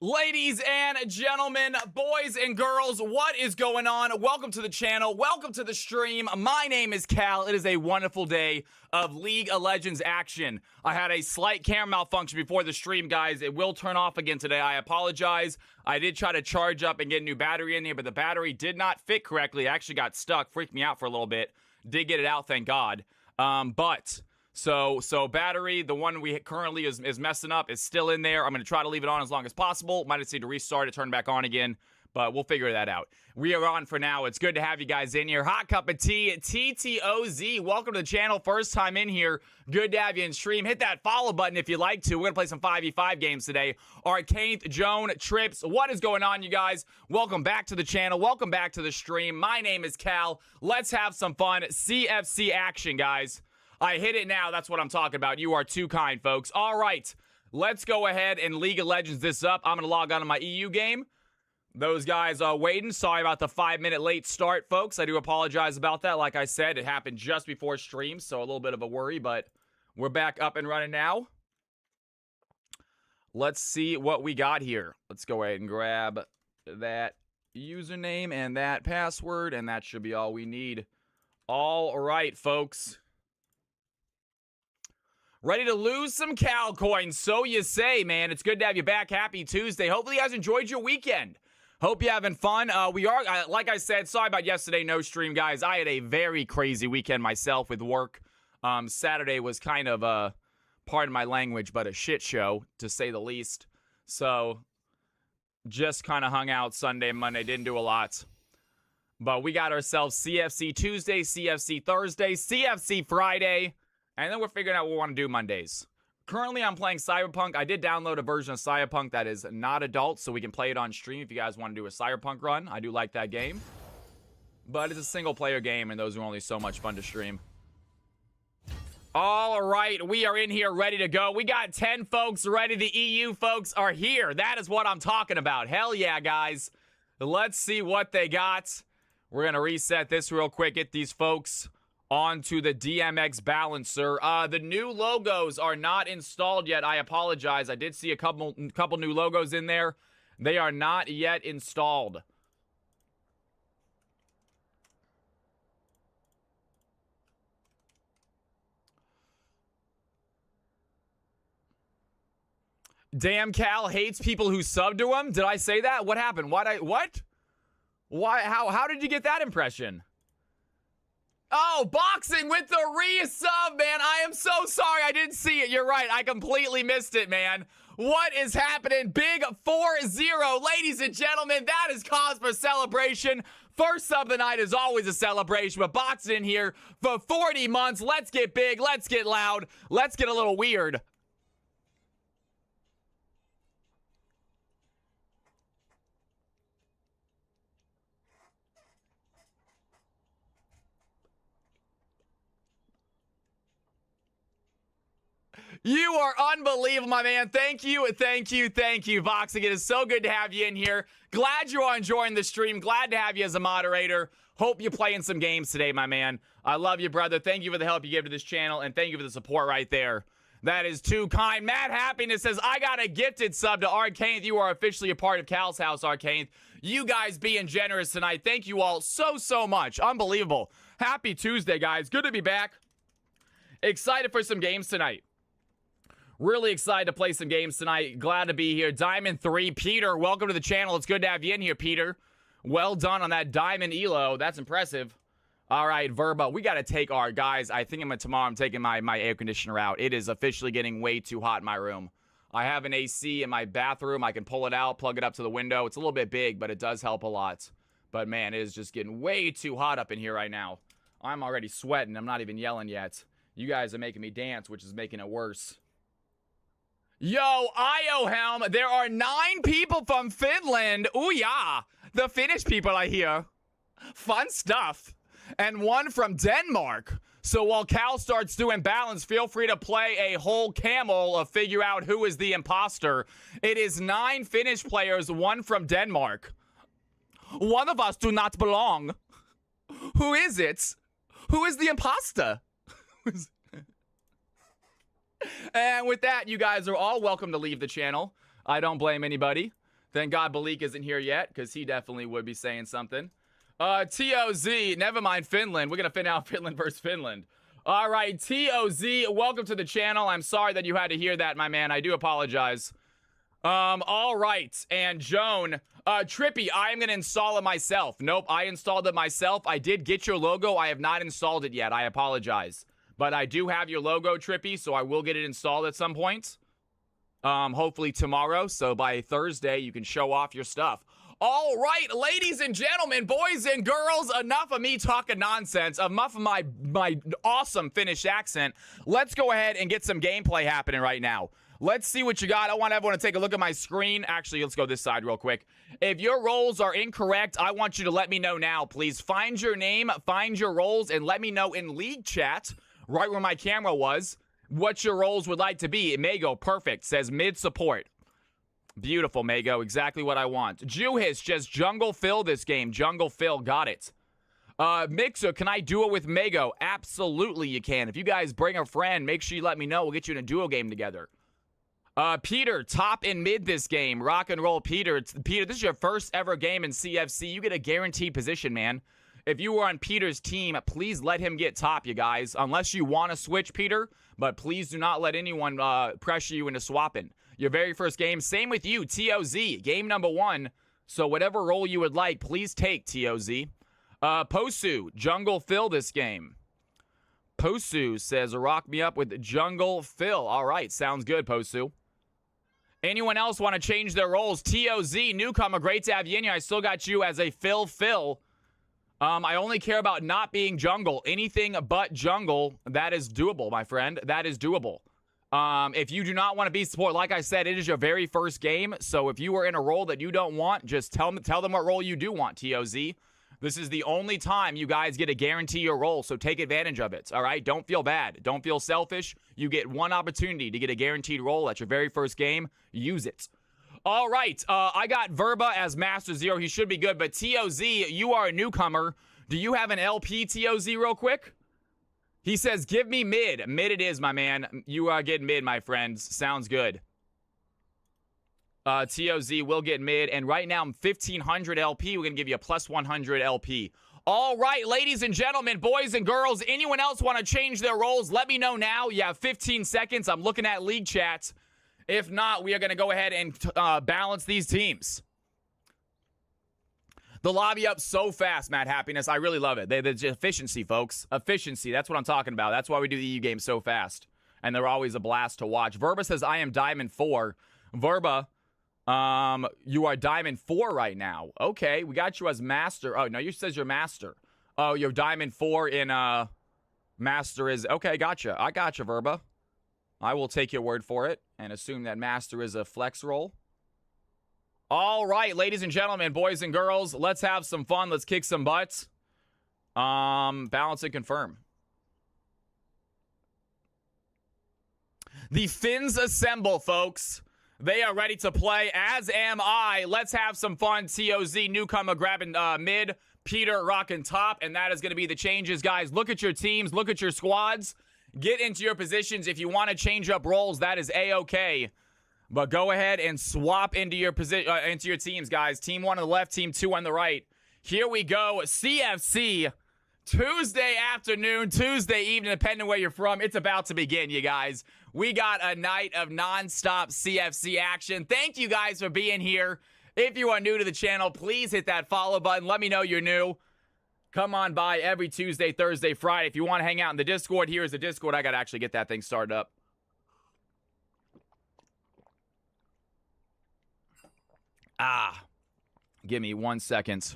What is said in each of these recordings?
Ladies and gentlemen, boys and girls, what is going on? Welcome to the channel. Welcome to the stream. My name is Cal. It is a wonderful day of League of Legends action. I had a slight camera malfunction before the stream, guys. It will turn off again today. I apologize. I did try to charge up and get a new battery in here, but the battery did not fit correctly. It actually got stuck. Freaked me out for a little bit. Did get it out, thank God. So battery, the one we currently is messing up, is still in there. I'm going to try to leave it on as long as possible. Might just need to restart it, turn it back on again, but we'll figure that out. We are on for now. It's good to have you guys in here. Hot cup of tea, TTOZ. Welcome to the channel. First time in here. Good to have you in stream. Hit that follow button if you like to. We're going to play some 5v5 games today. Arcaneth, Joan, Trips. What is going on, you guys? Welcome back to the channel. Welcome back to the stream. My name is Cal. Let's have some fun. CFC action, guys. I hit it now. That's what I'm talking about. You are too kind, folks. All right. Let's go ahead and League of Legends this up. I'm going to log on to my EU game. Those guys are waiting. Sorry about the 5-minute late start, folks. I do apologize about that. Like I said, it happened just before stream, so a little bit of a worry, but we're back up and running now. Let's see what we got here. Let's go ahead and grab that username and that password, and that should be all we need. All right, folks. Ready to lose some Cal coins, so you say, man. It's good to have you back. Happy Tuesday. Hopefully you guys enjoyed your weekend. Hope you're having fun. Like I said, sorry about yesterday, no stream, guys. I had a very crazy weekend myself with work. Saturday was kind of, pardon my language, but a shit show, to say the least. So, just kind of hung out Sunday and Monday. Didn't do a lot. But we got ourselves CFC Tuesday, CFC Thursday, CFC Friday. And then we're figuring out what we want to do Mondays. Currently, I'm playing Cyberpunk. I did download a version of Cyberpunk that is not adult, so we can play it on stream if you guys want to do a Cyberpunk run. I do like that game. But it's a single-player game, and those are only so much fun to stream. All right, we are in here ready to go. We got 10 folks ready. The EU folks are here. That is what I'm talking about. Hell yeah, guys. Let's see what they got. We're going to reset this real quick. Get these folks onto the DMX balancer. The new logos are not installed yet. I apologize. I did see a couple new logos in there. They are not yet installed. Damn, Cal hates people who sub to him. Did I say that? What happened? What? Why? How did you get that impression? Oh, Boxing with the resub, man. I am so sorry. I didn't see it. You're right. I completely missed it, man. What is happening? Big 4-0. Ladies and gentlemen, that is cause for celebration. First sub of the night is always a celebration, but Boxing in here for 40 months. Let's get big. Let's get loud. Let's get a little weird. You are unbelievable, my man. Thank you, thank you, thank you, Boxing. It is so good to have you in here. Glad you are enjoying the stream. Glad to have you as a moderator. Hope you're playing some games today, my man. I love you, brother. Thank you for the help you give to this channel, and thank you for the support right there. That is too kind. Matt Happiness says, I got a gifted sub to Arcaneth. You are officially a part of Cal's house, Arcaneth. You guys being generous tonight. Thank you all so much. Unbelievable. Happy Tuesday, guys. Good to be back. Excited for some games tonight. Really excited to play some games tonight. Glad to be here. Diamond 3. Peter, welcome to the channel. It's good to have you in here, Peter. Well done on that Diamond Elo. That's impressive. All right, Verba. We got to take our guys. I think tomorrow I'm taking my air conditioner out. It is officially getting way too hot in my room. I have an AC in my bathroom. I can pull it out, plug it up to the window. It's a little bit big, but it does help a lot. But, man, it is just getting way too hot up in here right now. I'm already sweating. I'm not even yelling yet. You guys are making me dance, which is making it worse. Yo, Iohelm, there are 9 people from Finland. Ooh, yeah. The Finnish people are here. Fun stuff. And 1 from Denmark. So while Cal starts doing balance, feel free to play a whole camel of figure out who is the imposter. It is 9 Finnish players, 1 from Denmark. One of us do not belong. Who is it? Who is the imposter? And with that, you guys are all welcome to leave the channel. I don't blame anybody. Thank God Balik isn't here yet, because he definitely would be saying something. TOZ, never mind Finland. We're going to fin out Finland versus Finland. All right, TOZ, welcome to the channel. I'm sorry that you had to hear that, my man. I do apologize. All right, and Joan, Trippy, I am going to install it myself. Nope, I installed it myself. I did get your logo. I have not installed it yet. I apologize. But I do have your logo, Trippy, so I will get it installed at some point. Hopefully tomorrow, so by Thursday, you can show off your stuff. All right, ladies and gentlemen, boys and girls, enough of me talking nonsense, enough of my awesome Finnish accent. Let's go ahead and get some gameplay happening right now. Let's see what you got. I want everyone to take a look at my screen. Actually, let's go this side real quick. If your roles are incorrect, I want you to let me know now, please. Find your name, find your roles, and let me know in league chat, right where my camera was, what your roles would like to be. Mago, perfect, says mid support. Beautiful, Mago, exactly what I want. Juhis, just jungle fill this game. Jungle fill, got it. Mixer, can I duo with Mago? Absolutely you can. If you guys bring a friend, make sure you let me know. We'll get you in a duo game together. Peter, top and mid this game. Rock and roll, Peter. Peter, this is your first ever game in CFC. You get a guaranteed position, man. If you were on Peter's team, please let him get top, you guys. Unless you want to switch, Peter. But please do not let anyone pressure you into swapping. Your very first game. Same with you, TOZ. Game number 1. So whatever role you would like, please take, TOZ. Posu, jungle fill this game. Posu says, rock me up with jungle fill. All right, sounds good, Posu. Anyone else want to change their roles? TOZ, newcomer, great to have you in here. I still got you as a fill. I only care about not being jungle. Anything but jungle, that is doable, my friend. That is doable. If you do not want to be support, like I said, it is your very first game. So if you are in a role that you don't want, just tell them what role you do want, TOZ. This is the only time you guys get to guarantee your role, so take advantage of it, all right? Don't feel bad. Don't feel selfish. You get one opportunity to get a guaranteed role at your very first game. Use it. All right, I got Verba as Master Zero. He should be good, but TOZ, you are a newcomer. Do you have an LP, TOZ, real quick? He says, give me mid. Mid it is, my man. You are getting mid, my friends. Sounds good. TOZ will get mid, and right now I'm 1,500 LP. We're going to give you a plus 100 LP. All right, ladies and gentlemen, boys and girls, anyone else want to change their roles? Let me know now. You have 15 seconds. I'm looking at league chats. If not, we are going to go ahead and balance these teams. The lobby up so fast, Matt Happiness. I really love it. There's efficiency, folks. Efficiency. That's what I'm talking about. That's why we do the EU games so fast. And they're always a blast to watch. Verba says, I am Diamond 4. Verba, you are Diamond 4 right now. Okay, we got you as Master. Oh, no, you says you're Master. Oh, you're Diamond 4 in, Master is... Okay, gotcha. I gotcha, Verba. I will take your word for it and assume that Master is a flex role. All right, ladies and gentlemen, boys and girls, let's have some fun. Let's kick some butts. Balance and confirm. The Finns assemble, folks. They are ready to play, as am I. Let's have some fun. TOZ, newcomer, grabbing mid. Peter rocking top, and that is going to be the changes, guys. Look at your teams. Look at your squads. Get into your positions. If you want to change up roles, that is A-okay. But go ahead and swap into your into your teams, guys. Team 1 on the left, team 2 on the right. Here we go. CFC, Tuesday afternoon, Tuesday evening, depending where you're from. It's about to begin, you guys. We got a night of non-stop CFC action. Thank you guys for being here. If you are new to the channel, please hit that follow button. Let me know you're new. Come on by every Tuesday, Thursday, Friday. If you want to hang out in the Discord, here is the Discord. I got to actually get that thing started up. Give me 1 second.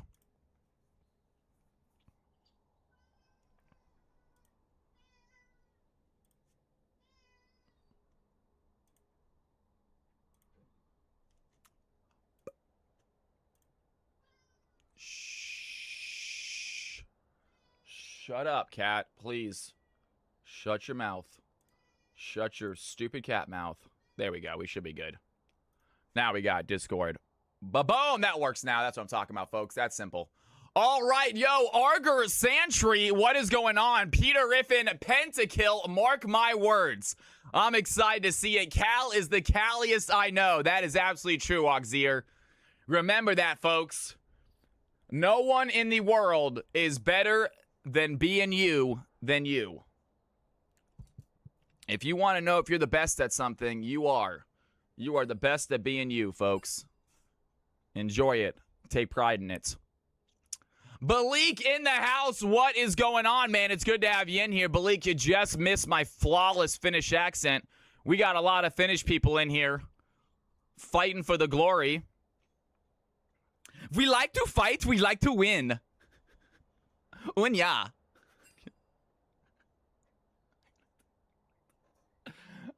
Shh. Shut up, cat, please. Shut your mouth. Shut your stupid cat mouth. There we go. We should be good. Now we got Discord. Ba-boom! That works now. That's what I'm talking about, folks. That's simple. All right, yo, Arger Santry, what is going on? Peter Riffin, pentakill, mark my words. I'm excited to see it. Cal is the calliest I know. That is absolutely true, Auxier. Remember that, folks. No one in the world is better than being you than you. If you want to know if you're the best at something, you are. You are the best at being you, folks. Enjoy it. Take pride in it. Balik in the house. What is going on, man? It's good to have you in here. Balik, you just missed my flawless Finnish accent. We got a lot of Finnish people in here fighting for the glory. We like to fight. We like to win. Unya.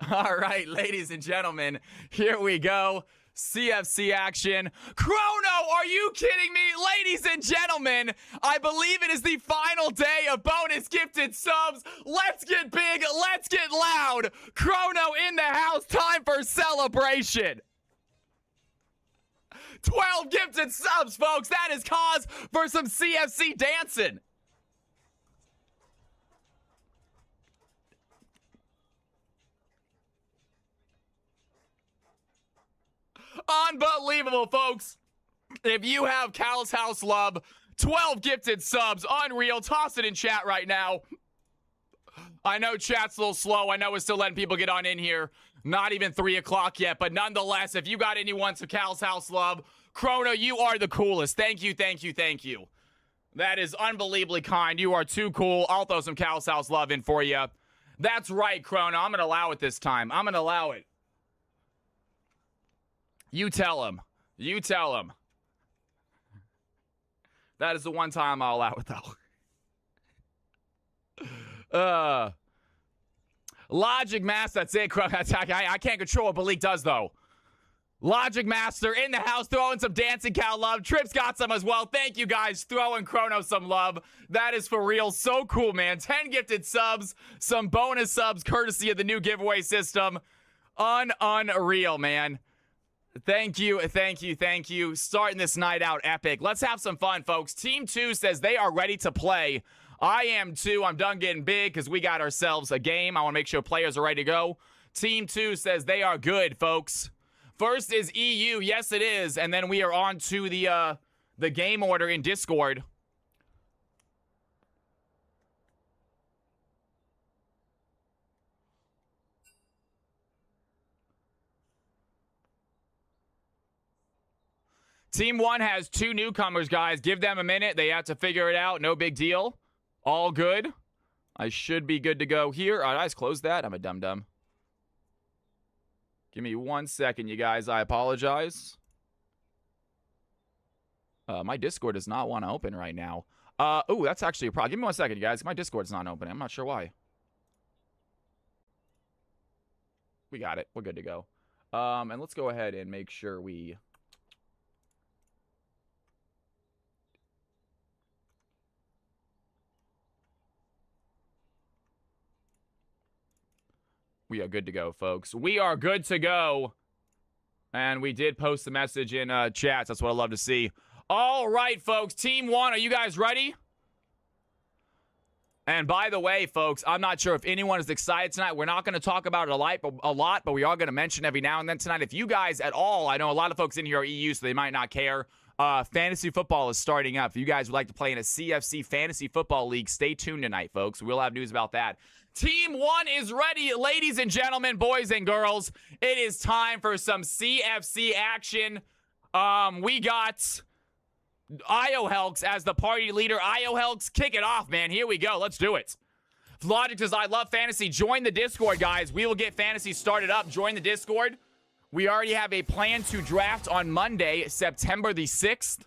All right, ladies and gentlemen, here we go. CFC action. Chrono, are you kidding me? Ladies and gentlemen, I believe it is the final day of bonus gifted subs. Let's get big. Let's get loud. Chrono in the house. Time for celebration. 12 gifted subs, folks. That is cause for some CFC dancing. Unbelievable, folks. If you have Cal's House love, 12 gifted subs. Unreal. Toss it in chat right now. I know chat's a little slow. I know we're still letting people get on in here. Not even 3 o'clock yet, but nonetheless, if you got anyone to Cal's House love, Chrono, you are the coolest. Thank you, thank you, thank you. That is unbelievably kind. You are too cool. I'll throw some Cal's House love in for you. That's right, Chrono. I'm going to allow it this time. I'm going to allow it. You tell him. You tell him. That is the one time I'll allow it, though. Logic Master, that's it. I can't control what Balik does, though. Logic Master in the house, throwing some Dancing Cow love. Trips got some as well. Thank you, guys. Throwing Chrono some love. That is for real. So cool, man. 10 gifted subs. Some bonus subs courtesy of the new giveaway system. Unreal, man. Thank you, thank you, thank you. Starting this night out epic. Let's have some fun, folks. Team 2 says they are ready to play. I am too. I'm done getting big because we got ourselves a game. I want to make sure players are ready to go. Team 2 says they are good, folks. First is EU. Yes, it is. And then we are on to the game order in Discord. Team 1 has 2 newcomers, guys. Give them a minute. They have to figure it out. No big deal. All good. I should be good to go here. All right, let's close that. I'm a dum-dum. Give me 1 second, you guys. I apologize. My Discord does not want to open right now. Oh, that's actually a problem. Give me 1 second, you guys. My Discord's not opening. I'm not sure why. We got it. We're good to go. And let's go ahead and make sure we... We are good to go, folks. We are good to go. And we did post the message in chats. That's what I love to see. All right, folks. Team 1, are you guys ready? And by the way, folks, I'm not sure if anyone is excited tonight. We're not going to talk about it a lot, but we are going to mention every now and then tonight. If you guys at all, I know a lot of folks in here are EU, so they might not care. Fantasy football is starting up. If you guys would like to play in a CFC Fantasy Football League, stay tuned tonight, folks. We'll have news about that. Team 1 is ready, ladies and gentlemen, boys and girls. It is time for some CFC action. We got Io Helks as the party leader. Io Helks, kick it off, man. Here we go. Let's do it. Logic says, I love fantasy. Join the Discord, guys. We will get fantasy started up. Join the Discord. We already have a plan to draft on Monday, September the 6th.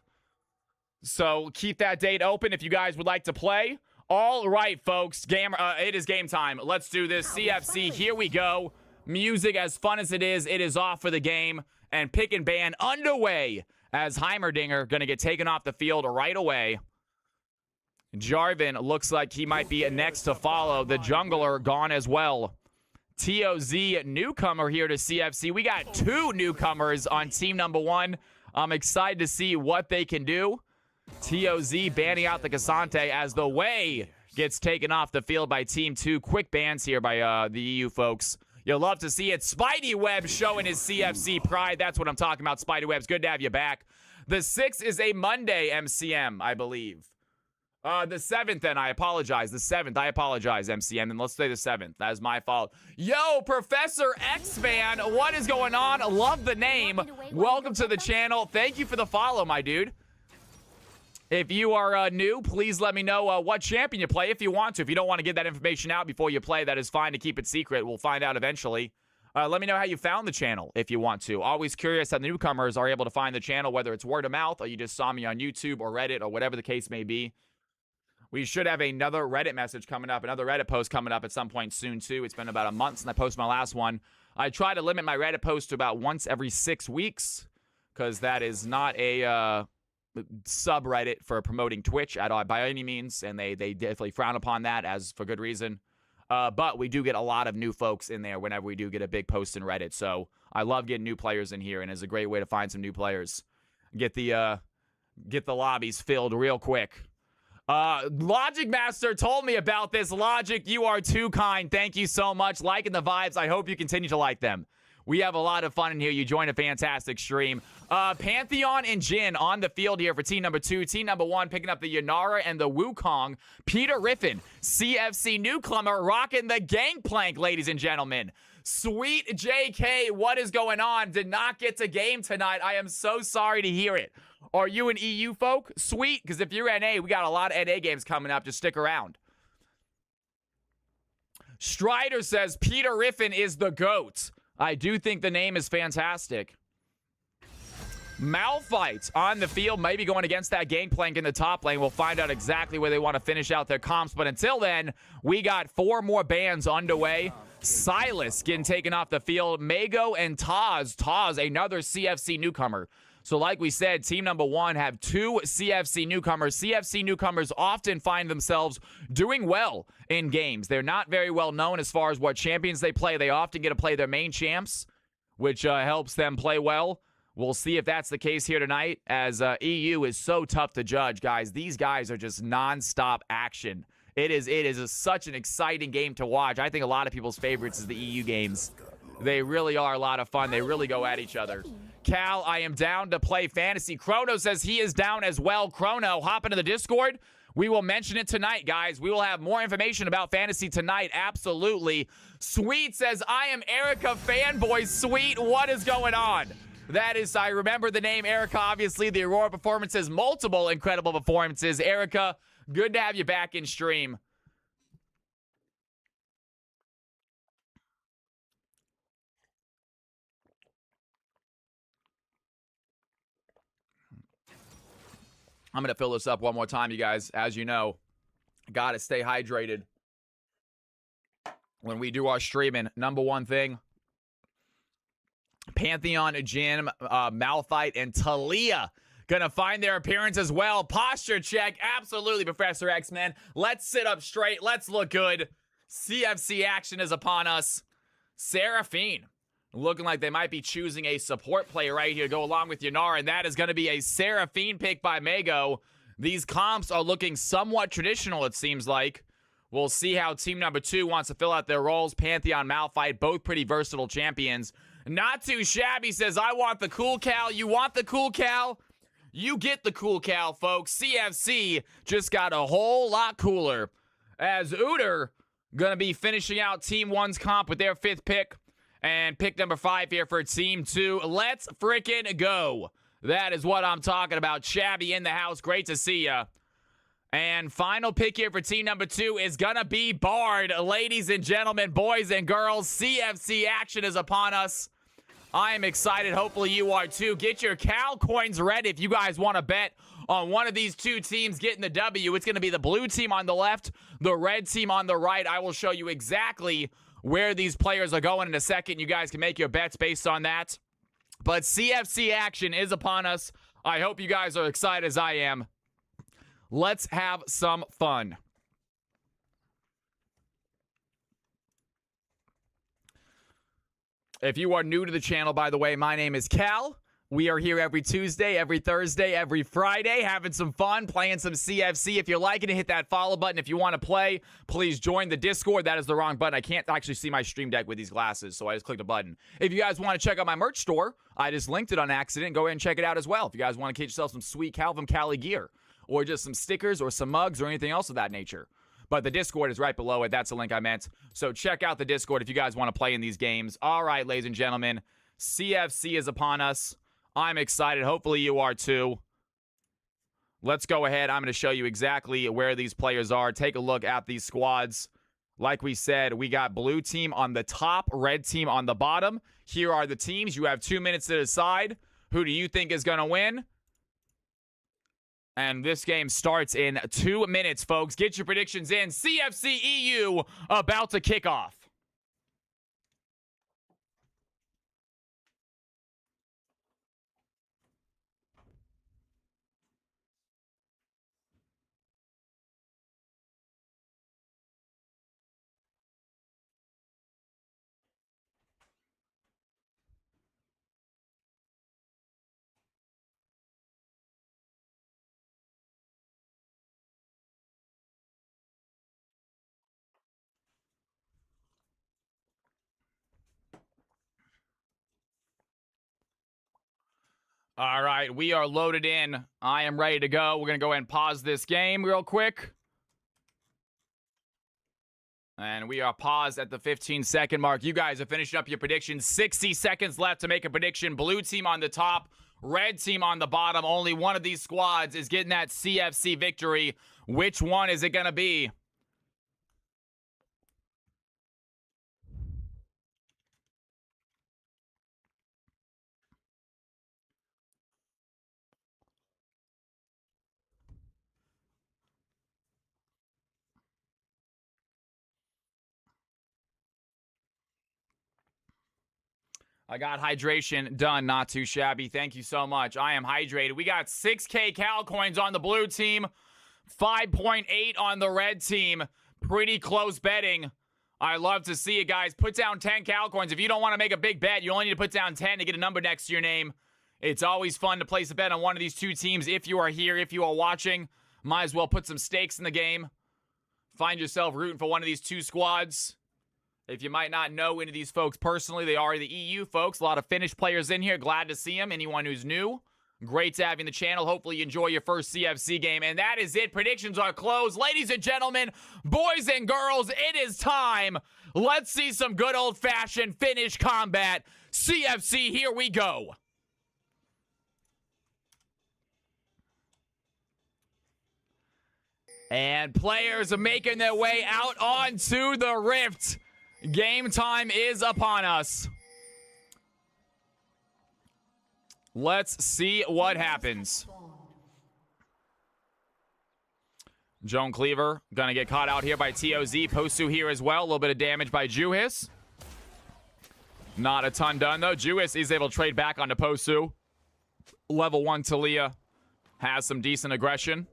So keep that date open if you guys would like to play. All right, folks. It is game time. Let's do this. CFC, here we go. Music, as fun as it is off for the game. And pick and ban underway as Heimerdinger going to get taken off the field right away. Jarvan looks like he might be next to follow. The jungler gone as well. TOZ, newcomer here to CFC. We got 2 newcomers on team number 1. I'm excited to see what they can do. TOZ banning out the Cassante as the way gets taken off the field by Team 2. Quick bans here by the EU folks. You'll love to see it. Spidey Web showing his CFC pride. That's what I'm talking about, Spidey Web's. Good to have you back. The 6th is a Monday MCM, I believe. The 7th, then. I apologize. The 7th. I apologize, MCM. And let's say the 7th. That is my fault. Yo, Professor X-Man. What is going on? Love the name. Welcome to the channel. Thank you for the follow, my dude. If you are new, please let me know what champion you play if you want to. If you don't want to give that information out before you play, that is fine to keep it secret. We'll find out eventually. Let me know how you found the channel if you want to. Always curious how the newcomers are able to find the channel, whether it's word of mouth or you just saw me on YouTube or Reddit or whatever the case may be. We should have another Reddit message coming up, another Reddit post coming up at some point soon, too. It's been about a month since I posted my last one. I try to limit my Reddit post to about once every 6 weeks because that is not a subreddit for promoting Twitch at all by any means, and they definitely frown upon that as for good reason. But we do get a lot of new folks in there whenever we do get a big post in Reddit. So I love getting new players in here, and it's a great way to find some new players. Get the lobbies filled real quick. Logic Master told me about this. Logic, you are too kind. Thank you so much. Liking the vibes. I hope you continue to like them. We have a lot of fun in here. You joined a fantastic stream. Pantheon and Jin on the field here for team number 2. Team number 1 picking up the Yanara and the Wukong. Peter Riffin, CFC newcomer, rocking the gangplank, ladies and gentlemen. Sweet JK, what is going on? Did not get to game tonight. I am so sorry to hear it. Are you an EU folk? Sweet, because if you're NA, we got a lot of NA games coming up. Just stick around. Strider says Peter Riffin is the GOAT. I do think the name is fantastic. Malphite on the field, maybe going against that gangplank in the top lane. We'll find out exactly where they want to finish out their comps. But until then, we got 4 more bans underway. Silas getting taken off the field. Mago and Taz. Taz, another CFC newcomer. So like we said, team number 1 have 2 CFC newcomers. CFC newcomers often find themselves doing well in games. They're not very well known as far as what champions they play. They often get to play their main champs, which helps them play well. We'll see if that's the case here tonight, as EU is so tough to judge, guys. These guys are just non-stop action. It is such an exciting game to watch. I think a lot of people's favorites is the EU games. They really are a lot of fun. They really go at each other. Cal, I am down to play fantasy. Chrono says he is down as well. Chrono, hop into the Discord. We will mention it tonight, guys. We will have more information about fantasy tonight. Absolutely. Sweet says, I am Erica fanboy. Sweet, what is going on? That is, I remember the name Erica, obviously. The Aurora performances, multiple incredible performances. Erica, good to have you back in stream. I'm going to fill this up one more time, you guys. As you know, got to stay hydrated when we do our streaming. Number one thing, Pantheon, Jin, Malphite, and Talia going to find their appearance as well. Posture check. Absolutely, Professor X-Men. Let's sit up straight. Let's look good. CFC action is upon us. Seraphine. Looking like they might be choosing a support player right here to go along with Yanara, and that is going to be a Seraphine pick by Mago. These comps are looking somewhat traditional, it seems like. We'll see how team number 2 wants to fill out their roles. Pantheon, Malphite, both pretty versatile champions. Not too shabby says, I want the cool Cal. You want the cool Cal? You get the cool Cal, folks. CFC just got a whole lot cooler. As Uter going to be finishing out team 1's comp with their 5th pick. And pick number 5 here for team 2. Let's frickin' go. That is what I'm talking about. Shabby in the house. Great to see ya. And final pick here for team number 2 is gonna be Bard. Ladies and gentlemen, boys and girls, CFC action is upon us. I am excited. Hopefully you are too. Get your Cal coins ready if you guys want to bet on one of these 2 teams getting the W. It's going to be the blue team on the left, the red team on the right. I will show you exactly where these players are going in a second. You guys can make your bets based on that. But CFC action is upon us. I hope you guys are excited as I am. Let's have some fun. If you are new to the channel, by the way, my name is Cal. We are here every Tuesday, every Thursday, every Friday, having some fun, playing some CFC. If you're liking it, hit that follow button. If you want to play, please join the Discord. That is the wrong button. I can't actually see my stream deck with these glasses, so I just clicked a button. If you guys want to check out my merch store, I just linked it on accident. Go ahead and check it out as well. If you guys want to get yourself some sweet Calvin Cali gear, or just some stickers or some mugs or anything else of that nature. But the Discord is right below it. That's the link I meant. So check out the Discord if you guys want to play in these games. All right, ladies and gentlemen, CFC is upon us. I'm excited. Hopefully you are too. Let's go ahead. I'm going to show you exactly where these players are. Take a look at these squads. Like we said, we got blue team on the top, red team on the bottom. Here are the teams. You have 2 minutes to decide. Who do you think is going to win? And this game starts in 2 minutes, folks. Get your predictions in. CFC EU about to kick off. All right, we are loaded in. I am ready to go. We're going to go ahead and pause this game real quick. And we are paused at the 15-second mark. You guys are finishing up your predictions. 60 seconds left to make a prediction. Blue team on the top, red team on the bottom. Only one of these squads is getting that CFC victory. Which one is it going to be? I got hydration done, not too shabby. Thank you so much. I am hydrated. We got 6K Cal coins on the blue team, 5.8 on the red team. Pretty close betting. I love to see it, guys. Put down 10 Cal coins. If you don't want to make a big bet, you only need to put down 10 to get a number next to your name. It's always fun to place a bet on one of these two teams. If you are here, if you are watching, might as well put some stakes in the game. Find yourself rooting for one of these two squads. If you might not know any of these folks personally, they are the EU folks. A lot of Finnish players in here. Glad to see them. Anyone who's new, great to have you in the channel. Hopefully you enjoy your first CFC game. And that is it. Predictions are closed. Ladies and gentlemen, boys and girls, it is time. Let's see some good old-fashioned Finnish combat. CFC, here we go. And players are making their way out onto the Rift. Game time is upon us. Let's see what happens. Joan Cleaver gonna get caught out here by TOZ. Posu here as well. A little bit of damage by Tues. Not a ton done though. Tues is able to trade back onto Posu. Level 1 Talia has some decent aggression.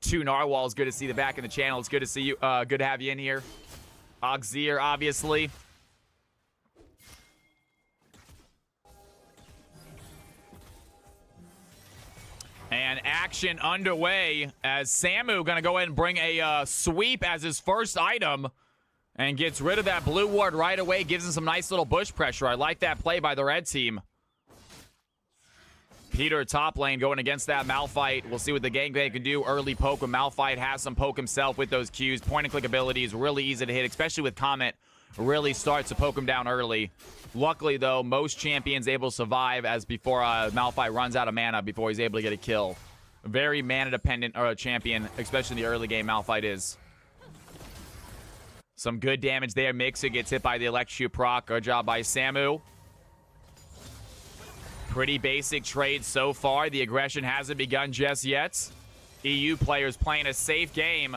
2 Narwhals, good to see the back in the channel. It's good to see you. Good to have you in here. Auxier, obviously. And action underway as Samu gonna go ahead and bring a sweep as his first item and gets rid of that blue ward right away. Gives him some nice little bush pressure. I like that play by the red team. Peter top lane going against that Malphite. We'll see what the gangbang can do. Early poke when Malphite has some poke himself with those Qs. Point and click abilities, really easy to hit, especially with Comet. Really starts to poke him down early. Luckily, though, most champions able to survive as before Malphite runs out of mana before he's able to get a kill. Very mana-dependent champion, especially in the early game Malphite is. Some good damage there. Mixer gets hit by the Electro proc. Good job by Samu. Pretty basic trade so far. The aggression hasn't begun just yet. EU players playing a safe game.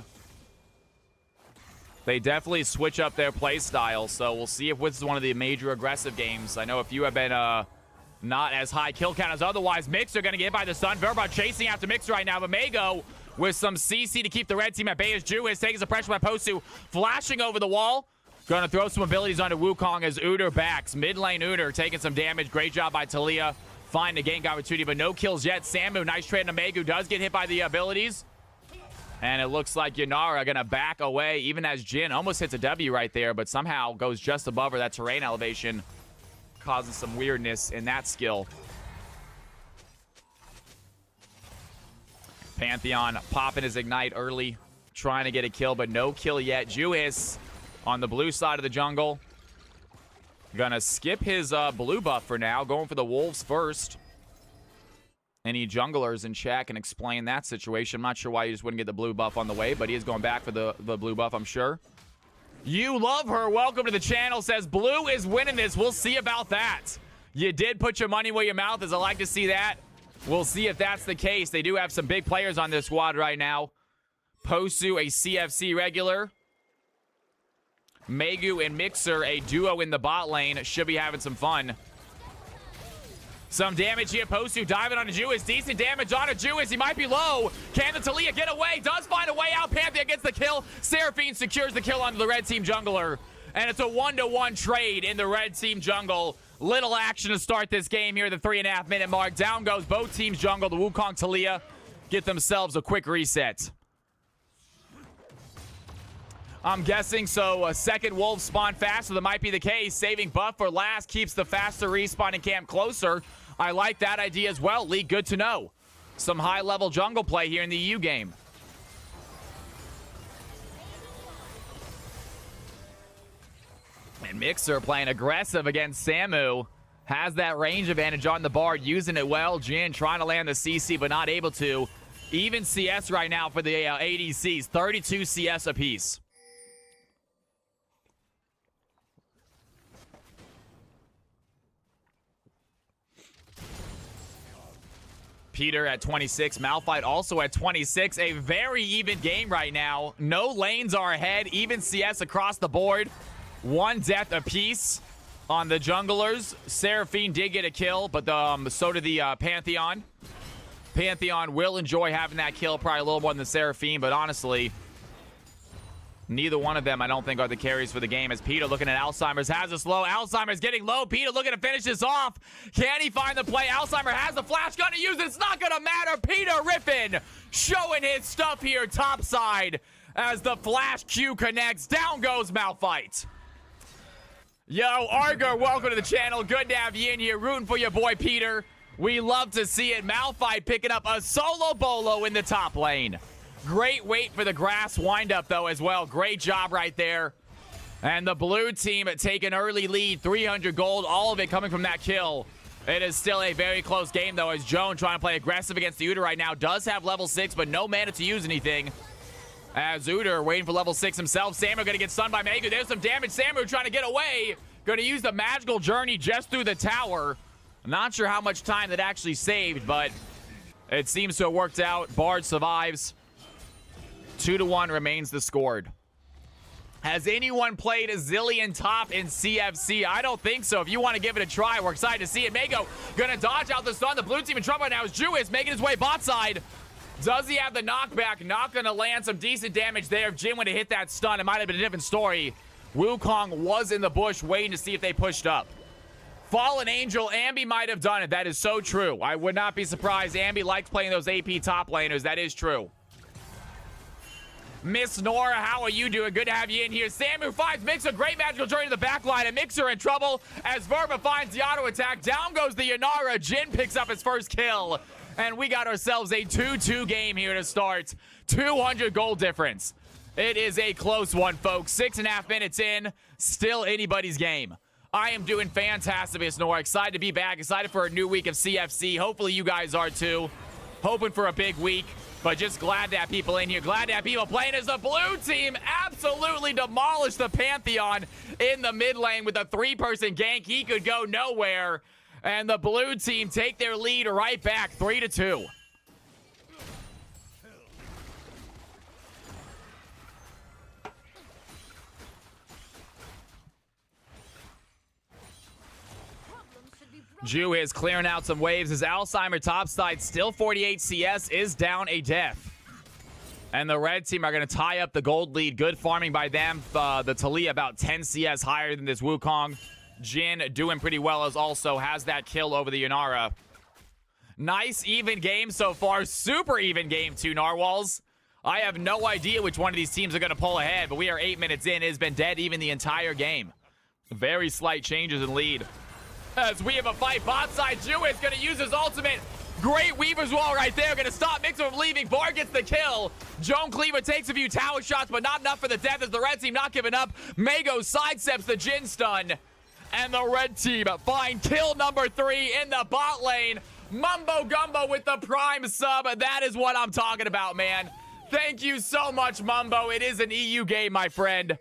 They definitely switch up their play style, so we'll see if this is one of the major aggressive games. I know a few have been not as high kill count as otherwise. Mixer going to get hit by the stun. Verba chasing after Mixer right now, but Mago with some CC to keep the red team at bay as Jew is taking some pressure by Posu, flashing over the wall. Gonna throw some abilities onto Wukong as Udyr backs. Mid lane Udyr taking some damage. Great job by Talia. Find a gank opportunity, but no kills yet. Samu, nice trade on Megu. Does get hit by the abilities. And it looks like Yanara gonna back away, even as Jin almost hits a W right there, but somehow goes just above her. That terrain elevation causes some weirdness in that skill. Pantheon popping his Ignite early, trying to get a kill, but no kill yet. Tues on the blue side of the jungle. Gonna skip his blue buff for now, going for the Wolves first. Any junglers in chat can explain that situation. I'm not sure why you just wouldn't get the blue buff on the way, but he is going back for the blue buff, I'm sure. You love her. Welcome to the channel. Says blue is winning this. We'll see about that. You did put your money where your mouth is. I like to see that. We'll see if that's the case. They do have some big players on this squad right now. Posu, a CFC regular. Megu and Mixer, a duo in the bot lane. Should be having some fun. Some damage here. Posu diving onto Tues. Decent damage onto Tues. He might be low. Can the Talia get away? Does find a way out. Pantheon gets the kill. Seraphine secures the kill onto the red team jungler. And it's a 1-to-1 trade in the red team jungle. Little action to start this game here at the 3.5 minute mark. Down goes both teams jungle. The Wukong Talia get themselves a quick reset. I'm guessing so. A second wolf spawn fast, so that might be the case. Saving buff for last keeps the faster respawning camp closer. I like that idea as well, Lee. Good to know. Some high-level jungle play here in the EU game. And Mixer playing aggressive against Samu. Has that range advantage on the Bard, using it well. Jin trying to land the CC, but not able to. Even CS right now for the ADCs. 32 CS apiece. Peter at 26. Malphite also at 26. A very even game right now. No lanes are ahead. Even CS across the board. One death apiece on the junglers. Seraphine did get a kill, but so did the Pantheon. Pantheon will enjoy having that kill, probably a little more than the Seraphine, but honestly, neither one of them, I don't think, are the carries for the game. As Peter looking at Alzheimer's, has a slow. Alzheimer's getting low. Peter looking to finish this off. Can he find the play? Alzheimer has the flash. Gonna use it. It's not gonna matter. Peter Riffin showing his stuff here topside as the flash Q connects. Down goes Malphite. Yo, Arger, welcome to the channel. Good to have you in here, rooting for your boy Peter. We love to see it. Malphite picking up a solo bolo in the top lane. Great wait for the grass windup, though, as well. Great job right there. And the blue team take an early lead, 300 gold, all of it coming from that kill. It is still a very close game, though, as Joan trying to play aggressive against the Udyr right now. Does have level 6, but no mana to use anything. As Udyr waiting for level 6 himself. Samu going to get stunned by Megu. There's some damage. Samu trying to get away. Going to use the magical journey just through the tower. Not sure how much time that actually saved, but it seems to have worked out. Bard survives. 2-1 remains the scored. Has anyone played a Zillion top in CFC? I don't think so. If you want to give it a try, we're excited to see it. Mego gonna dodge out the stun. The blue team in trouble now as Tues making his way bot side. Does he have the knockback? Not gonna land some decent damage there. If Jin would have hit that stun, it might have been a different story. Wukong was in the bush waiting to see if they pushed up. Fallen Angel, Ambi might have done it. That is so true. I would not be surprised. Ambi likes playing those AP top laners. That is true. Miss Nora, how are you doing? Good to have you in here. Samu finds Mixer. Great magical journey to the back line. And Mixer in trouble as Verba finds the auto attack. Down goes the Yanara. Jin picks up his first kill. And we got ourselves a 2-2 game here to start. 200 goal difference. It is a close one, folks. 6.5 minutes in. Still anybody's game. I am doing fantastic, Miss Nora. Excited to be back. Excited for a new week of CFC. Hopefully you guys are too. Hoping for a big week. But just glad to have people in here. Glad to have people playing as the blue team absolutely demolished the Pantheon in the mid lane with a 3-person gank. He could go nowhere. And the blue team take their lead right back, 3-2. Ju is clearing out some waves as Alzheimer topside, still 48 CS, is down a death. And the red team are going to tie up the gold lead. Good farming by them. The Talia about 10 CS higher than this Wukong. Jin doing pretty well as also has that kill over the Yanara. Nice even game so far. Super even game too, Narwhals. I have no idea which one of these teams are going to pull ahead, but we are 8 minutes in. It has been dead even the entire game. Very slight changes in lead. As we have a fight, bot side, Tues is going to use his ultimate. Great Weaver's Wall right there. Going to stop Mixer from leaving. Bard gets the kill. Joan Cleaver takes a few tower shots, but not enough for the death as the red team not giving up. Mago sidesteps the Jin stun. And the red team find kill number 3 in the bot lane. Mumbo Gumbo with the prime sub. That is what I'm talking about, man. Thank you so much, Mumbo. It is an EU game, my friend.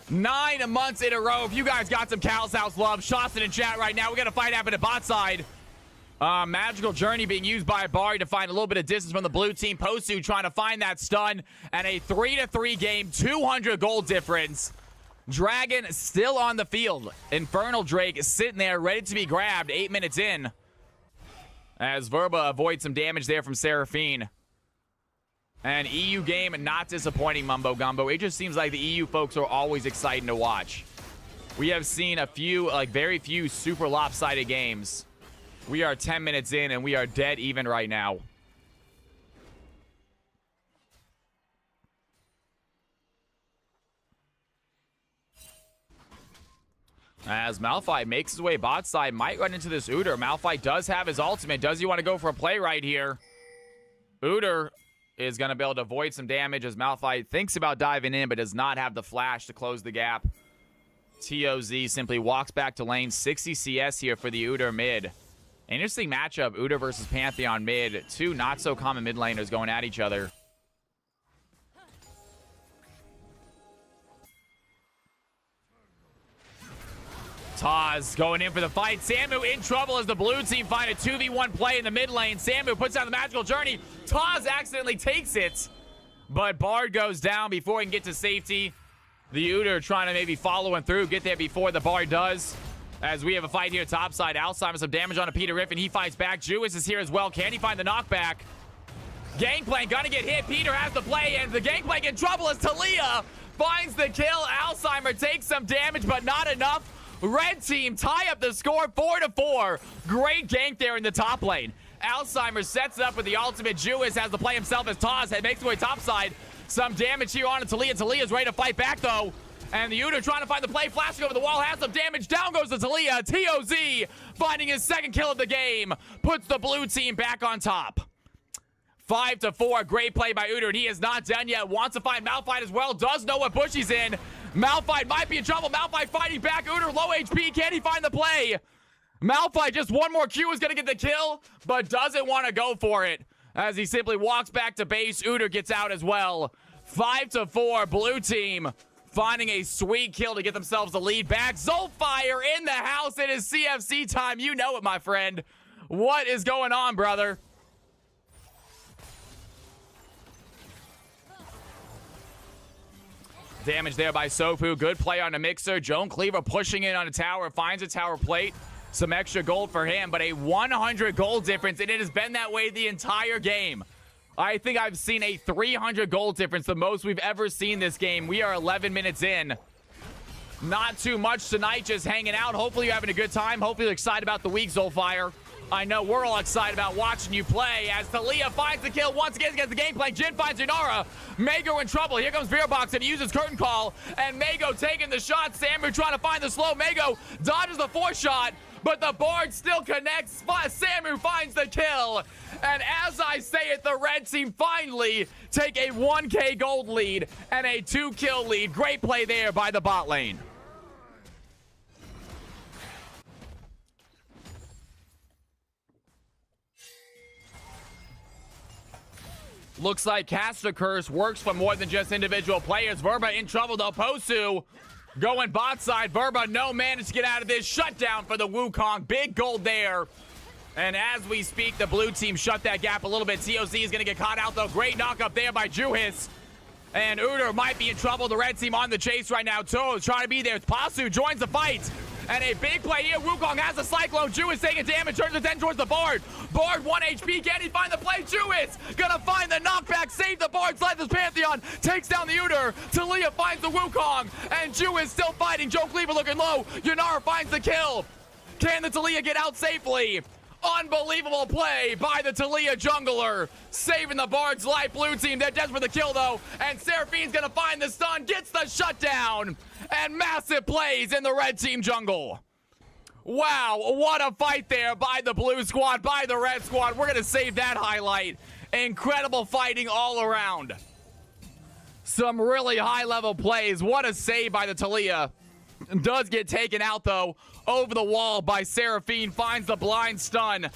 Nine months in a row. If you guys got some Cal's House love, shots in the chat right now. We got to fight happen at bot side. Magical Journey being used by Bard to find a little bit of distance from the blue team. Posu trying to find that stun. And a 3-3 game, 200 gold difference. Dragon still on the field. Infernal Drake is sitting there ready to be grabbed 8 minutes in. As Verba avoids some damage there from Seraphine. And EU game not disappointing, Mumbo Gumbo. It just seems like the EU folks are always exciting to watch. We have seen a few, very few super lopsided games. We are 10 minutes in and we are dead even right now. As Malphite makes his way bot side, might run into this Udyr. Malphite does have his ultimate. Does he want to go for a play right here? Udyr is going to be able to avoid some damage as Malphite thinks about diving in, but does not have the flash to close the gap. TOZ simply walks back to lane. 60 CS here for the Udyr mid. Interesting matchup, Udyr versus Pantheon mid. Two not-so-common mid laners going at each other. Taz going in for the fight. Samu in trouble as the blue team find a 2v1 play in the mid lane. Samu puts down the Magical Journey. Taz accidentally takes it, but Bard goes down before he can get to safety. The Udyr trying to maybe follow him through, get there before the Bard does. As we have a fight here topside. Alzheimer's some damage on a Peter Riff, and he fights back. Jewis is here as well. Can he find the knockback? Gangplank gonna get hit. Peter has the play, and the Gangplank in trouble as Talia finds the kill. Alzheimer takes some damage, but not enough. Red team tie up the score 4-4. Great gank there in the top lane. Alzheimer sets it up with the ultimate. Jewis has to play himself as Taz makes his way topside. Some damage here on Talia. Talia's ready to fight back though. And the Udyr trying to find the play, flashing over the wall, has some damage. Down goes the Talia. TOZ finding his second kill of the game. Puts the blue team back on top. 5-4. Great play by Udyr. He is not done yet. Wants to find Malphite as well. Does know what bush he's in. Malphite might be in trouble. Malphite fighting back. Udyr low HP. Can he find the play? Malphite just one more Q is going to get the kill, but doesn't want to go for it. As he simply walks back to base. Udyr gets out as well. 5-4. Blue team finding a sweet kill to get themselves the lead back. Zolfire in the house. It is CFC time. You know it, my friend. What is going on, brother? Damage there by Sofu. Good play on the Mixer. Joan Cleaver pushing in on a tower. Finds a tower plate. Some extra gold for him, but a 100 gold difference, and it has been that way the entire game. I think I've seen a 300 gold difference, the most we've ever seen this game. We are 11 minutes in. Not too much tonight, just hanging out. Hopefully you're having a good time. Hopefully you're excited about the week, Zolfire. I know we're all excited about watching you play as Talia finds the kill once again against the Gangplank. Jin finds Yanara. Mago in trouble. Here comes Veerbox and he uses Curtain Call. And Mago taking the shot. Samu trying to find the slow. Mago dodges the 4-shot. But the Bard still connects. Samu finds the kill. And as I say it, the red team finally take a 1K gold lead and a 2-kill lead. Great play there by the bot lane. Looks like Caster Curse works for more than just individual players. Verba in trouble though. Posu going bot side. Verba no managed to get out of this. Shutdown for the Wukong. Big gold there. And as we speak, the blue team shut that gap a little bit. TOZ is going to get caught out though. Great knock up there by Juhis. And Udyr might be in trouble. The red team on the chase right now. Tues trying to be there. Posu joins the fight. And a big play here. Wukong has a Cyclone. Ju is taking damage, turns his attention towards the Bard. Bard 1 HP. Can he find the play? Ju is gonna find the knockback, save the Bard, slide this Pantheon, takes down the Udyr. Taliyah finds the Wukong, and Ju is still fighting. Joe Cleaver looking low. Yunara finds the kill. Can the Taliyah get out safely? Unbelievable play by the Taliyah jungler, saving the Bard's life. Blue team, they're desperate for the kill though, and Seraphine's gonna find the stun, gets the shutdown, and massive plays in the red team jungle. Wow, what a fight there by the blue squad, by the red squad. We're gonna save that highlight. Incredible fighting all around. Some really high level plays. What a save by the Taliyah. Does get taken out though. Over the wall by Seraphine, finds the blind stun.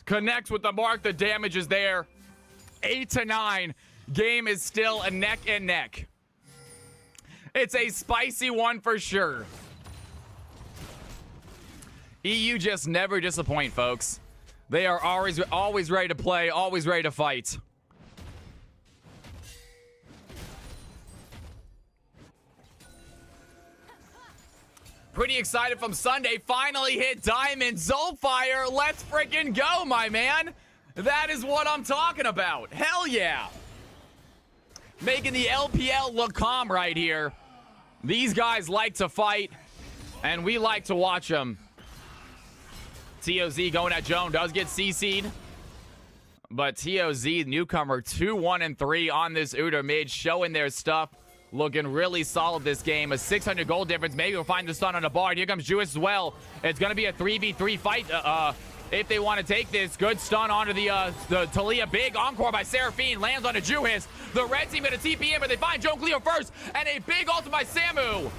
Connects with the mark, the damage is there. 8-9. Game is still a neck and neck. It's a spicy one for sure. EU just never disappoint, folks. They are always ready to play, always ready to fight. Pretty excited from Sunday. Finally hit Diamond. Zolfire, let's freaking go, my man. That is what I'm talking about. Hell yeah. Making the LPL look calm right here. These guys like to fight, and we like to watch them. TOZ going at Joan, does get CC'd. But TOZ, newcomer, 2-1-3 on this Udyr mid, showing their stuff. Looking really solid this game. A 600 gold difference. Maybe we'll find the stun on the Bard. Here comes Juice as well. It's going to be a 3v3 fight if they want to take this. Good stun onto the Taliyah. Big encore by Seraphine. Lands on a Juice. The red team at a TP in, but they find Joan Cleaver first. And a big ult by Samu.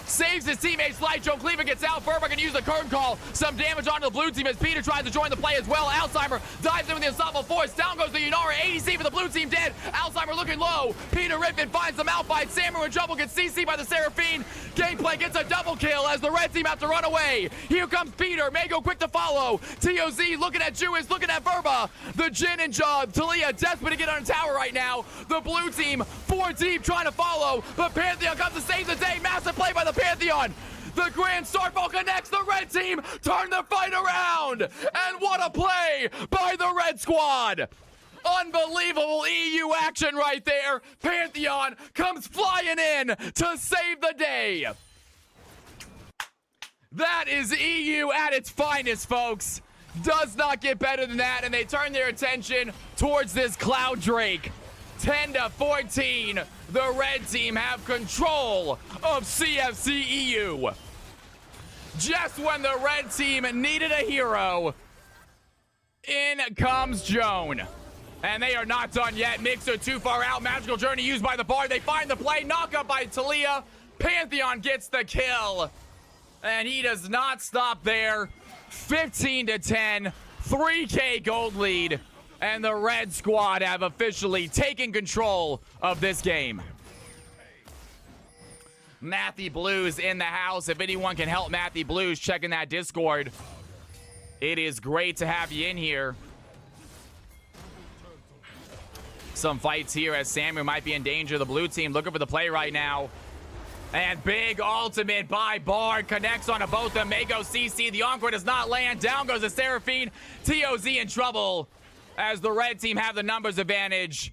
Saves his teammates. Slide. Joe Cleaver gets out. Berber can use the curtain call. Some damage onto the blue team as Peter tries to join the play as well. Alzheimer dives in with the unstoppable force. Down goes the Yunara. ADC for the blue team dead. Alzheimer looking low. Peter Riffin finds them out. Fight. Samu in trouble. Gets CC by the Seraphine. Gameplay gets a double kill as the red team have to run away. Here comes Peter. May go quick to follow. TOZ looking at Juice. Looking at Verba. The Jin and Taliyah desperate to get on a tower right now. The blue team 4 deep trying to follow. But Pantheon comes to save the day. Massive play by the Pantheon. The Grand Starfall connects. The red team turn the fight around. And what a play by the red squad. Unbelievable EU action right there. Pantheon comes flying in to save the day. That is EU at its finest, folks. Does not get better than that. And they turn their attention towards this Cloud Drake. 10-14. The red team have control of CFC EU. Just when the red team needed a hero, in comes Joan. And they are not done yet. Mixer too far out. Magical Journey used by the Bard. They find the play. Knock up by Taliyah. Pantheon gets the kill. And he does not stop there. 15-10. 3K gold lead. And the red squad have officially taken control of this game. Matthew Blues in the house. If anyone can help Matthew Blues, checking that Discord. It is great to have you in here. Some fights here as Samu might be in danger. The blue team looking for the play right now. And big ultimate by Bard. Connects onto both of them. May go CC. The encore does not land. Down goes the Seraphine. TOZ in trouble as the red team have the numbers advantage.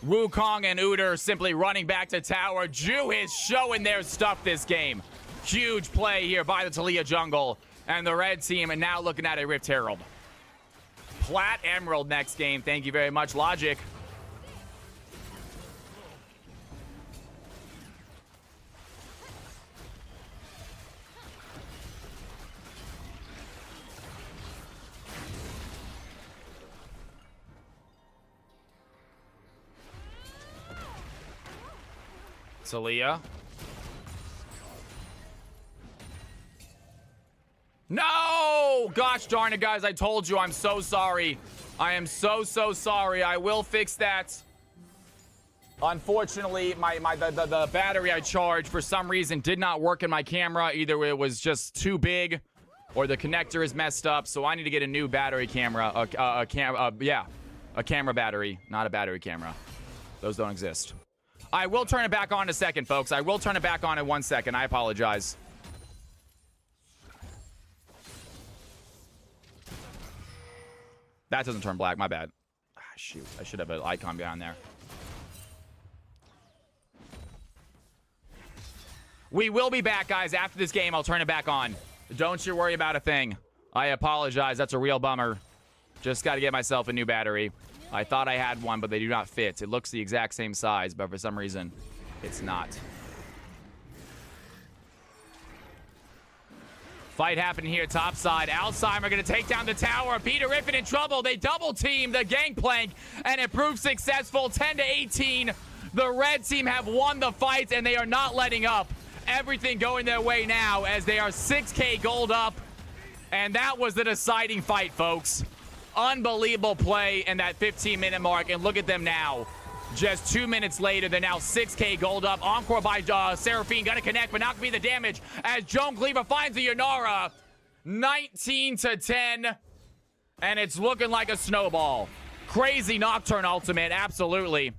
Wukong and Udyr simply running back to tower. Ju is showing their stuff this game. Huge play here by the Taliyah jungle. And the red team are now looking at a Rift Herald. Plat Emerald next game. Thank you very much, Logic. Taliyah. No! Gosh darn it, guys. I told you. I'm so sorry. I am so sorry. I will fix that. Unfortunately, the battery I charged for some reason did not work in my camera. Either it was just too big or the connector is messed up. So I need to get a new battery camera. A camera battery, not a battery camera. Those don't exist. I will turn it back on in a second, folks. I will turn it back on in 1 second. I apologize. That doesn't turn black. My bad. Ah, shoot. I should have an icon down there. We will be back, guys. After this game, I'll turn it back on. Don't you worry about a thing. I apologize. That's a real bummer. Just got to get myself a new battery. I thought I had one, but they do not fit. It looks the exact same size, but for some reason, it's not. Fight happening here, top side. Alzheimer going to take down the tower. Peter Riffin in trouble. They double team the gangplank, and it proves successful. 10-18. The red team have won the fight, and they are not letting up. Everything going their way now as they are 6K gold up. And that was the deciding fight, folks. Unbelievable play in that 15-minute mark. And look at them now. Just 2 minutes later, they're now 6K gold up. Encore by Seraphine. Gonna connect, but not gonna be the damage as Joan Cleaver finds the Yanara. 19-10. And it's looking like a snowball. Crazy Nocturne ultimate, absolutely.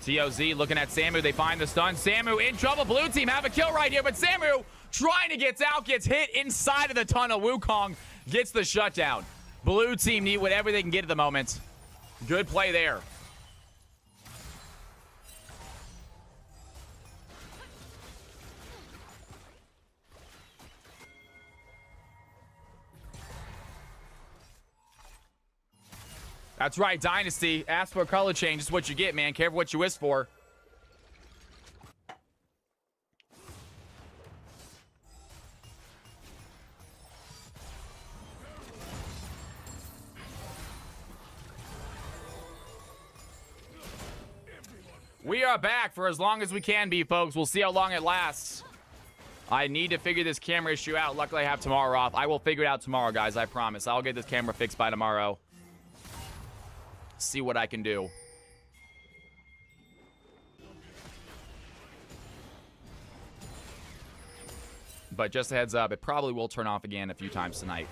TOZ looking at Samu. They find the stun. Samu in trouble. Blue team have a kill right here, but Samu trying to get out, gets hit inside of the tunnel. Wukong gets the shutdown. Blue team need whatever they can get at the moment. Good play there. That's right, Dynasty. Ask for a color change. Is what you get, man. Careful what you wish for. We are back for as long as we can be, folks. We'll see how long it lasts. I need to figure this camera issue out. Luckily, I have tomorrow off. I will figure it out tomorrow, guys. I promise. I'll get this camera fixed by tomorrow. See what I can do. But just a heads up, it probably will turn off again a few times tonight.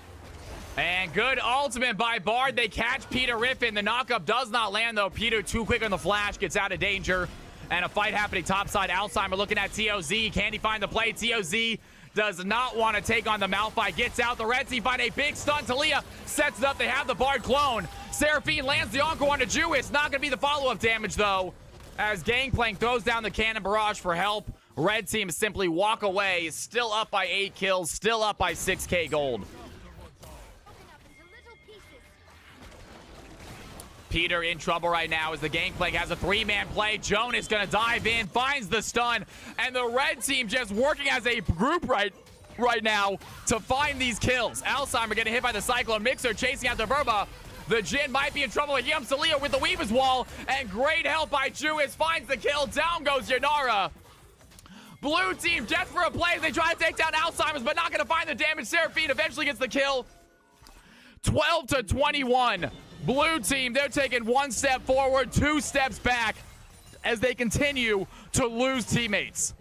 And good ultimate by Bard. They catch Peter Riffin. The knockup does not land, though. Peter too quick on the flash, gets out of danger. And a fight happening topside. Alzheimer looking at TOZ. Can he find the play? TOZ does not want to take on the Malphite. Gets out. The red team find a big stun. Talia sets it up. They have the Bard clone. Seraphine lands the Encore onto Tues. Not going to be the follow-up damage, though, as Gangplank throws down the Cannon Barrage for help. Red team simply walk away. Still up by 8 kills. Still up by 6K gold. Peter in trouble right now as the Gangplank has a 3-man play. Joan is going to dive in, finds the stun, and the red team just working as a group right now to find these kills. Alzheimer getting hit by the Cyclone. Mixer chasing after Verba. The Jin might be in trouble. Here comes Talia with the Weaver's Wall, and great help by Tues. Finds the kill. Down goes Yanara. Blue team just for a play. They try to take down Alzheimer's, but not going to find the damage. Seraphine eventually gets the kill. 12-21. Blue team, they're taking 1 step forward, 2 steps back as they continue to lose teammates.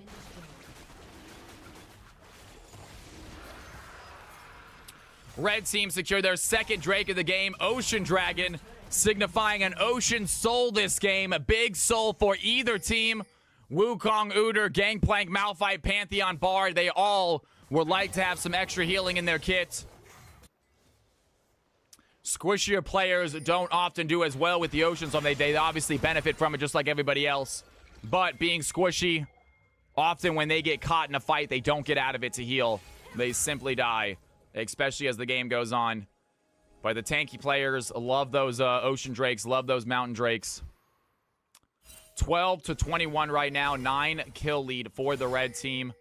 Red team secured their second Drake of the game, Ocean Dragon, signifying an ocean soul this game. A big soul for either team. Wukong, Udyr, Gangplank, Malphite, Pantheon, Bard, they all would like to have some extra healing in their kit. Squishier players don't often do as well with the ocean, so they obviously benefit from it just like everybody else. But being squishy, often when they get caught in a fight, they don't get out of it to heal. They simply die, especially as the game goes on. But the tanky players love those ocean drakes, love those mountain drakes. 12-21 right now, 9 kill lead for the red team.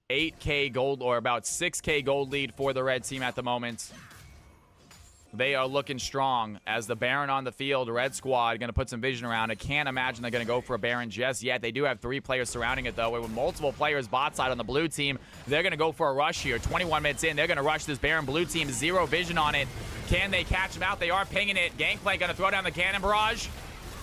8K gold, or about 6K gold lead for the red team at the moment. They are looking strong as the Baron on the field. Red squad going to put some vision around it. Can't imagine they're going to go for a Baron just yet. They do have 3 players surrounding it, though. With multiple players bot side on the blue team, they're going to go for a rush here. 21 minutes in, they're going to rush this Baron. Blue team, 0 vision on it. Can they catch him out? They are pinging it. Gangplank going to throw down the Cannon Barrage.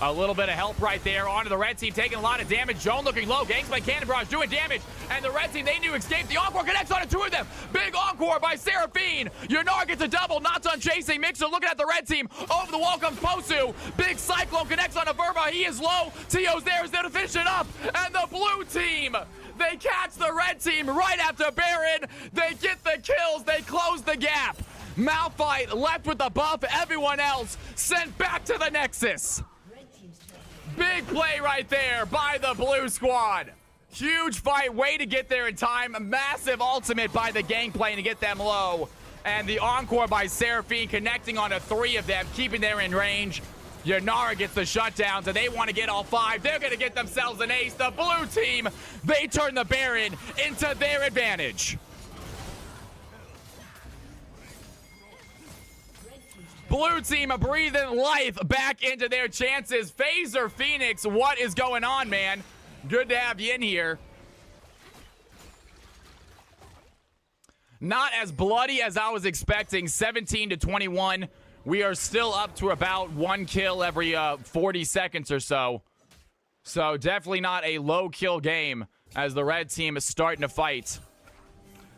A little bit of help right there onto the red team, taking a lot of damage. Joan looking low. Gangs by Cannon Barrage doing damage. And the red team, they need to escape. The Encore connects onto two of them. Big Encore by Seraphine. Yanar gets a double. Not done chasing. Mixer looking at the red team. Over the wall comes Posu. Big Cyclone connects onto Verba. He is low. Tio's there. Is there to finish it up. And the blue team, they catch the red team right after Baron. They get the kills. They close the gap. Malphite left with the buff. Everyone else sent back to the Nexus. Big play right there by the blue squad. Huge fight, way to get there in time. Massive ultimate by the Gangplank to get them low. And the Encore by Seraphine connecting onto three of them, keeping them in range. Yanara gets the shutdown, so they want to get all five. They're going to get themselves an ace. The blue team, they turn the Baron into their advantage. Blue team breathing life back into their chances. Phaser Phoenix, what is going on, man? Good to have you in here. Not as bloody as I was expecting. 17 to 21. We are still up to about one kill every 40 seconds or so. So definitely not a low kill game as the red team is starting to fight.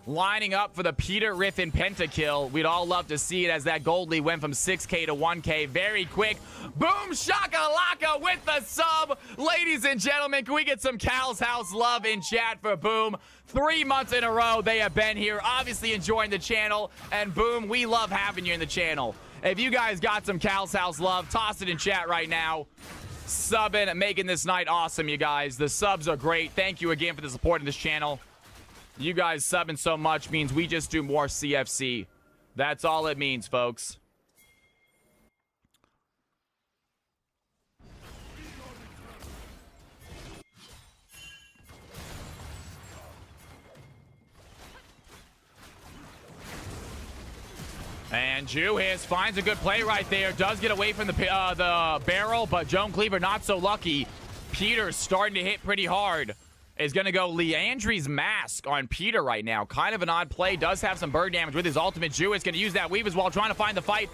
Lining up for the Peter Riffin pentakill. We'd all love to see it as that gold lead went from 6K to 1K very quick. Boom shakalaka with the sub. Ladies and gentlemen, can we get some Cal's House love in chat for Boom? 3 months in a row they have been here, obviously enjoying the channel. And Boom, we love having you in the channel. If you guys got some Cal's House love, toss it in chat right now. Subbing, making this night awesome, you guys. The subs are great. Thank you again for the support in this channel. You guys subbing so much means we just do more CFC. That's all it means, folks. And Tues finds a good play right there. Does get away from the barrel, but Joan Cleaver not so lucky. Peter's starting to hit pretty hard. Is going to go Leandri's Mask on Peter right now. Kind of an odd play. Does have some bird damage with his ultimate. Tues going to use that weave as well, trying to find the fight,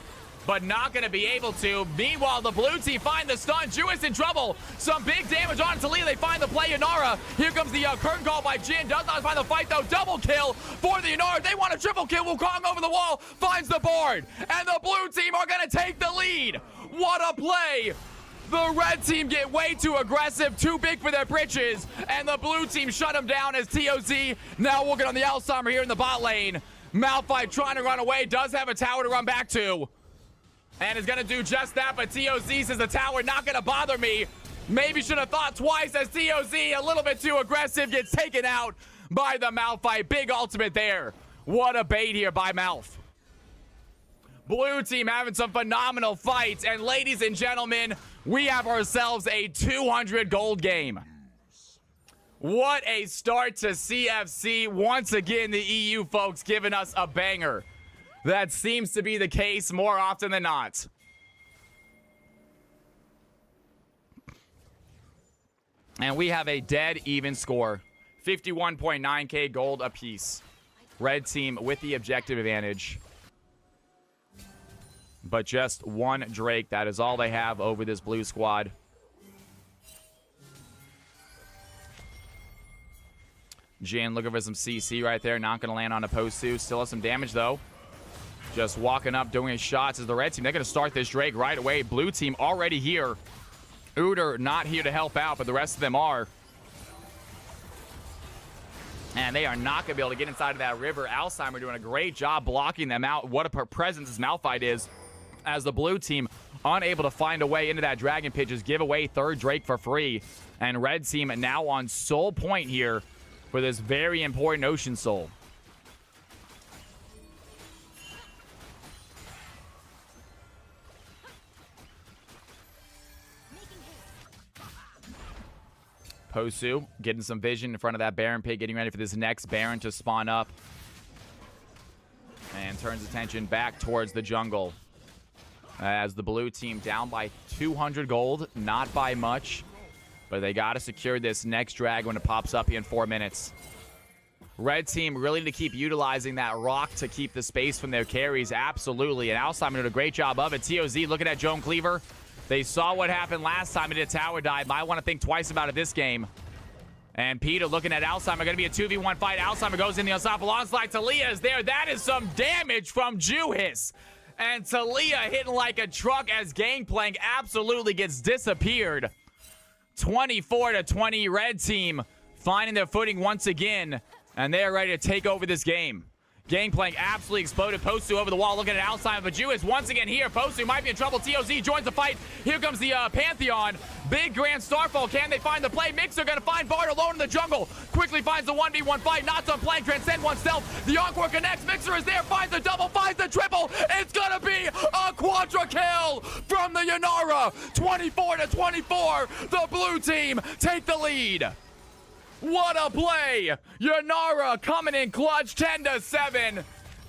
but not going to be able to. Meanwhile, the blue team find the stun. Tues in trouble. Some big damage on Talia. They find the play. Yanara. Here comes the curtain call by Jin. Does not find the fight, though. Double kill for the Yanara. They want a triple kill. Wukong over the wall. Finds the board. And the blue team are going to take the lead. What a play. The red team get way too aggressive, too big for their britches, and the blue team shut them down as TOZ now working on the Alzheimer here in the bot lane. Malphite trying to run away, does have a tower to run back to, and is going to do just that, but TOZ says the tower not going to bother me. Maybe should have thought twice as TOZ, a little bit too aggressive, gets taken out by the Malphite. Big ultimate there. What a bait here by Malph. Blue team having some phenomenal fights, and ladies and gentlemen, we have ourselves a 200 gold game. What a start to CFC. Once again, the EU folks giving us a banger. That seems to be the case more often than not. And we have a dead even score. 51.9k gold apiece. Red team with the objective advantage. But just one Drake. That is all they have over this blue squad. Jin looking for some CC right there. Not going to land on a Posu. Still has some damage, though. Just walking up, doing his shots as the red team. They're going to start this Drake right away. Blue team already here. Uder not here to help out, but the rest of them are. And they are not going to be able to get inside of that river. Alzheimer doing a great job blocking them out. What a presence this Malphite is. As the blue team unable to find a way into that Dragon Pit, just give away third Drake for free. And red team now on soul point here for this very important Ocean Soul. Posu getting some vision in front of that Baron Pit, getting ready for this next Baron to spawn up. And turns attention back towards the jungle. As the blue team down by 200 gold, not by much, but they got to secure this next drag when it pops up here in 4 minutes. Red team really to keep utilizing that rock to keep the space from their carries, absolutely, and Alzheimer did a great job of it. TOZ looking at Joan Cleaver, They saw what happened last time and did a tower dive. Might want to think twice about it this game. And Peter looking at Alzheimer. Going to be a 2v1 fight. Alzheimer goes in the unstoppable onslaught. Talia is there. That is some damage from Tues. And Talia hitting like a truck as Gangplank absolutely gets disappeared. 24-20. Red team finding their footing once again. And they're ready to take over this game. Gangplank absolutely exploded. Postu over the wall looking at Alzheimer. But Tues once again here. Postu might be in trouble. TOZ joins the fight. Here comes the Pantheon. Big Grand Starfall. Can they find the play? Mixer going to find Bard alone in the jungle. Quickly finds the 1v1 fight. Knots on playing. Transcend one stealth. The Encore connects. Mixer is there. Finds the double. Finds the triple. It's going to be a quadra kill from the Yanara. 24-24. The blue team take the lead. What a play! Yanara coming in clutch 10-7.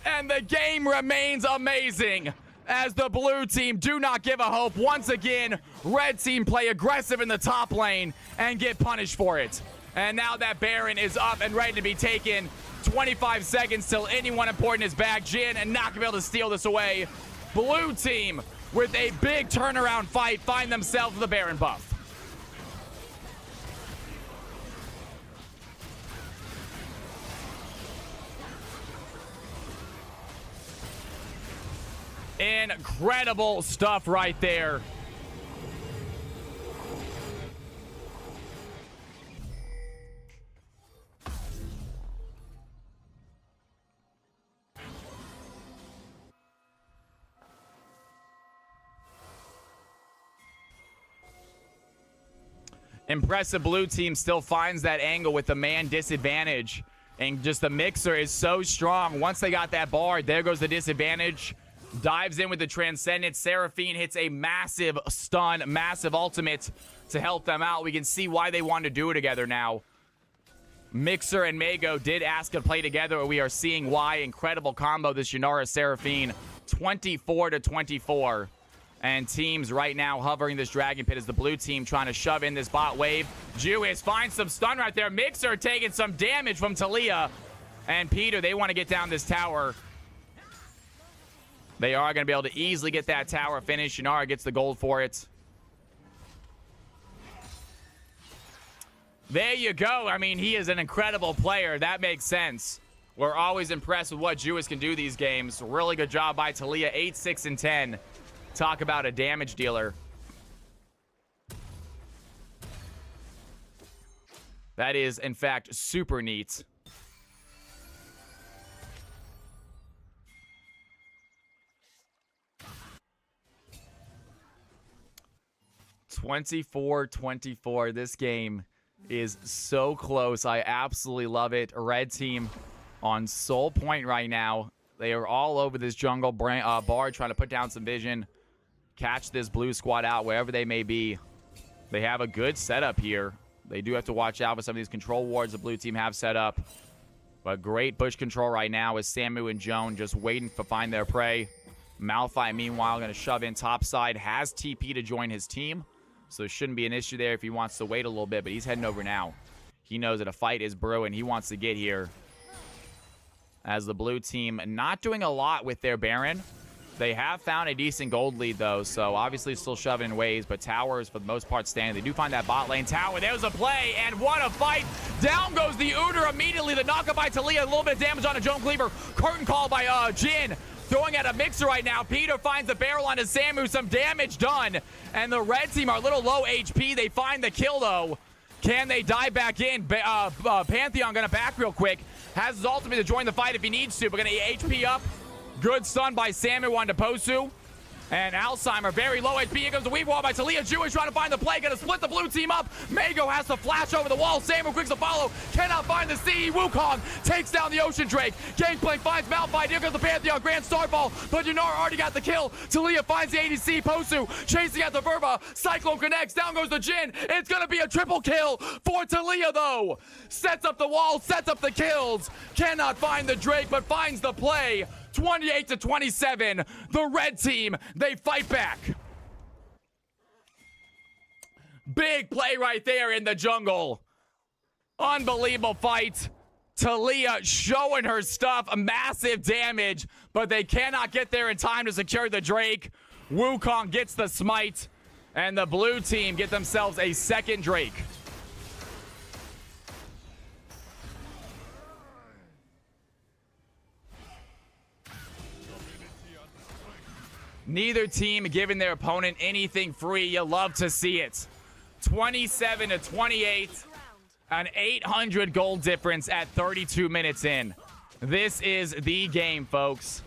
And the game remains amazing as the blue team do not give a hope. Once again, red team play aggressive in the top lane and get punished for it. And now that Baron is up and ready to be taken. 25 seconds till anyone important is back. Jin and not gonna be able to steal this away. Blue team with a big turnaround fight find themselves the Baron buff. Incredible stuff right there. Impressive blue team still finds that angle with the man disadvantage. And just the Mixer is so strong. Once they got that Bard, there goes the disadvantage. Dives in with the Transcendent. Seraphine hits a massive stun, massive ultimate to help them out. We can see why they want to do it together now. Mixer and Mago did ask to play together. We are seeing why. Incredible combo, this Yanara Seraphine. 24-24. And teams right now hovering this Dragon Pit as the blue team trying to shove in this bot wave. Juice finds some stun right there. Mixer taking some damage from Talia. And Peter, they want to get down this tower. They are going to be able to easily get that tower finished. Yanara gets the gold for it. There you go. I mean, he is an incredible player. That makes sense. We're always impressed with what Juice can do these games. Really good job by Talia. 8, 6, and 10. Talk about a damage dealer. That is, in fact, super neat. (24-24). This game is so close. I absolutely love it. Red team on soul point right now. They are all over this jungle. Bard trying to put down some vision. Catch this blue squad out wherever they may be. They have a good setup here. They do have to watch out for some of these control wards the blue team have set up. But great bush control right now is Samu and Joan just waiting to find their prey. Malphite, meanwhile, going to shove in topside. Has TP to join his team. So there shouldn't be an issue there if he wants to wait a little bit. But he's heading over now. He knows that a fight is brewing. He wants to get here. As the blue team not doing a lot with their Baron. They have found a decent gold lead, though. So obviously still shoving in waves. But towers, for the most part, standing. They do find that bot lane tower. There's a play. And what a fight. Down goes the Udyr immediately. The knockup by Talia. A little bit of damage on a Joan Cleaver. Curtain call by Jin. Throwing at a Mixer right now. Peter finds the barrel on his Samu. Some damage done. And the red team are a little low HP. They find the kill, though. Can they dive back in? Pantheon going to back real quick. Has his ultimate to join the fight if he needs to. But going to HP up. Good stun by Samu on Posu. And Alzheimer, very low HP. Here comes the weave wall by Talia. Jewish trying to find the play. Going to split the blue team up. Mago has to flash over the wall. Samu quick to follow. Cannot find the CE. Wukong takes down the Ocean Drake. Gangplank finds Malphite. Here comes the Pantheon. Grand Starfall. But Yanara already got the kill. Talia finds the ADC. Posu chasing at the Verva. Cyclone connects. Down goes the Jin. It's going to be a triple kill for Talia, though. Sets up the wall. Sets up the kills. Cannot find the Drake, but finds the play. 28-27. The red team, they fight back. Big play right there in the jungle. Unbelievable fight. Talia showing her stuff. Massive damage, but they cannot get there in time to secure the Drake. Wukong gets the smite. And the blue team get themselves a second Drake. Neither team giving their opponent anything free. You love to see it. 27-28. An 800 gold difference at 32 minutes in. This is the game, folks.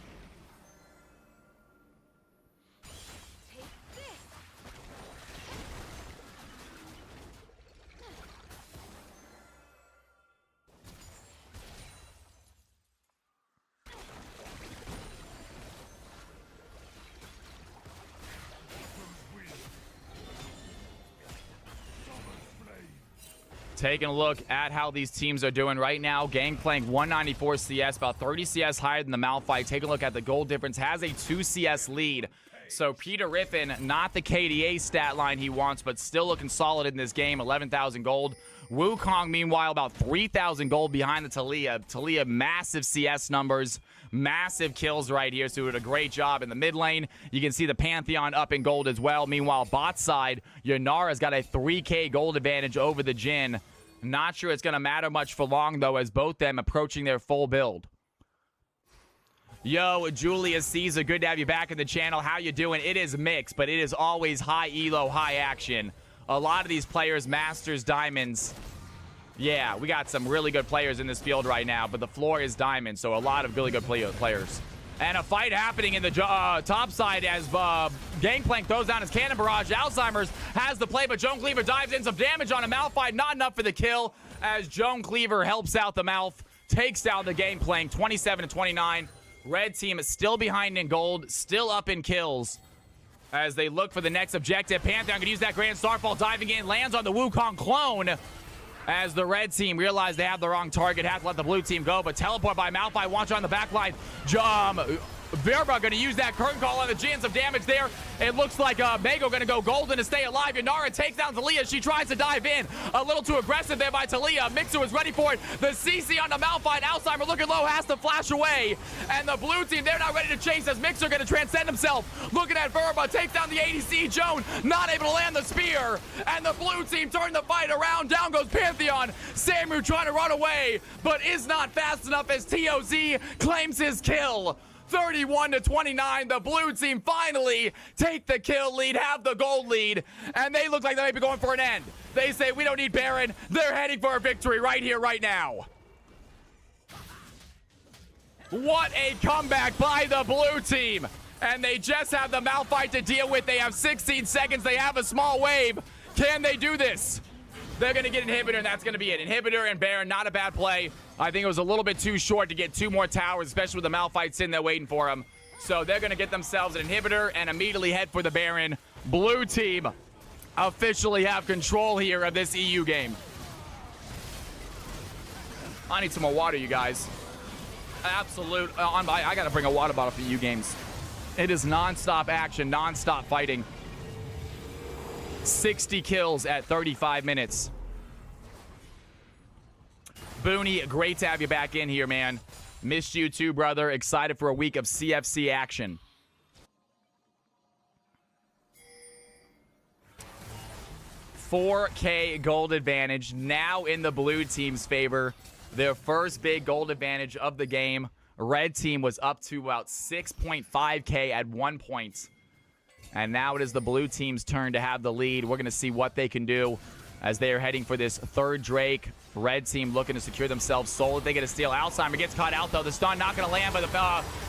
Taking a look at how these teams are doing right now. Gangplank 194 CS, about 30 CS higher than the Malphite. Take a look at the gold difference. Has a 2 CS lead. So Peter Riffin, not the KDA stat line he wants, but still looking solid in this game. 11,000 gold. Wukong, meanwhile, about 3,000 gold behind the Talia. Talia, massive CS numbers. Massive kills right here, so doing a great job in the mid lane. You can see the Pantheon up in gold as well. Meanwhile, bot side, Yanara's got a 3K gold advantage over the Jhin. Not sure it's going to matter much for long, though, as both them approaching their full build. Yo, Julius Caesar, good to have you back in the channel. How you doing? It is mixed, but it is always high elo, high action. A lot of these players, Masters, Diamonds. Yeah, we got some really good players in this field right now, but the floor is Diamond, so a lot of really good players. And a fight happening in the top side as Gangplank throws down his cannon barrage. Alzheimer's has the play, but Joan Cleaver dives in. Some damage on a Malphite. Not enough for the kill as Joan Cleaver helps out the Malph. Takes down the Gangplank 27-29. Red team is still behind in gold. Still up in kills as they look for the next objective. Pantheon could use that Grand Starfall diving in. Lands on the Wukong clone. As the red team realize they have the wrong target, have to let the blue team go, but teleport by Malphite, watch on the back line. Verba going to use that curtain call on the Jhin. Some damage there. It looks like Mago going to go golden to stay alive. Yanara takes down Talia. She tries to dive in. A little too aggressive there by Talia. Mixer was ready for it. The CC on the Malphite. Alzheimer looking low, has to flash away. And the blue team, they're not ready to chase as Mixer going to transcend himself. Looking at Verba, takes down the ADC. Joan not able to land the spear. And the blue team turn the fight around. Down goes Pantheon. Samu trying to run away, but is not fast enough as TOZ claims his kill. 31-29, the blue team finally take the kill lead, have the gold lead, and they look like they may be going for an end. They say, we don't need Baron. They're heading for a victory right here, right now. What a comeback by the blue team. And they just have the Malphite to deal with. They have 16 seconds. They have a small wave. Can they do this? They're going to get Inhibitor, and that's going to be it. Inhibitor and Baron, not a bad play. I think it was a little bit too short to get 2 more towers, especially with the Malphite sitting there waiting for them. So they're going to get themselves an Inhibitor and immediately head for the Baron. Blue team officially have control here of this EU game. I need some more water, you guys. Absolute. I got to bring a water bottle for EU games. It is non-stop action, non-stop fighting. 60 kills at 35 minutes. Booney, great to have you back in here, man. Missed you too, brother. Excited for a week of CFC action. $4K gold advantage now in the blue team's favor. Their first big gold advantage of the game. Red team was up to about 6.5K at one point. And now it is the blue team's turn to have the lead. We're going to see what they can do as they are heading for this third Drake. Red team looking to secure themselves solid. They get a steal. Alzheimer gets caught out, though. The stun not going to land, but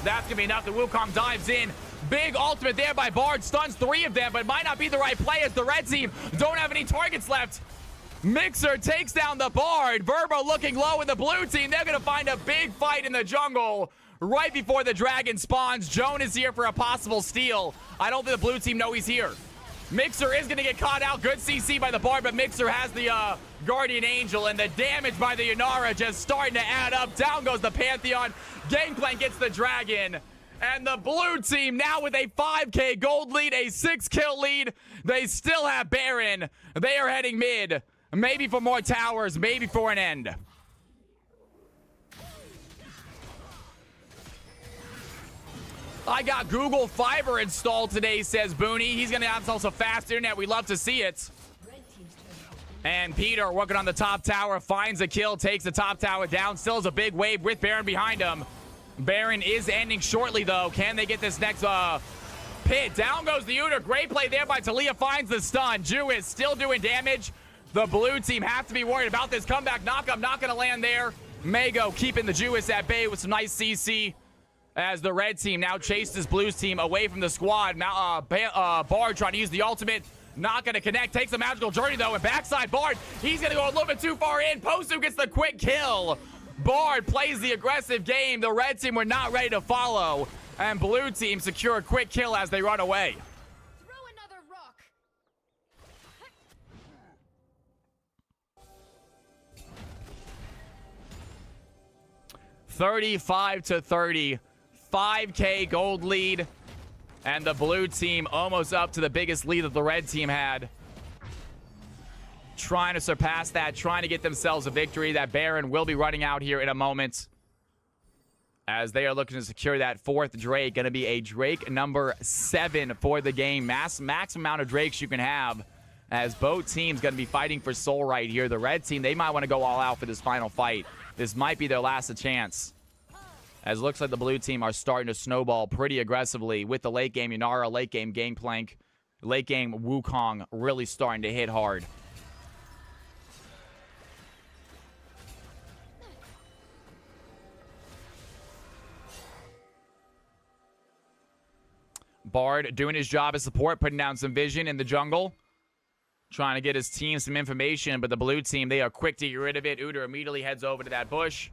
that's going to be enough. The Wukong dives in. Big ultimate there by Bard. Stuns 3 of them, but might not be the right play as the red team don't have any targets left. Mixer takes down the Bard. Verbo looking low in the blue team. They're going to find a big fight in the jungle right before the dragon spawns. Joan is here for a possible steal. I don't think the blue team know he's here. Mixer is going to get caught out. Good CC by the Bard, but Mixer has the Guardian Angel, and the damage by the Yanara just starting to add up. Down goes the Pantheon. Gangplank gets the dragon. And the blue team now with a 5K gold lead, a 6-kill lead. They still have Baron. They are heading mid. Maybe for more towers, maybe for an end. I got Google Fiber installed today, says Booney. He's going to have himself a fast internet. We love to see it. And Peter working on the top tower, finds a kill, takes the top tower down. Still has a big wave with Baron behind him. Baron is ending shortly, though. Can they get this next pit? Down goes the Uter. Great play there by Talia, finds the stun. Tues still doing damage. The blue team have to be worried about this comeback knockup. Not going to land there. Mago keeping the Tues at bay with some nice CC. As the red team now chases blues team away from the squad. Now Bard trying to use the ultimate. Not going to connect. Takes a magical journey, though. And backside Bard, he's going to go a little bit too far in. Posu gets the quick kill. Bard plays the aggressive game. The red team were not ready to follow. And blue team secure a quick kill as they run away. Throw another rock. 35-30. 5K gold lead. And the blue team almost up to the biggest lead that the red team had. Trying to surpass that, trying to get themselves a victory. That Baron will be running out here in a moment. As they are looking to secure that fourth Drake. Going to be a Drake number 7 for the game. Max amount of Drakes you can have. As both teams going to be fighting for soul right here. The red team, they might want to go all out for this final fight. This might be their last chance. As it looks like the blue team are starting to snowball pretty aggressively with the late game Yanara, late game Gangplank, late game Wukong really starting to hit hard. Bard doing his job as support, putting down some vision in the jungle. Trying to get his team some information, but the blue team, they are quick to get rid of it. Uter immediately heads over to that bush.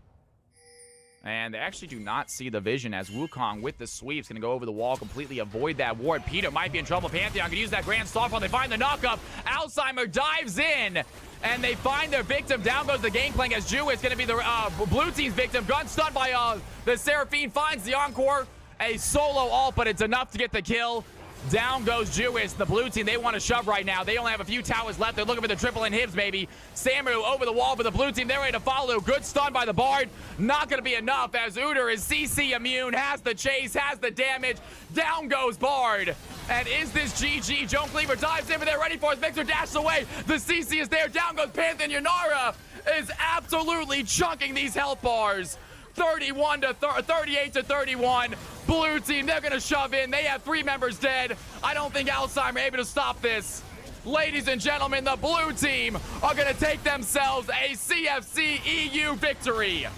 And they actually do not see the vision as Wukong with the sweeps going to go over the wall, completely avoid that ward. Peter might be in trouble. Pantheon can use that grand Starfall. They find the knockup. Alzheimer dives in, and they find their victim. Down goes the Gangplank as Ju is going to be the blue team's victim. Gun stunned by the Seraphine, finds the Encore. A solo ult, but it's enough to get the kill. Down goes Tues. The blue team, they want to shove right now. They only have a few towers left. They're looking for the triple inhibs, maybe. Samu over the wall for the blue team. They're ready to follow. Good stun by the Bard. Not going to be enough as Uter is CC immune. Has the chase, has the damage. Down goes Bard. And is this GG? Joan Cleaver dives in, but they're ready for it. Victor dashes away. The CC is there. Down goes Pantheon. Yanara is absolutely chunking these health bars. 38-31. Blue team, they're going to shove in. They have 3 members dead. I don't think Alzheimer able to stop this. Ladies and gentlemen, the blue team are going to take themselves a CFC EU victory.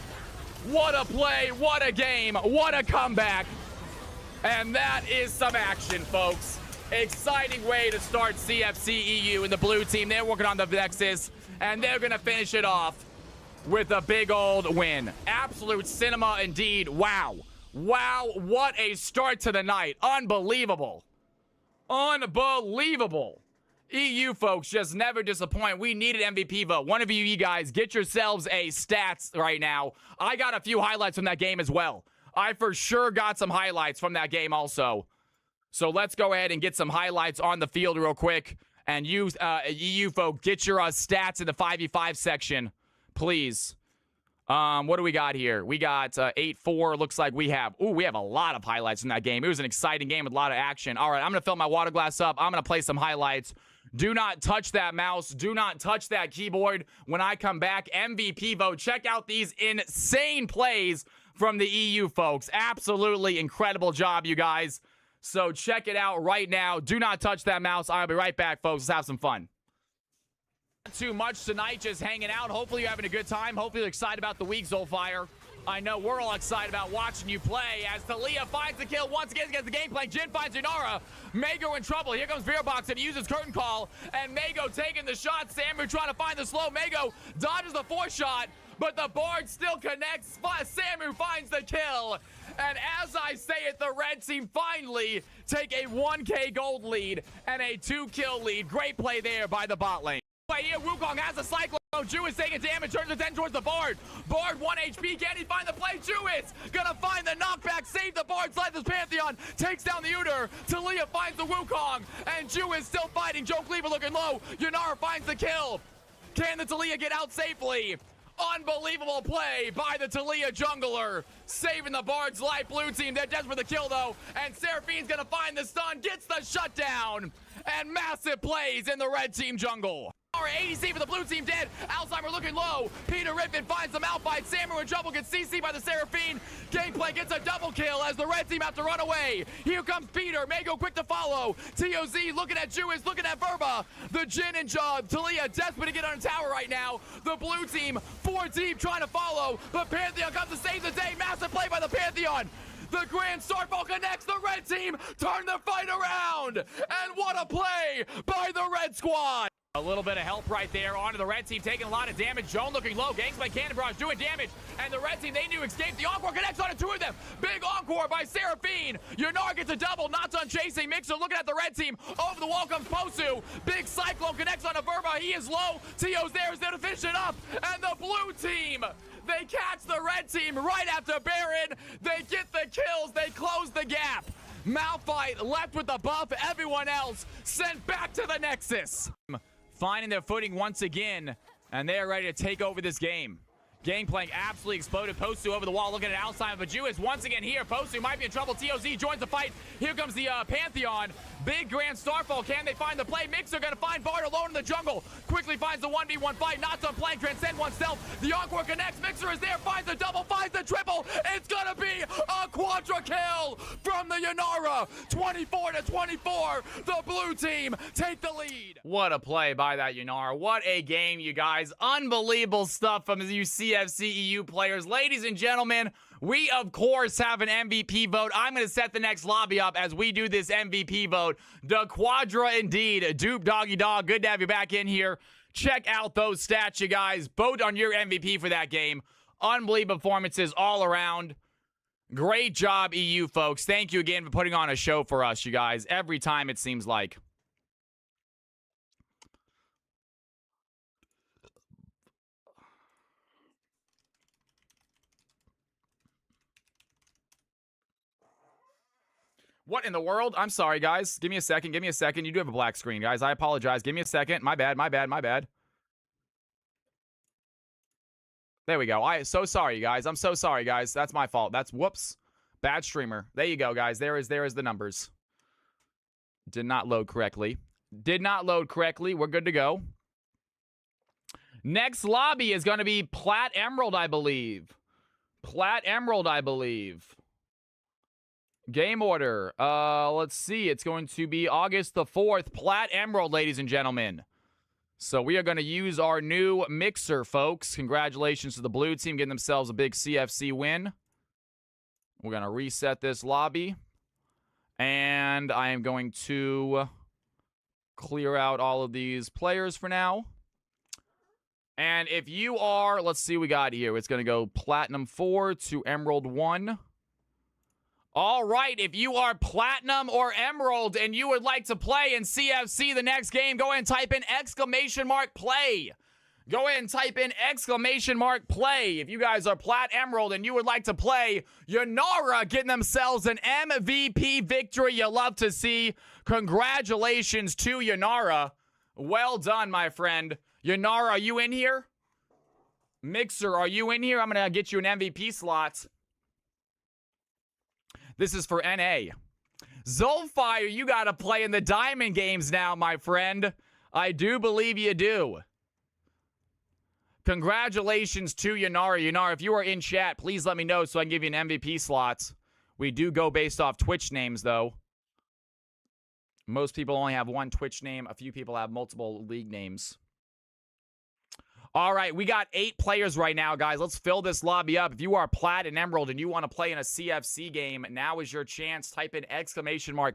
What a play, what a game, what a comeback. And that is some action, folks. Exciting way to start CFC EU. And the blue team, they're working on the Nexus, and they're going to finish it off with a big old win. Absolute cinema indeed. Wow. Wow, what a start to the night. Unbelievable. Unbelievable. EU folks just never disappoint. We needed MVP vote. One of you guys, get yourselves a stats right now. I got a few highlights from that game as well. I for sure got some highlights from that game also. So let's go ahead and get some highlights on the field real quick. And you, EU folk, get your stats in the 5v5 section. Please. What do we got here? We got 8-4. Looks like we have a lot of highlights in that game. It was an exciting game with a lot of action. All right, I'm going to fill my water glass up. I'm going to play some highlights. Do not touch that mouse. Do not touch that keyboard. When I come back, MVP vote. Check out these insane plays from the EU folks. Absolutely incredible job, you guys. So check it out right now. Do not touch that mouse. I'll be right back, folks. Let's have some fun. Not too much tonight, just hanging out. Hopefully you're having a good time. Hopefully you're excited about the week, Zolfire. I know we're all excited about watching you play as Talia finds the kill once again against the Gangplank. Jin finds Yanara. Mago in trouble. Here comes Veerbox and he uses Curtain Call. And Mago taking the shot. Samu trying to find the slow. Mago dodges the 4-shot, but the Bard still connects. Samu finds the kill. And as I say it, the red team finally take a 1K gold lead and a 2-kill lead. Great play there by the bot lane. Right here, Wukong has a cyclone. Ju is taking damage, turns his 10 towards the Bard. Bard 1 HP, can he find the play? Ju is gonna find the knockback, save the Bard, slides his Pantheon, takes down the Uter. Talia finds the Wukong, and Ju is still fighting. Joe Cleaver looking low. Yanara finds the kill. Can the Talia get out safely? Unbelievable play by the Talia jungler, saving the Bard's life. Blue team, they're desperate for the kill though, and Seraphine's gonna find the stun, gets the shutdown, and massive plays in the red team jungle. ADC for the blue team dead. Alzheimer looking low. Peter Riffin finds them outfight. Samu in trouble, gets CC by the Seraphine. Gameplay gets a double kill as the red team have to run away. Here comes Peter. Mango quick to follow. Toz looking at Tues, looking at Verba. The Jin and Talia desperate to get on a tower right now. The blue team 4 deep trying to follow. But Pantheon comes to save the day. Massive play by the Pantheon. The Grand Starfall connects. The red team turn the fight around. And what a play by the red squad. A little bit of help right there onto the red team, taking a lot of damage. Joan looking low. Gangs by Cannon Barrage doing damage. And the red team, they knew escape. The Encore connects onto 2 of them. Big Encore by Seraphine. Yanar gets a double. Not done chasing. Mixer looking at the red team. Over the wall comes Posu. Big Cyclone connects onto Verba. He is low. Tio's there is there to finish it up. And the blue team, they catch the red team right after Baron. They get the kills. They close the gap. Malphite left with the buff. Everyone else sent back to the Nexus. Finding their footing once again, and they're ready to take over this game. Game playing absolutely exploded. Postu over the wall looking at outside, but Jew is once again here. Postu might be in trouble. Toz joins the fight. Here comes the Pantheon. Big Grand Starfall. Can they find the play? Mixer gonna find Bard alone in the jungle. Quickly finds the 1v1 fight. Not done playing. Transcend one stealth. The Encore connects. Mixer is there. Finds the double. Finds the triple. It's gonna be a quadra kill from the Yanara. 24-24. The blue team take the lead. What a play by that Yanara. What a game, you guys. Unbelievable stuff from you CFC EU players. Ladies and gentlemen, we of course have an MVP vote. I'm going to set the next lobby up as we do this MVP vote. The Quadra indeed. Dupe Doggy Dog, good to have you back in here. Check out those stats, you guys. Vote on your MVP for that game. Unbelievable performances all around. Great job, EU folks. Thank you again for putting on a show for us, you guys. Every time it seems like. What in the world? I'm sorry, guys. Give me a second. Give me a second. You do have a black screen, guys. I apologize. Give me a second. My bad. My bad. My bad. There we go. So sorry, guys. I'm so sorry, guys. That's my fault. That's whoops. Bad streamer. There you go, guys. There is the numbers. Did not load correctly. Did not load correctly. We're good to go. Next lobby is going to be Plat Emerald, I believe. Plat Emerald, I believe. Game order. Let's see. It's going to be August the 4th. Plat Emerald, ladies and gentlemen. So we are going to use our new mixer, folks. Congratulations to the blue team getting themselves a big CFC win. We're going to reset this lobby. And I am going to clear out all of these players for now. And if you are, let's see what we got here. It's going to go Platinum 4 to Emerald 1. All right, if you are Platinum or Emerald and you would like to play in CFC the next game, go ahead and type in !play. Go ahead and type in !play. If you guys are Plat Emerald and you would like to play, Yanara getting themselves an MVP victory you love to see. Congratulations to Yanara. Well done, my friend. Yanara, are you in here? Mixer, are you in here? I'm going to get you an MVP slot. This is for NA. Zolfire, you got to play in the Diamond Games now, my friend. I do believe you do. Congratulations to Yanara. Yanara, if you are in chat, please let me know so I can give you an MVP slot. We do go based off Twitch names, though. Most people only have one Twitch name. A few people have multiple league names. All right, we got 8 players right now, guys. Let's fill this lobby up. If you are Plat and Emerald and you want to play in a CFC game, now is your chance. Type in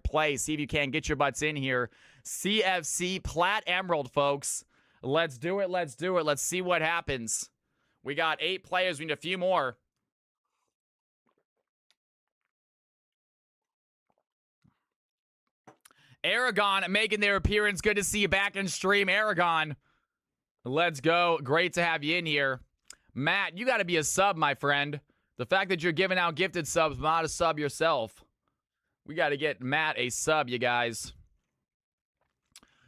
!play. See if you can get your butts in here. CFC Plat Emerald, folks. Let's do it. Let's do it. Let's see what happens. We got 8 players. We need a few more. Aragon making their appearance. Good to see you back in stream, Aragon. Let's go. Great to have you in here. Matt, you got to be a sub, my friend. The fact that you're giving out gifted subs, not a sub yourself. We got to get Matt a sub, you guys.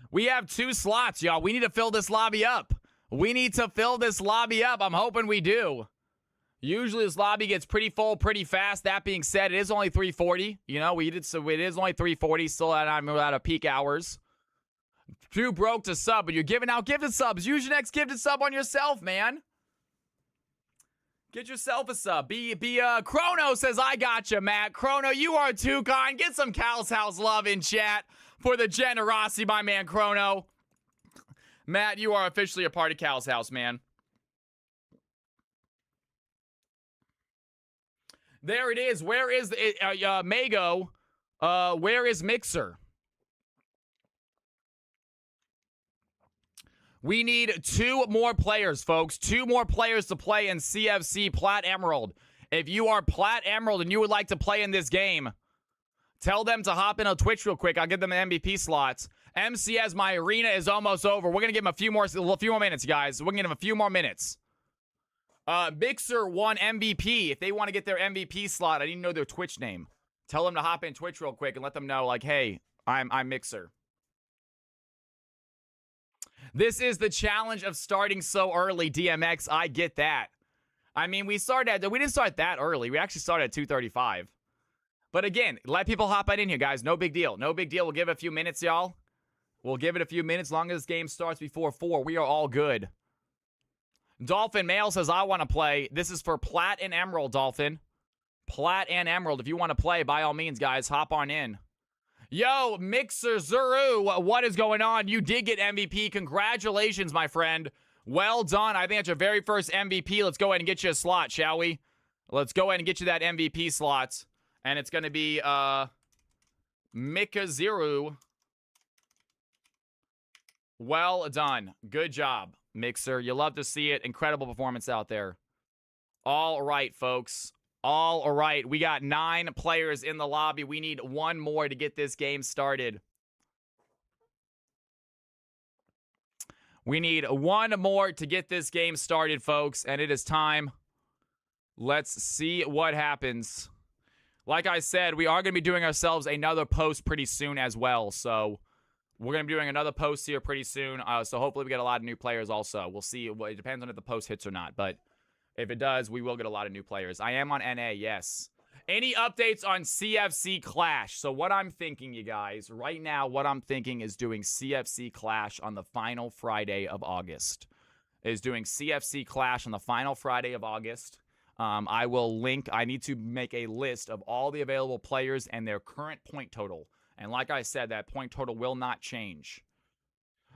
We have 2 slots, y'all. We need to fill this lobby up. We need to fill this lobby up. I'm hoping we do. Usually this lobby gets pretty full pretty fast. That being said, it is only 3:40. You know, it is only 3:40. Still I'm out of peak hours. Too broke to sub, but you're giving out gifted subs. Use your next gifted sub on yourself, man. Get yourself a sub. Chrono says, I gotcha, Matt. Chrono, you are too kind. Get some Cal's House love in chat for the generosity, my man, Chrono. Matt, you are officially a part of Cal's House, man. There it is. Where is Mago? Where is Mixer? We need 2 more players, folks. 2 more players to play in CFC Plat Emerald. If you are Plat Emerald and you would like to play in this game, tell them to hop in on Twitch real quick. I'll give them MVP slots. MCS, my arena is almost over. We're going to give him a few more minutes, guys. We're going to give him a few more minutes. Mixer won MVP. If they want to get their MVP slot, I need to know their Twitch name. Tell them to hop in Twitch real quick and let them know, like, hey, I'm Mixer. This is the challenge of starting so early, DMX. I get that. I mean, we didn't start that early. We actually started at 2:35. But again, let people hop right in here, guys. No big deal. No big deal. We'll give it a few minutes, y'all. We'll give it a few minutes. As long as this game starts before 4, we are all good. Dolphin Mail says, I want to play. This is for Plat and Emerald, Dolphin. Plat and Emerald. If you want to play, by all means, guys, hop on in. Yo, Mixer Zuru, what is going on? You did get MVP. Congratulations, my friend. Well done. I think that's your very first MVP. Let's go ahead and get you a slot, shall we? Let's go ahead and get you that MVP slot. And it's going to be Mika Zuru. Well done. Good job, Mixer. You love to see it. Incredible performance out there. All right, folks. All right. We got 9 players in the lobby. We need 1 more to get this game started. We need 1 more to get this game started, folks. And it is time. Let's see what happens. Like I said, we are going to be doing ourselves another post pretty soon as well. So we're going to be doing another post here pretty soon. So hopefully we get a lot of new players also. We'll see. It depends on if the post hits or not. But if it does, we will get a lot of new players. I am on NA, yes. Any updates on CFC Clash? So what I'm thinking, you guys, right now, what I'm thinking is doing CFC Clash on the final Friday of August. Is doing CFC Clash on the final Friday of August. I will link. I need to make a list of all the available players and their current point total. And like I said, that point total will not change.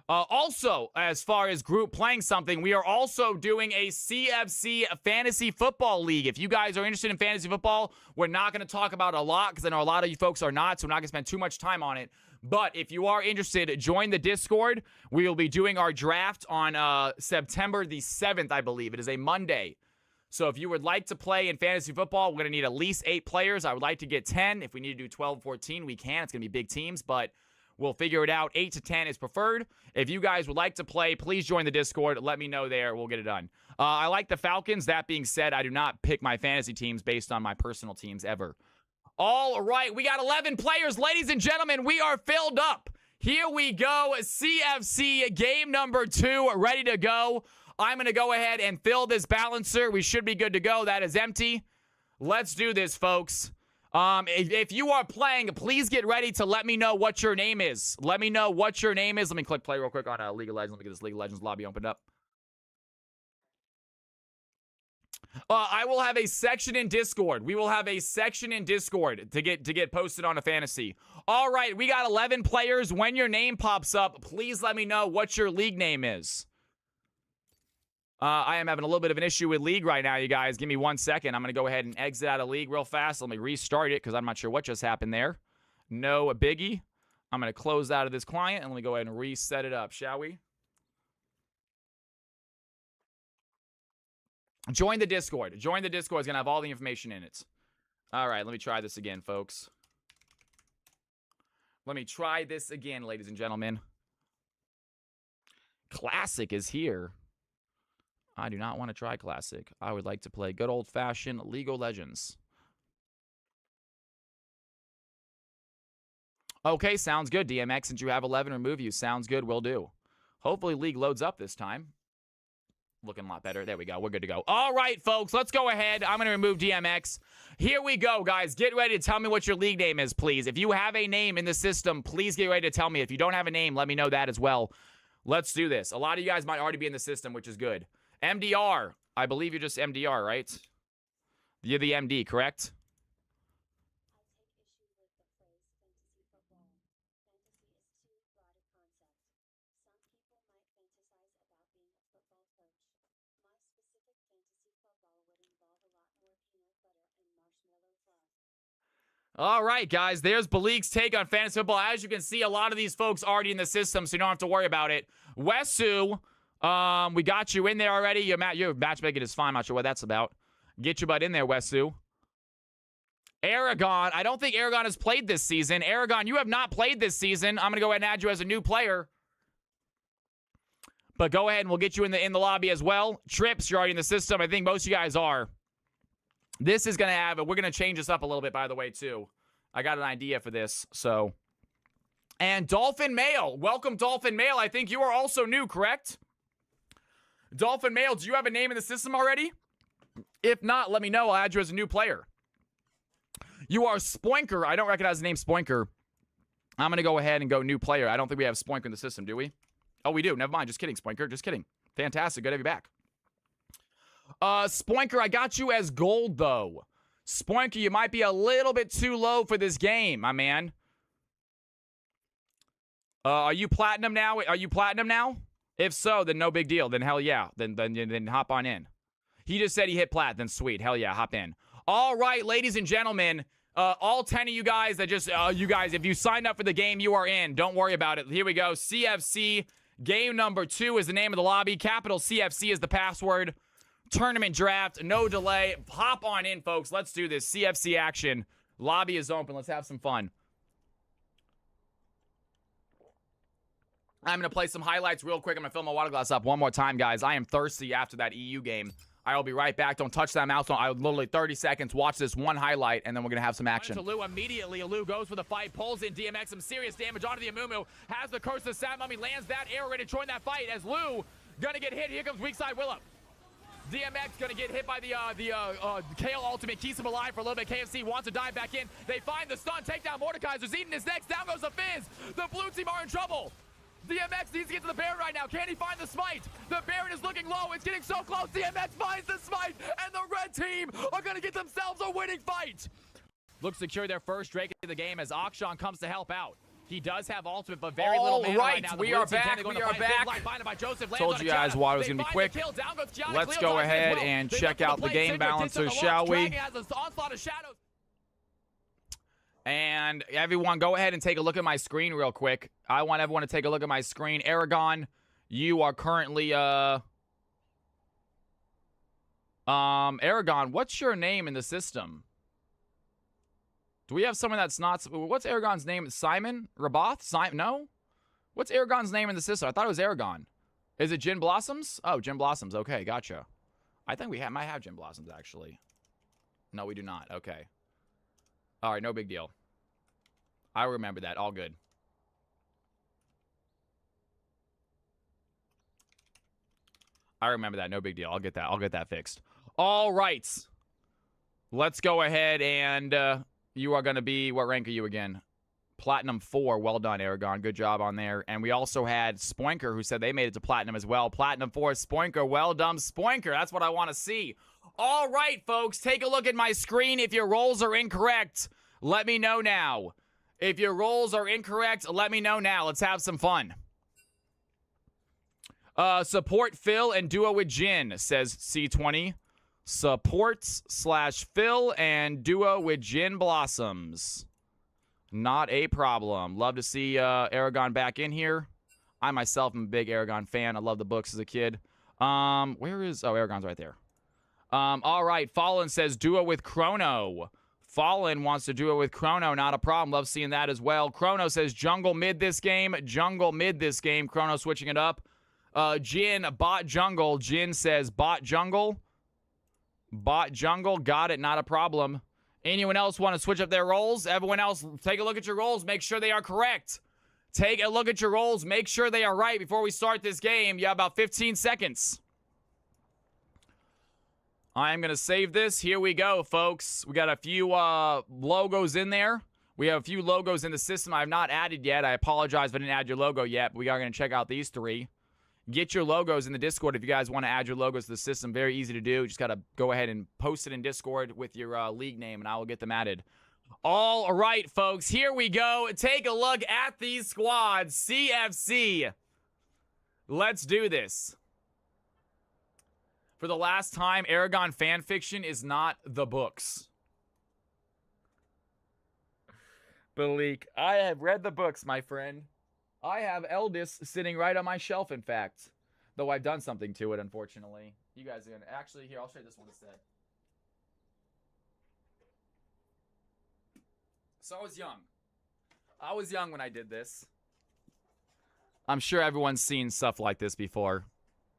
Also, as far as group playing something, we are also doing a CFC Fantasy Football League. If you guys are interested in fantasy football, we're not going to talk about it a lot because I know a lot of you folks are not, so we're not going to spend too much time on it. But if you are interested, join the Discord. We will be doing our draft on September the 7th, I believe. It is a Monday. So if you would like to play in fantasy football, we're going to need at least 8 players. I would like to get 10. If we need to do 12, 14, we can. It's going to be big teams, but we'll figure it out. 8 to 10 is preferred. If you guys would like to play, please join the Discord. Let me know there. We'll get it done. I like the Falcons. That being said, I do not pick my fantasy teams based on my personal teams ever. All right, we got 11 players. Ladies and gentlemen, we are filled up. Here we go. CFC game number 2 ready to go. I'm going to go ahead and fill this balancer. We should be good to go. That is empty. Let's do this, folks. If you are playing, please get ready to let me know what your name is. Let me know what your name is. Let me click play real quick on League of Legends. Let me get this League of Legends lobby opened up. I will have a section in Discord. We will have a section in Discord to get posted on a fantasy. All right, we got 11 players. When your name pops up, please let me know what your league name is. I am having a little bit of an issue with League right now, you guys. Give me 1 second. I'm going to go ahead and exit out of League real fast. Let me restart it because I'm not sure what just happened there. No biggie. I'm going to close out of this client and let me go ahead and reset it up, shall we? Join the Discord. Join the Discord. It's going to have all the information in it. All right, let me try this again, folks. Let me try this again, ladies and gentlemen. Classic is here. I do not want to try Classic. I would like to play good old-fashioned League of Legends. Okay, sounds good, DMX. Since you have 11, remove you. Sounds good, will do. Hopefully League loads up this time. Looking a lot better. There we go. We're good to go. All right, folks. Let's go ahead. I'm going to remove DMX. Here we go, guys. Get ready to tell me what your league name is, please. If you have a name in the system, please get ready to tell me. If you don't have a name, let me know that as well. Let's do this. A lot of you guys might already be in the system, which is good. MDR. I believe you're just MDR, right? You're the MD, correct? All right, guys, there's Balik's take on fantasy football. As you can see, a lot of these folks already in the system, so you don't have to worry about it. Wesu, we got you in there already. Your matchmaking is fine. I'm not sure what that's about. Get your butt in there, Wesu. Aragon, I don't think Aragon has played this season. Aragon, you have not played this season. I'm going to go ahead and add you as a new player. But go ahead and we'll get you in the lobby as well. Trips, you're already in the system. I think most of you guys are. This is going to have it. We're going to change this up a little bit, by the way, too. I got an idea for this, so. And Dolphin Mail. Welcome, Dolphin Mail. I think you are also new, correct? Dolphin Mail, do you have a name in the system already? If not, let me know. I'll add you as a new player. You are Spoinker. I don't recognize the name Spoinker. I'm going to go ahead and go new player. I don't think we have Spoinker in the system, do we? Oh, we do. Never mind. Just kidding, Spoinker. Just kidding. Fantastic. Good to have you back. Spoinker, I got you as gold, though. Spoinker, you might be a little bit too low for this game, my man. Are you platinum now? Are you platinum now? If so, then no big deal. Then hell yeah. Then hop on in. He just said he hit plat. Then sweet. Hell yeah. Hop in. All right, ladies and gentlemen. All 10 of you guys that just, you guys, if you signed up for the game, you are in. Don't worry about it. Here we go. CFC. Game number 2 is the name of the lobby. Capital CFC is the password. Tournament draft, no delay. Hop on in, folks. Let's do this. CFC action. Lobby is open. Let's have some fun. I'm going to play some highlights real quick. I'm going to fill my water glass up one more time, guys. I am thirsty after that EU game. I will be right back. Don't touch that mouse. I literally 30 seconds. Watch this one highlight, and then we're going to have some action. Alou immediately. Alou goes for the fight. Pulls in DMX. Some serious damage onto the Amumu. Has the curse of Sad Mummy. Lands that arrow ready to join that fight as Lou going to get hit. Here comes weak side Willow. DMX gonna get hit by the Kale ultimate, keeps him alive for a little bit. KFC wants to dive back in. They find the stun, take down Mordekaiser's eating his next. Down goes the Fizz. The blue team are in trouble. DMX needs to get to the Baron right now. Can he find the smite? The Baron is looking low. It's getting so close. DMX finds the smite, and the red team are gonna get themselves a winning fight. Looks to secure their first Drake of the game as Akshan comes to help out. He does have ultimate, but very little mana right now. We are back. We are back. Told you guys water was going to be quick. Let's go ahead and check out the game balancers, shall we? And everyone, go ahead and take a look at my screen real quick. I want everyone to take a look at my screen. Aragon, you are currently, Aragon, what's your name in the system? Do we have someone that's not... What's Aragon's name? Simon? Raboth? Simon? No? What's Aragon's name in the system? I thought it was Aragon. Is it Gin Blossoms? Oh, Gin Blossoms. Okay, gotcha. I think we might have Gin Blossoms, actually. No, we do not. Okay. All right, no big deal. I remember that. All good. I remember that. No big deal. I'll get that. I'll get that fixed. All right. Let's go ahead and... you are going to be, what rank are you again? Platinum 4. Well done, Aragon. Good job on there. And we also had Spoinker, who said they made it to Platinum as well. Platinum 4, Spoinker. Well done, Spoinker. That's what I want to see. All right, folks. Take a look at my screen. If your rolls are incorrect, let me know now. If your rolls are incorrect, let me know now. Let's have some fun. Support Phil and duo with Jin, says C20. Supports/Phil and duo with Gin Blossoms. Not a problem. Love to see Aragon back in here. I myself am a big Aragon fan. I love the books as a kid. Where is... Oh, Aragon's right there. All right. Fallen says duo with Chrono. Fallen wants to duo with Chrono. Not a problem. Love seeing that as well. Chrono says jungle mid this game. Jungle mid this game. Chrono switching it up. Jin, bot jungle. Jin says bot jungle. Bot jungle, got it, not a problem. Anyone else want to switch up their roles? Everyone else, take a look at your roles. Make sure they are correct. Take a look at your roles. Make sure they are right before we start this game. You have about 15 seconds. I'm going to save this. Here we go, folks. We got a few logos in there. We have a few logos in the system I have not added yet. I apologize if I didn't add your logo yet, but we are going to check out these 3. Get your logos in the Discord if you guys want to add your logos to the system. Very easy to do. Just got to go ahead and post it in Discord with your league name, and I will get them added. All right, folks. Here we go. Take a look at these squads. CFC. Let's do this. For the last time, Aragon fanfiction is not the books. Balik, I have read the books, my friend. I have Eldest sitting right on my shelf, in fact. Though I've done something to it, unfortunately. You guys are going to... Actually, here, I'll show you this one instead. So I was young. I was young when I did this. I'm sure everyone's seen stuff like this before.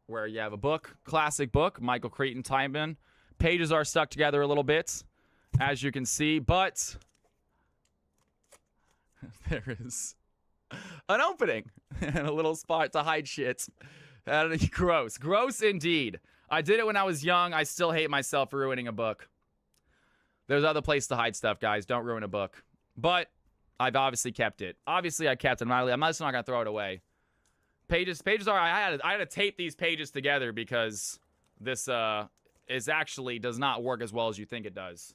Where you have a book, classic book, Michael Crichton, Timon. Pages are stuck together a little bit, as you can see, but... there is an opening and a little spot to hide shit. Gross. Gross indeed. I did it when I was young. I still hate myself for ruining a book. There's other places to hide stuff, guys. Don't ruin a book. But I've obviously kept it. Obviously, I kept it. I'm just not going to throw it away. Pages are... I had to tape these pages together because this is actually does not work as well as you think it does.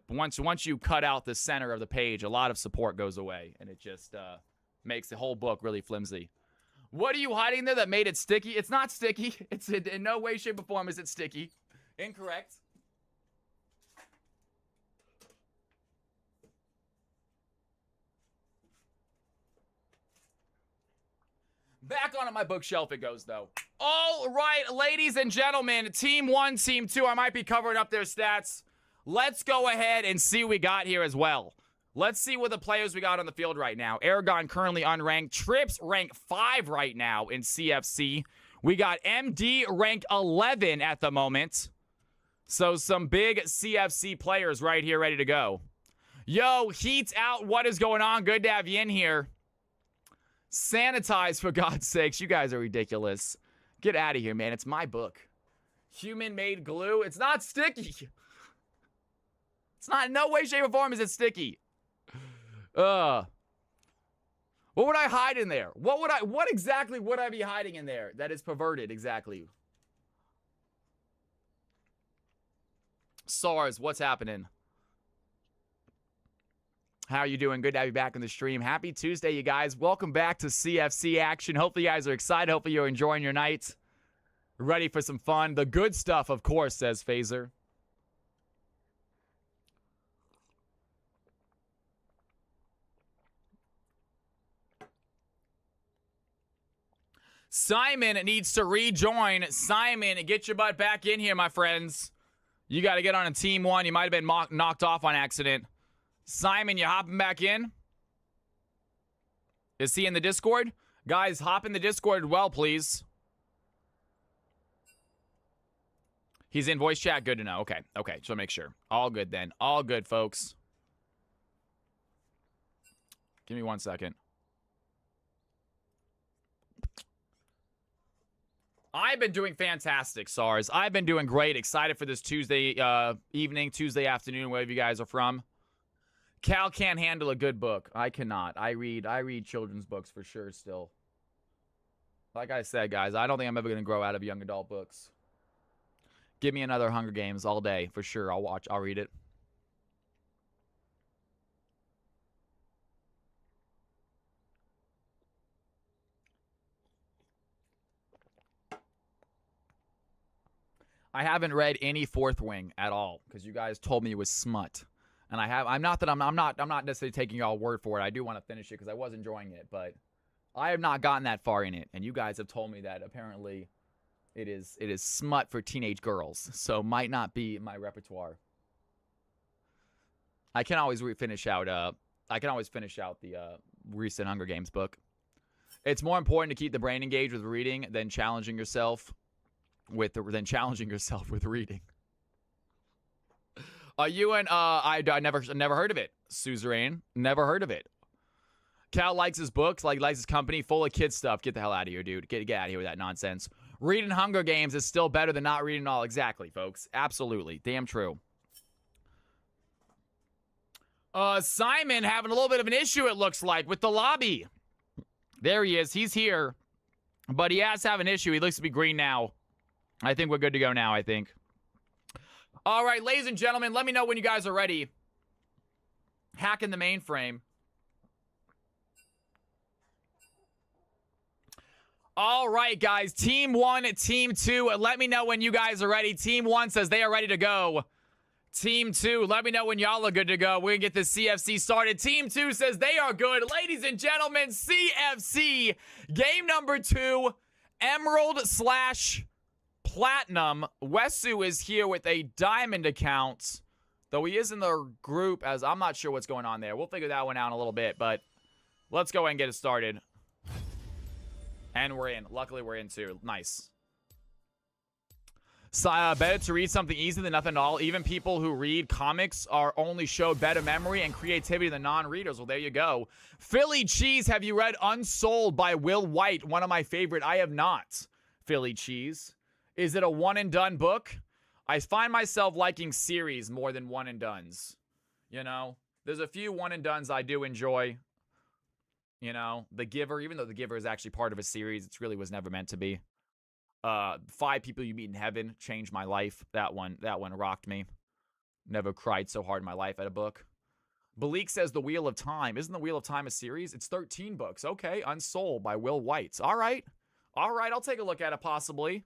Once you cut out the center of the page, a lot of support goes away, and it just makes the whole book really flimsy. What are you hiding there that made it sticky? It's not sticky. It's in no way, shape, or form is it sticky. Incorrect. Back onto my bookshelf it goes, though. All right, ladies and gentlemen, Team 1, Team 2, I might be covering up their stats. Let's go ahead and see what we got here as well. Let's see what the players we got on the field right now. Aragon currently unranked. Trips rank 5 right now in CFC. We got MD ranked 11 at the moment. So some big CFC players right here ready to go. Yo, Heat's out. What is going on? Good to have you in here. Sanitize, for God's sakes. You guys are ridiculous. Get out of here, man. It's my book. Human-made glue. It's not sticky. It's not in no way, shape, or form is it sticky. What would I hide in there? What exactly would I be hiding in there that is perverted exactly? SARS, what's happening? How are you doing? Good to have you back on the stream. Happy Tuesday, you guys. Welcome back to CFC action. Hopefully you guys are excited. Hopefully you're enjoying your night. Ready for some fun. The good stuff, of course, says Phaser. Simon needs to rejoin. Simon, get your butt back in here, my friends. You got to get on a Team 1. You might have been knocked off on accident. Simon, you hopping back in? Is he in the Discord? Guys, hop in the Discord well, please. He's in voice chat. Good to know. Okay, okay. Just want to make sure. All good then. All good, folks. Give me 1 second. I've been doing fantastic, SARS. I've been doing great. Excited for this Tuesday evening, Tuesday afternoon, wherever you guys are from. Cal can't handle a good book. I cannot. I read children's books for sure still. Like I said, guys, I don't think I'm ever going to grow out of young adult books. Give me another Hunger Games all day for sure. I'll read it. I haven't read any Fourth Wing at all because you guys told me it was smut. And I'm not necessarily taking y'all word for it. I do want to finish it because I was enjoying it, but I have not gotten that far in it. And you guys have told me that apparently it is smut for teenage girls. So might not be my repertoire. I can always finish out the recent Hunger Games book. It's more important to keep the brain engaged with reading than challenging yourself with reading. You and I never heard of it. Suzerain, never heard of it. Cal likes his books, likes his company, full of kid stuff. Get the hell out of here, dude. Get out of here with that nonsense. Reading Hunger Games is still better than not reading all. Exactly, folks. Absolutely. Damn true. Simon having a little bit of an issue, it looks like, with the lobby. There he is. He's here. But he has to have an issue. He looks to be green now. I think we're good to go now, I think. All right, ladies and gentlemen, let me know when you guys are ready. Hacking the mainframe. All right, guys. Team 1, Team 2. Let me know when you guys are ready. Team 1 says they are ready to go. Team 2, let me know when y'all are good to go. We're going to get this CFC started. Team 2 says they are good. Ladies and gentlemen, CFC, game number 2, Emerald/Platinum. Wesu is here with a Diamond account, though he is in the group, as I'm not sure what's going on there. We'll figure that one out in a little bit, but let's go ahead and get it started. And we're in. Luckily, we're in, too. Nice. So, better to read something easy than nothing at all. Even people who read comics are only showed better memory and creativity than non-readers. Well, there you go. Philly Cheese, have you read Unsold by Will White? One of my favorite. I have not. Philly Cheese. Is it a one-and-done book? I find myself liking series more than one-and-dones. You know? There's a few one-and-dones I do enjoy. You know? The Giver, even though The Giver is actually part of a series, it really was never meant to be. 5 People You Meet in Heaven changed my life. That one rocked me. Never cried so hard in my life at a book. Balik says The Wheel of Time. Isn't The Wheel of Time a series? It's 13 books. Okay, Unsold by Will White. All right. I'll take a look at it possibly.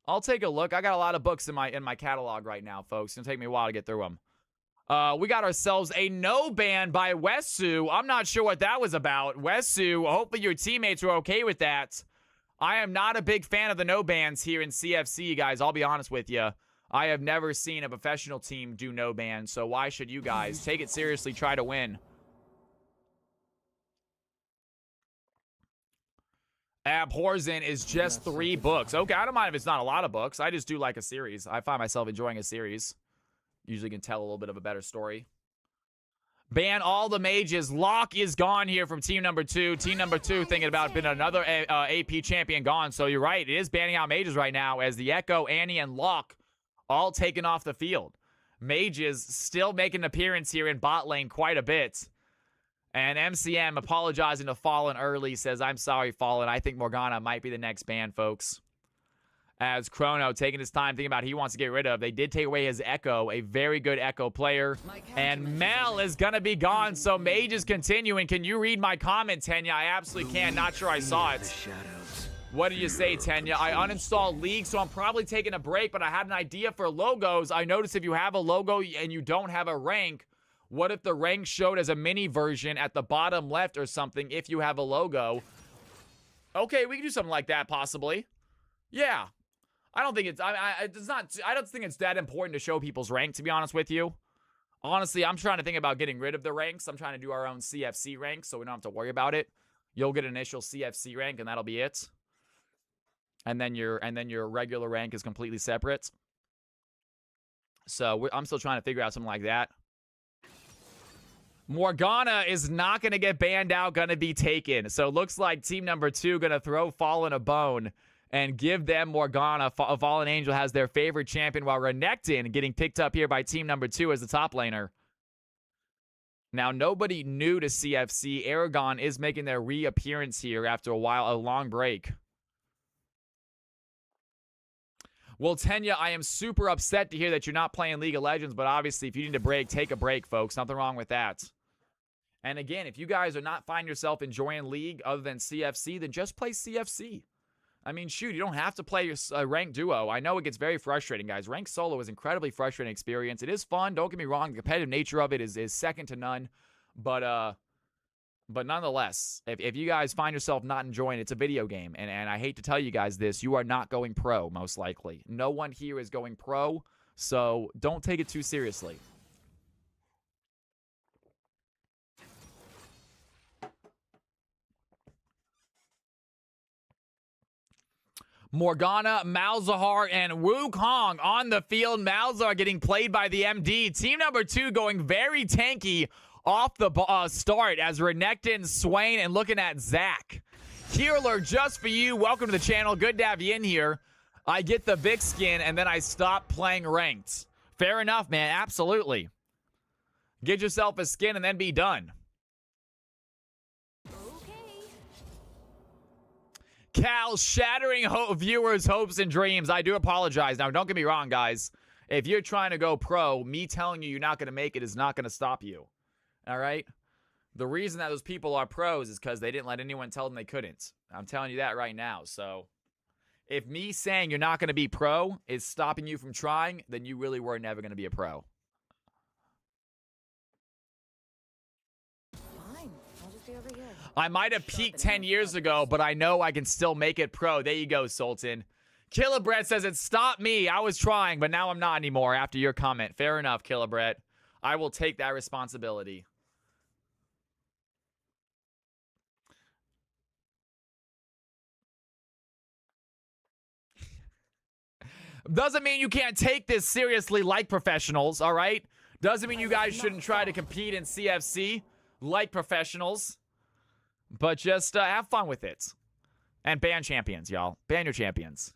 I'll take a look. I got a lot of books in my catalog right now, folks. It's gonna take me a while to get through them. We got ourselves a no ban by Wesu. I'm not sure what that was about. Wesu, hopefully your teammates were okay with that. I am not a big fan of the no bans here in CFC, guys. I'll be honest with you. I have never seen a professional team do no bans, so why should you guys? Take it seriously, try to win. Abhorsen is just 3 books. Okay, I don't mind if it's not a lot of books. I just do like a series. I find myself enjoying a series. Usually can tell a little bit of a better story. Ban all the mages. Locke is gone here from team number 2. Team number 2 thinking about being another AP champion gone. So you're right. It is banning out mages right now as the Echo, Annie, and Locke all taken off the field. Mages still making an appearance here in bot lane quite a bit. And MCM apologizing to Fallen early. Says, I'm sorry, Fallen. I think Morgana might be the next ban, folks. As Chrono taking his time thinking about he wants to get rid of. They did take away his Echo, a very good Echo player. And Mel is going to be gone, so Mage is continuing. Can you read my comment, Tenya? I absolutely can. Not sure I saw it. What did you say, Tenya? I uninstalled League, so I'm probably taking a break, but I had an idea for logos. I noticed if you have a logo and you don't have a rank, what if the rank showed as a mini version at the bottom left or something if you have a logo? Okay, we can do something like that, possibly. Yeah. I don't think I don't think it's that important to show people's rank, to be honest with you. Honestly, I'm trying to think about getting rid of the ranks. I'm trying to do our own CFC rank, so we don't have to worry about it. You'll get an initial CFC rank, and that'll be it. And then your regular rank is completely separate. So I'm still trying to figure out something like that. Morgana is not going to get banned out, going to be taken. So it looks like team number 2 going to throw Fallen a bone and give them Morgana. Fallen Angel has their favorite champion, while Renekton getting picked up here by team number 2 as the top laner. Now, nobody new to CFC. Aragon is making their reappearance here after a long break. Well, Tenya, I am super upset to hear that you're not playing League of Legends, but obviously, if you need a break, take a break, folks. Nothing wrong with that. And again, if you guys are not finding yourself enjoying League other than CFC, then just play CFC. I mean, shoot, you don't have to play your ranked duo. I know it gets very frustrating, guys. Ranked solo is an incredibly frustrating experience. It is fun. Don't get me wrong. The competitive nature of it is second to none. But nonetheless, if you guys find yourself not enjoying it, it's a video game. And I hate to tell you guys this, you are not going pro, most likely. No one here is going pro, so don't take it too seriously. Morgana, Malzahar, and Wukong on the field. Malzahar getting played by the MD. Team number 2 going very tanky off the start as Renekton, Swain, and looking at Zach. Healer, just for you. Welcome to the channel. Good to have you in here. I get the Vic skin, and then I stop playing ranked. Fair enough, man. Absolutely. Get yourself a skin and then be done. Okay. Cal, shattering viewers' hopes and dreams. I do apologize. Now, don't get me wrong, guys. If you're trying to go pro, me telling you you're not going to make it is not going to stop you. All right? The reason that those people are pros is because they didn't let anyone tell them they couldn't. I'm telling you that right now. So, if me saying you're not going to be pro is stopping you from trying, then you really were never going to be a pro. Fine. I'll just be over here. I might have peaked 10 years ago, but I know I can still make it pro. There you go, Sultan. Killabret says it stopped me. I was trying, but now I'm not anymore after your comment. Fair enough, Killabret. I will take that responsibility. Doesn't mean you can't take this seriously like professionals, all right? Doesn't mean you guys shouldn't try to compete in CFC like professionals. But just have fun with it. And ban champions, y'all. Ban your champions.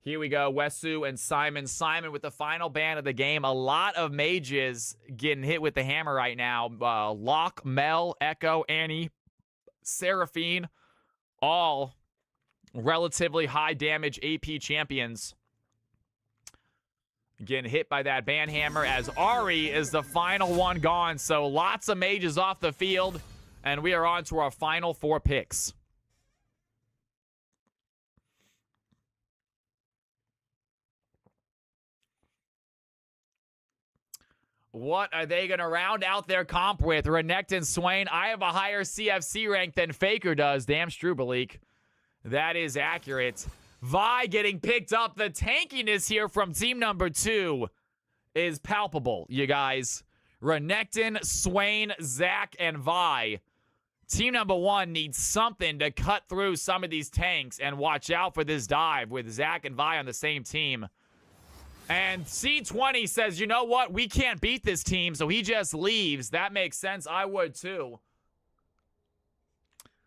Here we go. Wesu and Simon. Simon with the final ban of the game. A lot of mages getting hit with the hammer right now. Locke, Mel, Echo, Annie, Seraphine. All relatively high damage AP champions getting hit by that ban hammer as Ari is the final one gone. So lots of mages off the field, and we are on to our final 4 picks. What are they going to round out their comp with? Renekton, Swain. I have a higher CFC rank than Faker does. Damn Strubalik. That is accurate. Vi getting picked up. The tankiness here from team number 2 is palpable, you guys. Renekton, Swain, Zach, and Vi. Team number 1 needs something to cut through some of these tanks and watch out for this dive with Zach and Vi on the same team. And C20 says, you know what? We can't beat this team, so he just leaves. That makes sense. I would too.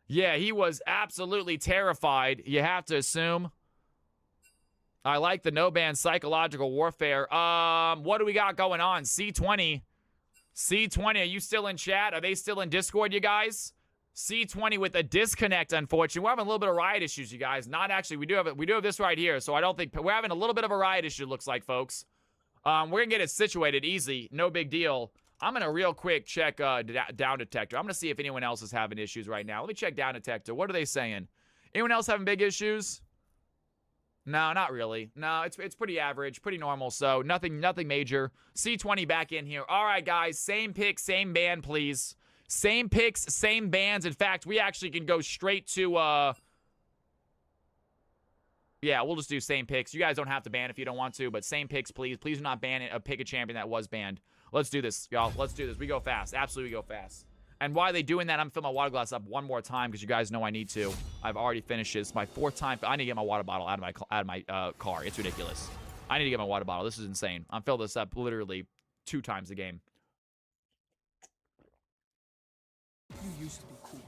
Yeah, he was absolutely terrified, you have to assume. I like the no-ban psychological warfare. What do we got going on? C20. C20, are you still in chat? Are they still in Discord, you guys? C20 with a disconnect, unfortunately. We're having a little bit of riot issues, you guys. Not actually. We do have this right here, so I don't think... We're having a little bit of a riot issue, looks like, folks. We're going to get it situated easy. No big deal. I'm going to real quick check Down Detector. I'm going to see if anyone else is having issues right now. Let me check Down Detector. What are they saying? Anyone else having big issues? No, not really. No, it's pretty average, pretty normal, so nothing major. C20 back in here. All right, guys, same pick, same ban, please. Same picks, same bans. In fact, we actually can go straight to, yeah, we'll just do same picks. You guys don't have to ban if you don't want to, but same picks, please. Please do not ban it. Pick a champion that was banned. Let's do this, y'all. Let's do this. We go fast. Absolutely go fast. And while they doing that, I'm filling my water glass up one more time because you guys know I need to. I've already finished this. My 4th time. I need to get my water bottle out of my car. It's ridiculous. I need to get my water bottle. This is insane. I'm filling this up literally 2 times a game. You used to be cool.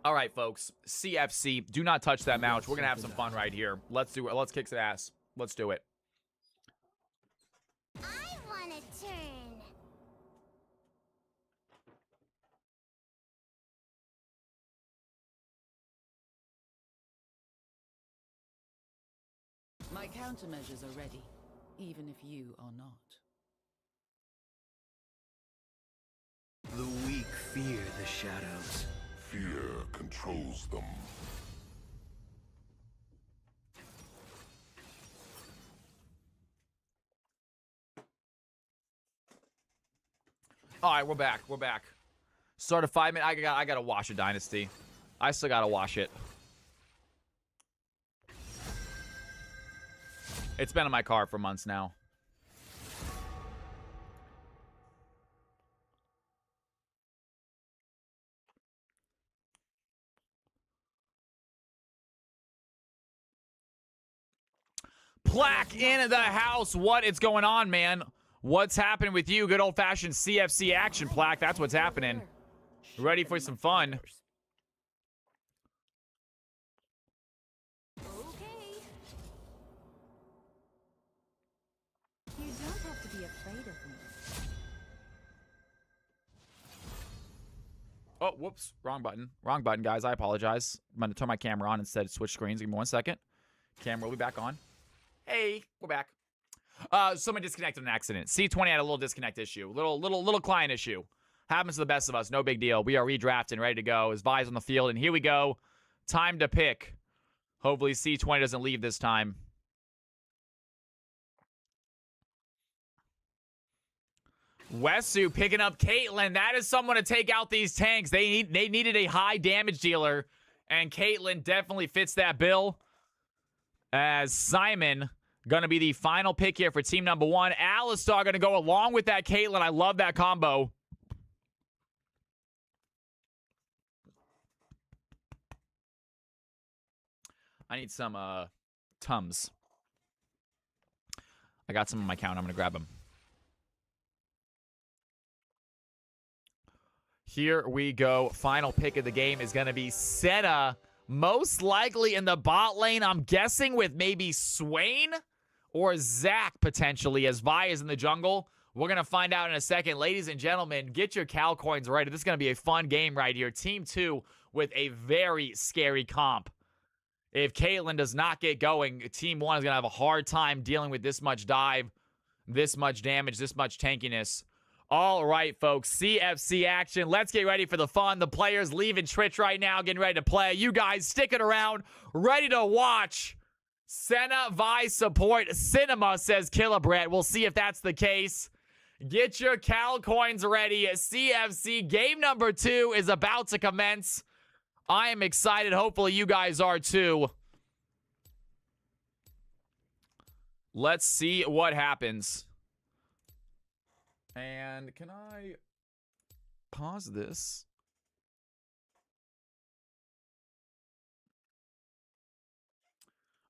All right, folks. CFC. Do not touch that mouse. We're gonna have some fun right here. Let's do it. Let's kick some ass. Let's do it. I want a turn. My countermeasures are ready, even if you are not. The weak fear the shadows. Fear controls them. All right, we're back. We're back. Start a 5 minute. I gotta wash a dynasty. I still gotta wash it. It's been in my car for months now. Plaque in the house. What is going on, man? What's happening with you? Good old-fashioned CFC action, Plaque. That's what's happening. Ready for some fun? Okay. You don't have to be afraid of me. Oh, whoops. Wrong button. Wrong button, guys. I apologize. I'm going to turn my camera on instead of switch screens. Give me 1 second. Camera will be back on. Hey, we're back. Someone disconnected an accident. C20 had a little disconnect issue. Little client issue. Happens to the best of us. No big deal. We are redrafting, ready to go. As Vi's on the field, and here we go. Time to pick. Hopefully C20 doesn't leave this time. Wesu picking up Caitlyn. That is someone to take out these tanks. They needed a high damage dealer, and Caitlyn definitely fits that bill. As Simon gonna be the final pick here for team number 1. Alistar gonna go along with that Caitlyn. I love that combo. I need some Tums. I got some on my count. I'm gonna grab them. Here we go. Final pick of the game is going to be Senna. Most likely in the bot lane, I'm guessing with maybe Swain or Zach potentially, as Vi is in the jungle. We're going to find out in a second. Ladies and gentlemen, get your Cal coins ready. This is going to be a fun game right here. Team 2 with a very scary comp. If Caitlyn does not get going, Team 1 is going to have a hard time dealing with this much dive, this much damage, this much tankiness. All right, folks, CFC action. Let's get ready for the fun. The players leaving Twitch right now, getting ready to play. You guys sticking around, ready to watch. Senna Vi support Cinema, says Killabret. We'll see if that's the case. Get your Cal coins ready. CFC game number 2 is about to commence. I am excited. Hopefully you guys are too. Let's see what happens. And can I pause this?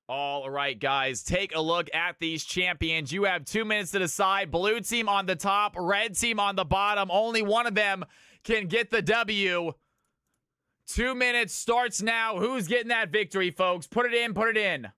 All right, guys, take a look at these champions. You have 2 minutes to decide. Blue team on the top, red team on the bottom. Only one of them can get the W. 2 minutes starts now. Who's getting that victory, folks? Put it in, put it in.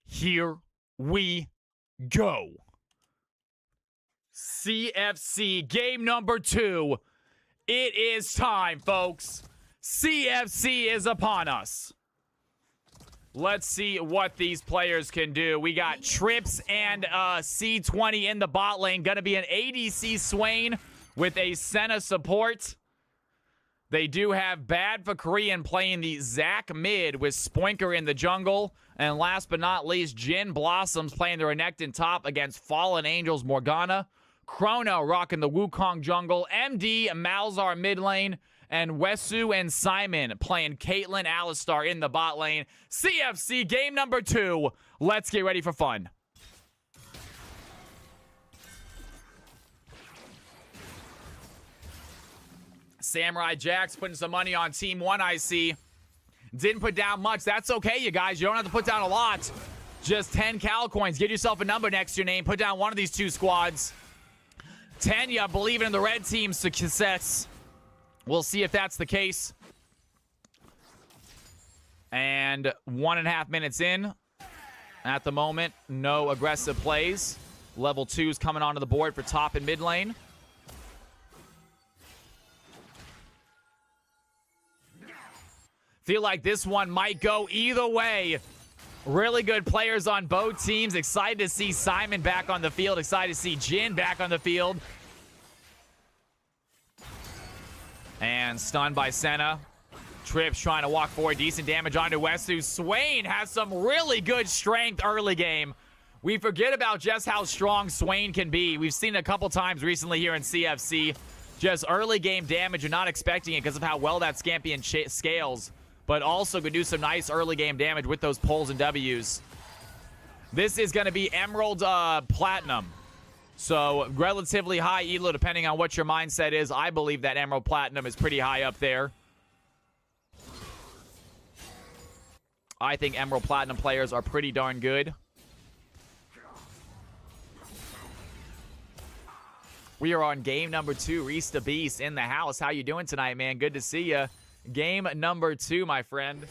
Here we go. CFC game number 2. It is time, folks. CFC is upon us. Let's see what these players can do. We got Trips and C20 in the bot lane. Gonna be an ADC Swain with a Senna support. They do have Bad for Korean playing the Zac mid with Spoinker in the jungle. And last but not least, Jin Blossoms playing the Renekton top against Fallen Angels Morgana. Chrono rocking the Wukong jungle. MD, Malzar mid lane. And Wesu and Simon playing Caitlyn Alistar in the bot lane. CFC game number 2. Let's get ready for fun. Samurai Jack's putting some money on Team 1, I see. Didn't put down much. That's okay, you guys. You don't have to put down a lot. Just 10 Cal coins. Get yourself a number next to your name. Put down one of these 2 squads. Tanya believing in the red team's success. We'll see if that's the case. And 1.5 minutes in. At the moment, no aggressive plays. Level 2's coming onto the board for top and mid lane. Feel like this one might go either way. Really good players on both teams. Excited to see Simon back on the field. Excited to see Jin back on the field. And stunned by Senna. Trips trying to walk forward. Decent damage onto Wesu. Swain has some really good strength early game. We forget about just how strong Swain can be. We've seen it a couple times recently here in CFC. Just early game damage. You're not expecting it because of how well that Scampion scales. But also could do some nice early game damage with those pulls and W's. This is going to be Emerald Platinum. So relatively high elo depending on what your mindset is. I believe that Emerald Platinum is pretty high up there. I think Emerald Platinum players are pretty darn good. We are on game number 2. Reese the Beast in the house. How you doing tonight, man? Good to see you. Game number 2, my friend.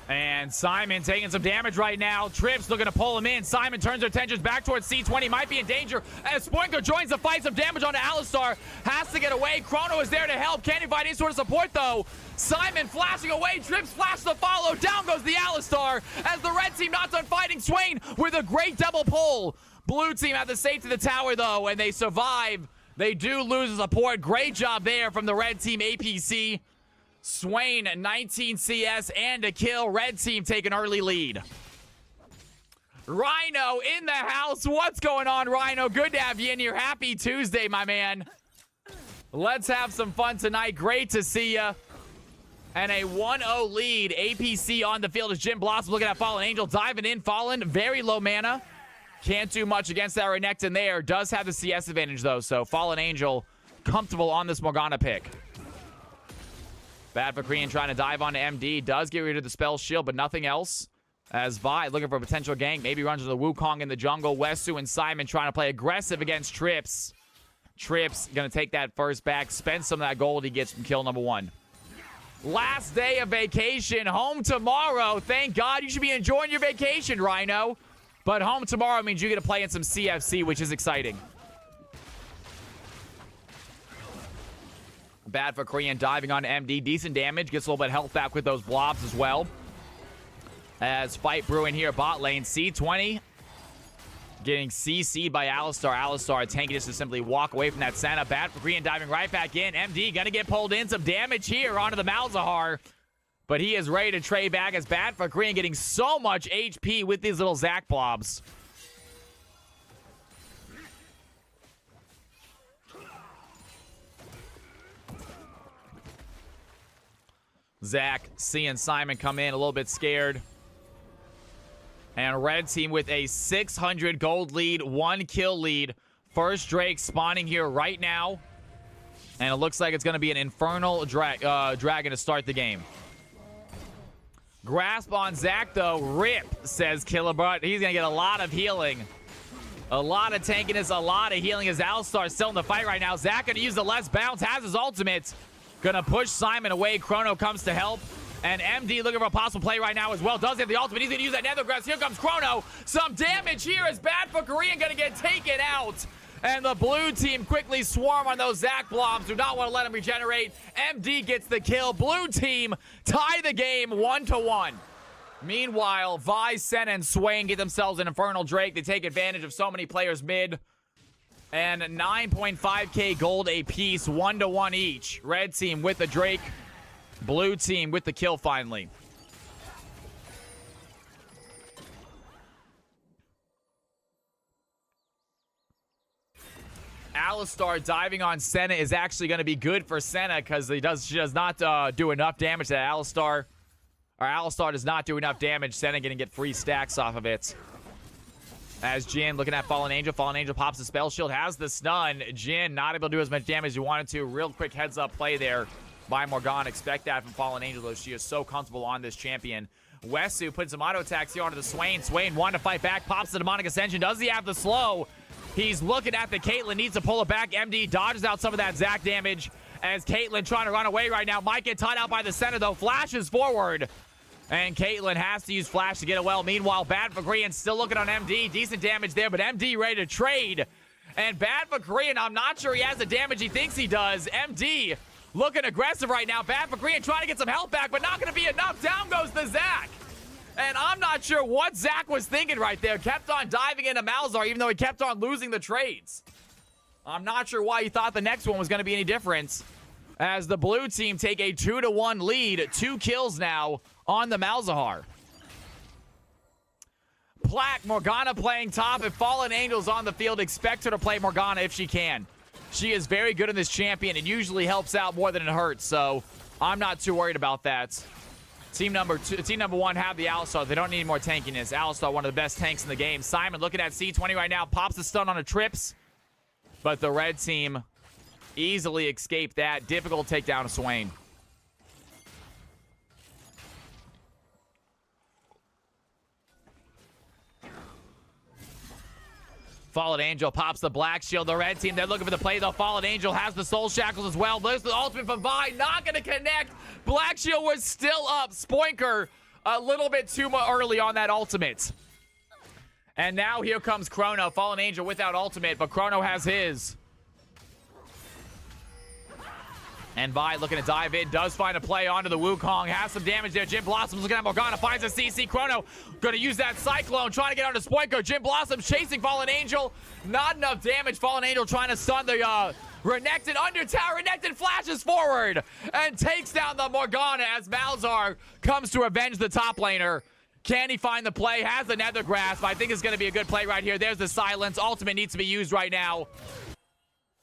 And Simon taking some damage right now. Trips looking to pull him in. Simon turns their attentions back towards C20. Might be in danger as Spoinker joins the fight. Some damage onto Alistar. Has to get away. Chrono is there to help. Can't invite any sort of support, though. Simon flashing away. Trips flash the follow. Down goes the Alistar as the red team not done fighting. Swain with a great double pull. Blue team have the safety of the tower, though, and they survive. They do lose the support. Great job there from the red team APC. Swain, 19 CS and a kill. Red team take an early lead. Rhino in the house. What's going on, Rhino? Good to have you in here. Happy Tuesday, my man. Let's have some fun tonight. Great to see you. And a 1-0 lead. APC on the field as Jin Blossom looking at Fallen Angel. Diving in. Fallen, very low mana. Can't do much against that Renekton there. Does have the CS advantage, though. So Fallen Angel comfortable on this Morgana pick. Bad for Korean trying to dive onto MD. Does get rid of the spell shield, but nothing else. As Vi looking for a potential gank. Maybe runs into the Wukong in the jungle. Wesu and Simon trying to play aggressive against Trips. Trips going to take that first back. Spend some of that gold he gets from kill number 1. Last day of vacation. Home tomorrow. Thank God. You should be enjoying your vacation, Rhino. But home tomorrow means you get to play in some CFC, which is exciting. Bad for Korean diving on MD. Decent damage. Gets a little bit of health back with those blobs as well. As fight brewing here bot lane. C20 getting CC'd by Alistar. Alistar tanking just to simply walk away from that Senna. Bad for Korean diving right back in. MD gonna get pulled in. Some damage here onto the Malzahar. But he is ready to trade back as Bad for Korean getting so much HP with these little Zac blobs. Zac seeing Simon come in a little bit scared. And red team with a 600 gold lead, 1 kill lead. First Drake spawning here right now. And it looks like it's going to be an Infernal Dragon to start the game. Grasp on Zac, though. Rip, says Killabut. He's going to get a lot of healing. A lot of tankiness, a lot of healing as Alistar still in the fight right now. Zac going to use the less bounce, has his ultimate. Gonna push Simon away. Chrono comes to help. And MD looking for a possible play right now as well. Does have the ultimate. He's gonna use that Nethergrass. Here comes Chrono. Some damage here is bad for Korean. Gonna get taken out. And the blue team quickly swarm on those Zac blobs. Do not want to let him regenerate. MD gets the kill. Blue team tie the game 1-1. Meanwhile, Vi, Senna, and Swain get themselves an Infernal Drake. They take advantage of so many players mid. And 9.5k gold a piece, 1-1 each. Red team with the Drake. Blue team with the kill finally. Alistar diving on Senna is actually going to be good for Senna because she does not do enough damage to Alistar. Or Alistar does not do enough damage. Senna going to get free stacks off of it. As Jin looking at Fallen Angel. Fallen Angel pops the spell shield, has the stun. Jin not able to do as much damage as you wanted to. Real quick heads up play there by Morgana. Expect that from Fallen Angel, though. She is so comfortable on this champion. Wesu puts some auto attacks here onto the Swain. Swain wanted to fight back, pops the Demonic Ascension. Does he have the slow? He's looking at the Caitlyn, needs to pull it back. MD dodges out some of that Zac damage as Caitlyn trying to run away right now. Might get tied out by the center, though. Flashes forward. And Caitlyn has to use Flash to get it well. Meanwhile, Bad for Korean still looking on MD. Decent damage there, but MD ready to trade. And Bad for Korean, I'm not sure he has the damage he thinks he does. MD looking aggressive right now. Bad for Korean trying to get some health back, but not going to be enough. Down goes the Zac. And I'm not sure what Zac was thinking right there. Kept on diving into Malzahar, even though he kept on losing the trades. I'm not sure why he thought the next one was going to be any difference. As the blue team take a 2-1 lead. 2 kills now on the Malzahar. Plaque, Morgana playing top. If Fallen Angel's on the field, expect her to play Morgana if she can. She is very good in this champion. It usually helps out more than it hurts, so I'm not too worried about that. Team number 1 have the Alistar. They don't need more tankiness. Alistar, one of the best tanks in the game. Simon looking at C20 right now. Pops the stun on a Trips. But the red team easily escaped that. Difficult takedown of Swain. Fallen Angel pops the black shield. The red team, they're looking for the play, though. Fallen Angel has the soul shackles as well. There's the ultimate from Vi. Not going to connect. Black shield was still up. Spoinker a little bit too early on that ultimate. And now here comes Chrono. Fallen Angel without ultimate, but Chrono has his. And Vi looking to dive in, does find a play onto the Wukong, has some damage there. Jim Blossom's looking at Morgana, finds a CC. Chrono gonna use that Cyclone, trying to get onto Spoinko. Jim Blossom chasing Fallen Angel, not enough damage. Fallen Angel trying to stun the Renekton under tower. Renekton flashes forward and takes down the Morgana as Malzahar comes to avenge the top laner. Can he find the play? Has the Nether Grasp. I think it's gonna be a good play right here. There's the silence. Ultimate needs to be used right now.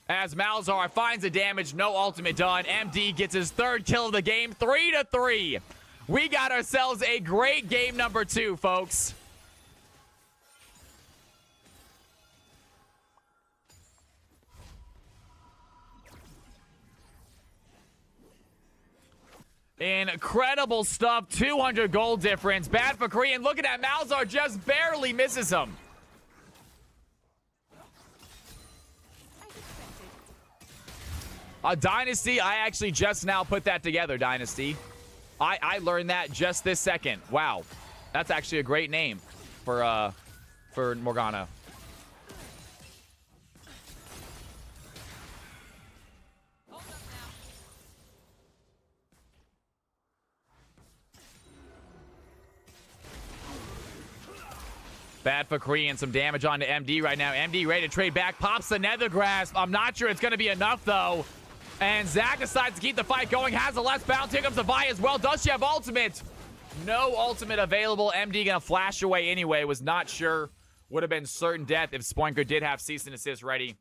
As Malzahar finds the damage, no ultimate done. MD gets his 3rd kill of the game, 3-3. We got ourselves a great game number 2, folks. Incredible stuff, 200 gold difference. Bad for Korean, looking at Malzahar, just barely misses him. Dynasty, I actually just now put that together, Dynasty. I learned that just this second. Wow. That's actually a great name for Morgana. Bad for Korean, some damage onto MD right now. MD ready to trade back, pops the Nether Grasp. I'm not sure it's going to be enough, though. And Zac decides to keep the fight going, has a less bounce. Here comes the Vi as well. Does she have ultimate? No ultimate available. MD going to flash away anyway. Was not sure. Would have been certain death if Spoinker did have cease and assist ready.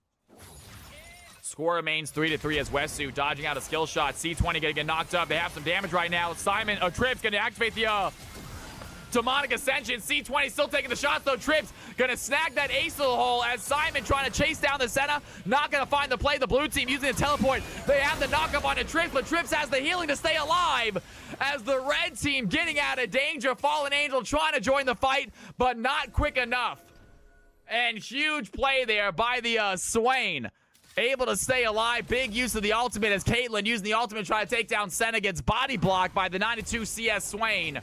Score remains 3-3 as Wesu dodging out a skill shot. C20 going to get knocked up. They have some damage right now. Simon, Trips going to activate the Demonic Ascension. C20 still taking the shots, though. Trips gonna snag that ace of the hole as Simon trying to chase down the Senna. Not gonna find the play. The blue team using the teleport. They have the knockup onto Trips, but Trips has the healing to stay alive as the red team getting out of danger. Fallen Angel trying to join the fight, but not quick enough. And huge play there by the Swain. Able to stay alive. Big use of the ultimate as Caitlyn using the ultimate trying to take down Senna. Gets body blocked by the 92 CS Swain.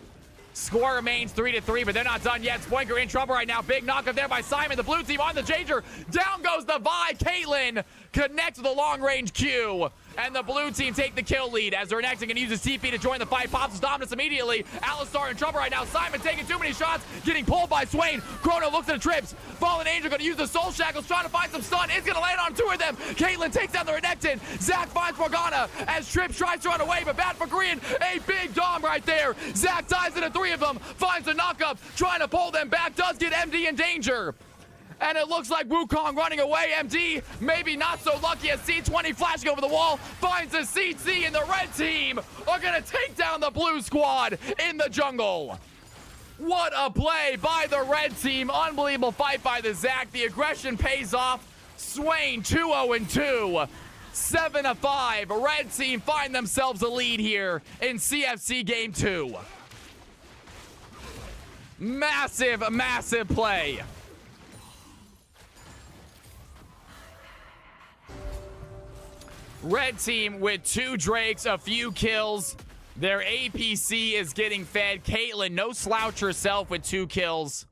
Score remains 3-3, but they're not done yet. Spoinker in trouble right now. Big knockup there by Simon. The blue team on the changer. Down goes the Vi. Caitlyn connects with the long-range Q And the blue team take the kill lead as they're next and use his TP to join the fight. Pops his dominance immediately. Alistar in trouble right now. Simon taking too many shots, getting pulled by Swain. Chrono looks at the trips. Fallen Angel going to use the Soul Shackles, trying to find some stun. It's going to land on two of them. Caitlyn takes down the Renekton. Zach finds Morgana as Trips tries to run away, but Bad for Green, a big dom right there. Zach dives into three of them, finds a knockup, trying to pull them back, does get MD in danger. And it looks like Wukong running away. MD maybe not so lucky as C20 flashing over the wall. Finds a CC, and the red team are going to take down the blue squad in the jungle. What a play by the red team. Unbelievable fight by the Zach. The aggression pays off. Swain 2-0-2. 7-5. Red team find themselves a lead here in CFC Game 2. Massive, massive play. Red team with 2 Drakes, a few kills. Their APC is getting fed. Caitlyn, no slouch herself with 2 kills.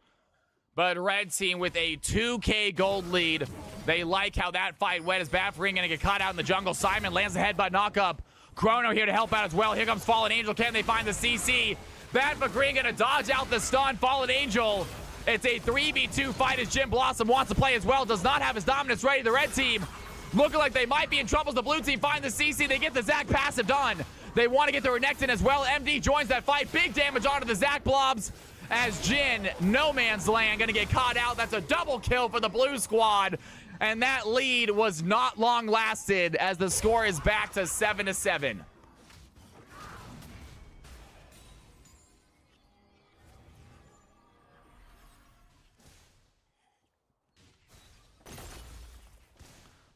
But red team with a 2K gold lead. They like how that fight went as Bad for Green gonna get caught out in the jungle. Simon lands the headbutt knockup. Chrono here to help out as well. Here comes Fallen Angel. Can they find the CC? Bad for Green gonna dodge out the stun. Fallen Angel. It's a 3v2 fight as Jim Blossom wants to play as well. Does not have his dominance ready. The red team looking like they might be in trouble as the blue team find the CC. They get the Zac passive done. They want to get the Renekton as well. MD joins that fight. Big damage onto the Zac blobs as Jin, no man's land, going to get caught out. That's a double kill for the blue squad. And that lead was not long lasted as the score is back to 7-7.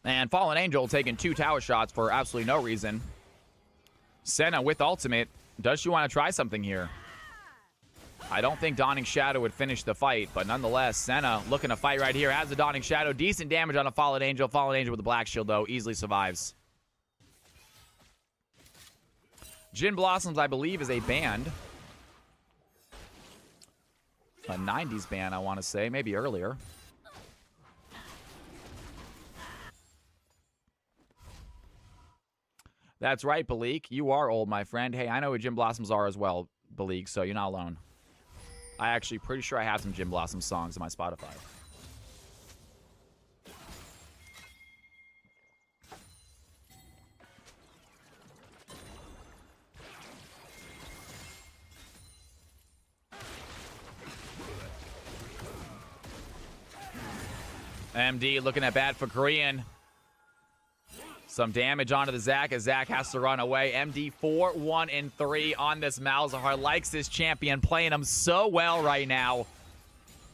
And Fallen Angel taking 2 tower shots for absolutely no reason. Senna with ultimate. Does she want to try something here? I don't think Dawning Shadow would finish the fight, but nonetheless, Senna looking to fight right here. Has the Dawning Shadow. Decent damage on a Fallen Angel. Fallen Angel with the black shield, though, easily survives. Jin Blossoms, I believe, is a band. A 90s band, I want to say. Maybe earlier. That's right, Balik. You are old, my friend. Hey, I know who Jim Blossoms are as well, Balik, so you're not alone. I actually pretty sure I have some Jim Blossom songs on my Spotify. MD looking at Bad for Korean. Some damage onto the Zac as Zac has to run away. MD 4-1-3 on this Malzahar. Likes this champion, playing him so well right now.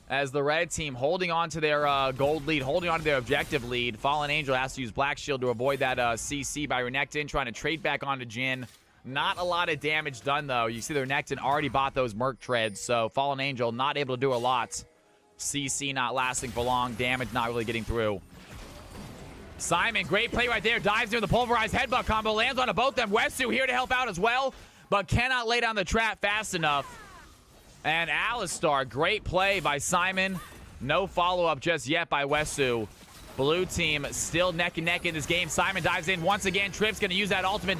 As the red team holding on to their gold lead, holding on to their objective lead. Fallen Angel has to use Black Shield to avoid that CC by Renekton, trying to trade back onto Jin. Not a lot of damage done, though. You see the Renekton already bought those Merc treads, so Fallen Angel not able to do a lot. CC not lasting for long. Damage not really getting through. Simon, great play right there. Dives near the pulverized headbutt combo. Lands onto both them. Westu here to help out as well, but cannot lay down the trap fast enough. And Alistar, great play by Simon. No follow-up just yet by Westu. Blue team still neck and neck in this game. Simon dives in once again. Tripp's going to use that ultimate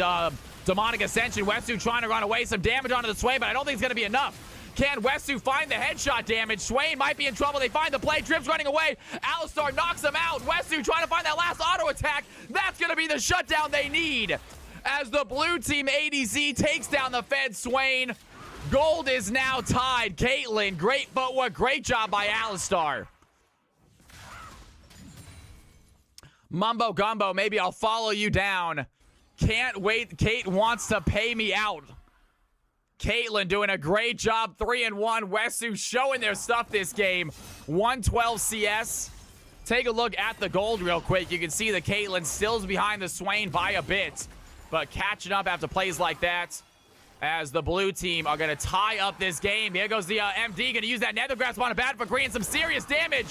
demonic ascension. Westu trying to run away. Some damage onto the Swain, but I don't think it's going to be enough. Can Westu find the headshot damage? Swain might be in trouble. They find the play. Tripp's running away. Alistar knocks him out. Westu trying to find that last auto attack. That's going to be the shutdown they need. As the blue team ADC takes down the Fed Swain. Gold is now tied. Caitlyn, great footwork. Great job by Alistar. Mumbo Gumbo, maybe I'll follow you down. Can't wait. Kate wants to pay me out. Caitlyn doing a great job. 3-1. Westu showing their stuff this game. 112 CS. Take a look at the gold real quick. You can see that Caitlyn still's behind the Swain by a bit, but catching up after plays like that as the blue team are going to tie up this game. Here goes the MD. Going to use that Nether Grasp on a Bad for Green. Some serious damage.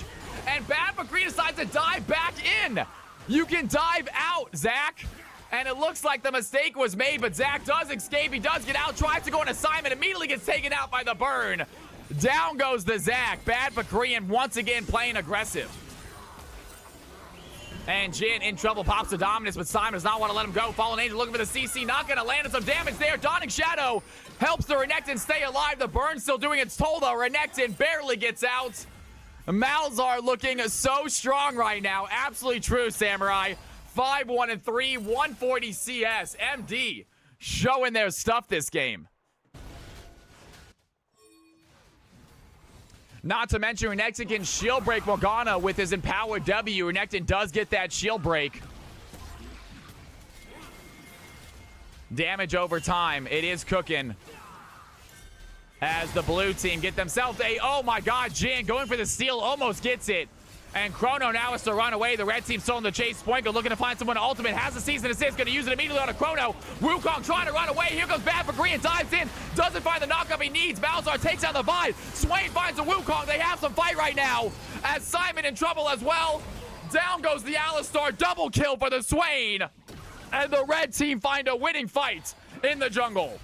And Bad for Green decides to dive back in. You can dive out, Zac. And it looks like the mistake was made, but Zac does escape. He does get out, tries to go on assignment, immediately gets taken out by the burn. Down goes the Zac. Bad for Korean once again playing aggressive. And Jin in trouble, pops the Dominus, but Simon does not want to let him go. Fallen Angel looking for the CC, not going to land some damage there. Dawning Shadow helps the Renekton stay alive. The burn still doing its toll, though. Renekton barely gets out. Malzahar looking so strong right now. Absolutely true, Samurai. 5-1-3, 140 CS. MD showing their stuff this game. Not to mention, Renekton can shield break Morgana with his empowered W. Renekton does get that shield break. Damage over time. It is cooking. As the blue team get themselves a... Oh my god, Jin going for the steal. Almost gets it. And Chrono now has to run away. The red team still in the chase. Spoinko looking to find someone to ultimate. Has the season assist. Going to use it immediately on a Chrono. Wukong trying to run away. Here goes Bad for Green. Dives in. Doesn't find the knockup he needs. Malzahar takes out the Vibe. Swain finds a Wukong. They have some fight right now. As Simon in trouble as well. Down goes the Alistar. Double kill for the Swain. And the red team find a winning fight in the jungle.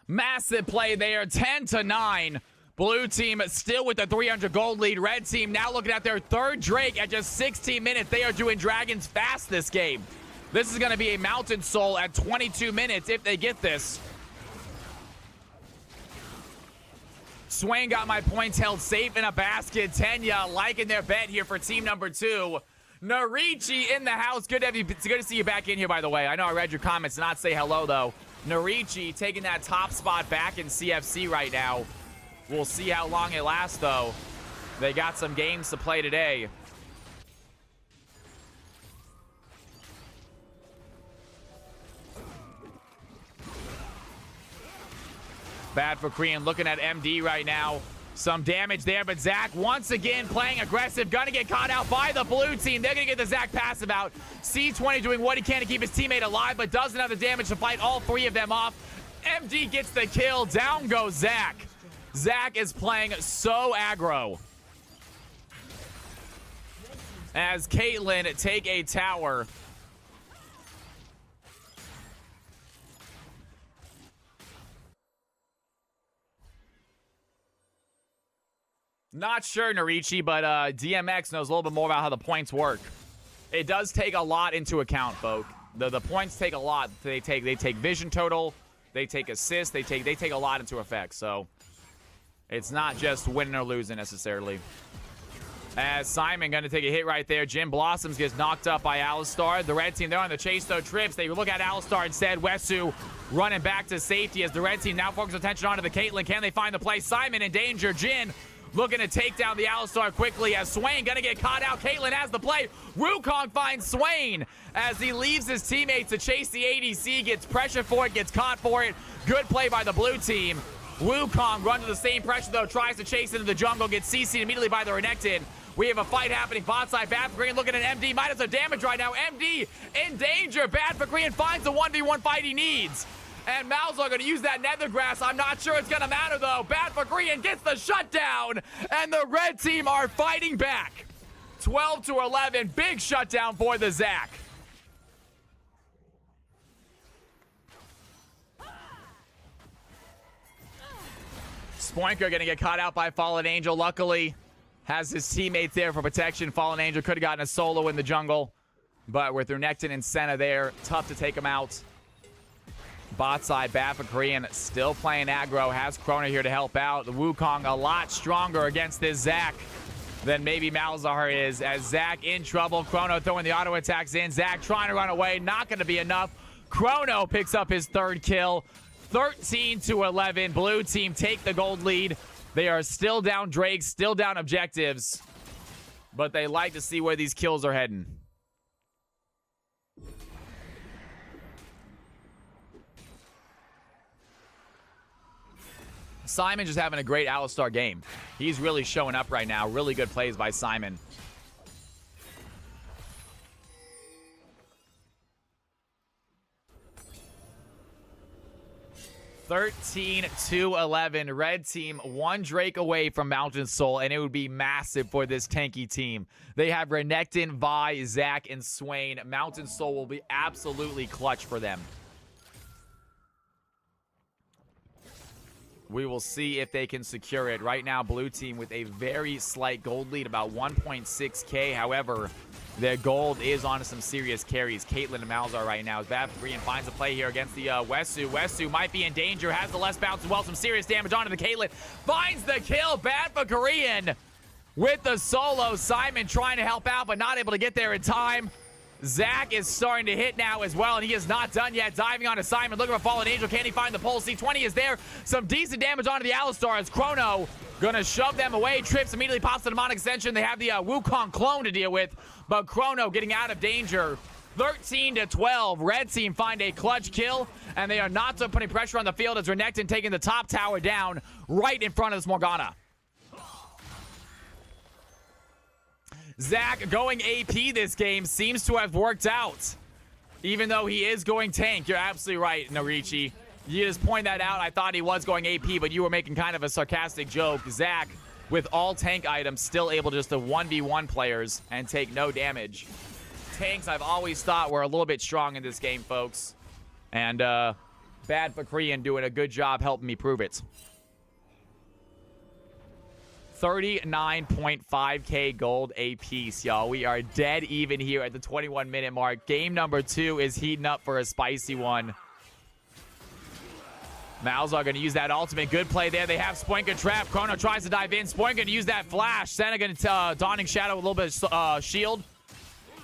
Massive play there, 10-9. Blue team still with the 300 gold lead. Red team now looking at their third Drake at just 16 minutes. They are doing dragons fast this game. This is going to be a Mountain Soul at 22 minutes if they get this. Swain got my points held safe in a basket. Tenya liking their bet here for team number 2. Narichi in the house. Good to see you back in here, by the way. I know I read your comments. Not say hello, though. Narichi taking that top spot back in CFC right now. We'll see how long it lasts, though. They got some games to play today. Bad for Korean looking at MD right now. Some damage there, but Zach once again playing aggressive. Gonna get caught out by the blue team. They're gonna get the Zach passive out. C20 doing what he can to keep his teammate alive, but doesn't have the damage to fight all three of them off. MD gets the kill. Down goes Zach. Zach is playing so aggro. As Caitlyn take a tower. Not sure, Narichi, but DMX knows a little bit more about how the points work. It does take a lot into account, folk. The points take a lot. They take vision total, they take assist, they take a lot into effect. So it's not just winning or losing necessarily. As Simon going to take a hit right there. Jim Blossoms gets knocked up by Alistar. The red team, they're on the chase, though. Trips, they look at Alistar instead. Wesu running back to safety as the red team now focuses attention onto the Caitlyn. Can they find the play? Simon in danger. Jin looking to take down the Alistar quickly as Swain going to get caught out. Caitlyn has the play. Wukong finds Swain as he leaves his teammates to chase the ADC. Gets pressure for it, gets caught for it. Good play by the blue team. Wukong run to the same pressure, though. Tries to chase into the jungle. Gets CC'd immediately by the Renekton. We have a fight happening. Bot side, Bad for Green looking at MD. Minus the damage right now. MD in danger. Bad for Green finds the 1v1 fight he needs. And Malzahar going to use that nether grass. I'm not sure it's going to matter, though. Bad for Green gets the shutdown. And the red team are fighting back. 12-11. Big shutdown for the Zac. Spoinko going to get caught out by Fallen Angel. Luckily, has his teammates there for protection. Fallen Angel could have gotten a solo in the jungle. But with Renekton and Senna there, tough to take him out. Bot side, Bad for Korean still playing aggro. Has Chrono here to help out. The Wukong a lot stronger against this Zac than maybe Malzahar is. As Zac in trouble. Chrono throwing the auto attacks in. Zac trying to run away. Not going to be enough. Chrono picks up his third kill. 13-11. Blue team take the gold lead. They are still down Drake, still down objectives. But they like to see where these kills are heading. Simon just having a great Alistar game. He's really showing up right now. Really good plays by Simon. (13-11). Red team one Drake away from Mountain Soul, and it would be massive for this tanky team. They have Renekton, Vi, Zac, and Swain. Mountain Soul will be absolutely clutch for them. We will see if they can secure it. Right now, blue team with a very slight gold lead, about 1.6k. However, their gold is on some serious carries. Caitlyn and Malzahar right now. As Bad for Korean finds a play here against the Wesu. Wesu might be in danger. Has the less bounce as well. Some serious damage onto the Caitlyn. Finds the kill. Bad for Korean with the solo. Simon trying to help out, but not able to get there in time. Zach is starting to hit now as well, and he is not done yet. Diving onto Simon, looking for Fallen Angel. Can he find the pole? C20 is there. Some decent damage onto the Alistar as Chrono gonna shove them away. Trips immediately pops the demonic extension. They have the Wukong clone to deal with, but Chrono getting out of danger. 13-12. Red team find a clutch kill, and they are not putting pressure on the field as Renekton taking the top tower down right in front of this Morgana. Zach going AP this game seems to have worked out. Even though he is going tank. You're absolutely right, Narichi. You just point that out. I thought he was going AP, but you were making kind of a sarcastic joke. Zach, with all tank items, still able just to 1v1 players and take no damage. Tanks, I've always thought, were a little bit strong in this game, folks. And Bad for Korean doing a good job helping me prove it. 39.5k gold a piece, y'all. We are dead even here at the 21-minute mark. Game number 2 is heating up for a spicy one. Malzahar going to use that ultimate. Good play there. They have Spoinka trapped. Chrono tries to dive in. Spoinka going to use that flash. Senna going to Dawning Shadow with a little bit of shield.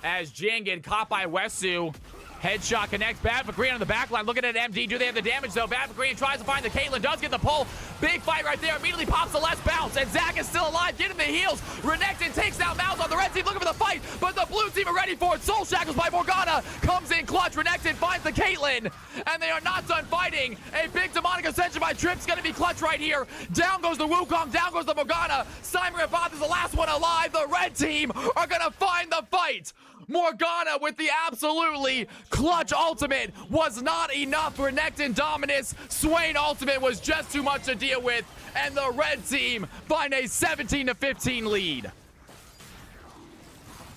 As Jin getting caught by Wesu. Headshot connects. Bad for Korean on the back line. Looking at MD. Do they have the damage, though? Bad for Korean tries to find the Caitlyn. Does get the pull. Big fight right there. Immediately pops the less bounce. And Zach is still alive. Getting the heals. Renekton takes down Malzahar. The red team looking for the fight. But the blue team are ready for it. Soul Shackles by Morgana. Comes in clutch. Renekton finds the Caitlyn. And they are not done fighting. A big demonic ascension by Trips. Going to be clutch right here. Down goes the Wukong. Down goes the Morgana. Simon Rabath is the last one alive. The red team are going to find the fight. Morgana with the absolutely clutch ultimate was not enough. Renekton dominance. Swain ultimate was just too much to deal with. And the red team find a 17-15 lead.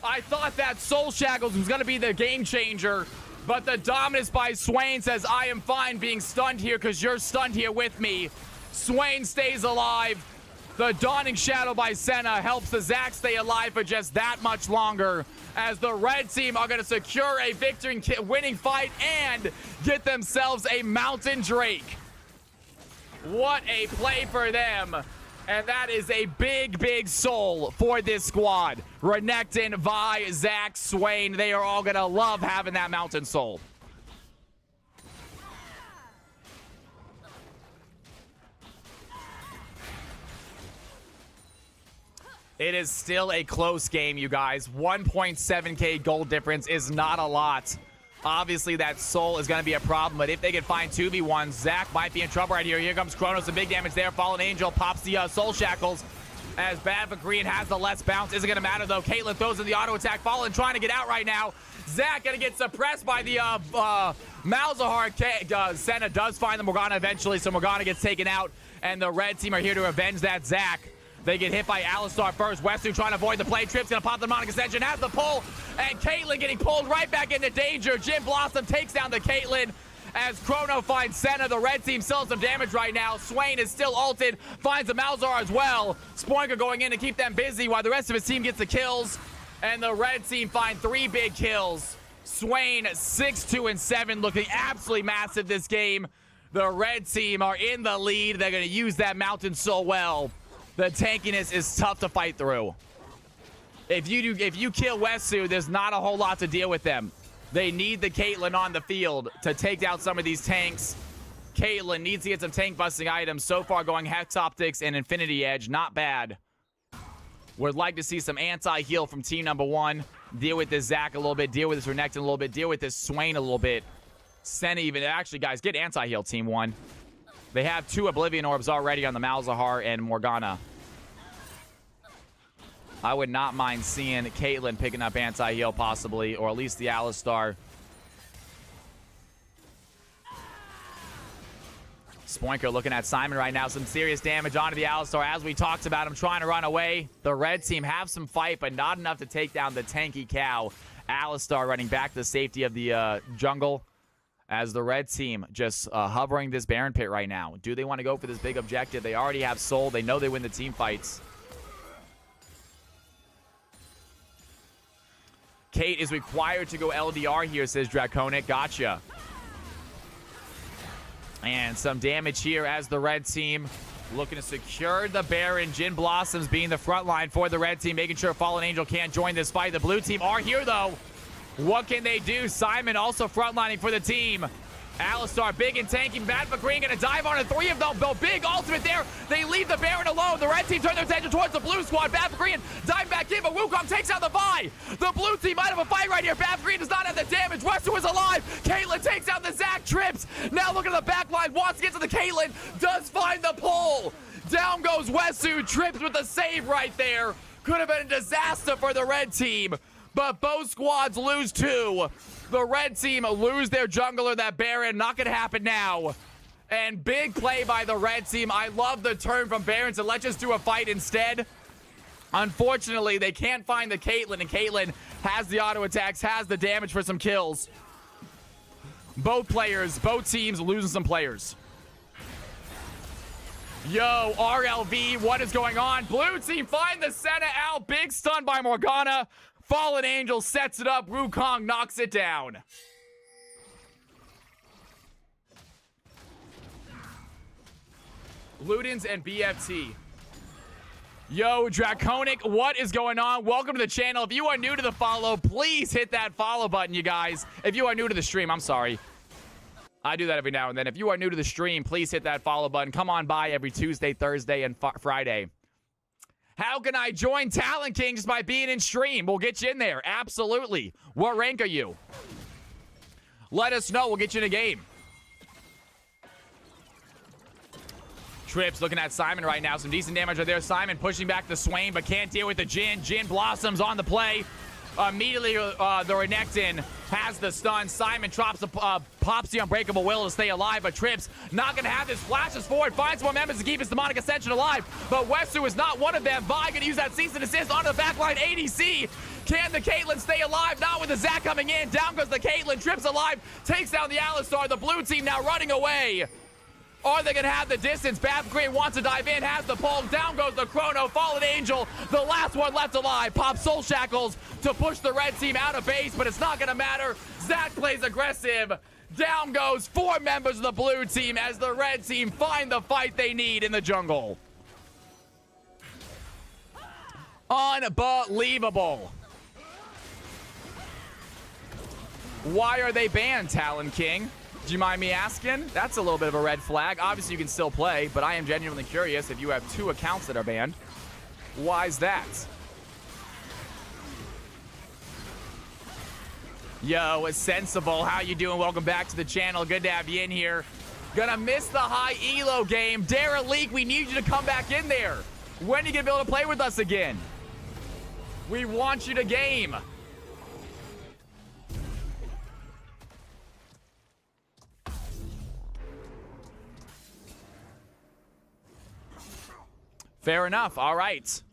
I thought that Soul Shackles was going to be the game changer. But the dominance by Swain says, I am fine being stunned here because you're stunned here with me. Swain stays alive. The Dawning Shadow by Senna helps the Zac stay alive for just that much longer, as the red team are going to secure a victory winning fight and get themselves a Mountain Drake. What a play for them. And that is a big, big soul for this squad. Renekton, Vi, Zac, Swain, they are all going to love having that Mountain Soul. It is still a close game, you guys. 1.7k gold difference is not a lot. Obviously, that soul is going to be a problem, but if they can find 2v1, Zach might be in trouble right here. Here comes Chrono, some big damage there. Fallen Angel pops the Soul Shackles as Bad for Korean has the less bounce. Isn't going to matter, though. Caitlyn throws in the auto attack. Fallen trying to get out right now. Zach going to get suppressed by the Malzahar. Senna does find the Morgana eventually, so Morgana gets taken out, and the red team are here to avenge that Zach. They get hit by Alistar first. Wesu trying to avoid the play. Trip's going to pop the demonic ascension. Has the pull. And Caitlyn getting pulled right back into danger. Jim Blossom takes down the Caitlyn as Chrono finds Senna. The red team still has some damage right now. Swain is still ulted. Finds the Malzahar as well. Spoinka going in to keep them busy while the rest of his team gets the kills. And the red team find 3 big kills. Swain 6-2-7, looking absolutely massive this game. The red team are in the lead. They're going to use that Mountain so well. The tankiness is tough to fight through. If you kill Wesu, there's not a whole lot to deal with them. They need the Caitlyn on the field to take down some of these tanks. Caitlyn needs to get some tank busting items. So far going Hex Optics and Infinity Edge. Not bad. Would like to see some anti-heal from team number 1. Deal with this Zac a little bit. Deal with this Renekton a little bit. Deal with this Swain a little bit. Senna even. Actually, guys, get anti-heal team 1. They have 2 Oblivion Orbs already on the Malzahar and Morgana. I would not mind seeing Caitlyn picking up anti-heal possibly, or at least the Alistar. Spoinker looking at Simon right now. Some serious damage onto the Alistar. As we talked about, him trying to run away. The red team have some fight, but not enough to take down the tanky cow. Alistar running back to the safety of the jungle. as the red team just hovering this Baron pit right now. Do they want to go for this big objective? They already have Soul. They know they win the team fights. Kate is required to go LDR here, says Draconic. Gotcha. And some damage here as the red team looking to secure the Baron. Jin Blossoms being the front line for the red team, making sure Fallen Angel can't join this fight. The blue team are here, though. What can they do? Simon also frontlining for the team. Alistar, big and tanking. Bad but Green gonna dive on it. Three of them, the big ultimate there. They leave the Baron alone. The red team turn their attention towards the blue squad. Bad but Green dive back in, but Wukong takes out the Vi. The blue team might have a fight right here. Bad but Green does not have the damage. Westu is alive. Caitlyn takes out the Zac. Trips. Now look at the back line. Wants to get to the Caitlyn. Does find the pull. Down goes Westu. Trips with the save right there. Could have been a disaster for the red team, but both squads lose two. The red team lose their jungler, that Baron. Not going to happen now. And big play by the red team. I love the turn from Baron to let's just do a fight instead. Unfortunately, they can't find the Caitlyn, and Caitlyn has the auto attacks, has the damage for some kills. Both teams losing some players. Yo, RLV, what is going on? Blue team find the Senna out. Big stun by Morgana. Fallen Angel sets it up. Wukong knocks it down. Ludens and BFT. Yo, Draconic, what is going on? Welcome to the channel. If you are new to the follow, please hit that follow button, you guys. If you are new to the stream, I'm sorry. I do that every now and then. If you are new to the stream, please hit that follow button. Come on by every Tuesday, Thursday, and Friday. How can I join Talon King just by being in stream? We'll get you in there. Absolutely. What rank are you? Let us know. We'll get you in a game. Trips looking at Simon right now. Some decent damage right there. Simon pushing back the Swain, but can't deal with the Jin. Jin Blossoms on the play. Immediately, the Renekton has the stun. Simon pops the Unbreakable Will to stay alive, but Trips not going to have this. Flashes forward, finds more members to keep his Demonic Ascension alive, but Westu is not one of them. Vi going to use that cease and desist onto the backline. ADC. Can the Caitlyn stay alive? Not with the Zac coming in. Down goes the Caitlyn. Trips alive. Takes down the Alistar. The blue team now running away. Are they going to have the distance? Bath Green wants to dive in, has the pull. Down goes the Chrono. Fallen Angel, the last one left alive. Pops Soul Shackles to push the red team out of base, but it's not going to matter. Zac plays aggressive. Down goes 4 members of the blue team as the red team find the fight they need in the jungle. Unbelievable. Why are they banned, Talon King? Do you mind me asking? That's a little bit of a red flag. Obviously, you can still play, but I am genuinely curious if you have 2 accounts that are banned. Why is that? Yo, it's Sensible. How you doing? Welcome back to the channel. Good to have you in here. Gonna miss the high elo game. Dara Leak, we need you to come back in there. When are you gonna be able to play with us again? We want you to game. Fair enough. All right.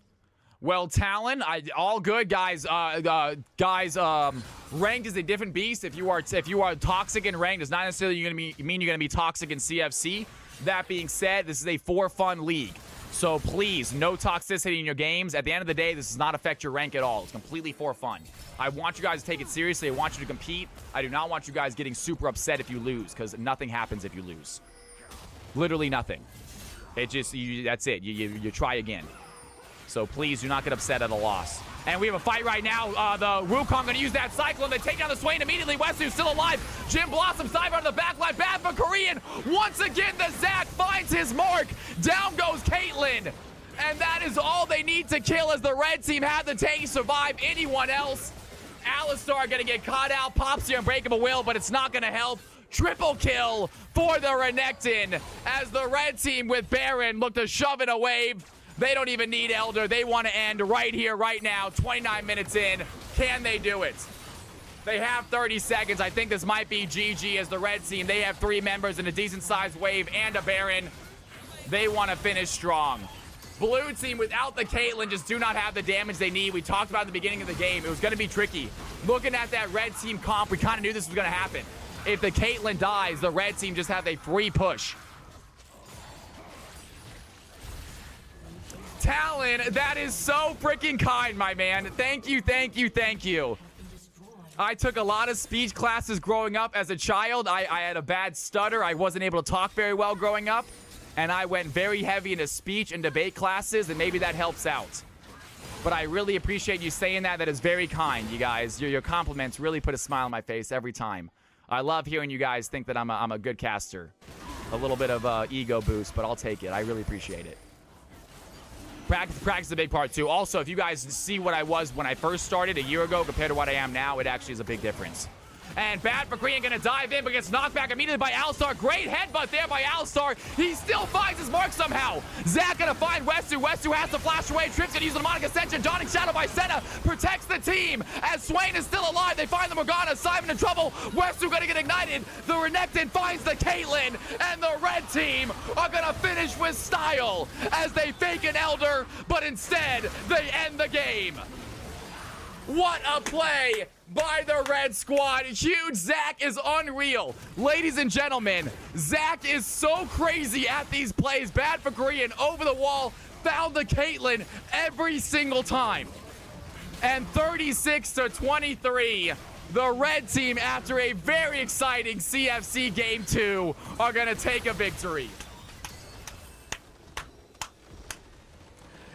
Well, Talon, all good, guys. Ranked is a different beast. If you are toxic in ranked, does not necessarily mean you're gonna be toxic in CFC. That being said, this is a for fun league, so please, no toxicity in your games. At the end of the day, this does not affect your rank at all. It's completely for fun. I want you guys to take it seriously. I want you to compete. I do not want you guys getting super upset if you lose, because nothing happens if you lose. Literally nothing. It just, that's it. You try again. So please do not get upset at a loss. And we have a fight right now. The Wukong going to use that Cyclone. They take down the Swain immediately. Westu's still alive. Jim Blossom dive on the back line. Bad for Korean. Once again, the Zac finds his mark. Down goes Caitlyn. And that is all they need to kill, as the red team had the tank survive anyone else. Alistar going to get caught out. Pops the Unbreakable Will, but it's not going to help. Triple kill for the Renekton as the red team with Baron look to shove it away. They don't even need Elder. They want to end right here, right now. 29 minutes in. Can they do it? They have 30 seconds. I think this might be GG as the red team. They have 3 members and a decent-sized wave and a Baron. They want to finish strong. Blue team without the Caitlyn just do not have the damage they need. We talked about at the beginning of the game. It was going to be tricky. Looking at that red team comp, we kind of knew this was going to happen. if the Caitlyn dies, the red team just have a free push. Talon, that is so freaking kind, my man. Thank you, thank you, thank you. I took a lot of speech classes growing up as a child. I had a bad stutter. I wasn't able to talk very well growing up. And I went very heavy into speech and debate classes, and maybe that helps out. But I really appreciate you saying that. That is very kind, you guys. Your compliments really put a smile on my face every time. I love hearing you guys think that I'm a good caster. A little bit of ego boost, but I'll take it. I really appreciate it. Practice is a big part, too. Also, if you guys see what I was when I first started a year ago compared to what I am now, it actually is a big difference. And Bad for Korean gonna dive in, but gets knocked back immediately by Alistar. Great headbutt there by Alistar. He still finds his mark somehow. Zach gonna find Westu. Westu has to flash away. Trips gonna use the demonic ascension. Donning Shadow by Senna protects the team. As Swain is still alive, they find the Morgana. Simon in trouble. Westu gonna get ignited. The Renekton finds the Caitlyn, and the red team are gonna finish with style as they fake an Elder, but instead they end the game. What a play by the red squad. Huge. Zach is unreal. Ladies and gentlemen, Zach is so crazy at these plays. Bad for Korean over the wall. Found the Caitlyn every single time. And 36-23, the red team, after a very exciting CFC Game 2, are going to take a victory.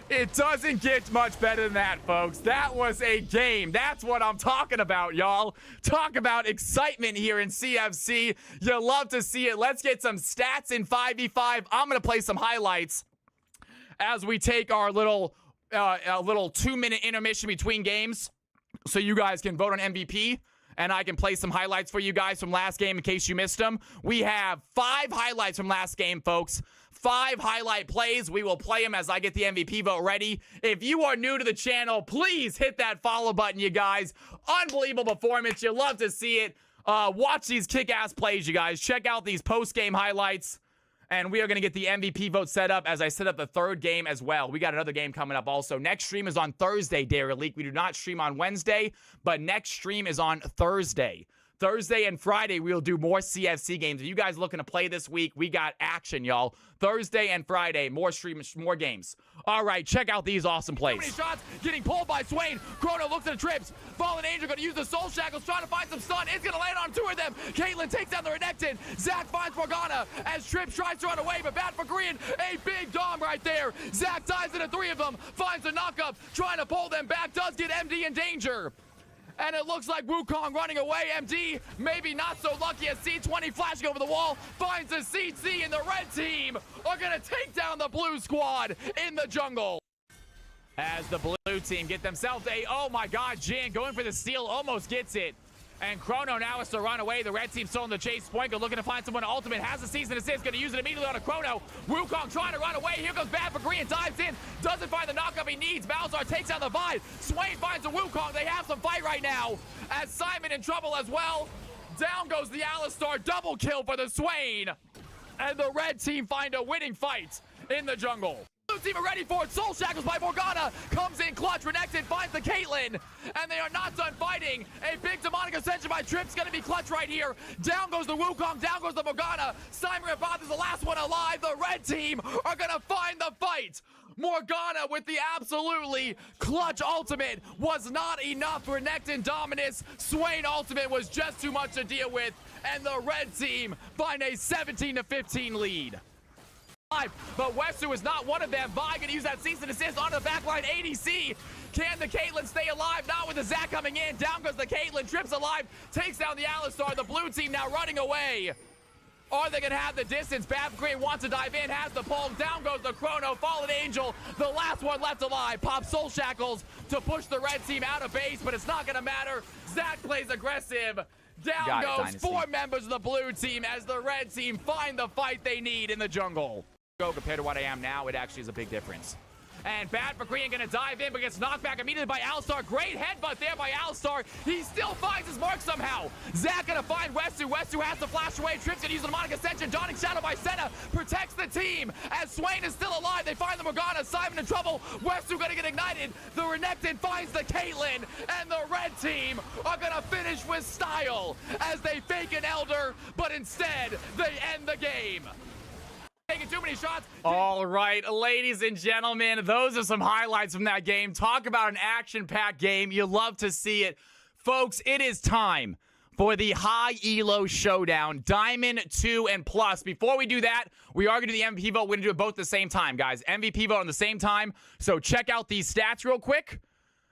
It doesn't get much better than that, folks. That was a game. That's what I'm talking about, y'all. Talk about excitement here in CFC. You love to see it. Let's get some stats in 5v5. I'm going to play some highlights as we take our little 2-minute intermission between games so you guys can vote on MVP. And I can play some highlights for you guys from last game in case you missed them. We have 5 highlights from last game, folks. 5 highlight plays. We will play them as I get the MVP vote ready. If you are new to the channel, please hit that follow button, you guys. Unbelievable performance. You love to see it. Watch these kick-ass plays, you guys. Check out these post-game highlights. And we are going to get the MVP vote set up as I set up the 3rd game as well. We got another game coming up also. Next stream is on Thursday, Dare Leak. We do not stream on Wednesday, but next stream is on Thursday. Thursday and Friday, we'll do more CFC games. If you guys looking to play this week, we got action, y'all. Thursday and Friday, more streams, more games. All right, check out these awesome plays. Many shots, getting pulled by Swain. Chrono looks at the trips. Fallen Angel going to use the Soul Shackles, trying to find some stun. It's going to land on 2 of them. Caitlyn takes down the Renekton. Zach finds Morgana as Trips tries to run away, but Bad for Korean, a big dom right there. Zach dives into 3 of them, finds a knockup, trying to pull them back, does get MD in danger. And it looks like Wukong running away. MD maybe not so lucky as C20 flashing over the wall. Finds a CC, and the red team are going to take down the blue squad in the jungle. As the blue team get themselves a, oh my god, Jin going for the steal, almost gets it. And Chrono now has to run away. The red team still in the chase. Spoinko looking to find someone. Ultimate has a season assist. Going to use it immediately on a Chrono. Wukong trying to run away. Here goes Bad for Korean. Dives in. Doesn't find the knockup he needs. Balzar takes down the Vibe. Swain finds a Wukong. They have some fight right now. As Simon in trouble as well. Down goes the Alistar. Double kill for the Swain. And the red team find a winning fight in the jungle. Blue team are ready for it. Soul Shackles by Morgana comes in clutch. Renekton finds the Caitlyn, and they are not done fighting. A big demonic ascension by Trips going to be clutch right here. Down goes the Wukong, down goes the Morgana. Simon Rabath is the last one alive. The red team are going to find the fight. Morgana with the absolutely clutch ultimate was not enough for Renekton dominance. Swain ultimate was just too much to deal with, and the red team find a 17-15 lead. But Westu is not one of them. Vi gonna use that cease and assist onto the backline. ADC. Can the Caitlyn stay alive? Not with the Zac coming in. Down goes the Caitlyn. Trips alive. Takes down the Alistar. The blue team now running away. Are they gonna have the distance? Bad for Korean wants to dive in. Has the pull. Down goes the Chrono. Fallen Angel. The last one left alive. Pops Soul Shackles to push the red team out of base, but it's not gonna matter. Zac plays aggressive. Down goes Dynasty. 4 members of the blue team as the red team find the fight they need in the jungle. Compared to what I am now, it actually is a big difference. And Bad for Korean gonna dive in, but gets knocked back immediately by Alistar. Great headbutt there by Alistar. He still finds his mark somehow. Zach gonna find Westu. Westu has to flash away. Trips gonna use the demonic ascension. Dawning Shadow by Senna protects the team. As Swain is still alive, they find the Morgana. Simon in trouble. Westu gonna get ignited. The Renekton finds the Caitlyn, and the red team are gonna finish with style as they fake an Elder, but instead they end the game. Taking too many shots. All right, ladies and gentlemen, those are some highlights from that game. Talk about an action-packed game. You love to see it. Folks, it is time for the high elo showdown, Diamond 2 and Plus. Before we do that, we are going to do the MVP vote. We're going to do it both at the same time, guys. MVP vote on the same time. So check out these stats real quick.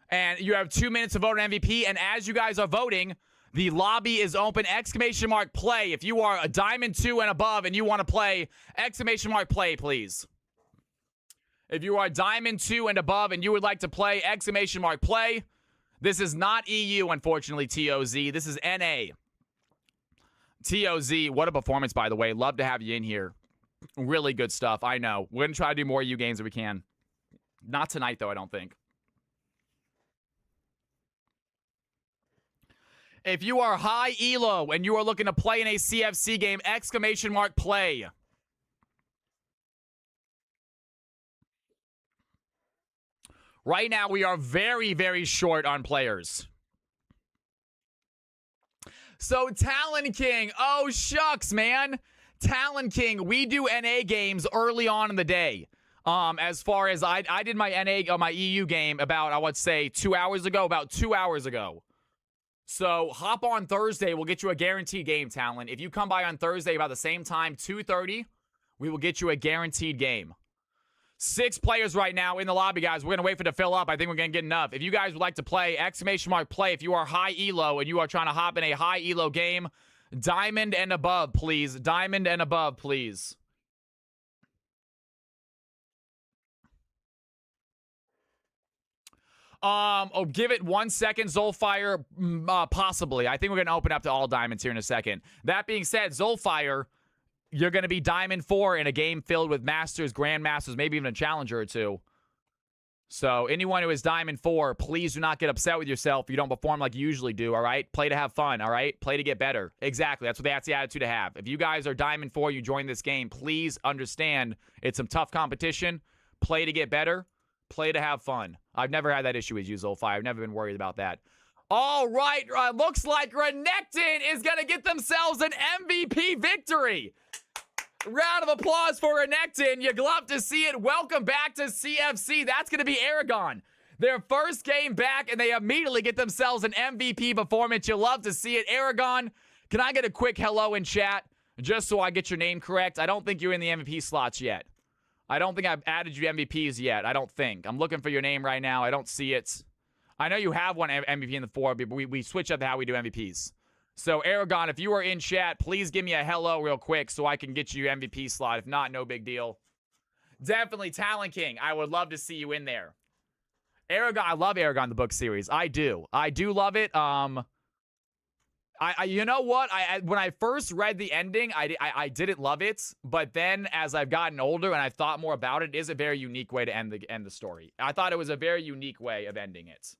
And you have 2 minutes to vote on MVP. And as you guys are voting, the lobby is open. Exclamation mark play. If you are a Diamond 2 and above and you want to play, exclamation mark play, please. If you are Diamond 2 and above and you would like to play, exclamation mark play. This is not EU, unfortunately, TOZ. This is NA. TOZ, what a performance, by the way. Love to have you in here. Really good stuff, I know. We're going to try to do more EU games if we can. Not tonight, though, I don't think. If you are high elo and you are looking to play in a CFC game, exclamation mark play. Right now, we are very, very short on players. So, Talon King. Oh, shucks, man. Talon King, we do NA games early on in the day. As far as I did my NA, my EU game about, I would say, 2 hours ago. About 2 hours ago. So, hop on Thursday. We'll get you a guaranteed game, Talon. If you come by on Thursday about the same time, 2:30, we will get you a guaranteed game. 6 players right now in the lobby, guys. We're going to wait for it to fill up. I think we're going to get enough. If you guys would like to play, exclamation mark play. If you are high elo and you are trying to hop in a high elo game, Diamond and above, please. Diamond and above, please. Give it 1 second, Zolfire, possibly. I think we're going to open up to all diamonds here in a second. That being said, Zolfire, you're going to be Diamond 4 in a game filled with Masters, Grandmasters, maybe even a Challenger or two. So anyone who is Diamond 4, please do not get upset with yourself if you don't perform like you usually do, all right? Play to have fun, all right? Play to get better. Exactly. That's the attitude to have. If you guys are Diamond 4, you join this game, please understand it's some tough competition. Play to get better. Play to have fun. I've never had that issue with you, Zolfire. I've never been worried about that. All right. Looks like Renekton is going to get themselves an MVP victory. Round of applause for Renekton. You'd love to see it. Welcome back to CFC. That's going to be Aragon. Their first game back, and they immediately get themselves an MVP performance. You'll love to see it. Aragon, can I get a quick hello in chat just so I get your name correct? I don't think you're in the MVP slots yet. I don't think I've added you to MVPs yet. I don't think. I'm looking for your name right now. I don't see it. I know you have one MVP in the 4, but we switch up how we do MVPs. So, Aragon, if you are in chat, please give me a hello real quick so I can get you your MVP slot. If not, no big deal. Definitely Talon King. I would love to see you in there. Aragon, I love Aragon, the book series. I do. I do love it. You know what? When I first read the ending, I didn't love it. But then, as I've gotten older and I've thought more about it, it is a very unique way to end the story. I thought it was a very unique way of ending it.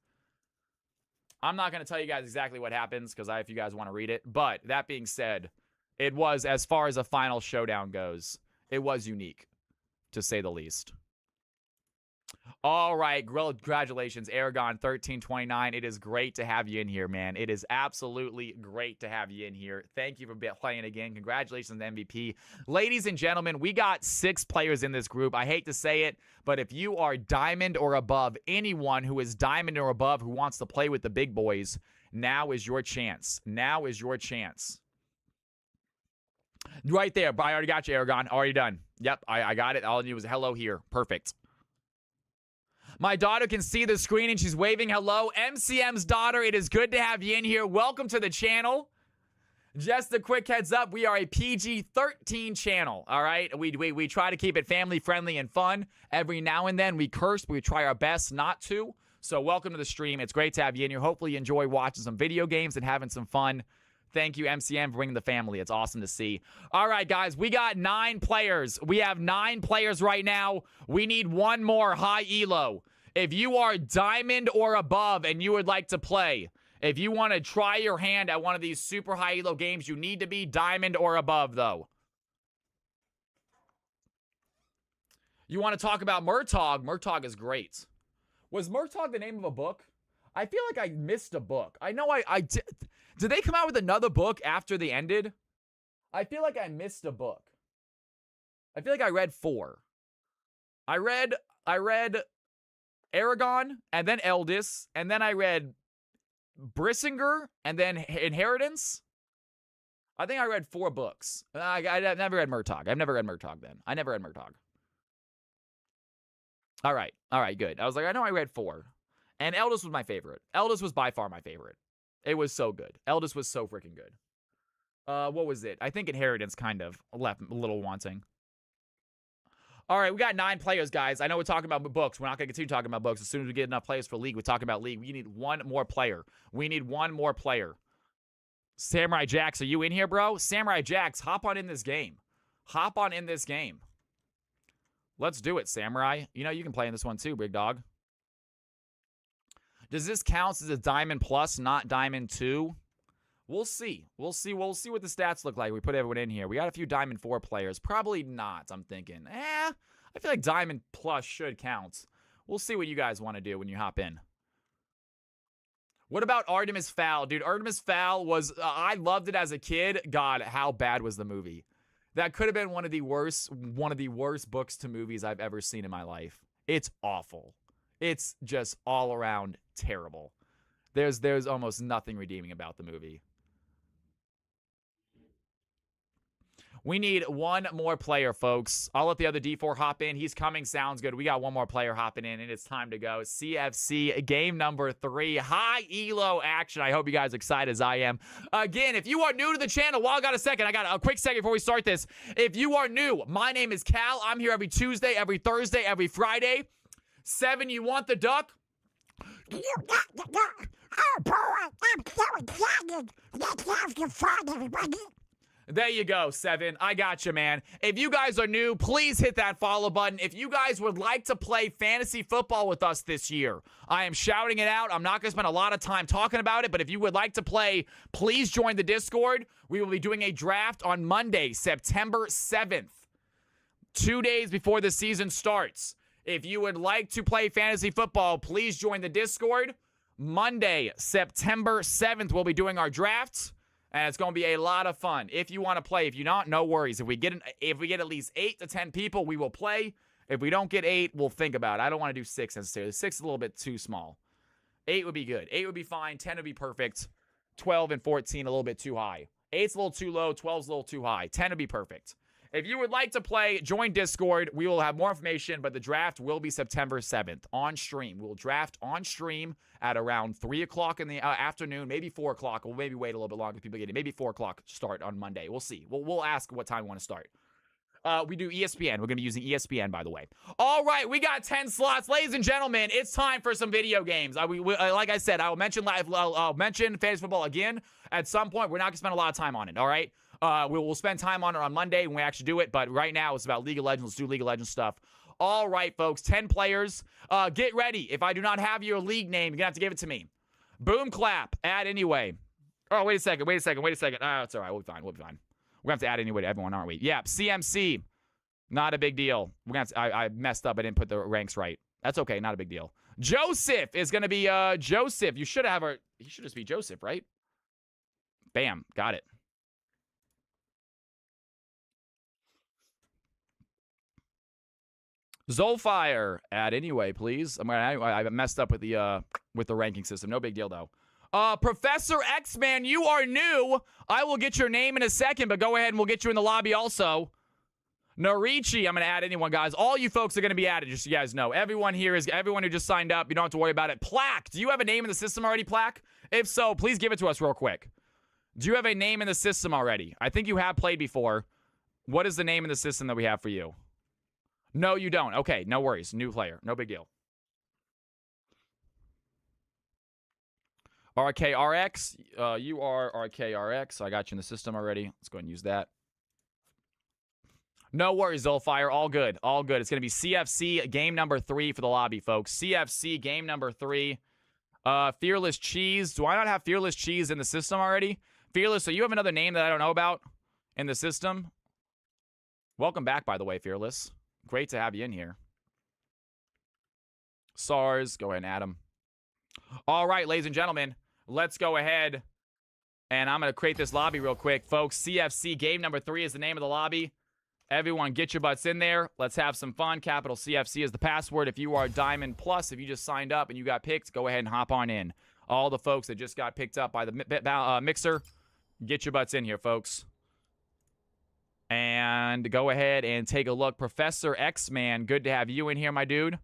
I'm not going to tell you guys exactly what happens because if you guys want to read it. But that being said, it was, as far as a final showdown goes, it was unique, to say the least. All right, congratulations, Aragon 1329. It is great to have you in here, man. It is absolutely great to have you in here. Thank you for playing again. Congratulations, MVP. Ladies and gentlemen, we got 6 players in this group. I hate to say it, but if you are Diamond or above, anyone who is Diamond or above who wants to play with the big boys, now is your chance. Now is your chance. Right there. I already got you, Aragon. Already done. Yep, I got it. All I need was a hello here. Perfect. My daughter can see the screen and she's waving hello. MCM's daughter, it is good to have you in here. Welcome to the channel. Just a quick heads up, we are a PG-13 channel, all right? We try to keep it family friendly and fun. Every now and then we curse, but we try our best not to. So welcome to the stream. It's great to have you in here. Hopefully you enjoy watching some video games and having some fun. Thank you, MCM, for bringing the family. It's awesome to see. All right, guys, we got 9 players. We have 9 players right now. We need one more high elo. If you are diamond or above and you would like to play, if you want to try your hand at one of these super high elo games, you need to be diamond or above, though. You want to talk about Murtaugh? Murtaugh is great. Was Murtaugh the name of a book? I feel like I missed a book. I know I did. Did they come out with another book after they ended? I feel like I missed a book. I feel like I read 4. I read Aragon, and then Eldest, and then I read Brissinger, and then Inheritance. I think I read 4 books. I've never read Murtaugh. I've never read Murtaugh then. I never read Murtaugh. All right, good. I was like, I know I read 4. And Eldest was my favorite. Eldest was by far my favorite. It was so good. Eldest was so freaking good. What was it? I think Inheritance kind of left a little wanting. All right, we got 9 players, guys. I know we're talking about books. We're not going to continue talking about books. As soon as we get enough players for League, we're talking about League. We need one more player. We need one more player. Samurai Jax, are you in here, bro? Samurai Jax, hop on in this game. Hop on in this game. Let's do it, Samurai. You know, you can play in this one too, big dog. Does this count as a Diamond Plus, not Diamond 2? We'll see. We'll see what the stats look like. We put everyone in here. We got a few Diamond 4 players. Probably not, I'm thinking. I feel like Diamond Plus should count. We'll see what you guys want to do when you hop in. What about Artemis Fowl? Dude, Artemis Fowl was... I loved it as a kid. God, how bad was the movie? That could have been one of the worst books to movies I've ever seen in my life. It's awful. It's just all around terrible. There's almost nothing redeeming about the movie. We need one more player, folks. I'll let the other D4 hop in. He's coming. Sounds good. We got one more player hopping in, and it's time to go. CFC game number 3. High elo action. I hope you guys are excited as I am. Again, if you are new to the channel, well, I got a quick second before we start this. If you are new, my name is Cal. I'm here every Tuesday, every Thursday, every Friday. 7, you want the duck? You got the duck. Oh, boy, I'm so excited. Let's have some fun, everybody. There you go, 7. I got you, man. If you guys are new, please hit that follow button. If you guys would like to play fantasy football with us this year, I am shouting it out. I'm not going to spend a lot of time talking about it, but if you would like to play, please join the Discord. We will be doing a draft on Monday, September 7th, 2 days before the season starts. If you would like to play fantasy football, please join the Discord. Monday, September 7th, we'll be doing our drafts. And it's going to be a lot of fun. If you want to play, if you don't, no worries. If we get at least 8 to 10 people, we will play. If we don't get 8, we'll think about it. I don't want to do 6 necessarily. 6 is a little bit too small. 8 would be good. 8 would be fine. 10 would be perfect. 12 and 14 a little bit too high. 8's a little too low. 12's a little too high. 10 would be perfect. If you would like to play, join Discord. We will have more information, but the draft will be September 7th on stream. We'll draft on stream at around 3 o'clock in the afternoon, maybe 4 o'clock. We'll maybe wait a little bit longer if people get it. Maybe 4 o'clock start on Monday. We'll see. We'll ask what time we want to start. We do ESPN. We're going to be using ESPN, by the way. All right, we got 10 slots. Ladies and gentlemen, it's time for some video games. Like I said, I'll mention fantasy football again at some point. We're not going to spend a lot of time on it, all right? We'll spend time on it on Monday when we actually do it, but right now it's about League of Legends. Let's do League of Legends stuff. All right, folks, 10 players. Get ready. If I do not have your league name, you're going to have to give it to me. Boom, clap, add anyway. Oh, wait a second. Oh, it's all right. We'll be fine. We're going to have to add anyway to everyone, aren't we? Yeah, CMC. Not a big deal. We're gonna have to, I messed up. I didn't put the ranks right. That's okay. Not a big deal. Joseph is going to be Joseph. You should have he should just be Joseph, right? Bam. Got it. Zolfire, add anyway, please. I messed up with the ranking system. No big deal though. Professor X-Man, you are new. I will get your name in a second, but go ahead and we'll get you in the lobby also. Norichi, I'm gonna add anyone, guys. All you folks are gonna be added, just so you guys know. Everyone here is everyone who just signed up. You don't have to worry about it. Plaque, do you have a name in the system already, Plaque? If so, please give it to us real quick. Do you have a name in the system already? I think you have played before. What is the name in the system that we have for you? No, you don't. Okay, no worries. New player. No big deal. RKRX, you are RKRX. I got you in the system already. Let's go ahead and use that. No worries, Zolfire. All good. All good. It's going to be CFC game number 3 for the lobby, folks. CFC game number 3. Fearless Cheese. Do I not have Fearless Cheese in the system already? Fearless, so you have another name that I don't know about in the system? Welcome back, by the way, Fearless. Great to have you in here. SARS. Go ahead and add him. All right, ladies and gentlemen. Let's go ahead. And I'm going to create this lobby real quick, folks. CFC game number 3 is the name of the lobby. Everyone, get your butts in there. Let's have some fun. Capital CFC is the password. If you are Diamond Plus, if you just signed up and you got picked, go ahead and hop on in. All the folks that just got picked up by the mixer, get your butts in here, folks. And go ahead and take a look. Professor X-Man, good to have you in here, my dude.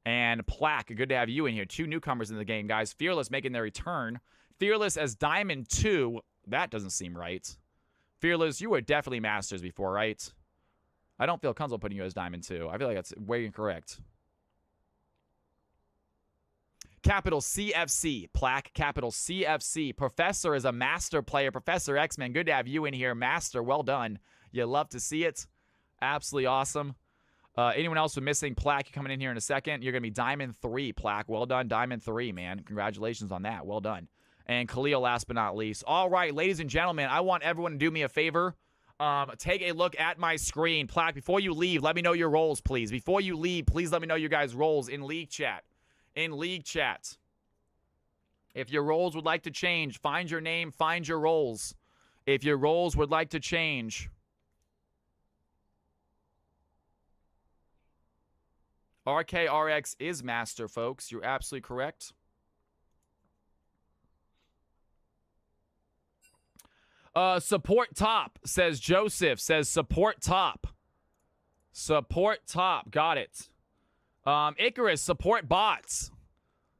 And Plaque, good to have you in here. 2 newcomers in the game, guys. Fearless making their return. Fearless as Diamond 2. That doesn't seem right. Fearless, you were definitely Masters before, right? I don't feel comfortable putting you as Diamond 2. I feel like that's way incorrect. Capital CFC. Plaque, capital CFC. Professor is a Master player. Professor X-Men, good to have you in here. Master, well done. You love to see it. Absolutely awesome. Anyone else with missing Plaque coming in here in a second? You're going to be Diamond 3, Plaque. Well done, Diamond 3, man. Congratulations on that. Well done. And Khalil, last but not least. All right, ladies and gentlemen, I want everyone to do me a favor. Take a look at my screen. Plaque, before you leave, let me know your roles, please. Before you leave, please let me know your guys' roles in League Chat. In League Chat. If your roles would like to change, find your name, find your roles. If your roles would like to change. RKRX is Master, folks. You're absolutely correct. Support top, says Joseph. Says support top. Support top. Got it. Icarus, support bots.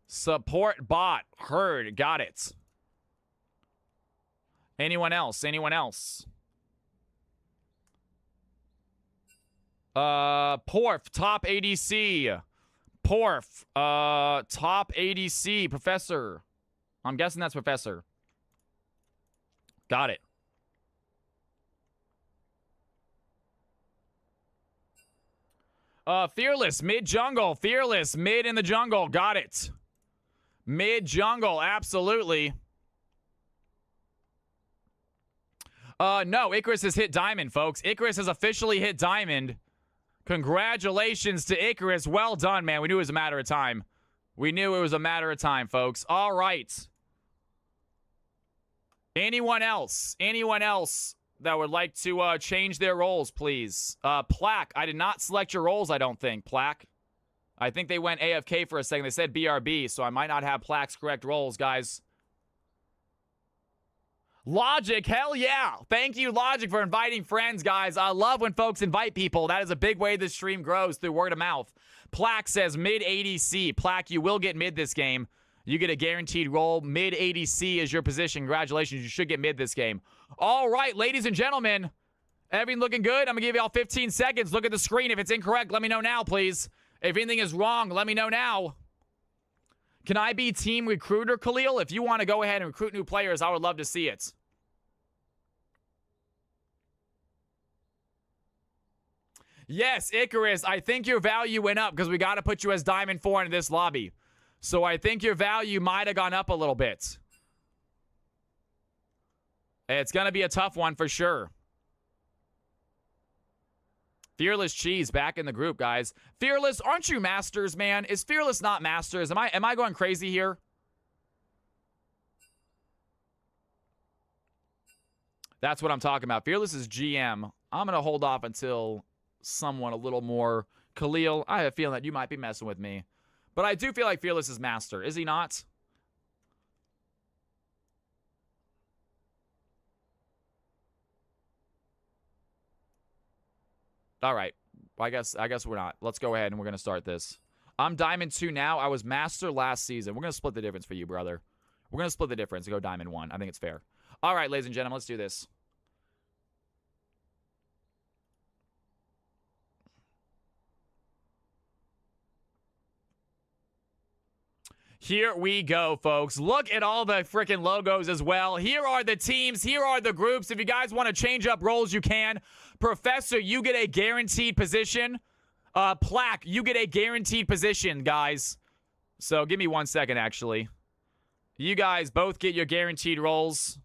Support bot. Heard. Got it. Anyone else? Anyone else? Porf, top ADC. Porf, top ADC. Professor. I'm guessing that's Professor. Got it. Fearless, mid-jungle. Fearless, mid in the jungle. Got it. Mid-jungle, absolutely. No, Icarus has hit Diamond, folks. Icarus has officially hit Diamond. Congratulations to Icarus. Well done, man. We knew it was a matter of time. We knew it was a matter of time, folks. All right. Anyone else? Anyone else that would like to change their roles, please? Plaque, I did not select your roles, I don't think. Plaque. I think they went AFK for a second. They said BRB, so I might not have Plaque's correct roles, guys. Logic, hell yeah. Thank you, Logic, for inviting friends, guys. I love when folks invite people. That is a big way this stream grows, through word of mouth. Plaque says mid ADC. Plaque, you will get mid this game. You get a guaranteed role. Mid ADC is your position. Congratulations. You should get mid this game. All right, ladies and gentlemen. Everything looking good? I'm going to give y'all 15 seconds. Look at the screen. If it's incorrect, let me know now, please. If anything is wrong, let me know now. Can I be team recruiter, Khalil? If you want to go ahead and recruit new players, I would love to see it. Yes, Icarus, I think your value went up because we got to put you as Diamond 4 in this lobby. So I think your value might have gone up a little bit. It's going to be a tough one for sure. Fearless Cheese back in the group, guys. Fearless, aren't you Masters, man? Is Fearless not Masters? Am I going crazy here? That's what I'm talking about. Fearless is GM. I'm going to hold off until someone a little more. Khalil, I have a feeling that you might be messing with me. But I do feel like Fearless is Master. Is he not? All right. I guess we're not. Let's go ahead and we're going to start this. I'm Diamond 2 now. I was Master last season. We're going to split the difference for you, brother. We're going to split the difference and go Diamond 1. I think it's fair. All right, ladies and gentlemen, let's do this. Here we go, folks. Look at all the freaking logos as well. Here are the teams. Here are the groups. If you guys want to change up roles, you can. Professor, you get a guaranteed position. Plaque, you get a guaranteed position, guys. So give me 1 second, actually. You guys both get your guaranteed roles.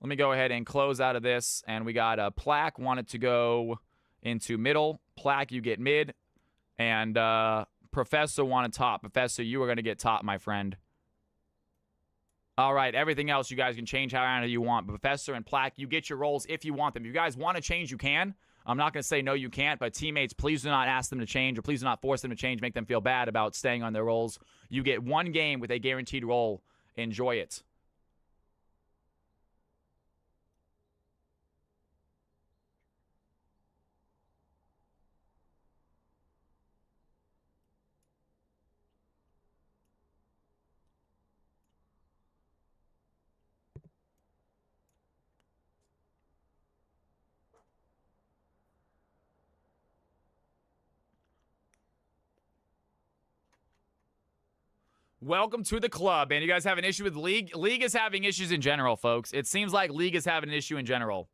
Let me go ahead and close out of this. And we got a Plaque wanted to go into middle. Plaque, you get mid. And Professor wanted top. Professor, you are going to get top, my friend. All right, everything else you guys can change however you want. But Professor and Plaque, you get your roles if you want them. If you guys want to change, you can. I'm not going to say no, you can't. But teammates, please do not ask them to change, or please do not force them to change, make them feel bad about staying on their roles. You get one game with a guaranteed role. Enjoy it. Welcome to the club, man. You guys have an issue with League? League is having issues in general, folks. It seems like League is having an issue in general.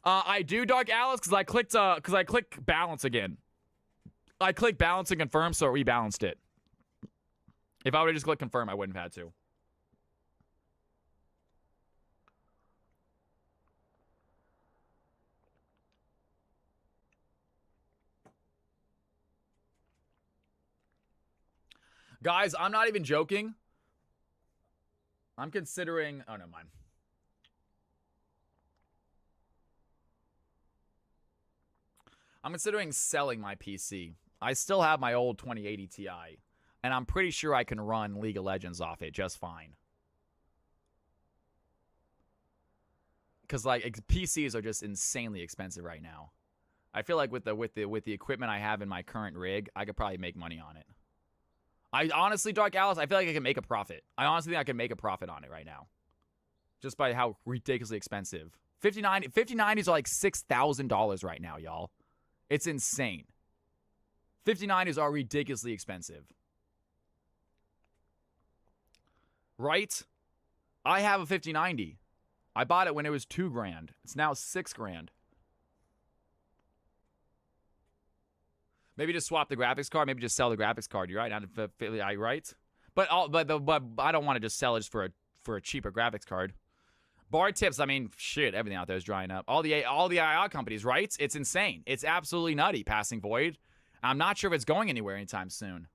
I do, Dark Alice, because I clicked balance again. I clicked balance and confirm, so it rebalanced it. If I would have just clicked confirm, I wouldn't have had to. Guys, I'm not even joking. I'm considering... Oh, no, mind. I'm considering selling my PC. I still have my old 2080 Ti. And I'm pretty sure I can run League of Legends off it just fine. Because, like, PCs are just insanely expensive right now. I feel like with the equipment I have in my current rig, I could probably make money on it. I honestly, Dark Alice, I feel like I can make a profit. I honestly think I can make a profit on it right now. Just by how ridiculously expensive. 5090s are like $6,000 right now, y'all. It's insane. 5090s are ridiculously expensive. Right? I have a 5090. I bought it when it was $2,000. It's now $6,000. Maybe just swap the graphics card. Maybe just sell the graphics card. You're right. Right? But I don't want to just sell it just for a cheaper graphics card. Bar tips. I mean, shit. Everything out there is drying up. All the AI companies, right? It's insane. It's absolutely nutty. Passing Void. I'm not sure if it's going anywhere anytime soon.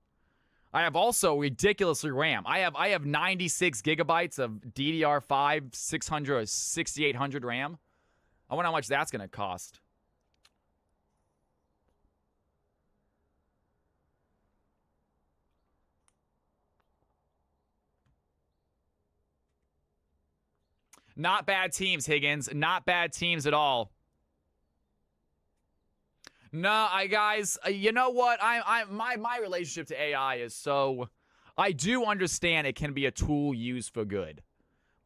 I have also ridiculously RAM. I have 96 gigabytes of DDR5 600 or 6800 RAM. I wonder how much that's gonna cost. Not bad teams, Higgins. Not bad teams at all. No, guys, you know what? My relationship to AI is so... I do understand it can be a tool used for good.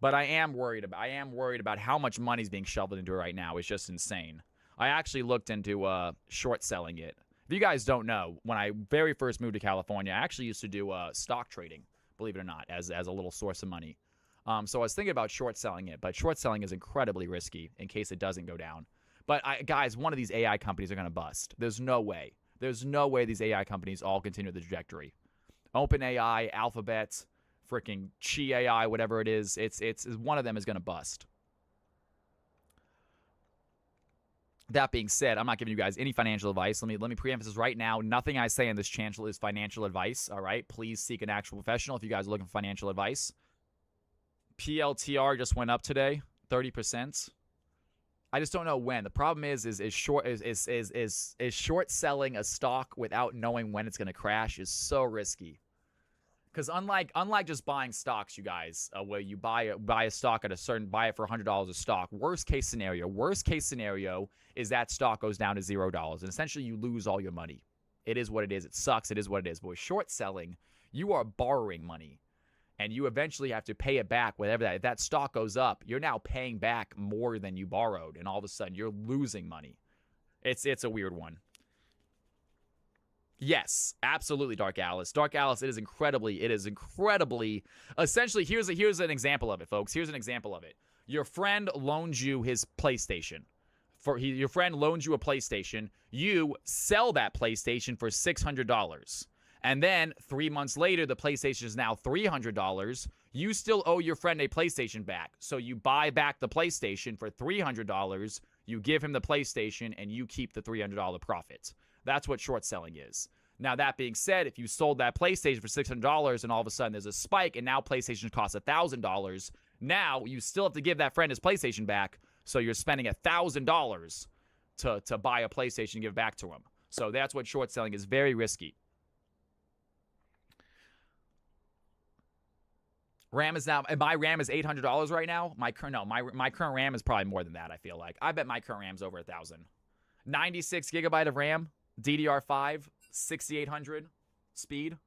But I am worried about how much money's being shoveled into it right now. It's just insane. I actually looked into short selling it. If you guys don't know, when I very first moved to California, I actually used to do stock trading, believe it or not, as a little source of money. So I was thinking about short selling it, but short selling is incredibly risky in case it doesn't go down. But guys, one of these AI companies are going to bust. There's no way. There's no way these AI companies all continue the trajectory. OpenAI, Alphabet, freaking Chi AI, whatever it is, it's one of them is going to bust. That being said, I'm not giving you guys any financial advice. Let me preemphasize right now, nothing I say in this channel is financial advice, all right? Please seek an actual professional if you guys are looking for financial advice. PLTR just went up today, 30%. I just don't know when. The problem is short selling a stock without knowing when it's going to crash is so risky. Because unlike just buying stocks, you guys, where you buy a stock at buy it for $100 a stock. Worst case scenario is that stock goes down to $0, and essentially you lose all your money. It is what it is. It sucks. It is what it is. But with short selling, you are borrowing money. And you eventually have to pay it back, whatever that. If that stock goes up, you're now paying back more than you borrowed, and all of a sudden you're losing money. It's a weird one. Yes, absolutely, Dark Alice. Dark Alice, it is incredibly, essentially, here's an example of it, folks. Here's an example of it. Your friend loans you his PlayStation. Your friend loans you a PlayStation. You sell that PlayStation for $600. And then 3 months later, the PlayStation is now $300. You still owe your friend a PlayStation back. So you buy back the PlayStation for $300. You give him the PlayStation, and you keep the $300 profit. That's what short selling is. Now, that being said, if you sold that PlayStation for $600 and all of a sudden there's a spike and now PlayStation costs $1,000, now you still have to give that friend his PlayStation back, so you're spending $1,000 to buy a PlayStation and give it back to him. So that's what short selling is. Very risky. RAM is now, my RAM is $800 right now. My current RAM is probably more than that, I feel like. I bet my current RAM's over 1,000. 96 gigabyte of RAM, DDR5, 6800 speed.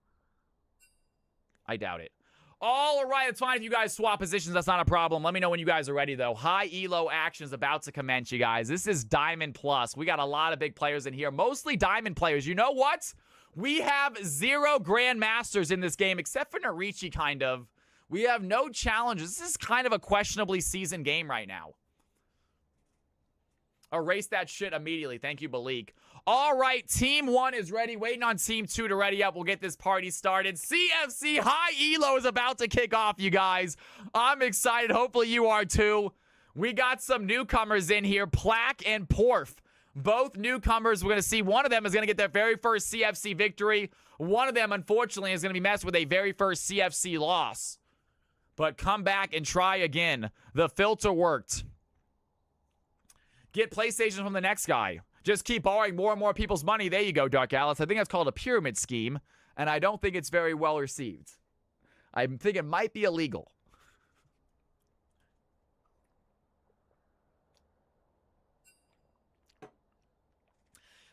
I doubt it. All right, it's fine if you guys swap positions. That's not a problem. Let me know when you guys are ready, though. High elo action is about to commence, you guys. This is Diamond Plus. We got a lot of big players in here, mostly Diamond players. You know what? We have 0 Grandmasters in this game, except for Narichi, kind of. We have no challenges. This is kind of a questionably seasoned game right now. Erase that shit immediately. Thank you, Balik. All right, Team 1 is ready. Waiting on Team 2 to ready up. We'll get this party started. CFC High Elo is about to kick off, you guys. I'm excited. Hopefully you are too. We got some newcomers in here, Plaque and Porf. Both newcomers. We're going to see one of them is going to get their very first CFC victory. One of them, unfortunately, is going to be messed with a very first CFC loss. But come back and try again. The filter worked. Get PlayStation from the next guy. Just keep borrowing more and more people's money. There you go, Dark Alice. I think that's called a pyramid scheme, and I don't think it's very well received. I think it might be illegal.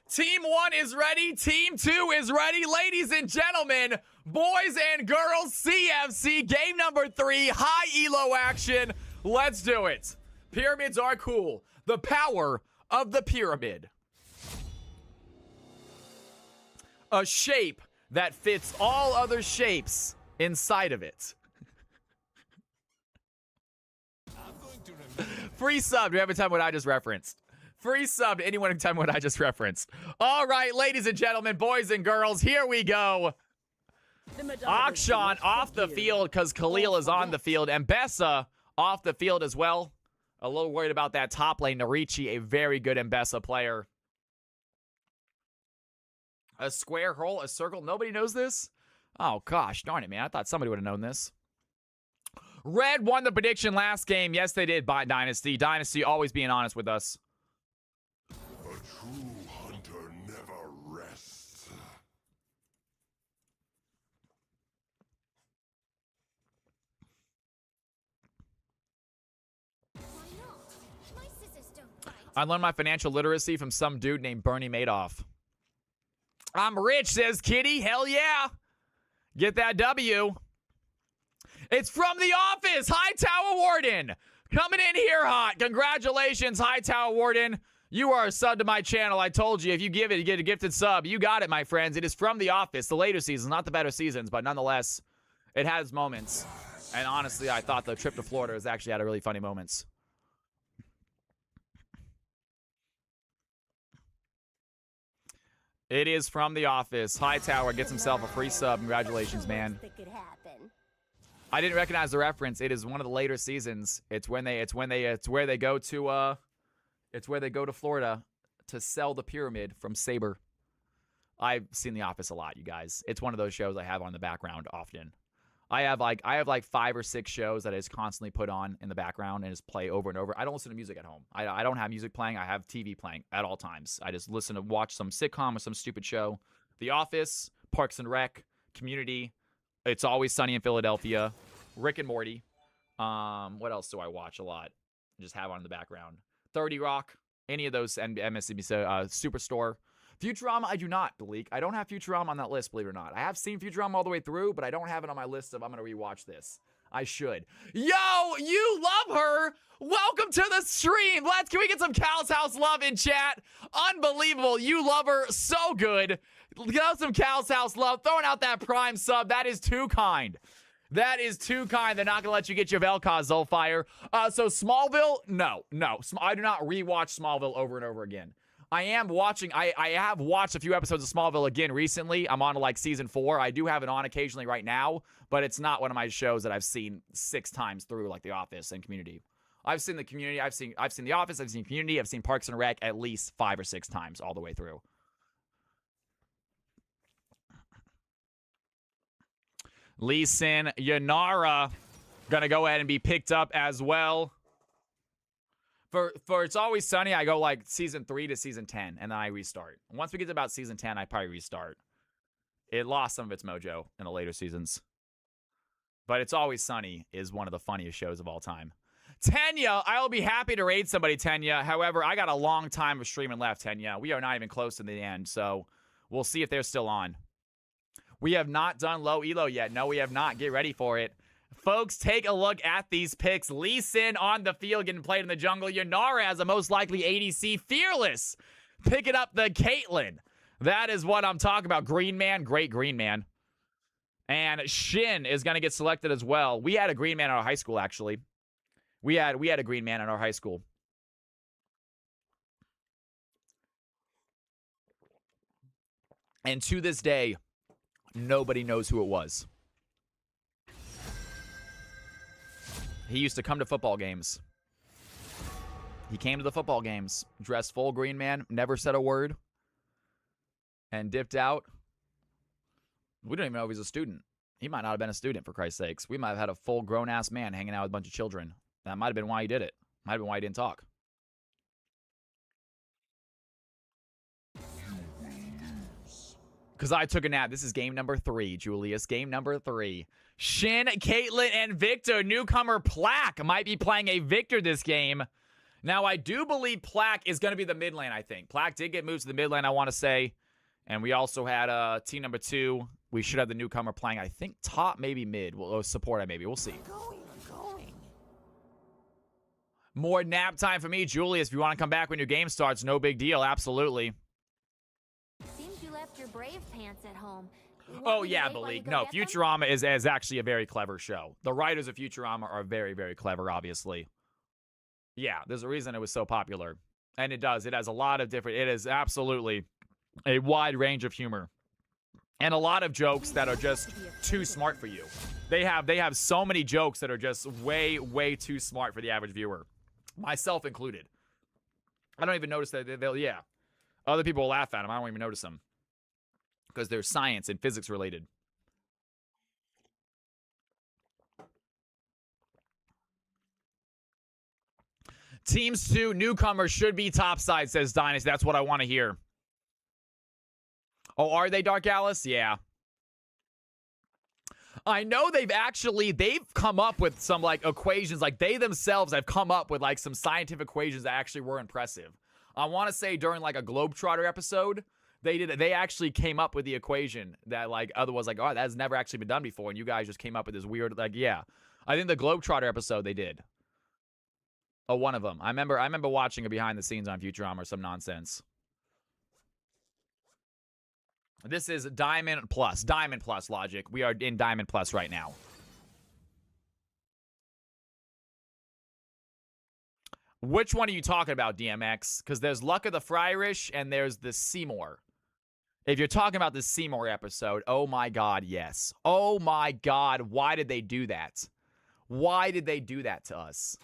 Team 1 is ready. Team 2 is ready. Ladies and gentlemen, boys and girls, CFC game number 3, high elo action. Let's do it. Pyramids are cool. The power of the pyramid. A shape that fits all other shapes inside of it. Free sub to every time what I just referenced. Free sub to anyone who tell me what I just referenced. All right, ladies and gentlemen, boys and girls, here we go. Akshan off the field because Khalil is on the field. And Mbessa off the field as well. A little worried about that top lane. Narichi, a very good Mbessa player. A square hole, a circle. Nobody knows this? Oh, gosh. Darn it, man. I thought somebody would have known this. Red won the prediction last game. Yes, they did by Dynasty. Dynasty always being honest with us. A true hunter never rests. I learned my financial literacy from some dude named Bernie Madoff. I'm rich, says Kitty. Hell yeah. Get that W. It's from The Office. Hightower Warden. Coming in here hot. Congratulations, Hightower Warden. You are a sub to my channel. I told you, if you give it, you get a gifted sub. You got it, my friends. It is from The Office. The later seasons, not the better seasons, but nonetheless, it has moments. And honestly, I thought the trip to Florida was actually had a really funny moments. It is from The Office. Hightower gets himself a free sub. Congratulations, man. I didn't recognize the reference. It is one of the later seasons. It's where they go to Florida to sell the pyramid from Saber. I've seen The Office a lot, you guys. It's one of those shows I have on the background often. I have like 5 or 6 shows that I just constantly put on in the background and just play over and over. I don't listen to music at home. I don't have music playing. I have TV playing at all times. I just watch some sitcom or some stupid show. The Office, Parks and Rec, Community, It's Always Sunny in Philadelphia, Rick and Morty. What else do I watch a lot? Just have on in the background. 30 Rock, any of those MSNBC, Superstore. Futurama, I do not, Bleak. I don't have Futurama on that list, believe it or not. I have seen Futurama all the way through, but I don't have it on my list of I'm going to rewatch this. I should. Yo, you love her. Welcome to the stream. Can we get some Cal's House love in chat? Unbelievable. You love her so good. Get out some Cal's House love. Throwing out that Prime sub. That is too kind. That is too kind. They're not going to let you get your Vel'Koz, Zolfire. So Smallville? No. I do not rewatch Smallville over and over again. I am watching. I have watched a few episodes of Smallville again recently. I'm on to like season 4. I do have it on occasionally right now, but it's not one of my shows that I've seen 6 times through, like The Office and Community. I've seen the Community. I've seen The Office. I've seen Community. I've seen Parks and Rec at least 5 or 6 times all the way through. Lee Sin, Yanara, gonna go ahead and be picked up as well. For It's Always Sunny, I go like season 3 to season 10, and then I restart. Once we get to about season 10, I probably restart. It lost some of its mojo in the later seasons. But It's Always Sunny is one of the funniest shows of all time. Tenya, I'll be happy to raid somebody, Tenya. However, I got a long time of streaming left, Tenya. We are not even close to the end, so we'll see if they're still on. We have not done low elo yet. No, we have not. Get ready for it. Folks, take a look at these picks. Lee Sin on the field getting played in the jungle. Yanara as a most likely ADC. Fearless picking up the Caitlyn. That is what I'm talking about. Green Man, great Green Man. And Shin is going to get selected as well. We had a Green Man in our high school, actually. We had a Green Man in our high school. And to this day, nobody knows who it was. He used to come to football games. He came to the football games, dressed full Green Man, never said a word, and dipped out. We don't even know if he's a student. He might not have been a student, for Christ's sakes. We might have had a full grown-ass man hanging out with a bunch of children. That might have been why he did it. Might have been why he didn't talk. Because I took a nap. This is game number 3, Julius. Game number 3. Shin, Caitlyn, and Victor. Newcomer Plaque might be playing a Victor this game. Now, I do believe Plaque is going to be the mid lane, I think. Plaque did get moved to the mid lane, I want to say. And we also had team number 2. We should have the newcomer playing, I think, top, maybe mid. Well, support, maybe. We'll see. I'm going. More nap time for me, Julius. If you want to come back when your game starts, no big deal. Absolutely. Seems you left your brave pants at home. Oh, yeah, Malik. No, Futurama is actually a very clever show. The writers of Futurama are very, very clever, obviously. Yeah, there's a reason it was so popular. And it does. It has a lot of different... It is absolutely a wide range of humor. And a lot of jokes that are just too smart for you. They have so many jokes that are just way, way too smart for the average viewer. Myself included. I don't even notice that they'll... Yeah. Other people will laugh at them. I don't even notice them. Because they're science and physics related. Teams 2, newcomers should be topside, says Dynasty. That's what I want to hear. Oh, are they, Dark Alice? Yeah. I know they've come up with some, like, equations. Like, they themselves have come up with, like, some scientific equations that actually were impressive. I want to say during, like, a Globetrotter episode... They actually came up with the equation that, like, otherwise, like, oh, that's never actually been done before, and you guys just came up with this weird, like, yeah. I think the Globetrotter episode they did. Oh, one of them. I remember watching a behind the scenes on Futurama or some nonsense. This is Diamond Plus logic. We are in Diamond Plus right now. Which one are you talking about, DMX? Because there's Luck of the Friarish and there's the Seymour. If you're talking about the Seymour episode, oh my God, yes. Oh my God, why did they do that? Why did they do that to us?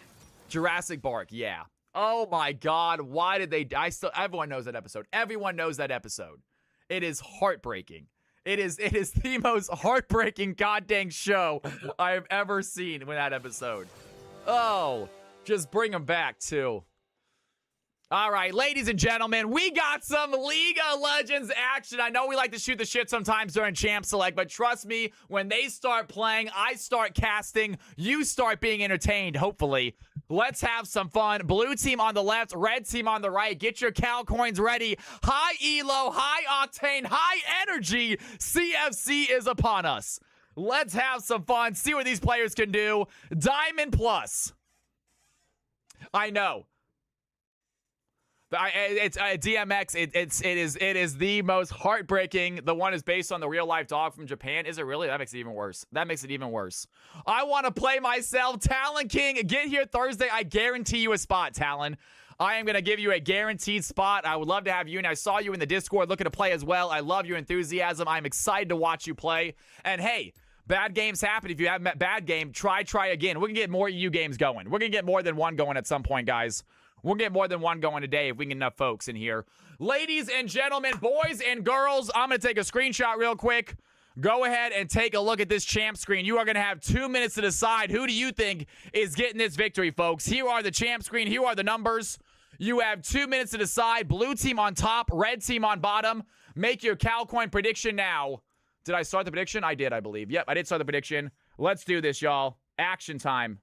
Jurassic Park, yeah. Oh my God, why did they... Everyone knows that episode. Everyone knows that episode. It is heartbreaking. It is the most heartbreaking goddamn show I have ever seen with that episode. Oh, just bring them back, too. All right, ladies and gentlemen, we got some League of Legends action. I know we like to shoot the shit sometimes during Champ Select, but trust me, when they start playing, I start casting, you start being entertained, hopefully. Let's have some fun. Blue team on the left, red team on the right. Get your Cal coins ready. High elo, high octane, high energy. CFC is upon us. Let's have some fun. See what these players can do. Diamond Plus. I know. It's DMX. It is the most heartbreaking. The one is based on the real life dog from Japan. Is it really? That makes it even worse. That makes it even worse. I want to play myself. Talon King, get here Thursday. I guarantee you a spot, Talon. I am going to give you a guaranteed spot. I would love to have you. And I saw you in the Discord looking to play as well. I love your enthusiasm. I'm excited to watch you play. And hey, bad games happen. If you have a bad game, try again. We're going to get more EU games going. We're going to get more than one going at some point, guys. We'll get more than one going today if we can get enough folks in here. Ladies and gentlemen, boys and girls, I'm going to take a screenshot real quick. Go ahead and take a look at this champ screen. You are going to have 2 minutes to decide who do you think is getting this victory, folks. Here are the champ screen. Here are the numbers. You have 2 minutes to decide. Blue team on top, red team on bottom. Make your Calcoin prediction now. Did I start the prediction? I did, I believe. Yep, I did start the prediction. Let's do this, y'all. Action time.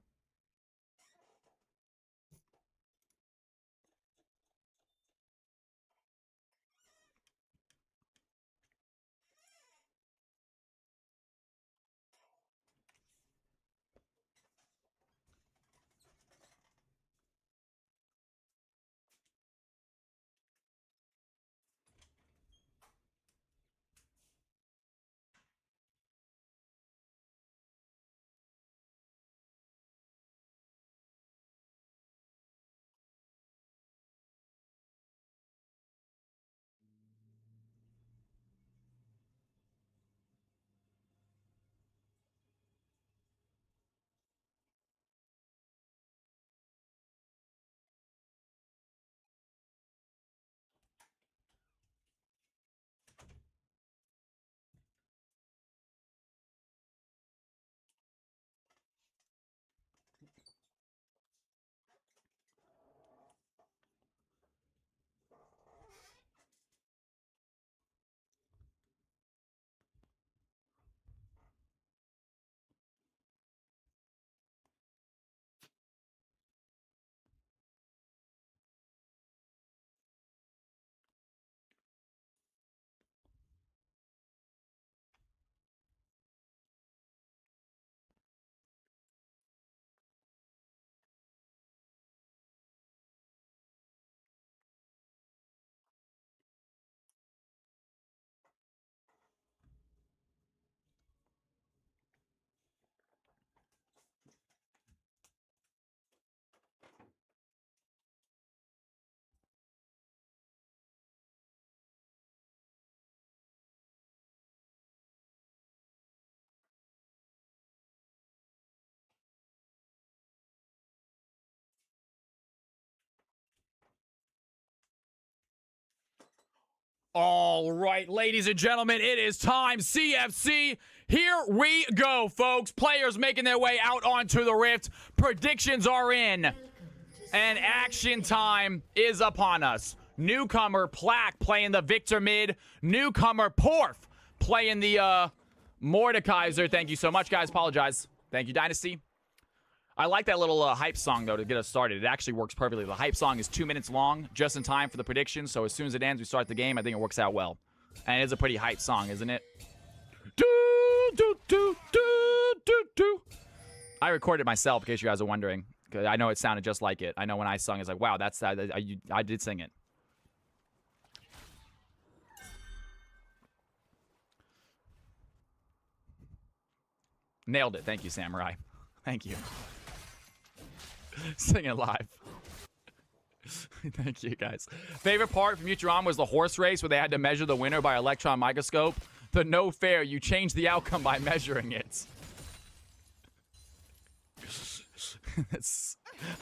All right, ladies and gentlemen, it is time. CFC, here we go, folks. Players making their way out onto the Rift. Predictions are in. And action time is upon us. Newcomer Plaque playing the Victor mid. Newcomer Porf playing the Mordekaiser. Thank you so much, guys. Apologize. Thank you, Dynasty. I like that little hype song, though, to get us started. It actually works perfectly. The hype song is 2 minutes long, just in time for the prediction. So as soon as it ends, we start the game. I think it works out well. And it is a pretty hype song, isn't it? I recorded it myself, in case you guys are wondering. Because I know it sounded just like it. I know when I sung, it's like, wow, that's I did sing it. Nailed it. Thank you, Samurai. Thank you. Singing it live. Thank you, guys. Favorite part from Futurama was the horse race where they had to measure the winner by electron microscope. The no fair, you change the outcome by measuring it.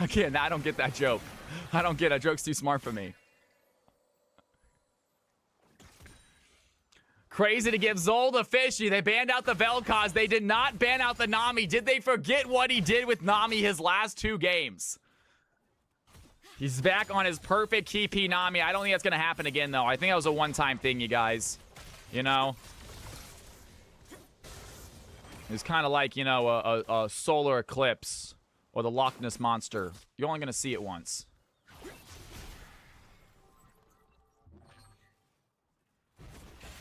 Again, I don't get that joke. I don't get it. That joke's too smart for me. Crazy to give Zol the fishy. They banned out the Vel'Koz. They did not ban out the Nami. Did they forget what he did with Nami his last 2 games? He's back on his perfect KP Nami. I don't think that's going to happen again, though. I think that was a one-time thing, you guys. You know? It's kind of like, you know, a solar eclipse or the Loch Ness Monster. You're only going to see it once.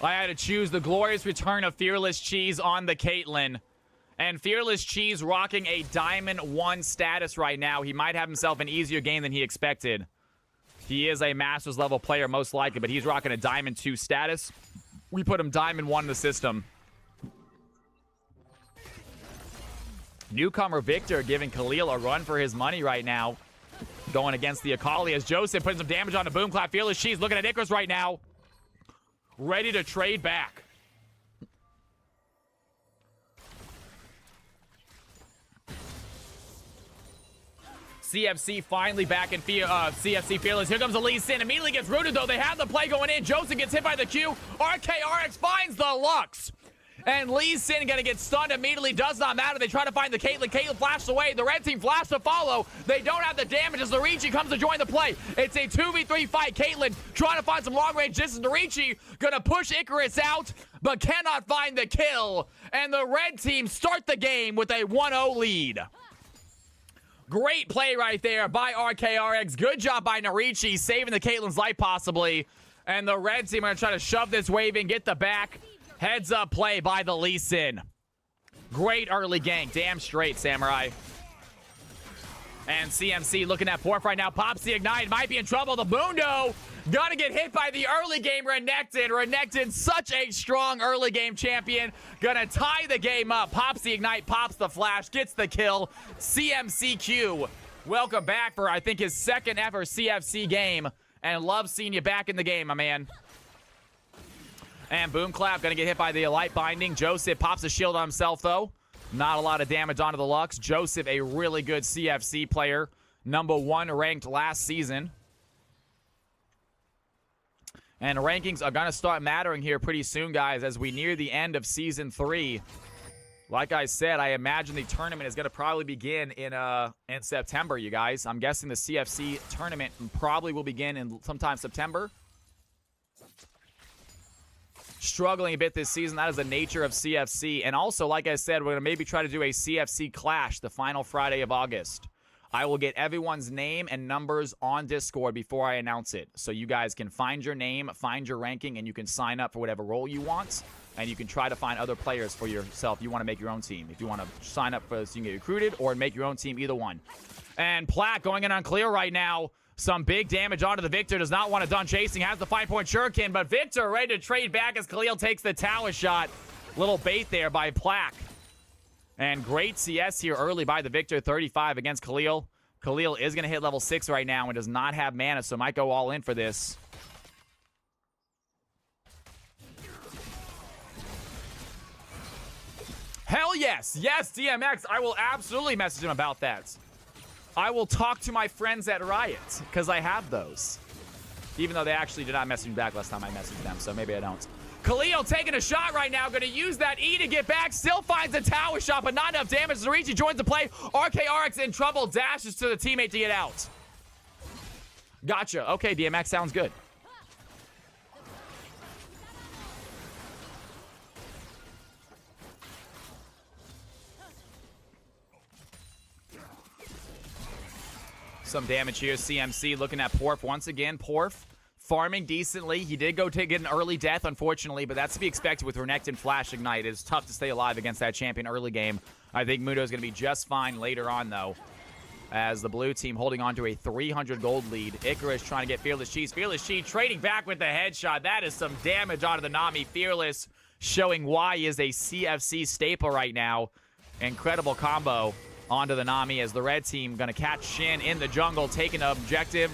I had to choose the glorious return of Fearless Cheese on the Caitlyn. And Fearless Cheese rocking a Diamond 1 status right now. He might have himself an easier game than he expected. He is a Masters level player most likely, but he's rocking a Diamond 2 status. We put him Diamond 1 in the system. Newcomer Victor giving Khalil a run for his money right now. Going against the Akali as Joseph putting some damage on the Boom Clap. Fearless Cheese looking at Icarus right now. Ready to trade back. CFC finally back in CFC Fearless. Here comes the Lee Sin. Immediately gets rooted, though. They have the play going in. Joseph gets hit by the Q. RKRX finds the Lux. And Lee Sin going to get stunned immediately. Does not matter. They try to find the Caitlyn. Caitlyn flashed away. The red team flashed to follow. They don't have the damage as Narichi comes to join the play. It's a 2v3 fight. Caitlyn trying to find some long-range distance. Narichi going to push Icarus out, but cannot find the kill. And the red team start the game with a 1-0 lead. Great play right there by RKRX. Good job by Narichi, saving the Caitlyn's life possibly. And the red team are going to try to shove this wave in, get the back. Heads up play by the Lee Sin. Great early gank. Damn straight, Samurai. And CMC looking at Porf right now. Pops the Ignite. Might be in trouble. The Mundo gonna get hit by the early game Renekton. Renekton, such a strong early game champion. Gonna tie the game up. Pops the Ignite. Pops the Flash. Gets the kill. CMCQ. Welcome back for, I think, his second ever CFC game. And love seeing you back in the game, my man. And Boom Clap gonna get hit by the Light Binding. Joseph pops a shield on himself, though. Not a lot of damage onto the Lux. Joseph, a really good CFC player. #1 ranked last season. And rankings are going to start mattering here pretty soon, guys, as we near the end of Season 3. Like I said, I imagine the tournament is going to probably begin in September, you guys. I'm guessing the CFC tournament probably will begin in sometime September. Struggling a bit this season. That is the nature of CFC. And also, like I said, we're going to maybe try to do a CFC Clash the final Friday of August. I will get everyone's name and numbers on Discord before I announce it. So you guys can find your name, find your ranking, and you can sign up for whatever role you want. And you can try to find other players for yourself. You want to make your own team. If you want to sign up for this, you can get recruited or make your own team, either one. And Platt going in on clear right now. Some big damage onto the Victor. Does not want to done chasing. Has the 5-point shuriken, but Victor ready to trade back as Khalil takes the tower shot. Little bait there by Plaque. And great CS here early by the Victor. 35 against Khalil. Khalil is going to hit level 6 right now and does not have mana, so might go all in for this. Hell yes. Yes, DMX. I will absolutely message him about that. I will talk to my friends at Riot, because I have those. Even though they actually did not message me back last time I messaged them, so maybe I don't. Khalil taking a shot right now. Going to use that E to get back. Still finds a tower shot, but not enough damage. Zarichi joins the play. RKRX in trouble. Dashes to the teammate to get out. Gotcha. Okay, DMX sounds good. Some damage here. CMC looking at Porf once again. Porf farming decently. He did go get an early death, unfortunately, but that's to be expected with Renekton Flash Ignite. It's tough to stay alive against that champion early game. I think Mundo's going to be just fine later on, though, as the blue team holding on to a 300 gold lead. Icarus trying to get Fearless Cheese. Fearless Cheese trading back with the headshot. That is some damage onto the Nami. Fearless showing why he is a CFC staple right now. Incredible combo onto the Nami as the red team going to catch Shin in the jungle, taking an objective.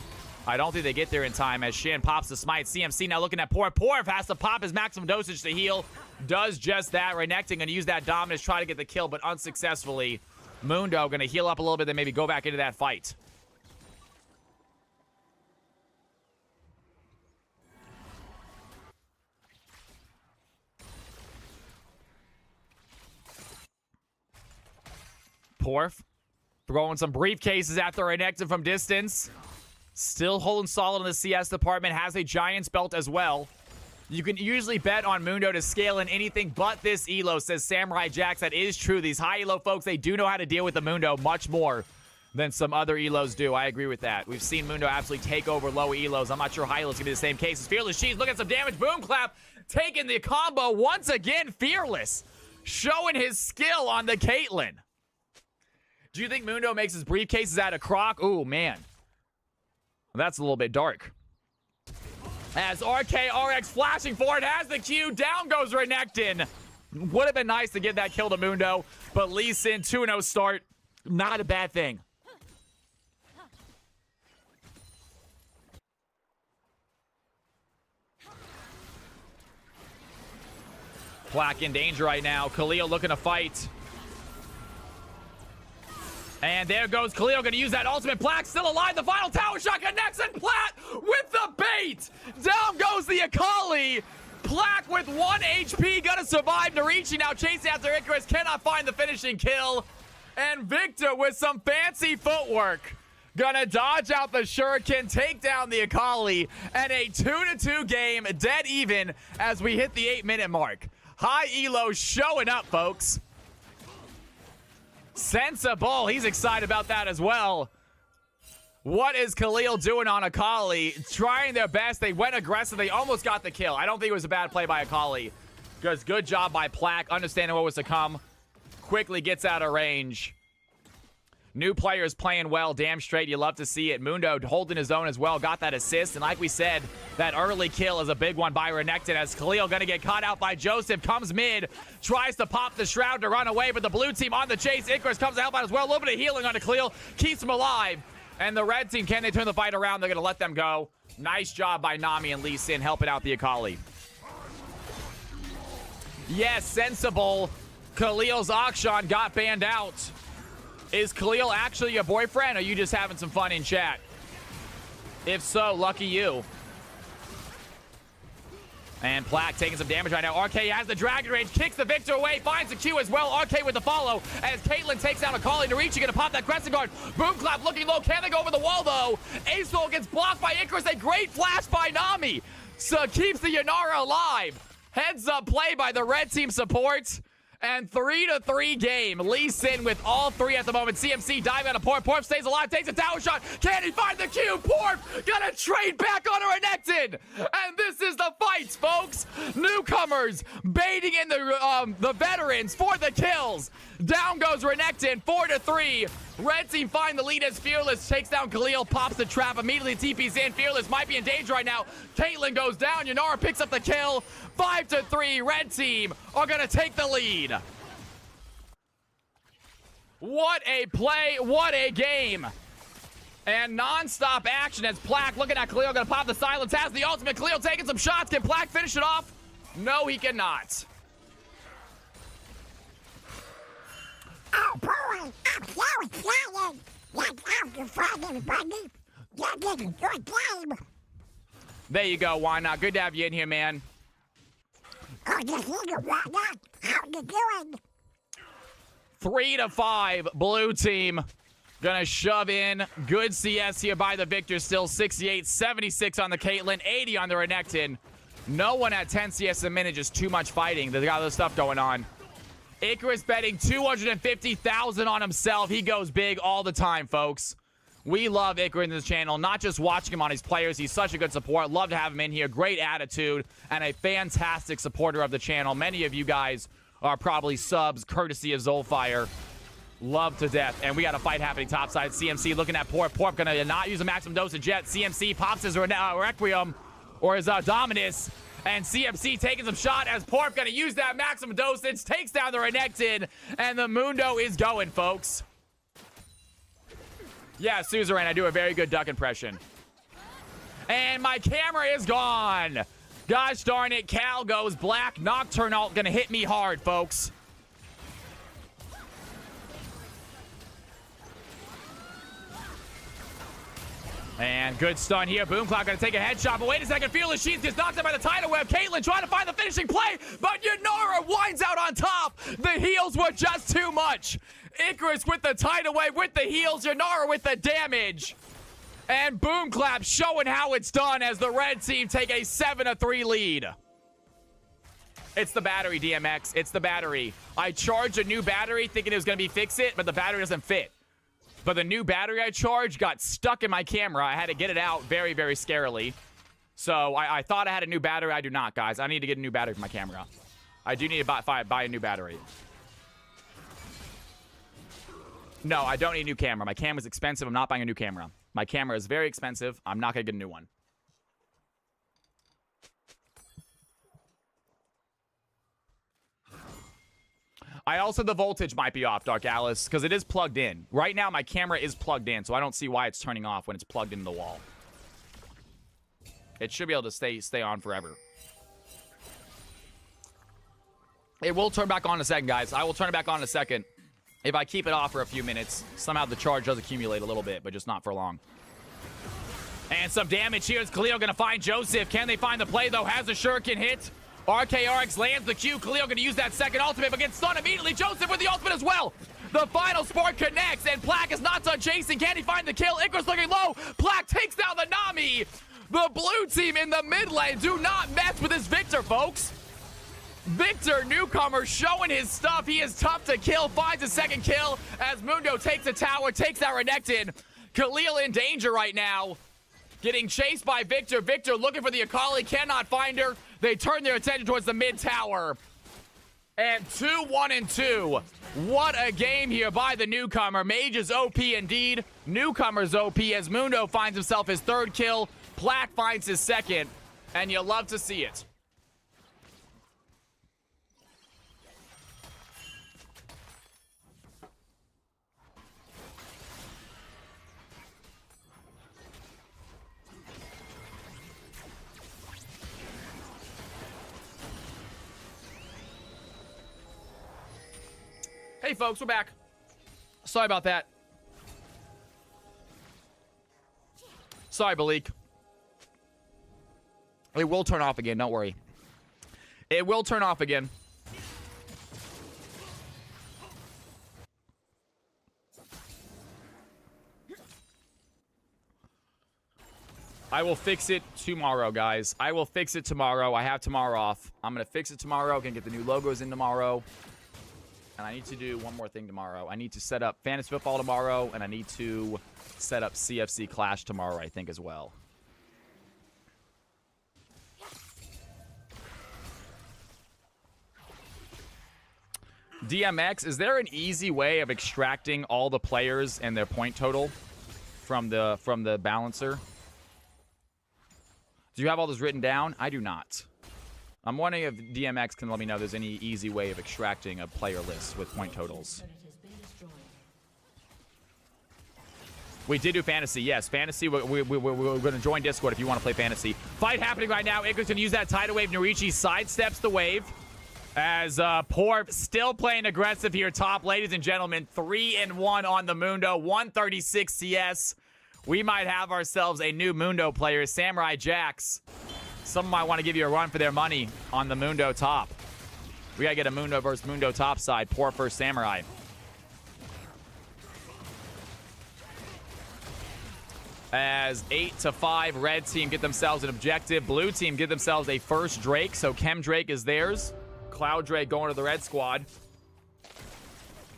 I don't think they get there in time as Shin pops the smite. CMC now looking at Porf. Porf has to pop his maximum dosage to heal. Does just that. Renekton going to use that dominance, try to get the kill, but unsuccessfully. Mundo going to heal up a little bit, then maybe go back into that fight. Porf throwing some briefcases after Renekton from distance. Still holding solid in the CS department. Has a Giant's Belt as well. You can usually bet on Mundo to scale in anything but this elo, says Samurai Jax. That is true. These high elo folks, they do know how to deal with the Mundo much more than some other elos do. I agree with that. We've seen Mundo absolutely take over low elos. I'm not sure high elos can be the same case as Fearless. She's looking at some damage. Boom Clap taking the combo once again. Fearless showing his skill on the Caitlyn. Do you think Mundo makes his briefcases out of croc? Ooh, man. That's a little bit dark. As RKRX flashing forward, has the Q. Down goes Renekton. Would have been nice to get that kill to Mundo, but Lee Sin 2-0 start. Not a bad thing. Plaque in danger right now. Khalil looking to fight. And there goes Khalil, going to use that ultimate. Plaque still alive. The final tower shot connects, and Platt with the bait. Down goes the Akali. Plaque with 1 HP, gonna survive. Narichi now chasing after Icarus, cannot find the finishing kill. And Victor with some fancy footwork, gonna dodge out the shuriken, take down the Akali, and a 2-2 game, dead even as we hit the 8-minute mark. High elo showing up, folks. Sensible, he's excited about that as well. What is Khalil doing on Akali? Trying their best. They went aggressive. They almost got the kill. I don't think it was a bad play by Akali. Because good job by Plaque, understanding what was to come. Quickly gets out of range. New players playing well. Damn straight. You love to see it. Mundo holding his own as well. Got that assist. And like we said, that early kill is a big one by Renekton as Khalil going to get caught out by Joseph. Comes mid. Tries to pop the shroud to run away. But the blue team on the chase. Icarus comes to help out as well. A little bit of healing onto Khalil. Keeps him alive. And the red team, can they turn the fight around? They're going to let them go. Nice job by Nami and Lee Sin helping out the Akali. Yes, sensible. Khalil's Akshan got banned out. Is Khalil actually your boyfriend, or are you just having some fun in chat? If so, lucky you. And Plaque taking some damage right now. RK has the Dragon Rage, kicks the Victor away, finds the Q as well. RK with the follow as Caitlyn takes down Akali. Narichi gonna pop that Crescent Guard. Boom Clap looking low. Can they go over the wall though? Ace Soul gets blocked by Icarus. A great flash by Nami. So keeps the Yanara alive. Heads up play by the red team support. And 3-3 game. Lee Sin with all three at the moment. CMC dive out of Porp. Porp stays alive, takes a tower shot. Can he find the Q? Porp gonna trade back on Renekton. And this is the fights, folks. Newcomers baiting in the veterans for the kills. Down goes Renekton, 4-3. Red team find the lead as Fearless takes down Khalil, pops the trap, immediately TP's in. Fearless might be in danger right now. Caitlyn goes down. Yanara picks up the kill. 5-3. Red team are going to take the lead. What a play. What a game. And non-stop action as Plaque looking at Khalil. Going to pop the silence. Has the ultimate. Khalil taking some shots. Can Plaque finish it off? No, he cannot. Oh boy, I'm so excited. Let's have the fun, everybody. You're getting a good game. There you go, why not? Good to have you in here, man. Oh, you think why not? How you doing? 3-5, blue team. Gonna shove in. Good CS here by the Victor. Still 68-76 on the Caitlyn, 80 on the Renekton. No one at 10 CS a minute, just too much fighting. They got other stuff going on. Icarus betting 250,000 on himself. He goes big all the time, folks. We love Icarus in this channel, not just watching him on his players. He's such a good support. Love to have him in here. Great attitude and a fantastic supporter of the channel. Many of you guys are probably subs courtesy of Zolfire. Love to death. And we got a fight happening topside. CMC looking at Porp. Porp gonna not use a maximum dosage yet. CMC pops his Requiem or his Dominus. And CMC taking some shot as Porp gonna use that maximum dosage, takes down the Renekton, and the Mundo is going, folks. Yeah, Suzerain, I do a very good duck impression. And my camera is gone. Gosh darn it, Cal goes black. Nocturne ult gonna hit me hard, folks. And good stun here. Boom Cloud gonna take a headshot, but wait a second. Fearless Sheets gets knocked out by the tidal web. Caitlyn trying to find the finishing play, but Yanara winds out on top. The heals were just too much. Icarus with the tidal wave, with the heals. Yanara with the damage. And Boom Clap showing how it's done as the red team take a 7-3 lead. It's the battery, DMX. It's the battery. I charged a new battery thinking it was gonna be fix-it, but the battery doesn't fit. But the new battery I charged got stuck in my camera. I had to get it out very, very scarily. So I thought I had a new battery. I do not, guys. I need to get a new battery for my camera. I do need to buy a new battery. No, I don't need a new camera. My camera's expensive. I'm not buying a new camera. My camera is very expensive. I'm not going to get a new one. The voltage might be off, Dark Alice, because it is plugged in. Right now, my camera is plugged in, so I don't see why it's turning off when it's plugged into the wall. It should be able to stay on forever. It will turn back on in a second, guys. I will turn it back on in a second. If I keep it off for a few minutes, somehow the charge does accumulate a little bit, but just not for long. And some damage here. Is Khalil going to find Joseph? Can they find the play, though? Has a shuriken hit? RKRX lands the Q. Khalil going to use that second ultimate, but gets stunned immediately. Joseph with the ultimate as well. The final spark connects, and Plaque is not done chasing. Can he find the kill? Icarus looking low. Plaque takes down the Nami. The blue team in the mid lane. Do not mess with this Victor, folks. Victor, newcomer, showing his stuff. He is tough to kill. Finds a second kill as Mundo takes a tower, takes that Renekton. Khalil in danger right now. Getting chased by Victor. Victor looking for the Akali, cannot find her. They turn their attention towards the mid tower. And 2-1-2. What a game here by the newcomer. Mage is OP indeed. Newcomer's OP as Mundo finds himself his third kill. Plaque finds his second. And you love to see it. Hey folks, we're back. Sorry about that. Sorry, Balik. It will turn off again, don't worry. It will turn off again. I will fix it tomorrow, guys. I will fix it tomorrow. I have tomorrow off. I'm going to fix it tomorrow. Gonna get the new logos in tomorrow. And I need to do one more thing tomorrow. I need to set up Fantasy Football tomorrow, and I need to set up CFC Clash tomorrow, I think, as well. DMX, is there an easy way of extracting all the players and their point total from the balancer? Do you have all this written down? I do not. I'm wondering if DMX can let me know if there's any easy way of extracting a player list with point totals. We did do fantasy, yes. Fantasy, we're going to join Discord if you want to play fantasy. Fight happening right now. Icarus going to use that tidal wave. Norichi sidesteps the wave. As Porf still playing aggressive here top. Ladies and gentlemen, 3-1 on the Mundo. 136 CS. We might have ourselves a new Mundo player. Samurai Jax. Some might want to give you a run for their money on the Mundo top. We got to get a Mundo versus Mundo top side. Poor first Samurai. As 8-5, red team get themselves an objective. Blue team get themselves a first Drake. So Chem Drake is theirs. Cloud Drake going to the red squad.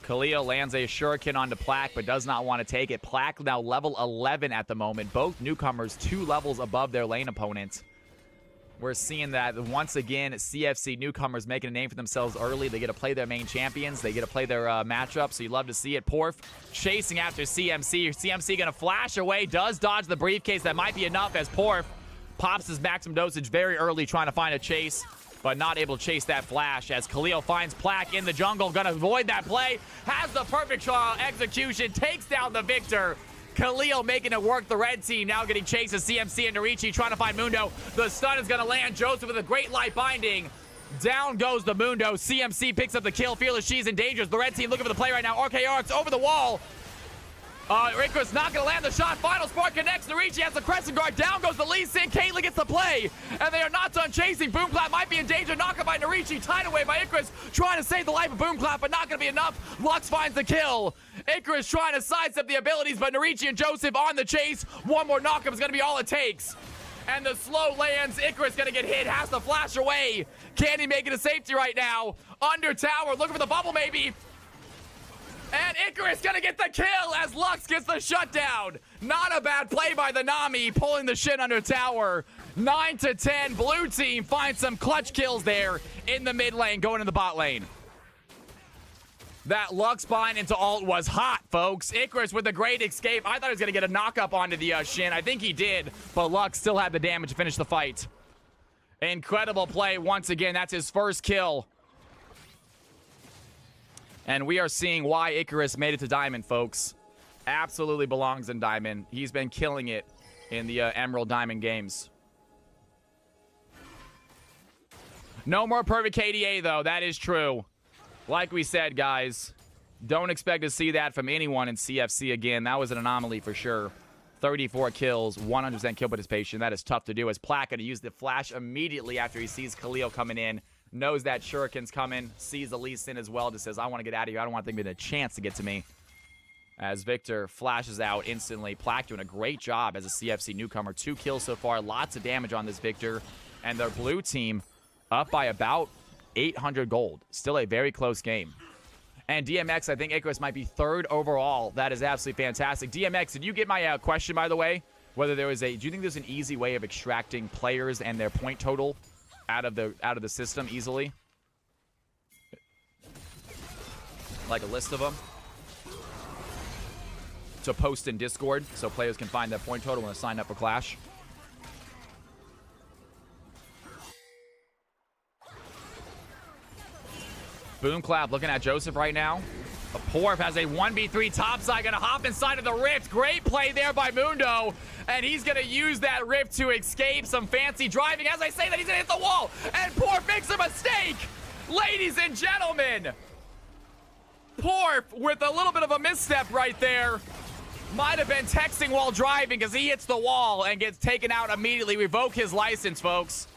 Khalil lands a shuriken onto Plaque, but does not want to take it. Plaque now level 11 at the moment. Both newcomers 2 levels above their lane opponent. We're seeing that once again, CFC newcomers making a name for themselves early. They get to play their main champions. They get to play their matchup, so you love to see it. Porf chasing after CMC. CMC going to flash away. Does dodge the briefcase. That might be enough as Porf pops his maximum dosage very early, trying to find a chase, but not able to chase that flash as Khalil finds Plaque in the jungle. Going to avoid that play. Has the perfect execution. Takes down the Victor. Khalil making it work. The red team now getting chased as CMC and Norichi trying to find Mundo. The stun is going to land. Joseph with a great light binding. Down goes the Mundo. CMC picks up the kill. Fearless, she's in danger. The red team looking for the play right now. RKRX over the wall. Icarus not going to land the shot. Final spark connects. Norichi has the crescent guard. Down goes the Lee Sin. Caitlyn gets the play. And they are not done chasing. Boomclap might be in danger. Knocked by Norichi. Tied away by Icarus. Trying to save the life of Boomclap, but not going to be enough. Lux finds the kill. Icarus trying to sidestep the abilities, but Norichi and Joseph on the chase. One more knockup is going to be all it takes. And the slow lands. Icarus going to get hit. Has to flash away. Can he make it to safety right now? Under tower. Looking for the bubble maybe. And Icarus gonna get the kill as Lux gets the shutdown. Not a bad play by the Nami, pulling the shit under tower. 9-10, blue team finds some clutch kills there in the mid lane, going in the bot lane. That Lux bind into ult was hot, folks. Icarus with a great escape. I thought he was gonna get a knock up onto the Shin. I think he did, but Lux still had the damage to finish the fight. Incredible play once again. That's his first kill. And we are seeing why Icarus made it to Diamond, folks. Absolutely belongs in Diamond. He's been killing it in the Emerald Diamond games. No more perfect KDA, though. That is true. Like we said, guys, don't expect to see that from anyone in CFC again. That was an anomaly for sure. 34 kills, 100% kill participation. That is tough to do. As Platt going to use the flash immediately after he sees Khalil coming in. Knows that Shuriken's coming. Sees the Lee Sin as well. Just says, I want to get out of here. I don't want them to get a chance to get to me. As Victor flashes out instantly. Platt doing a great job as a CFC newcomer. 2 kills so far. Lots of damage on this Victor. And their blue team up by about 800 gold. Still a very close game. And DMX, I think Icarus might be 3rd overall. That is absolutely fantastic. DMX, did you get my question, by the way? Whether there was do you think there's an easy way of extracting players and their point total out of the system easily? Like a list of them? To post in Discord so players can find their point total when they sign up for Clash. Boomclap looking at Joseph right now. Porf has a 1v3 topside, gonna hop inside of the rift. Great play there by Mundo, and he's gonna use that rift to escape. Some fancy driving. As I say that, he's gonna hit the wall, and Porf makes a mistake. Ladies and gentlemen, Porf with a little bit of a misstep right there. Might have been texting while driving because he hits the wall and gets taken out immediately. Revoke his license, folks.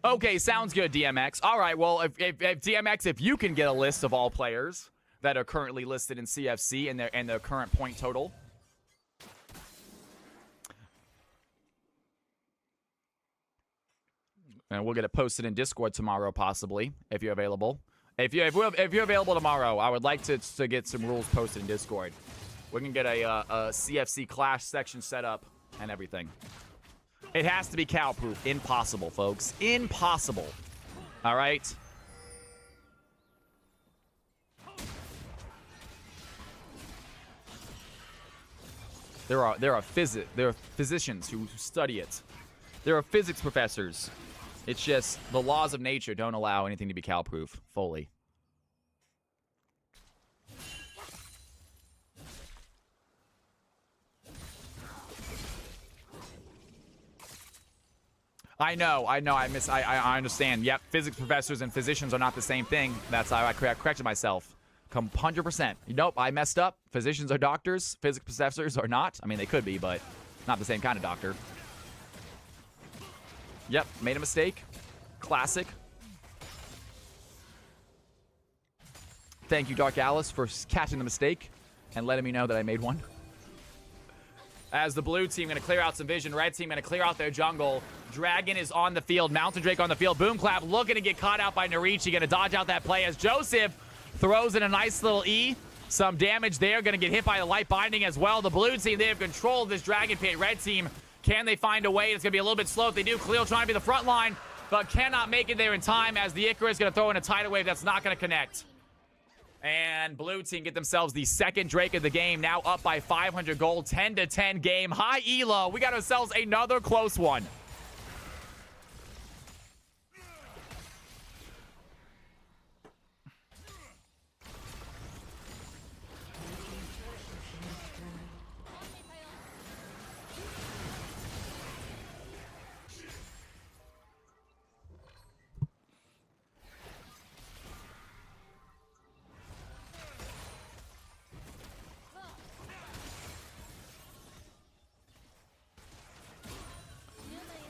Okay, sounds good, DMX. All right, well, if DMX, if you can get a list of all players that are currently listed in CFC and their current point total. And we'll get it posted in Discord tomorrow, possibly, if you're available. If you're available tomorrow, I would like to get some rules posted in Discord. We can get a CFC Clash section set up and everything. It has to be cow-proof. Impossible, folks. Impossible. All right? There are physicians who study it. There are physics professors. It's just the laws of nature don't allow anything to be cow-proof fully. I know, I understand. Yep, physics professors and physicians are not the same thing. That's how I corrected myself. 100%. Nope, I messed up. Physicians are doctors. Physics professors are not. I mean, they could be, but not the same kind of doctor. Yep, made a mistake. Classic. Thank you, Dark Alice, for catching the mistake and letting me know that I made one. As the blue team going to clear out some vision. Red team going to clear out their jungle. Dragon is on the field. Mountain Drake on the field. Boomclap looking to get caught out by Narichi. Going to dodge out that play as Joseph throws in a nice little E. Some damage there. Going to get hit by the light binding as well. The blue team, they have control of this Dragon Pit. Red team, can they find a way? It's going to be a little bit slow if they do. Khalil trying to be the front line, but cannot make it there in time as the Icarus is going to throw in a tidal wave that's not going to connect. And blue team get themselves the second Drake of the game. Now up by 500 gold. 10-10 game. High elo. We got ourselves another close one.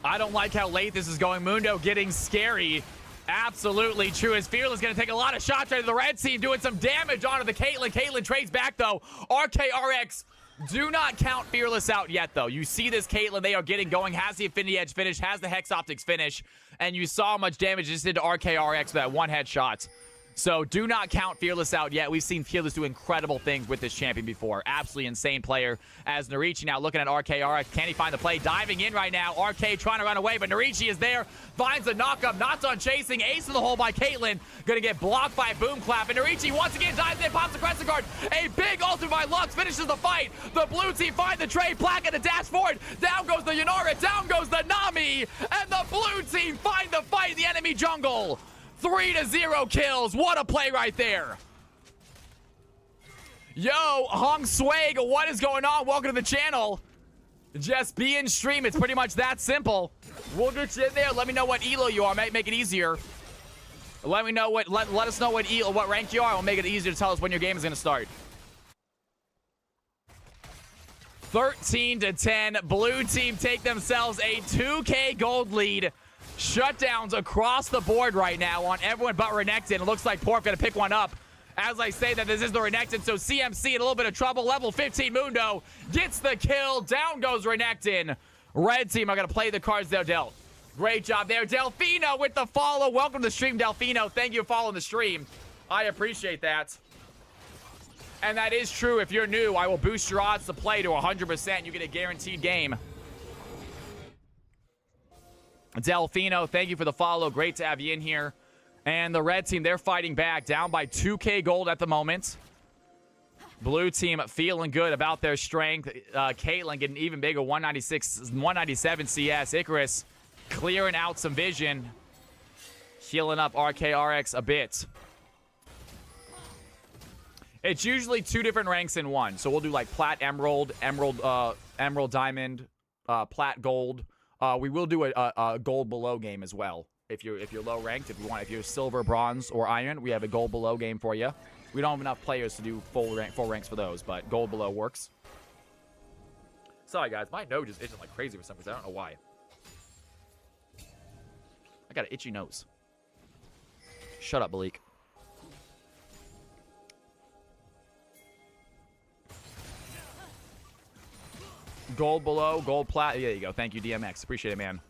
I don't like how late this is going. Mundo getting scary. Absolutely true. As Fearless going to take a lot of shots right to the red team, doing some damage onto the Caitlyn. Caitlyn trades back, though. RKRX do not count Fearless out yet, though. You see this Caitlyn they are getting going. Has the Infinity Edge finish. Has the Hex Optics finish. and you saw how much damage it just did to RKRX with that one headshot. So do not count Fearless out yet. We've seen Fearless do incredible things with this champion before. Absolutely insane player. As Narichi now looking at RKRX. Can he find the play? Diving in right now. RK trying to run away, but Narichi is there. Finds a knock-up. Not done chasing. Ace in the hole by Caitlyn. Gonna get blocked by Boom Clap. And Narichi once again dives in. Pops the Crescent Guard. A big ultimate by Lux. Finishes the fight. The blue team find the trade. Black at the dash forward. Down goes the Yanara. Down goes the Nami. And the blue team find the fight in the enemy jungle. 3-0 kills. What a play right there. Yo, Hong Swag, what is going on? Welcome to the channel. Just be in stream. It's pretty much that simple. We'll get you in there. Let me know what elo you are. Make it easier. Let me know what. Let us know what rank you are. We'll make it easier to tell us when your game is gonna start. 13-10. Blue team take themselves a 2K gold lead. Shutdowns across the board right now on everyone but Renekton. It looks like Pork gonna pick one up. As I say that, this is the Renekton, so CMC in a little bit of trouble. Level 15 Mundo gets the kill. Down goes Renekton. Red team are gonna play the cards they're dealt. Great job there. Delfino with the follow. Welcome to the stream, Delfino. Thank you for following the stream. I appreciate that. And that is true. If you're new, I will boost your odds to play to 100%. You get a guaranteed game. Delfino, thank you for the follow. Great to have you in here. And the red team, they're fighting back. Down by 2K gold at the moment. Blue team feeling good about their strength. Caitlyn getting even bigger. 197 CS. Icarus clearing out some vision. Healing up RKRX a bit. It's usually 2 different ranks in one. So we'll do like Plat, Emerald, Emerald, Diamond, Plat, Gold. We will do a gold below game as well. If you're low ranked, if you're silver, bronze, or iron, we have a gold below game for you. We don't have enough players to do full ranks for those, but gold below works. Sorry guys, my nose is itching like crazy for some reason. I don't know why. I got an itchy nose. Shut up, Malik. Gold below, gold plat. There you go. Thank you, DMX. Appreciate it, man.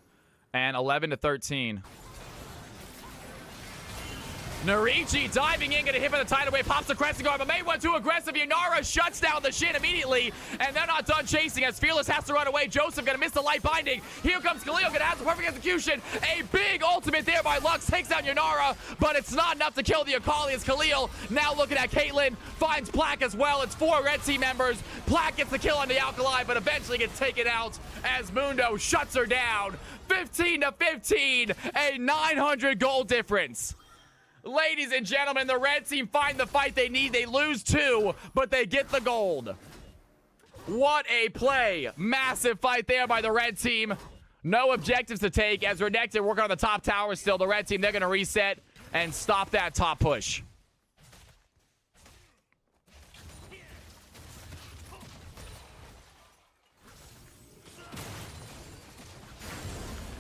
And 11-13. Narichi diving in, gonna hit for the tidal wave, pops the crescent guard, but made one too aggressive. Yanara shuts down the Shin immediately, and they're not done chasing as Fearless has to run away. Joseph gonna miss the light binding. Here comes Khalil, gonna have the perfect execution. A big ultimate there by Lux, takes down Yanara, but it's not enough to kill the Akali as Khalil now looking at Caitlyn, finds Plaque as well. It's 4 red team members. Plaque gets the kill on the Alkali, but eventually gets taken out as Mundo shuts her down. 15-15, a 900 gold difference. Ladies and gentlemen, the red team find the fight they need. They lose 2, but they get the gold. What a play. Massive fight there by the red team. No objectives to take as Renekton working on the top tower still. The red team, they're going to reset and stop that top push.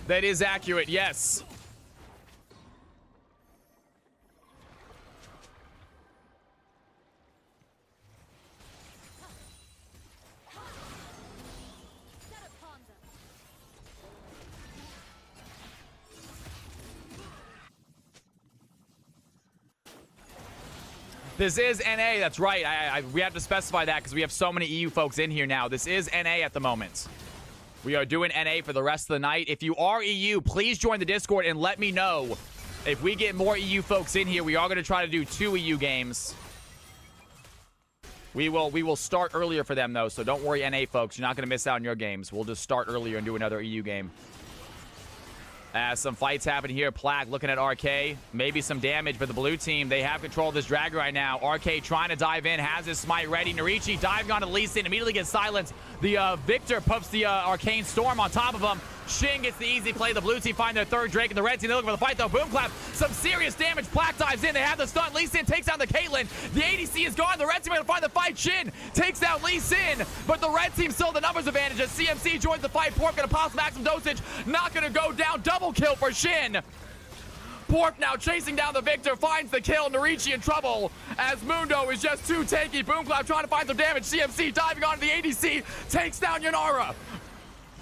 That is accurate, yes. This is NA, that's right. We have to specify that because we have so many EU folks in here now. This is NA at the moment. We are doing NA for the rest of the night. If you are EU, please join the Discord and let me know. If we get more EU folks in here, we are going to try to do 2 EU games. We will start earlier for them, though, so don't worry, NA folks. You're not going to miss out on your games. We'll just start earlier and do another EU game. As some fights happen here. Plague looking at RK. Maybe some damage, but the blue team, they have control of this Dragon right now. RK trying to dive in, has his smite ready. Narichi diving onto Lee Sin, immediately gets silenced. The Victor puts the Arcane Storm on top of him. Shin gets the easy play. The blue team find their 3rd Drake, and the red team, they're looking for the fight, though. Boom Clap, some serious damage. Plaque dives in. They have the stun. Lee Sin takes down the Caitlyn. The ADC is gone. The red team are going to find the fight. Shin takes down Lee Sin, but the red team still the numbers advantage as CMC joins the fight. Pork going to pop maximum dosage. Not going to go down. Double kill for Shin. Pork now chasing down the Victor, finds the kill. Narichi in trouble as Mundo is just too tanky. Boom Clap trying to find some damage. CMC diving onto the ADC, takes down Yanara.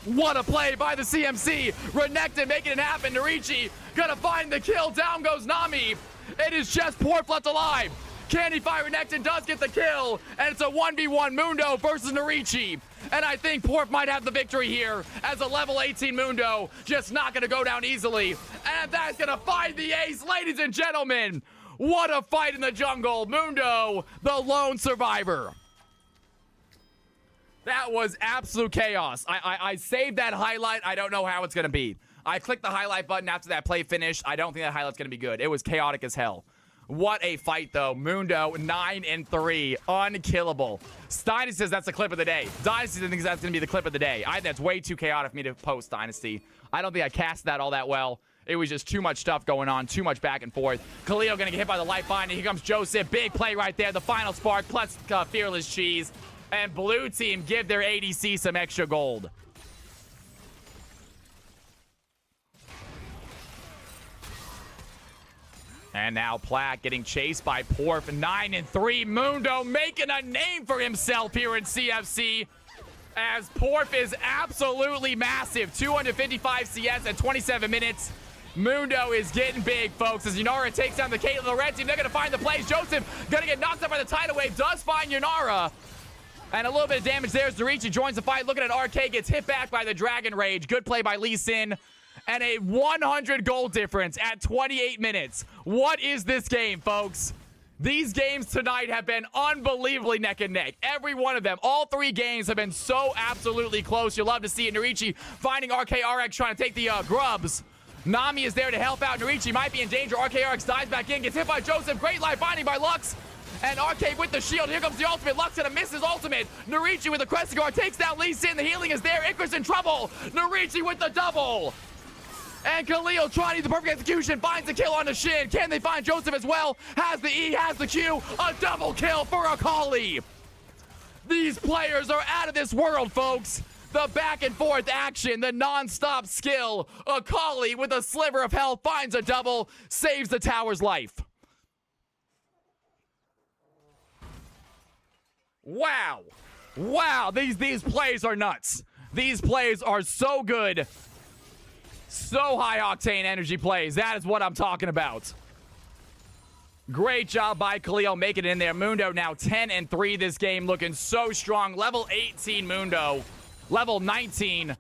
What a play by the CMC. Renekton making it happen. Narichi gonna find the kill. Down goes Nami. It is just Porf left alive. Candy Fire Renekton does get the kill, and it's a 1v1 Mundo versus Narichi. And I think Porf might have the victory here as a level 18 Mundo, just not gonna go down easily. And that's gonna find the ace, ladies and gentlemen. What a fight in the jungle. Mundo, the lone survivor. That was absolute chaos. I saved that highlight. I don't know how it's gonna be. I clicked the highlight button after that play finished. I don't think that highlight's gonna be good. It was chaotic as hell. What a fight, though. Mundo, 9-3. Unkillable. Dynasty says that's the clip of the day. Dynasty thinks that's going to be the clip of the day. I think that's way too chaotic for me to post, Dynasty. I don't think I cast that all that well. It was just too much stuff going on, too much back and forth. Khalil going to get hit by the light binding. Here comes Joseph. Big play right there. The final spark plus Fearless Cheese. And blue team give their ADC some extra gold. And now Platt getting chased by Porf. 9-3. Mundo making a name for himself here in CFC. As Porf is absolutely massive. 255 CS at 27 minutes. Mundo is getting big, folks. As Yunara takes down the Caitlyn, the red team, they're going to find the plays. Joseph going to get knocked up by the tidal wave. Does find Yunara. And a little bit of damage there as Narichi joins the fight. Looking at RK, gets hit back by the Dragon Rage. Good play by Lee Sin. And a 100 goal difference at 28 minutes. What is this game, folks? These games tonight have been unbelievably neck and neck. Every one of them. All three games have been so absolutely close. You'll love to see it. Narichi finding RKRX trying to take the grubs. Nami is there to help out. Narichi might be in danger. RKRX dives back in. Gets hit by Joseph. Great life binding by Lux. And RK with the shield. Here comes the ultimate. Lux gonna miss his ultimate. Narichi with the Crescent Guard takes down Lee Sin. The healing is there. Icarus in trouble. Narichi with the double. And Khalil trying the perfect execution, finds the kill on the Shin. Can they find Joseph as well? Has the E, has the Q. A double kill for Akali. These players are out of this world, folks. The back and forth action, the non-stop skill. Akali with a sliver of health finds a double, saves the tower's life. Wow. Wow, these plays are nuts. These plays are so good. So high octane energy plays. That is what I'm talking about. Great job by Khalil making it in there. Mundo now 10-3 this game, looking so strong. Level 18 Mundo. Level 19.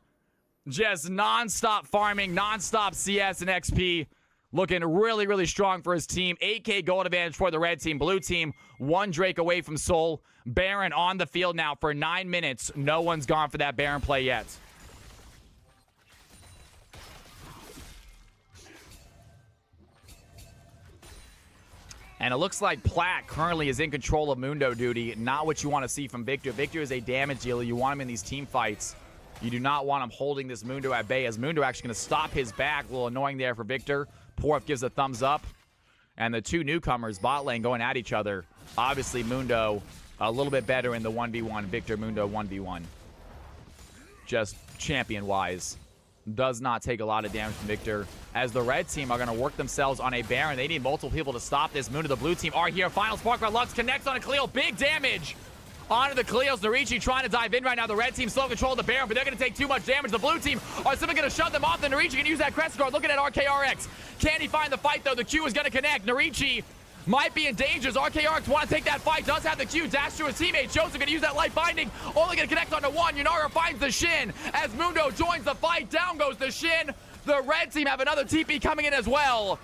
Just non-stop farming, non-stop CS and XP. Looking really, really strong for his team. 8K gold advantage for the red team. Blue team, 1 Drake away from Soul. Baron on the field now for 9 minutes. No one's gone for that Baron play yet. And it looks like Platt currently is in control of Mundo duty. Not what you want to see from Victor. Victor is a damage dealer. You want him in these team fights. You do not want him holding this Mundo at bay, as Mundo actually going to stop his back. A little annoying there for Victor. Porf gives a thumbs up. And the two newcomers, bot lane, going at each other. Obviously, Mundo a little bit better in the 1v1. Victor, Mundo 1v1. Just champion-wise. Does not take a lot of damage from Victor, as the red team are going to work themselves on a Baron. They need multiple people to stop this. Mundo, the blue team, are here. Final spark by Lux connects on a Khalil. Big damage onto the Khalils. Narichi trying to dive in right now. The red team still control the Baron, but they're going to take too much damage. The blue team are simply going to shut them off. The Narichi can use that Crescent Guard. Looking at RKRX. Can he find the fight, though? The Q is going to connect. Narichi might be in danger. RKRX want to take that fight. Does have the Q. Dash to his teammate. Joseph going to use that light binding. Only going to connect onto one. Yunara finds the Shin as Mundo joins the fight. Down goes the Shin. The red team have another TP coming in as well.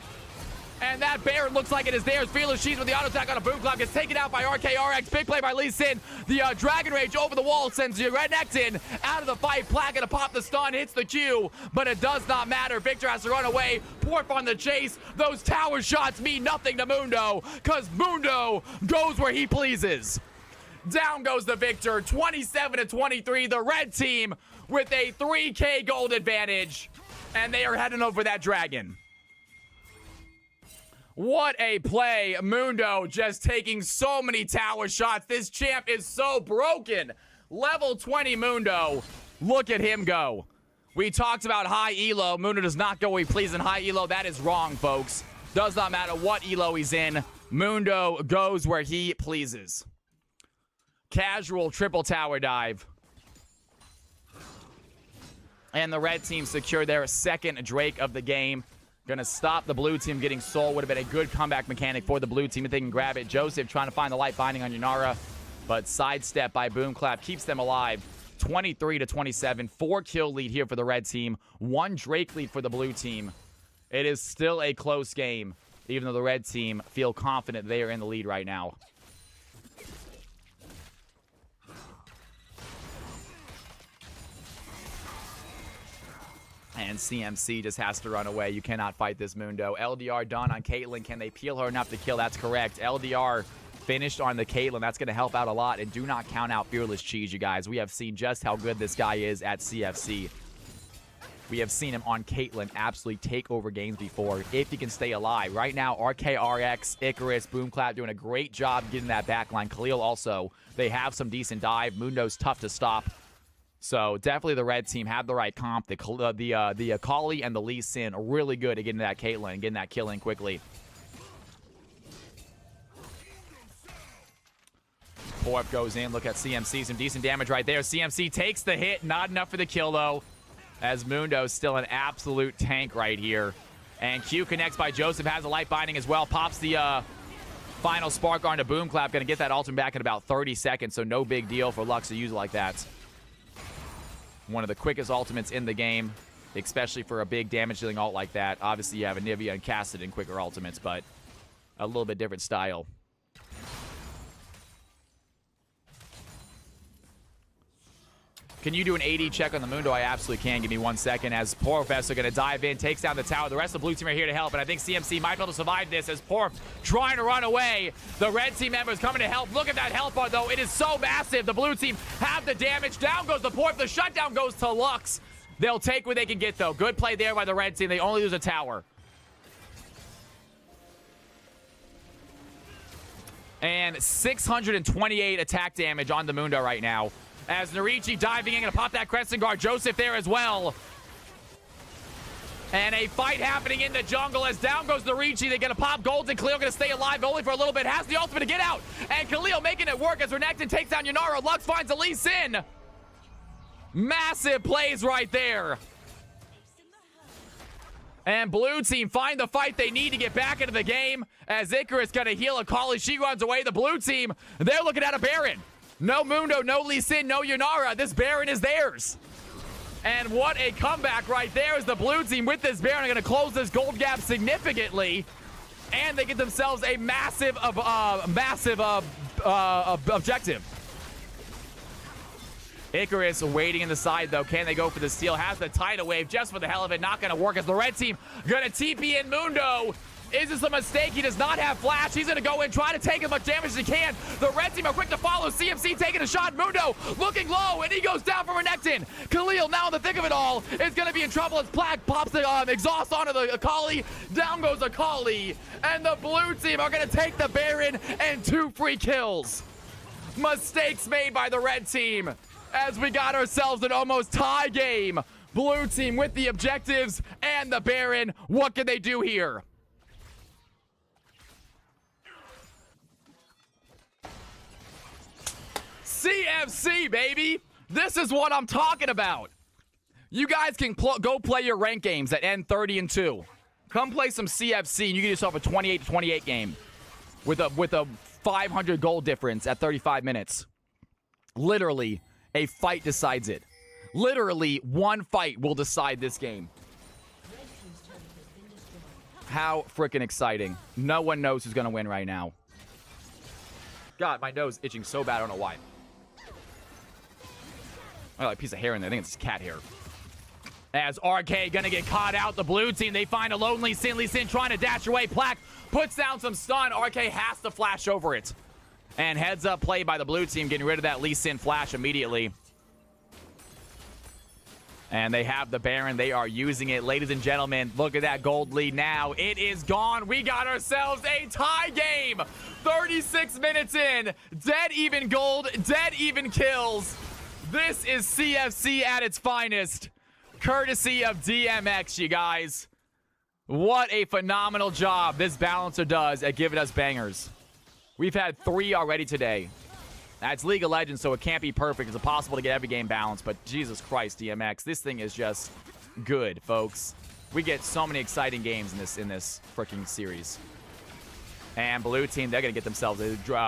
And that Baron looks like it is theirs. Fearless Cheese with the auto attack on a boom clock gets taken out by RKRX. Big play by Lee Sin. The Dragon Rage over the wall sends Renekton out of the fight. Platt gonna pop the stun, hits the Q, but it does not matter. Victor has to run away. Porf on the chase. Those tower shots mean nothing to Mundo, because Mundo goes where he pleases. Down goes the Victor, 27-23. The red team with a 3K gold advantage, and they are heading over that dragon. What a play. Mundo just taking so many tower shots. This champ is so broken. Level 20 Mundo. Look at him go. We talked about high elo. Mundo does not go where he pleases in high elo. That is wrong, folks. Does not matter what elo he's in. Mundo goes where he pleases. Casual triple tower dive. And the red team secured their second Drake of the game. Going to stop the blue team getting soul. Would have been a good comeback mechanic for the blue team if they can grab it. Joseph trying to find the light binding on Yanara, but sidestep by Boomclap keeps them alive. 23-27, 4-kill lead here for the red team. 1 Drake lead for the blue team. It is still a close game, even though the red team feel confident they are in the lead right now. And CMC just has to run away. You cannot fight this Mundo. LDR done on Caitlyn. Can they peel her enough to kill? That's correct. LDR finished on the Caitlyn. That's going to help out a lot. And do not count out Fearless Cheese, you guys. We have seen just how good this guy is at CFC. We have seen him on Caitlyn absolutely take over games before, if he can stay alive. Right now, RKRX, Icarus, Boomclap doing a great job getting that backline. Khalil also, they have some decent dive. Mundo's tough to stop. So definitely the red team have the right comp. The Akali and the Lee Sin are really good at getting that Caitlyn and getting that kill in quickly. Porf goes in. Look at CMC. Some decent damage right there. CMC takes the hit. Not enough for the kill, though, as Mundo's still an absolute tank right here. And Q connects by Joseph. Has a light binding as well. Pops the final spark onto Boomclap. Going to get that ultimate back in about 30 seconds, so no big deal for Lux to use it like that. One of the quickest ultimates in the game, especially for a big damage-dealing ult like that. Obviously, you have Anivia and Kassadin quicker ultimates, but a little bit different style. Can you do an AD check on the Mundo? I absolutely can. Give me 1 second. As Porf are going to dive in, takes down the tower. The rest of the blue team are here to help, and I think CMC might be able to survive this as Porf trying to run away. The red team members coming to help. Look at that health bar, though. It is so massive. The blue team have the damage. Down goes the Porf. The shutdown goes to Lux. They'll take what they can get, though. Good play there by the red team. They only lose a tower. And 628 attack damage on the Mundo right now. As Narichi diving in, gonna pop that Crescent Guard. Joseph there as well. And a fight happening in the jungle as down goes Narichi. They're gonna pop Golden. Khalil gonna stay alive only for a little bit. Has the ultimate to get out. And Khalil making it work as Renekton takes down Yanara. Lux finds Elise in. Massive plays right there. And blue team find the fight they need to get back into the game. As Icarus gonna heal Akali. She runs away. The blue team, they're looking at a Baron. No Mundo, no Lee Sin, no Yanara. This Baron is theirs. And what a comeback right there as the blue team with this Baron are going to close this gold gap significantly. And they get themselves a massive objective. Icarus waiting in the side, though. Can they go for the steal? Has the tidal wave just for the hell of it. Not going to work as the red team going to TP in Mundo. Is this a mistake? He does not have flash. He's going to go in, try to take as much damage as he can. The red team are quick to follow. CMC taking a shot. Mundo looking low, and he goes down for Renekton. Khalil, now in the thick of it all, is going to be in trouble as Plague pops the exhaust onto the Akali. Down goes Akali, and the blue team are going to take the Baron and 2 free kills. Mistakes made by the red team as we got ourselves an almost tie game. Blue team with the objectives and the Baron. What can they do here? CFC, baby. This is what I'm talking about. You guys can go play your rank games at N30 and 2. Come play some CFC and you get yourself a 28-28 game with a 500 goal difference at 35 minutes. Literally, a fight decides it. Literally, one fight will decide this game. How freaking exciting. No one knows who's going to win right now. God, my nose itching so bad, I don't know why. I got a piece of hair in there. I think it's cat hair. As RK gonna get caught out, the blue team, they find a lonely Sin. Lee Sin trying to dash away. Plaque puts down some stun. RK has to flash over it. And heads up play by the blue team, getting rid of that Lee Sin flash immediately. And they have the Baron. They are using it. Ladies and gentlemen, look at that gold lead now. It is gone. We got ourselves a tie game. 36 minutes in. Dead even gold. Dead even kills. This is CFC at its finest. Courtesy of DMX, you guys. What a phenomenal job this balancer does at giving us bangers. We've had 3 already today. That's League of Legends, so it can't be perfect. It's impossible to get every game balanced, but Jesus Christ, DMX, this thing is just good, folks. We get so many exciting games in this freaking series. And blue team, they're going to get themselves,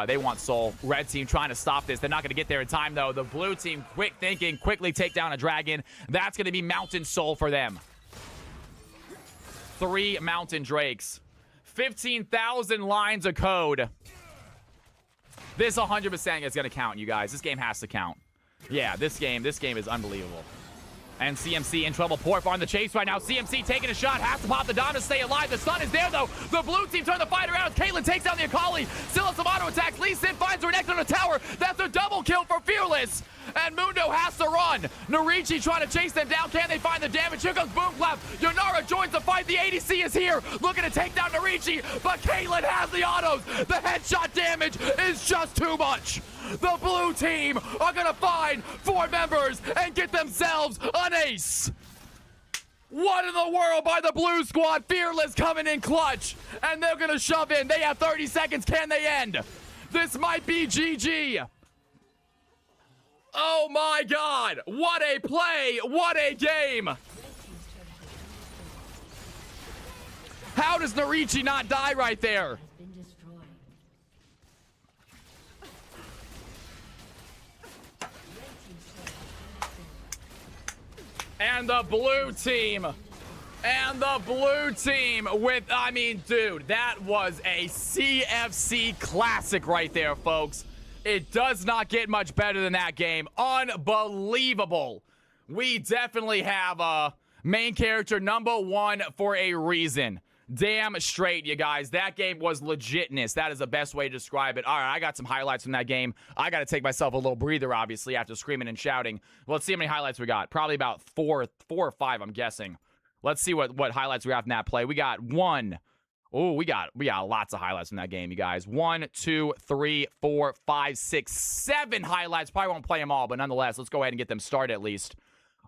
they want soul. Red team trying to stop this. They're not going to get there in time, though. The blue team, quick thinking, quickly take down a dragon. That's going to be mountain soul for them. 3 mountain drakes. 15,000 lines of code. This 100% is going to count, you guys. This game has to count. Yeah, this game is unbelievable. And CMC in trouble. Porf on the chase right now. CMC taking a shot. Has to pop the dom to stay alive. The sun is there, though. The blue team turn the fight around. Caitlyn takes down the Akali. Still has some auto attacks. Lee Sin finds her next on the tower. That's a double kill for Fearless. And Mundo has to run. Narichi trying to chase them down. Can they find the damage? Here comes Boomclap. Yonara joins the fight. The ADC is here. Looking to take down Narichi. But Caitlyn has the autos. The headshot damage is just too much. The blue team are going to find 4 members and get themselves an ace. What in the world by the blue squad? Fearless coming in clutch. And they're going to shove in. They have 30 seconds. Can they end? This might be GG. Oh my God. What a play. What a game. How does Narichi not die right there? And the blue team with, I mean, dude, that was a CFC classic right there, folks. It does not get much better than that game. Unbelievable. We definitely have a main character #1 for a reason. Damn straight, you guys. That game was legitness. That is the best way to describe it. All right, I got some highlights from that game. I got to take myself a little breather, obviously, after screaming and shouting. Let's see how many highlights we got. Probably about four or five, I'm guessing. Let's see what highlights we have from that play. We got 1. Oh, we got lots of highlights from that game, you guys. 1, 2, 3, 4, 5, 6, 7 highlights. Probably won't play them all, but nonetheless, let's go ahead and get them started at least.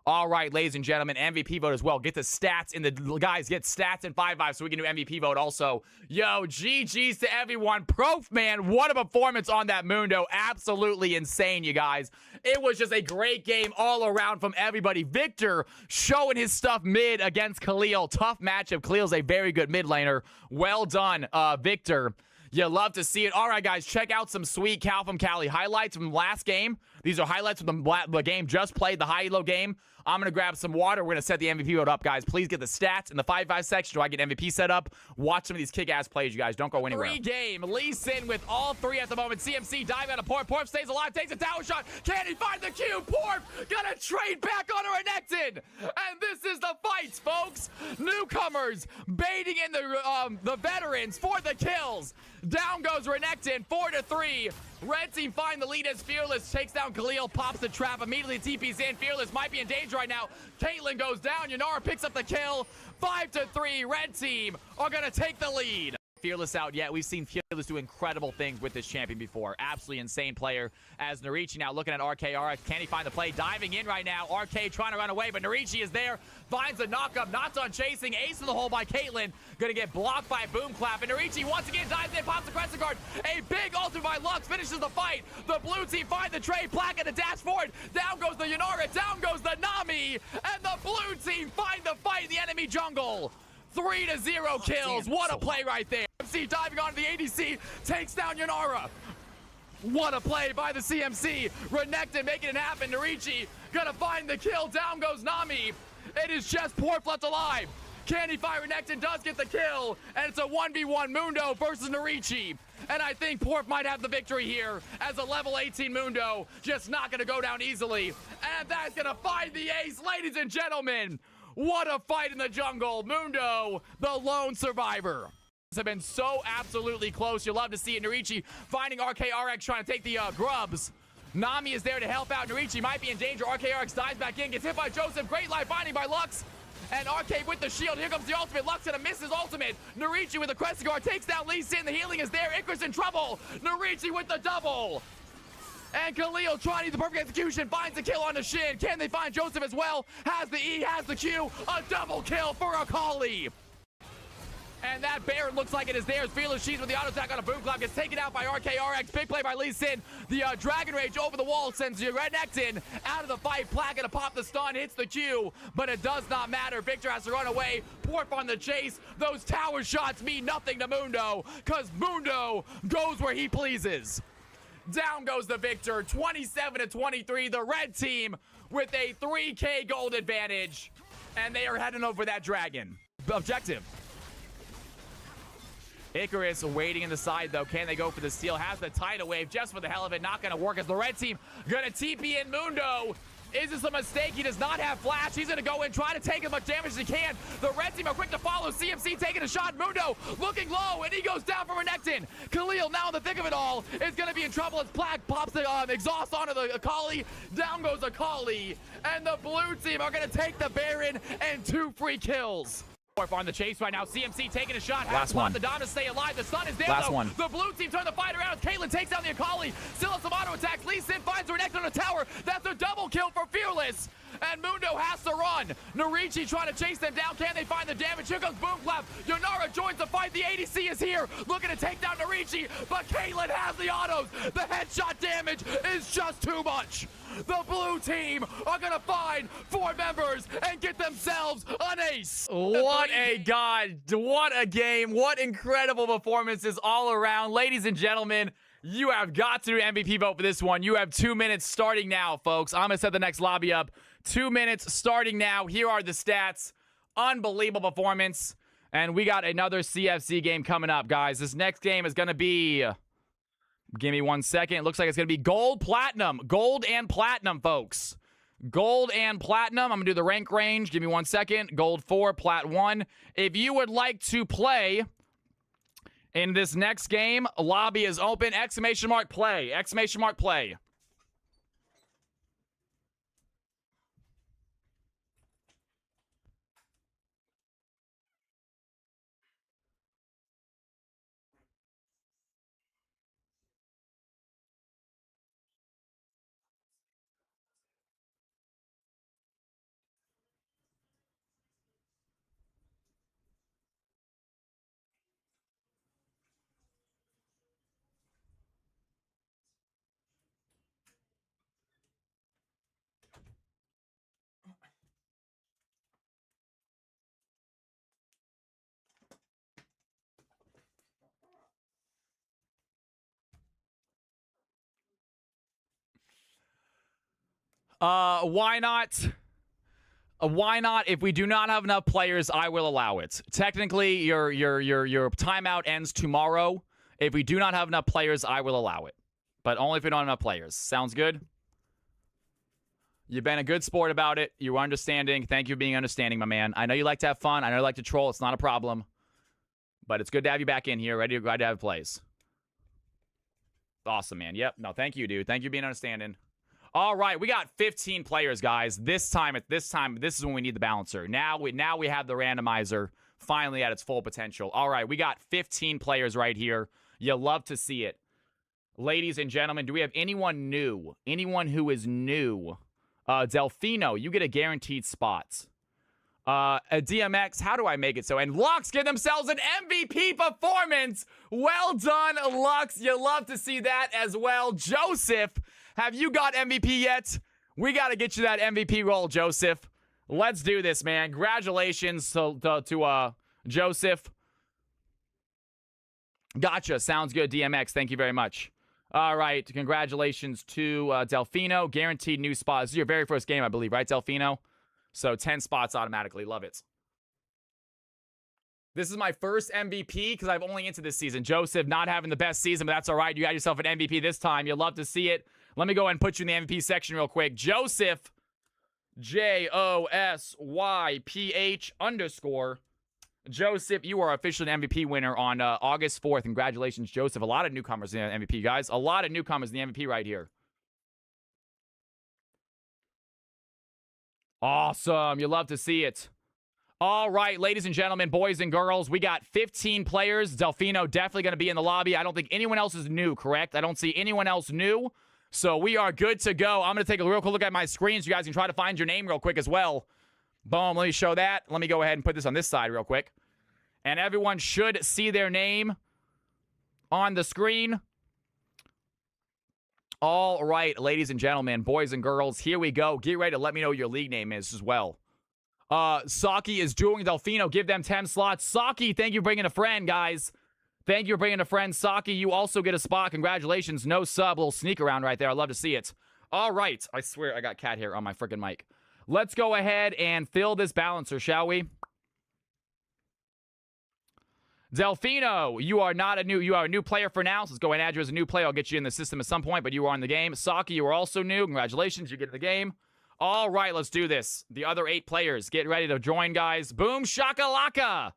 All right, ladies and gentlemen, MVP vote as well. Get the stats in the guys. Get stats in 5-5 so we can do MVP vote also. Yo, GG's to everyone. Prof, man, what a performance on that Mundo. Absolutely insane, you guys. It was just a great game all around from everybody. Victor showing his stuff mid against Khalil. Tough matchup. Khalil's a very good mid laner. Well done, Victor. You love to see it. All right, guys, check out some sweet Cal from Cali highlights from last game. These are highlights from the game just played, the high-elo game. I'm going to grab some water. We're going to set the MVP vote up, guys. Please get the stats in the 5-5 section so I get MVP set up. Watch some of these kick-ass plays, you guys. Don't go anywhere. 3-game. Lee Sin with all 3 at the moment. CMC dive out of Porf. Porf stays alive, takes a tower shot. Can he find the Q? Porf gonna trade back on Renekton. And this is the fights, folks. Newcomers baiting in the veterans for the kills. Down goes Renekton, 4-3. Red team find the lead as Fearless takes down Khalil, pops the trap, immediately TP's in. Fearless might be in danger right now. Caitlyn goes down. Yonara picks up the kill. 5-3. Red team are going to take the lead. Fearless out yet. We've seen Fearless do incredible things with this champion before. Absolutely insane player. As Narichi now looking at RKR. Can he find the play? Diving in right now. RK trying to run away, but Narichi is there. Finds the knockup. Not on chasing. Ace in the hole by Caitlyn. Gonna get blocked by Boomclap. And Narichi once again dives in. Pops the Crescent Guard. A big ultimate by Lux. Finishes the fight. The blue team find the trade. Placket to dash forward. Down goes the Yonara. Down goes the Nami. And the blue team find the fight in the enemy jungle. 3-0 kills. What a play right there. CMC diving onto the ADC. Takes down Yonara. What a play by the CMC. Renekton making it happen. Narichi gonna find the kill. Down goes Nami. It is just Porf left alive. Can he find Renekton? Does get the kill. And it's a 1v1 Mundo versus Narichi. And I think Porf might have the victory here as a level 18 Mundo. Just not gonna go down easily. And that's gonna find the ace, ladies and gentlemen. What a fight in the jungle. Mundo, the lone survivor. Have been so absolutely close. You love to see it. Narichi finding RKRX trying to take the grubs. Nami is there to help out. Narichi might be in danger. RKRX dives back in, gets hit by Joseph. Great life finding by Lux. And RK with the shield. Here comes the ultimate. Lux gonna miss his ultimate. Narichi with the Crescent Guard takes down Lee Sin. The healing is there. Icarus in trouble. Narichi with the double. And Khalil trying the perfect execution. Finds the kill on the Shin. Can they find Joseph as well? Has the E, has the Q. A double kill for Akali. And that Baron looks like it is theirs. Fearless She's with the auto attack on a boom clap. Gets taken out by RKRX. Big play by Lee Sin. The Dragon Rage over the wall sends Renekton out of the fight. Plaque gonna pop the stun. Hits the Q. But it does not matter. Victor has to run away. Porf on the chase. Those tower shots mean nothing to Mundo. Because Mundo goes where he pleases. Down goes the Victor. 27-23. The red team with a 3K gold advantage. And they are heading over that dragon. Objective. Icarus waiting in the side, though. Can they go for the steal? Has the tidal wave just for the hell of it. Not going to work as the red team going to TP in Mundo. Is this a mistake? He does not have flash. He's going to go in, try to take as much damage as he can. The red team are quick to follow. CMC taking a shot. Mundo looking low, and he goes down for Renekton. Khalil, now in the thick of it all, is going to be in trouble as Plaque pops the exhaust onto the Akali. Down goes Akali, and the blue team are going to take the Baron and 2 free kills. On the chase right now. CMC taking a shot. Last one. The Dom to stay alive. The sun is down. Last though. one. The blue team turn the fight around. Caitlyn takes down the Akali. Still has some auto attacks. Lee Sin finds Renekton on the tower. That's a double kill for Fearless. And Mundo has to run. Narichi trying to chase them down. Can they find the damage? Here goes Boom Clap. Yonara joins the fight. The ADC is here. Looking to take down Narichi. But Caitlyn has the autos. The headshot damage is just too much. The blue team are going to find 4 members and get themselves an ace. What a god. What a game. What incredible performances all around. Ladies and gentlemen, you have got to do MVP vote for this one. You have 2 minutes starting now, folks. I'm going to set the next lobby up. 2 minutes starting now. Here are the stats. Unbelievable performance. And we got another CFC game coming up, guys. This next game is going to be... Give me 1 second. It looks like it's going to be gold, platinum. Gold and platinum, folks. Gold and platinum. I'm going to do the rank range. Give me 1 second. Gold 4, plat 1. If you would like to play in this next game, lobby is open. Exclamation mark play. Exclamation mark play. Why not? Why not? If we do not have enough players, I will allow it. Technically, your timeout ends tomorrow. If we do not have enough players, I will allow it. But only if we don't have enough players. Sounds good? You've been a good sport about it. You were understanding. Thank you for being understanding, my man. I know you like to have fun. I know you like to troll. It's not a problem. But it's good to have you back in here, ready to have plays. Awesome, man. Yep. No, thank you, dude. Thank you for being understanding. All right, we got 15 players, guys. This is when we need the balancer. Now we have the randomizer finally at its full potential. All right, we got 15 players right here. You love to see it. Ladies and gentlemen, do we have anyone new? Anyone who is new? Delfino, you get a guaranteed spot. A DMX, how do I make it so? And Lux get themselves an MVP performance. Well done, Lux. You love to see that as well. Joseph, have you got MVP yet? We got to get you that MVP role, Joseph. Let's do this, man. Congratulations to Joseph. Gotcha. Sounds good, DMX. Thank you very much. All right. Congratulations to Delfino. Guaranteed new spot. This is your very first game, I believe, right, Delfino? So 10 spots automatically. Love it. This is my first MVP because I've only entered this season. Joseph not having the best season, but that's all right. You got yourself an MVP this time. You'll love to see it. Let me go ahead and put you in the MVP section real quick. Joseph, JOSYPH_. Joseph, you are officially an MVP winner on August 4th. Congratulations, Joseph. A lot of newcomers in the MVP, guys. A lot of newcomers in the MVP right here. Awesome. You love to see it. All right, ladies and gentlemen, boys and girls, we got 15 players. Delfino definitely going to be in the lobby. I don't think anyone else is new, correct? I don't see anyone else new. So we are good to go. I'm going to take a real quick look at my screen so you guys can try to find your name real quick as well. Boom, let me show that. Let me go ahead and put this on this side real quick. And everyone should see their name on the screen. All right, ladies and gentlemen, boys and girls, here we go. Get ready to let me know what your league name is as well. Saki is doing Delfino. Give them 10 slots. Saki, thank you for bringing a friend, guys. Thank you for bringing a friend. Saki, you also get a spot. Congratulations. No sub. Little sneak around right there. I'd love to see it. All right. I swear I got cat hair on my freaking mic. Let's go ahead and fill this balancer, shall we? Delfino, you are a new player for now. So let's go and add you as a new player. I'll get you in the system at some point, but you are in the game. Saki, you are also new. Congratulations. You get in the game. All right, let's do this. The other 8 players, get ready to join, guys. Boom shakalaka.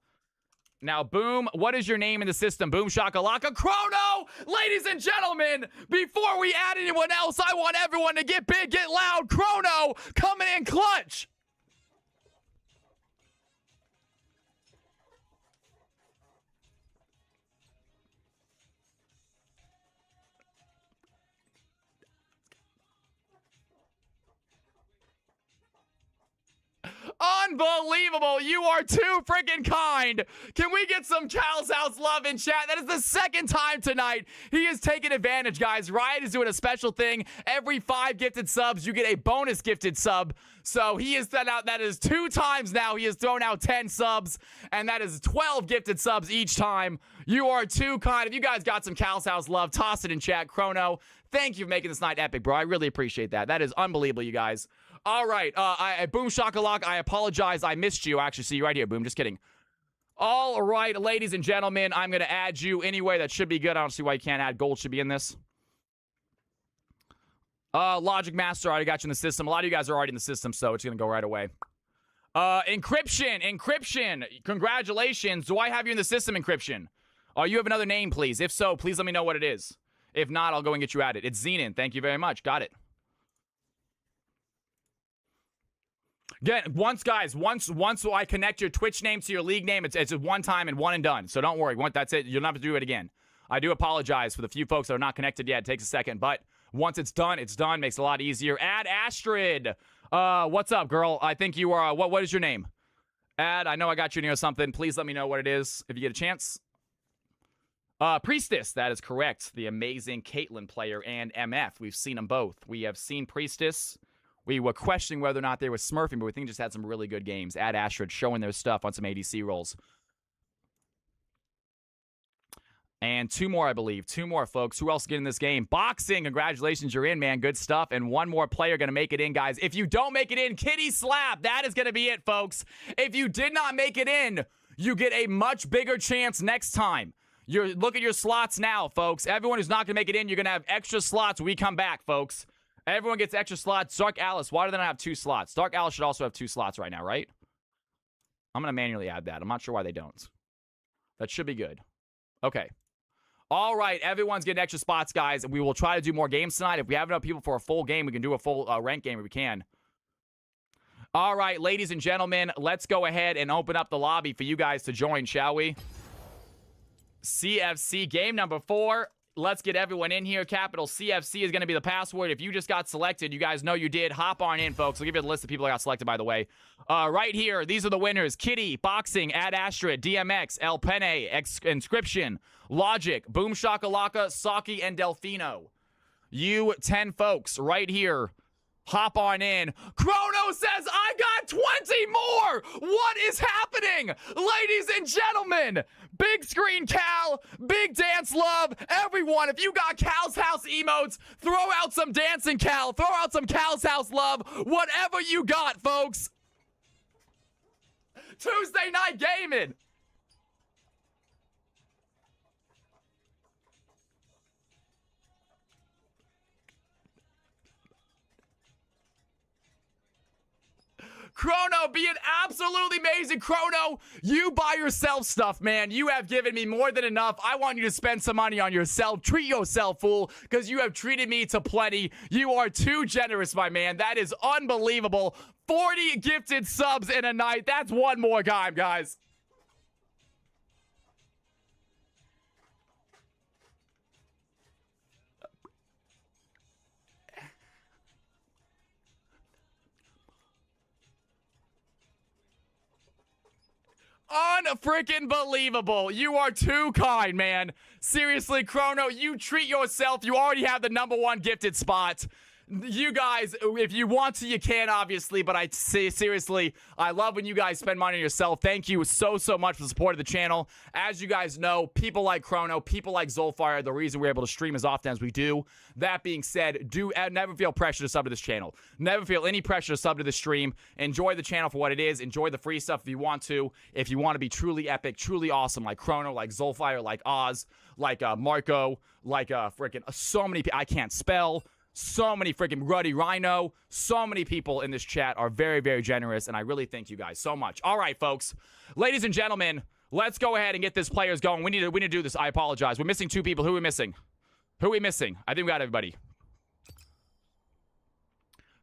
Now, Boom, what is your name in the system? Boom shakalaka. Chrono! Ladies and gentlemen, before we add anyone else, I want everyone to get big, get loud. Chrono coming in clutch. Unbelievable. You are too freaking kind. Can we get some Cal's House love in chat? That is the second time tonight he has taken advantage, guys. Riot is doing a special thing. Every 5 gifted subs, you get a bonus gifted sub. So he has sent out, that is 2 times now. He has thrown out 10 subs, and that is 12 gifted subs each time. You are too kind. If you guys got some Cal's House love, toss it in chat. Chrono, thank you for making this night epic, bro. I really appreciate that. That is unbelievable, you guys. All right, Boom Shakalak, I apologize. I missed you. Actually, see you right here, Boom. Just kidding. All right, ladies and gentlemen, I'm going to add you anyway. That should be good. I don't see why you can't add gold. Should be in this. Logic Master, I already got you in the system. A lot of you guys are already in the system, so it's going to go right away. Encryption. Congratulations. Do I have you in the system, Encryption? You have another name, please. If so, please let me know what it is. If not, I'll go and get you added. It's Zenon. Thank you very much. Got it. Again, once I connect your Twitch name to your league name, it's a one time and one and done. So don't worry. That's it. You'll not have to do it again. I do apologize for the few folks that are not connected yet. It takes a second, but once it's done, it's done. Makes it a lot easier. Add Astrid. What's up, girl? I think you are. What is your name? Add. I know I got you near something. Please let me know what it is if you get a chance. Priestess. That is correct. The amazing Caitlyn player and MF. We've seen them both. We have seen Priestess. We were questioning whether or not they were smurfing, but we think just had some really good games. Add Astrid showing their stuff on some ADC roles. And 2 more, I believe. 2 more, folks. Who else get in this game? Boxing. Congratulations, you're in, man. Good stuff. And 1 more player going to make it in, guys. If you don't make it in, Kitty Slap. That is going to be it, folks. If you did not make it in, you get a much bigger chance next time. Look at your slots now, folks. Everyone who's not going to make it in, you're going to have extra slots when we come back, folks. Everyone gets extra slots. Dark Alice, why do they not have 2 slots? Dark Alice should also have 2 slots right now, right? I'm going to manually add that. I'm not sure why they don't. That should be good. Okay. All right, everyone's getting extra spots, guys. We will try to do more games tonight. If we have enough people for a full game, we can do a full rank game if we can. All right, ladies and gentlemen, let's go ahead and open up the lobby for you guys to join, shall we? CFC game number 4. Let's get everyone in here. Capital CFC is going to be the password. If you just got selected, you guys know you did. Hop on in, folks. I'll give you the list of people that got selected, by the way. Right here, these are the winners. Kitty, Boxing, Ad Astrid, DMX, El Pene, Inscription, Logic, Boom Shakalaka, Saki, and Delfino. You 10 folks right here. Hop on in. Chrono says, I got 20 more! What is happening? Ladies and gentlemen, Big Screen Cal, Big Dance Love, everyone, if you got Cal's House emotes, throw out some Dancing Cal, throw out some Cal's House love, whatever you got, folks. Tuesday Night Gaming. Chrono, being absolutely amazing. Chrono, you buy yourself stuff, man. You have given me more than enough. I want you to spend some money on yourself. Treat yourself, fool, because you have treated me to plenty. You are too generous, my man. That is unbelievable. 40 gifted subs in a night. That's 1 more time, guys. Unfreaking believable. You are too kind, man. Seriously, Chrono, you treat yourself. You already have the #1 gifted spot. You guys, if you want to, you can, obviously, but I say seriously, I love when you guys spend money on yourself. Thank you so much for the support of the channel. As you guys know, people like Chrono, people like Zolfire are the reason we're able to stream as often as we do. That being said, never feel pressure to sub to this channel. Never feel any pressure to sub to this stream. Enjoy the channel for what it is. Enjoy the free stuff if you want to. If you want to be truly epic, truly awesome, like Chrono, like Zolfire, like Oz, like Marco, like freaking so many people I can't spell. So many freaking Ruddy Rhino. So many people in this chat are very, very generous, and I really thank you guys so much. All right, folks. Ladies and gentlemen, let's go ahead and get this players going. We need to do this. I apologize. We're missing 2 people. Who are we missing? Who are we missing? I think we got everybody.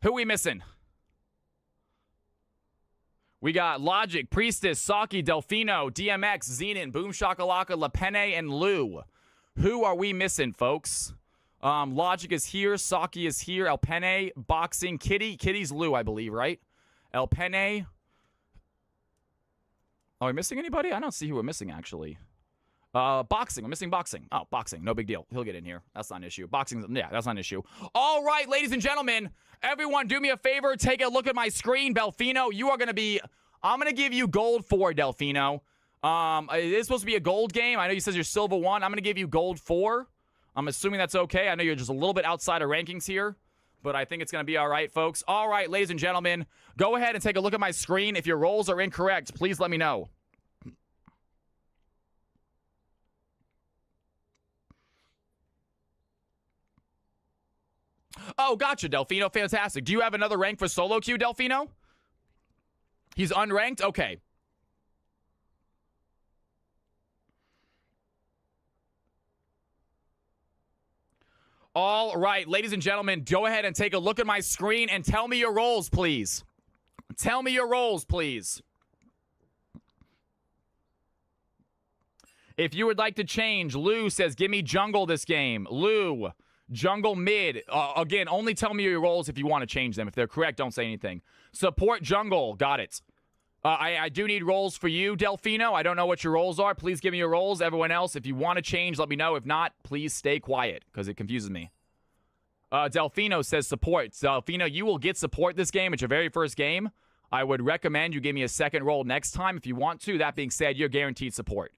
Who are we missing? We got Logic, Priestess, Saki, Delfino, DMX, Zenon, Boom Shakalaka, Lepene, and Lou. Who are we missing, folks? Logic is here. Saki is here. El Pene, Boxing, Kitty. Kitty's Lou, I believe, right? El Pene. Are we missing anybody? I don't see who we're missing, actually. Boxing. We're missing Boxing. Oh, Boxing. No big deal. He'll get in here. That's not an issue. Boxing, yeah, that's not an issue. All right, ladies and gentlemen. Everyone, do me a favor. Take a look at my screen. Delfino, you are going to be... I'm going to give you gold 4, Delfino. It is supposed to be a gold game. I know you says you're silver 1. I'm going to give you gold 4. I'm assuming that's okay. I know you're just a little bit outside of rankings here, but I think it's going to be all right, folks. All right, ladies and gentlemen, go ahead and take a look at my screen. If your rolls are incorrect, please let me know. Oh, gotcha, Delfino. Fantastic. Do you have another rank for solo queue, Delfino? He's unranked? Okay. All right, ladies and gentlemen, go ahead and take a look at my screen and tell me your roles, please. Tell me your roles, please. If you would like to change, Lou says, give me jungle this game. Lou, jungle mid. Again, only tell me your roles if you want to change them. If they're correct, don't say anything. Support jungle. Got it. I do need roles for you, Delfino. I don't know what your roles are. Please give me your roles. Everyone else, if you want to change, let me know. If not, please stay quiet because it confuses me. Delfino says support. Delfino, you will get support this game. It's your very first game. I would recommend you give me a second role next time if you want to. That being said, you're guaranteed support.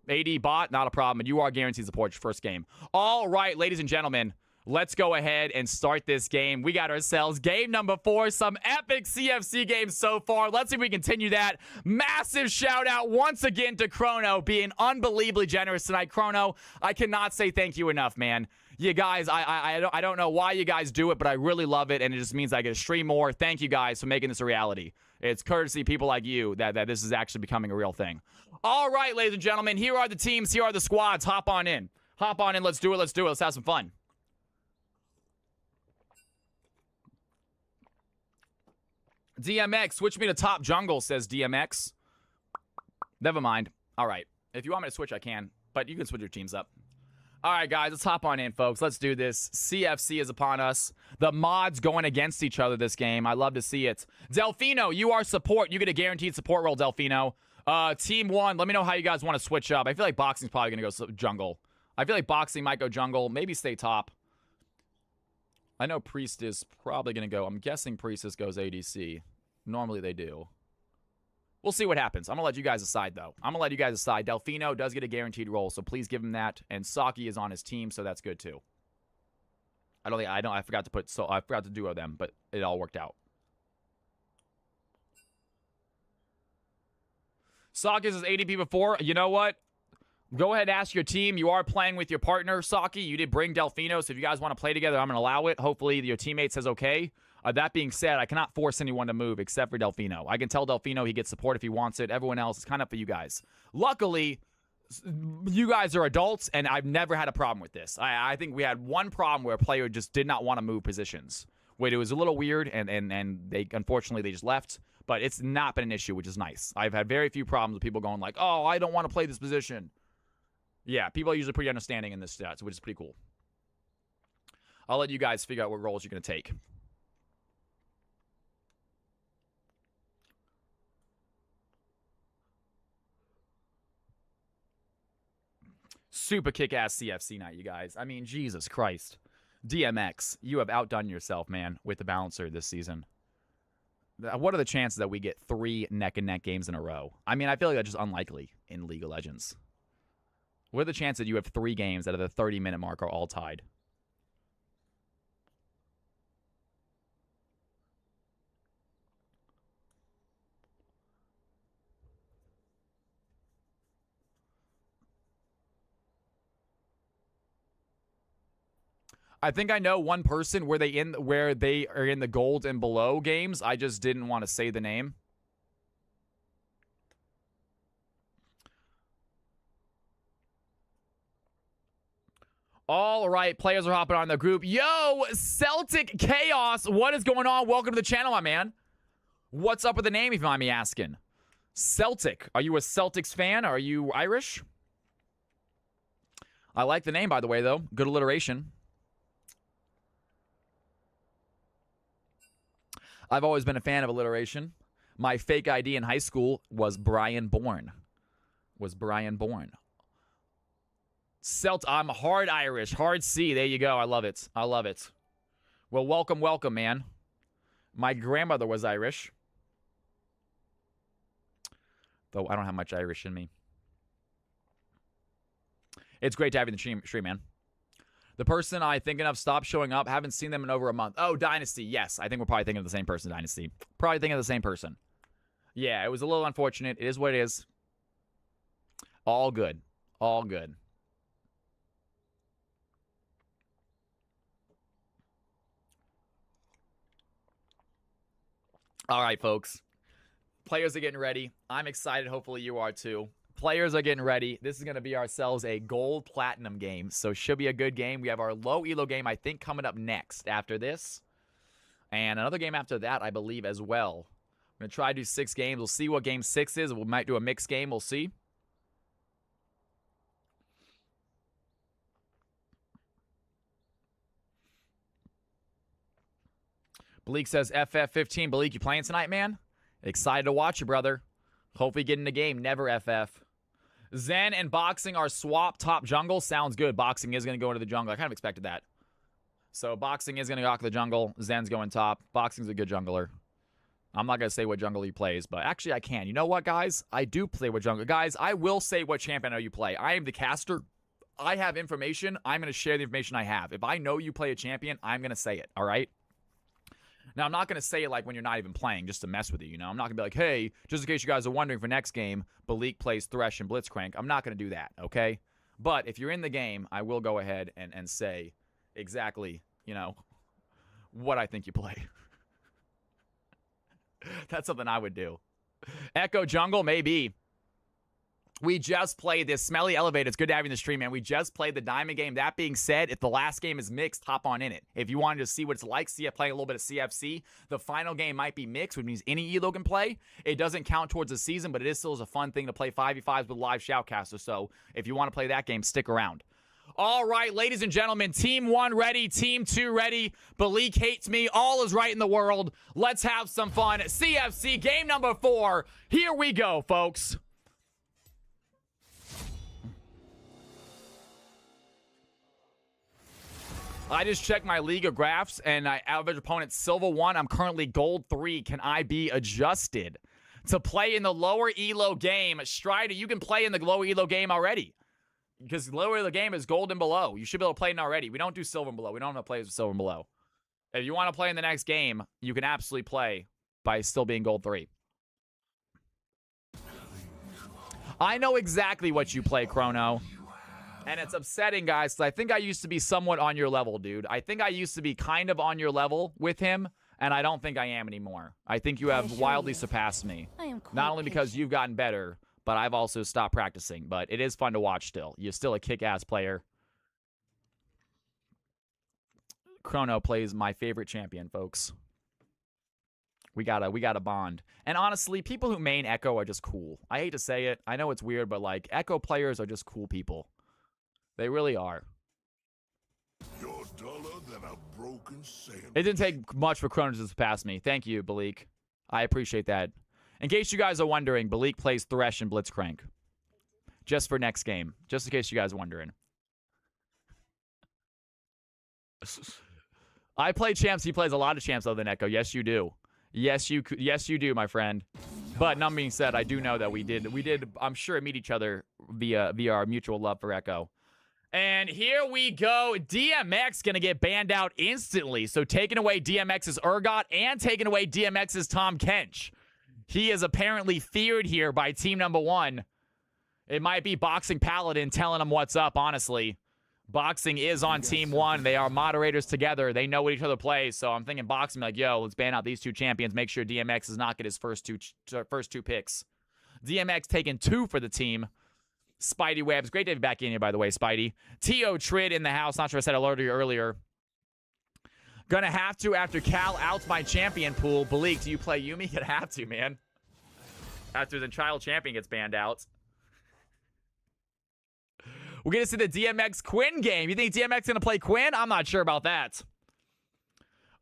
AD bot, not a problem. And you are guaranteed support your first game. All right, ladies and gentlemen. Let's go ahead and start this game. We got ourselves game number 4. Some epic CFC games so far. Let's see if we continue that. Massive shout out once again to Chrono being unbelievably generous tonight. Chrono, I cannot say thank you enough, man. You guys, I don't know why you guys do it, but I really love it, and it just means I get to stream more. Thank you guys for making this a reality. It's courtesy of people like you that this is actually becoming a real thing. All right, ladies and gentlemen, here are the teams. Here are the squads. Hop on in. Hop on in. Let's do it. Let's do it. Let's have some fun. DMX, switch me to top jungle, says DMX. Never mind. All right. If you want me to switch, I can. But you can switch your teams up. All right, guys. Let's hop on in, folks. Let's do this. CFC is upon us. The mods going against each other this game. I love to see it. Delfino, you are support. You get a guaranteed support role, Delfino. Team 1, let me know how you guys want to switch up. I feel like Boxing's probably going to go jungle. I feel like Boxing might go jungle. Maybe stay top. I know Priest is probably going to go. I'm guessing Priestess goes ADC. Normally they do. We'll see what happens. I'm going to let you guys decide, though. I'm going to let you guys decide. Delfino does get a guaranteed role, so please give him that. And Saki is on his team, so that's good, too. I forgot to put, so I forgot to duo them, but it all worked out. Saki is ADP before. You know what? Go ahead and ask your team. You are playing with your partner, Saki. You did bring Delfino, so if you guys want to play together, I'm going to allow it. Hopefully, your teammate says okay. That being said, I cannot force anyone to move except for Delfino. I can tell Delfino he gets support if he wants it. Everyone else is kind of up for you guys. Luckily, you guys are adults, and I've never had a problem with this. I think we had one problem where a player just did not want to move positions. Wait, it was a little weird, and they unfortunately they just left. But it's not been an issue, which is nice. I've had very few problems with people going like, oh, I don't want to play this position. Yeah, people are usually pretty understanding in this stats, which is pretty cool. I'll let you guys figure out what roles you're going to take. Super kick-ass CFC night, you guys. I mean, Jesus Christ. DMX, you have outdone yourself, man, with the balancer this season. What are the chances that we get 3 neck-and-neck games in a row? I mean, I feel like that's just unlikely in League of Legends. What are the chances that you have 3 games out of the 30-minute mark are all tied? I think I know one person where they are in the gold and below games. I just didn't want to say the name. All right, players are hopping on the group. Yo, Celtic Chaos, what is going on? Welcome to the channel, my man. What's up with the name, if you mind me asking? Celtic. Are you a Celtics fan? Are you Irish? I like the name, by the way, though. Good alliteration. I've always been a fan of alliteration. My fake ID in high school was Brian Bourne. I'm hard Irish, hard C. There you go. I love it. I love it. Well, welcome, welcome, man. My grandmother was Irish. Though I don't have much Irish in me. It's great to have you in the stream, man. The person I'm thinking of stopped showing up. Haven't seen them in over a month. Oh, Dynasty. Yes, I think we're probably thinking of the same person, Dynasty. Probably thinking of the same person. Yeah, it was a little unfortunate. It is what it is. All good. All good. All right, folks. Players are getting ready. I'm excited. Hopefully you are too. Players are getting ready. This is going to be ourselves a gold platinum game, so should be a good game. We have our low elo game, I think, coming up next after this. And another game after that, I believe, as well. I'm going to try to do 6 games. We'll see what game 6 is. We might do a mixed game. We'll see. Bleak says, FF15. Bleak, you playing tonight, man? Excited to watch you, brother. Hopefully get in the game. Never FF. Zen and Boxing are swap top jungle. Sounds good. Boxing is going to go into the jungle. I kind of expected that. So Boxing is going to go to the jungle. Zen's going top. Boxing's a good jungler. I'm not going to say what jungle he plays, but actually I can. You know what, guys? I do play what jungle. Guys, I will say what champion I know you play. I am the caster. I have information. I'm going to share the information I have. If I know you play a champion, I'm going to say it, all right? Now, I'm not going to say it like when you're not even playing, just to mess with you, you know? I'm not going to be like, hey, just in case you guys are wondering for next game, Balik plays Thresh and Blitzcrank. I'm not going to do that, okay? But if you're in the game, I will go ahead and say exactly, you know, what I think you play. That's something I would do. Echo Jungle, maybe. We just played this Smelly Elevate. It's good to have you in the stream, man. We just played the Diamond game. That being said, if the last game is mixed, hop on in it. If you wanted to see what it's like, playing a little bit of CFC, the final game might be mixed, which means any elo can play. It doesn't count towards the season, but it is still a fun thing to play 5v5s with live shoutcasters. So if you want to play that game, stick around. All right, ladies and gentlemen, Team 1 ready, Team 2 ready. Balik hates me. All is right in the world. Let's have some fun. CFC game number 4. Here we go, folks. I just checked my League of Graphs, and I average opponent Silver 1. I'm currently Gold 3. Can I be adjusted to play in the lower elo game? Strider, you can play in the lower elo game already. Because lower elo game is Gold and below. You should be able to play it already. We don't do Silver and below. We don't have players with Silver and below. If you want to play in the next game, you can absolutely play by still being Gold 3. I know exactly what you play, Chrono. And it's upsetting, guys, because I think I used to be somewhat on your level, dude. I think I used to be kind of on your level with him, and I don't think I am anymore. I think you have wildly surpassed me. Not only because you've gotten better, but I've also stopped practicing. But it is fun to watch still. You're still a kick-ass player. Chrono plays my favorite champion, folks. We gotta bond. And honestly, people who main Echo are just cool. I hate to say it. I know it's weird, but like Echo players are just cool people. They really are. You're duller than a broken sandwich. It didn't take much for Chrono to surpass me. Thank you, Balik. I appreciate that. In case you guys are wondering, Balik plays Thresh and Blitzcrank. just for next game, just in case you guys are wondering. I play champs. He plays a lot of champs other than Echo. Yes, you do. Yes, you do, my friend. But none being said, I do know that we did, I'm sure, meet each other via our mutual love for Echo. And here we go. DMX going to get banned out instantly. So taking away DMX's Urgot and taking away DMX's Tom Kench. He is apparently feared here by team number 1. It might be Boxing Paladin telling him what's up, honestly. Boxing is on team 1. They are moderators together. They know what each other plays. So I'm thinking Boxing like, yo, let's ban out these 2 champions. Make sure DMX does not get his first two picks. DMX taking 2 for the team. Spidey Webs. Great to have you back in here, by the way, Spidey. T.O. Trid in the house. Not sure I said hello to you earlier. Gonna have to after Cal outs my champion pool. Balik, do you play Yumi? Gonna have to, man. After the child champion gets banned out. We're going to see the DMX Quinn game. You think DMX going to play Quinn? I'm not sure about that.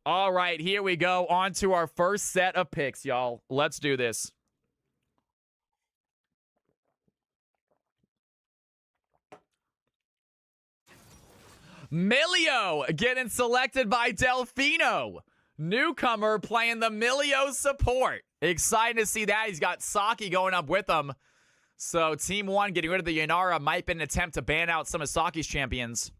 All right, here we go. On to our first set of picks, y'all. Let's do this. Milio getting selected by Delfino. Newcomer playing the Milio support. Excited to see that. He's got Saki going up with him. So, Team 1 getting rid of the Yanara might be an attempt to ban out some of Saki's champions.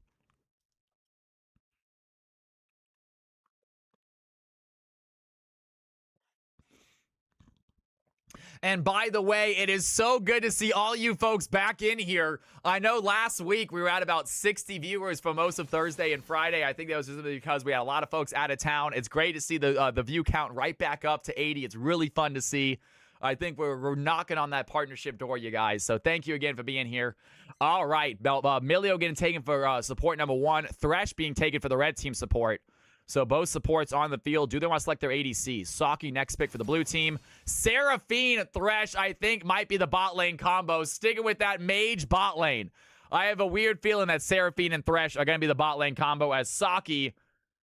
And by the way, it is so good to see all you folks back in here. I know last week we were at about 60 viewers for most of Thursday and Friday. I think that was just because we had a lot of folks out of town. It's great to see the view count right back up to 80. It's really fun to see. I think we're knocking on that partnership door, you guys. So thank you again for being here. All right. Milio getting taken for support number 1. Thresh being taken for the red team support. So both supports on the field. Do they want to select their ADC? Saki next pick for the blue team. Seraphine Thresh, I think, might be the bot lane combo. Sticking with that mage bot lane. I have a weird feeling that Seraphine and Thresh are going to be the bot lane combo as Saki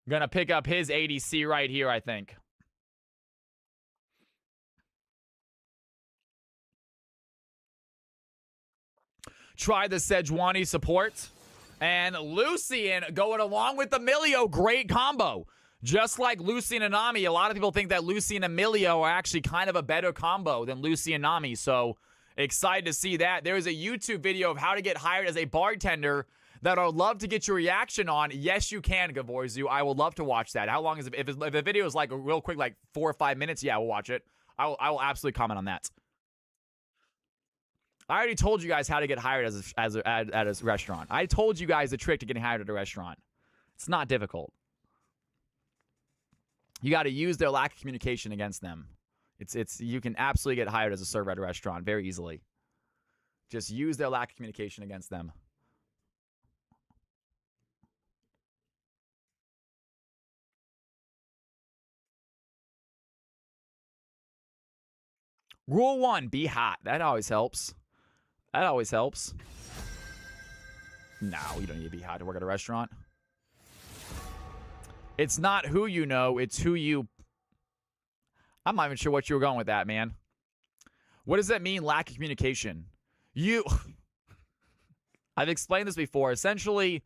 going to pick up his ADC right here, I think. Try the Sejuani support. And Lucian going along with the Milio. Great combo. Just like Lucian and Nami, a lot of people think that Lucian and Milio are actually kind of a better combo than Lucian and Nami. So excited to see that. There is a YouTube video of how to get hired as a bartender that I'd love to get your reaction on. Yes, you can, Gavorzu. I would love to watch that. How long is it? If the video is like a real quick, like 4 or 5 minutes, yeah, we'll watch it. I will absolutely comment on that. I already told you guys how to get hired at a restaurant. I told you guys the trick to getting hired at a restaurant. It's not difficult. You got to use their lack of communication against them. You can absolutely get hired as a server at a restaurant very easily. Just use their lack of communication against them. Rule 1, be hot. That always helps. That always helps. No, you don't need to be hot to work at a restaurant. It's not who you know, it's who you... I'm not even sure what you were going with that, man. What does that mean, lack of communication? I've explained this before. Essentially,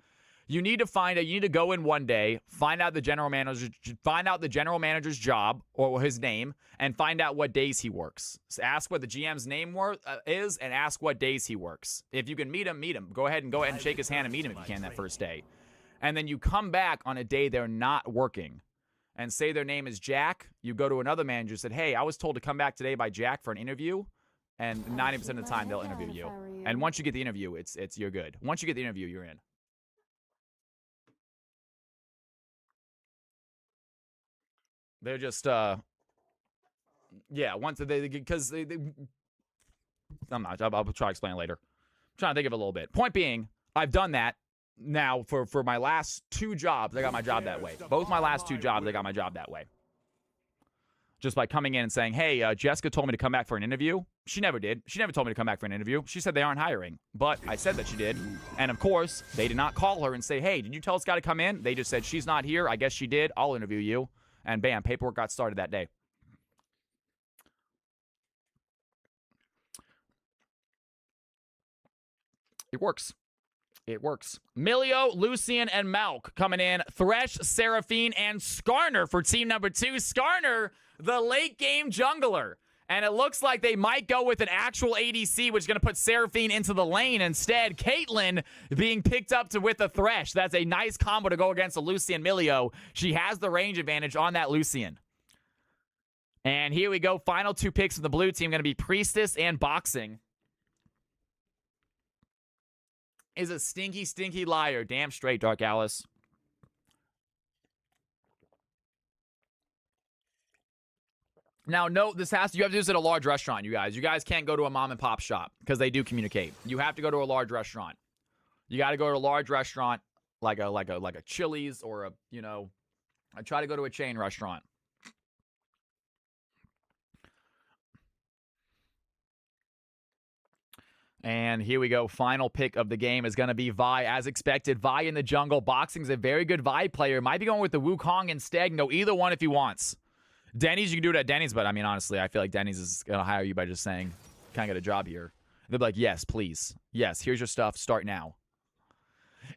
you need to go in one day, find out the general manager's job or his name, and find out what days he works. So ask what the GM's name is, and ask what days he works. If you can meet him, meet him. Go ahead and shake his hand and meet him if you can that first day. And then you come back on a day they're not working, and say their name is Jack. You go to another manager and said, "Hey, I was told to come back today by Jack for an interview," and 90% of the time they'll interview you. And once you get the interview, you're good. Once you get the interview, you're in. They're just, yeah, because I'm not, I'll try to explain it later. I'm trying to think of it a little bit. Point being, I've done that now for my last 2 jobs. I got my job that way. Both my last 2 jobs, I got my job that way. Just by coming in and saying, hey, Jessica told me to come back for an interview. She never did. She never told me to come back for an interview. She said they aren't hiring. But I said that she did. And of course, they did not call her and say, hey, did you tell this guy to come in? They just said, she's not here. I guess she did. I'll interview you. And bam, paperwork got started that day. It works. It works. Milio, Lucian, and Malk coming in. Thresh, Seraphine, and Skarner for team number 2. Skarner, the late game jungler. And it looks like they might go with an actual ADC, which is going to put Seraphine into the lane. Instead, Caitlyn being picked up with the Thresh. That's a nice combo to go against a Lucian Milio. She has the range advantage on that Lucian. And here we go. Final 2 picks of the blue team going to be Priestess and Boxing. Is a stinky, stinky liar. Damn straight, Dark Alice. Now, note, you have to do this at a large restaurant, you guys. You guys can't go to a mom and pop shop because they do communicate. You have to go to a large restaurant. You got to go to a large restaurant like a Chili's or a, I try to go to a chain restaurant. And here we go. Final pick of the game is going to be Vi. As expected, Vi in the jungle. Boxing's a very good Vi player. Might be going with the Wukong instead. Go either one if he wants. Denny's, you can do it at Denny's, but I mean, honestly, I feel like Denny's is going to hire you by just saying, can I get a job here? They'll be like, yes, please. Yes, here's your stuff. Start now.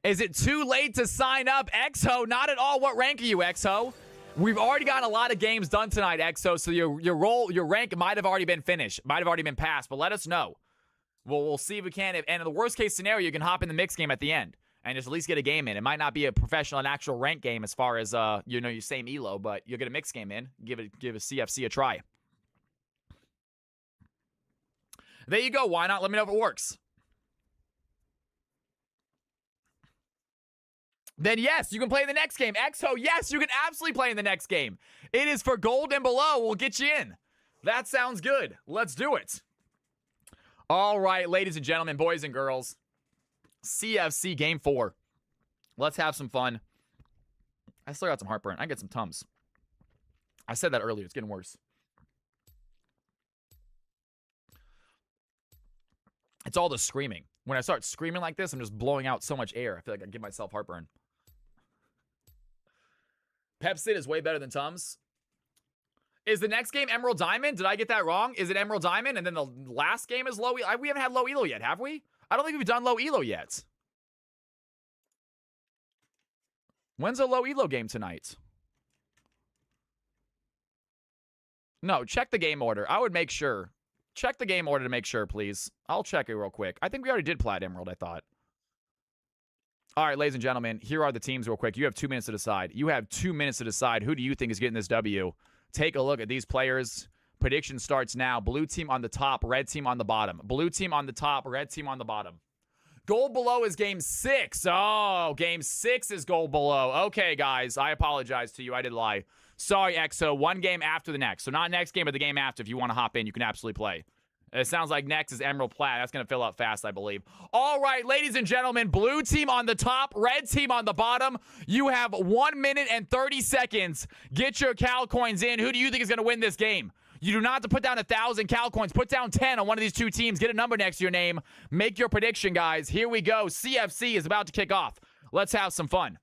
Is it too late to sign up? Exo, not at all. What rank are you, Exo? We've already gotten a lot of games done tonight, Exo, so your rank might have already been finished. Might have already been passed, but let us know. Well, we'll see if we can. And in the worst case scenario, you can hop in the mix game at the end and just at least get a game in. It might not be a professional and actual rank game as far as your same elo, but you'll get a mix game in. Give a CFC a try. There you go. Why not? Let me know if it works. Then yes, you can play the next game. Exo, yes, you can absolutely play in the next game. It is for gold and below. We'll get you in. That sounds good. Let's do it. All right, ladies and gentlemen, boys and girls, CFC Game 4. Let's have some fun. I still got some heartburn. I get some Tums. I said that earlier. It's getting worse. It's all the screaming. When I start screaming like this, I'm just blowing out so much air. I feel like I give myself heartburn. Pepsid is way better than Tums. Is the next game Emerald Diamond? Did I get that wrong? Is it Emerald Diamond? And then the last game is low elo? We haven't had low elo yet, have we? I don't think we've done low elo yet. When's a low elo game tonight? No, check the game order. I would make sure. Check the game order to make sure, please. I'll check it real quick. I think we already did Plat Emerald, I thought. All right, ladies and gentlemen, here are the teams real quick. You have 2 minutes to decide. You have 2 minutes to decide who do you think is getting this W. Take a look at these players. Prediction starts now. Blue team on the top, red team on the bottom. Blue team on the top, red team on the bottom. Gold below is game 6. Oh, game 6 is gold below. Okay, guys, I apologize to you. I did lie. Sorry, Exo. One game after the next. So not next game, but the game after. If you want to hop in, you can absolutely play. It sounds like next is Emerald Plat. That's going to fill up fast, I believe. All right, ladies and gentlemen, blue team on the top, red team on the bottom. You have 1 minute and 30 seconds. Get your Cal coins in. Who do you think is going to win this game? You do not have to put down 1,000 Cal coins. Put down 10 on one of these two teams. Get a number next to your name. Make your prediction, guys. Here we go. CFC is about to kick off. Let's have some fun.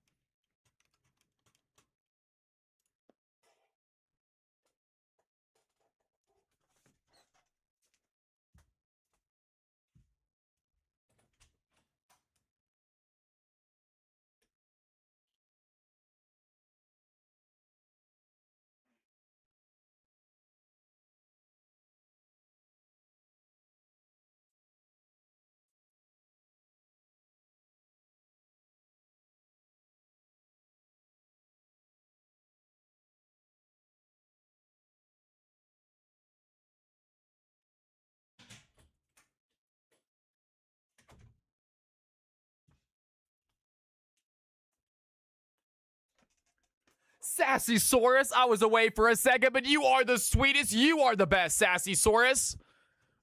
Sassysaurus, I was away for a second, but you are the sweetest. You are the best, Sassysaurus.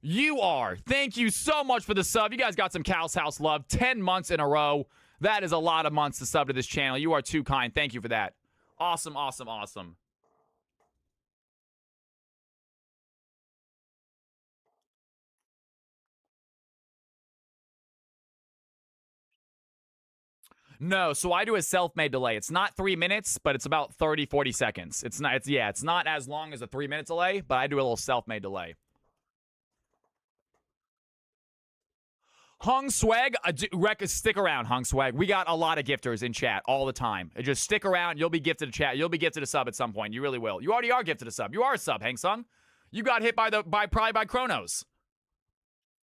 You are. Thank you so much for the sub. You guys got some Cal's House love. 10 months in a row. That is a lot of months to sub to this channel. You are too kind. Thank you for that. Awesome, awesome, awesome. No, so I do a self-made delay. It's not 3 minutes, but it's about 30, 40 seconds. It's not as long as a 3-minute delay, but I do a little self-made delay. Hung Swag, stick around, Hung Swag. We got a lot of gifters in chat all the time. Just stick around. You'll be gifted a chat. You'll be gifted a sub at some point. You really will. You already are gifted a sub. You are a sub, Hang Sung. You got hit probably by Chronos.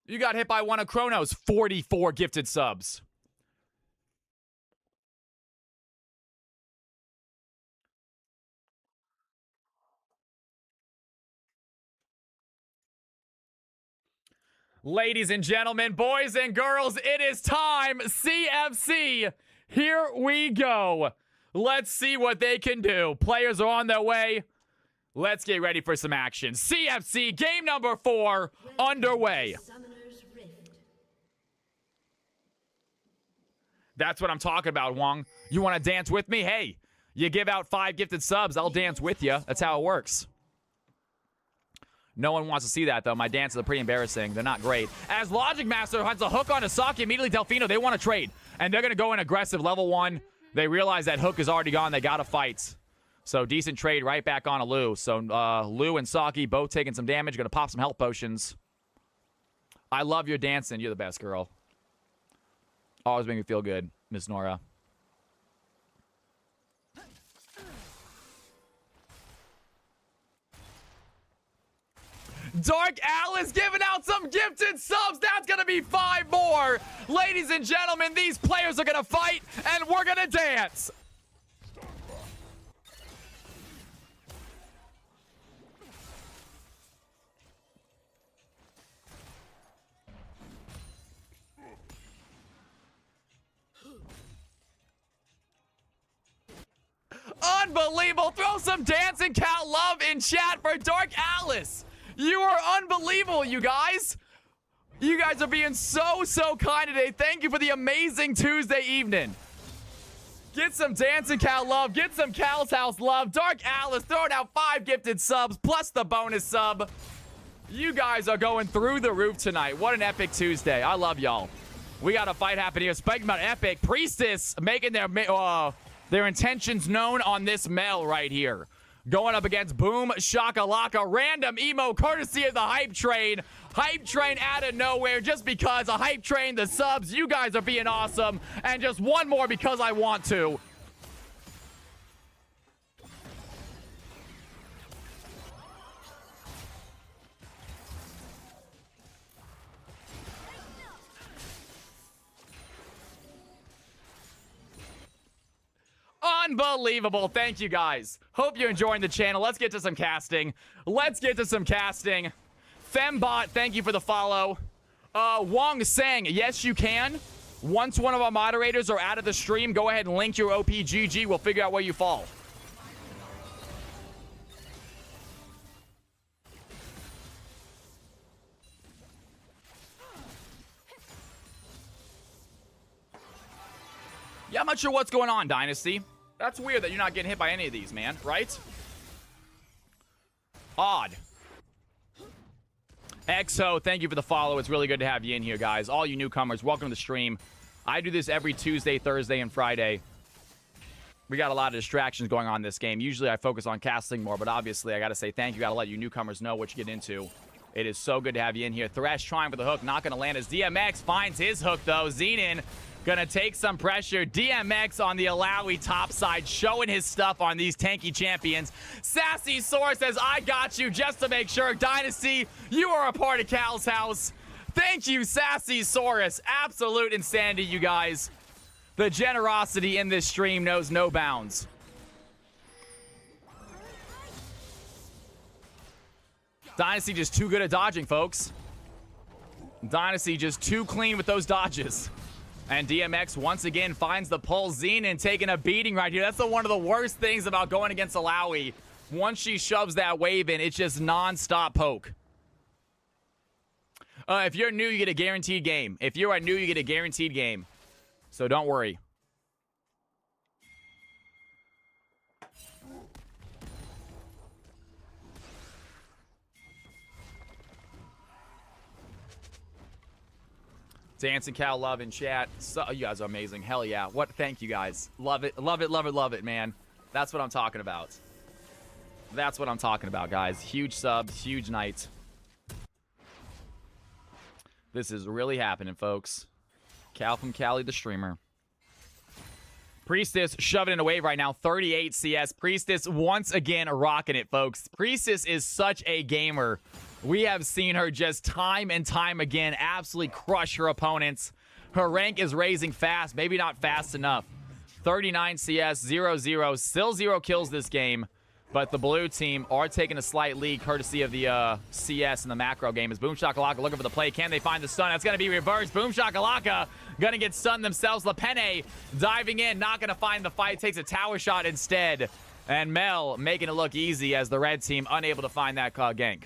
You got hit by one of Chronos' 44 gifted subs. Ladies and gentlemen, boys and girls, it is time. CFC, here we go. Let's see what they can do. Players are on their way. Let's get ready for some action. CFC, game number 4, underway. That's what I'm talking about, Wong. You want to dance with me? Hey, you give out 5 gifted subs, I'll dance with you. That's how it works. No one wants to see that, though. My dances are pretty embarrassing. They're not great. As Logic Master hunts a hook on Asaki, immediately Delfino, they want to trade. And they're going to go in aggressive level 1. They realize that hook is already gone. They got to fight. So decent trade right back on Lu. So Lu and Saki both taking some damage. Going to pop some health potions. I love your dancing. You're the best, girl. Always make me feel good, Miss Nora. Dark Alice giving out some gifted subs. That's going to be 5 more. Ladies and gentlemen, these players are going to fight, and we're going to dance. Unbelievable. Throw some dancing cat love in chat for Dark Alice. You are unbelievable, you guys. You guys are being so kind today. Thank you for the amazing Tuesday evening. Get some dancing Cal love. Get some Cal's House love. Dark Alice throwing out 5 gifted subs plus the bonus sub. You guys are going through the roof tonight. What an epic Tuesday. I love y'all. We got a fight happening here. Speaking about epic, Priestess making their intentions known on this Mel right here. Going up against Boom Shakalaka. Random emo courtesy of the Hype Train. Hype Train out of nowhere just because a Hype Train, the subs. You guys are being awesome. And just one more because I want to. Unbelievable. Thank you, guys. Hope you're enjoying the channel. Let's get to some casting. Fembot, thank you for the follow. Wong Sang, yes, you can. Once one of our moderators are out of the stream, go ahead and link your OPGG. We'll figure out where you fall. Yeah, I'm not sure what's going on, Dynasty. That's weird that you're not getting hit by any of these, man, right? Odd. XO, thank you for the follow. It's really good to have you in here, guys. All you newcomers, welcome to the stream. I do this every Tuesday, Thursday, and Friday. We got a lot of distractions going on in this game. Usually I focus on casting more, but obviously I got to say thank you. Got to let you newcomers know what you get into. It is so good to have you in here. Thresh trying for the hook, not going to land as DMX finds his hook, though. Xenon gonna take some pressure. DMX on the Alawi top side, showing his stuff on these tanky champions. Sassy Source says, I got you just to make sure. Dynasty, you are a part of Cal's house. Thank you, Sassy Source. Absolute insanity, you guys. The generosity in this stream knows no bounds. Dynasty just too good at dodging, folks. Dynasty just too clean with those dodges. And DMX once again finds the pull. Xenon taking a beating right here. That's one of the worst things about going against Alawi. Once she shoves that wave in, it's just non-stop poke. If you're new, you get a guaranteed game. If you are new, you get a guaranteed game. So don't worry. Dancing Cal love in chat. So, you guys are amazing. Hell yeah. Thank you guys. Love it. Love it, love it, love it, man. That's what I'm talking about. That's what I'm talking about, guys. Huge subs, huge night. This is really happening, folks. Cal from Cali, the streamer. Priestess shoving it in a wave right now. 38 CS. Priestess once again rocking it, folks. Priestess is such a gamer. We have seen her just time and time again absolutely crush her opponents. Her rank is raising fast. Maybe not fast enough. 39 CS, 0-0. Still 0 kills this game. But the blue team are taking a slight lead courtesy of the CS in the macro game. As Boom Shakalaka looking for the play. Can they find the stun? That's going to be reversed. Boom Shakalaka going to get stunned themselves. Lepene diving in. Not going to find the fight. Takes a tower shot instead. And Mel making it look easy as the red team unable to find that gank.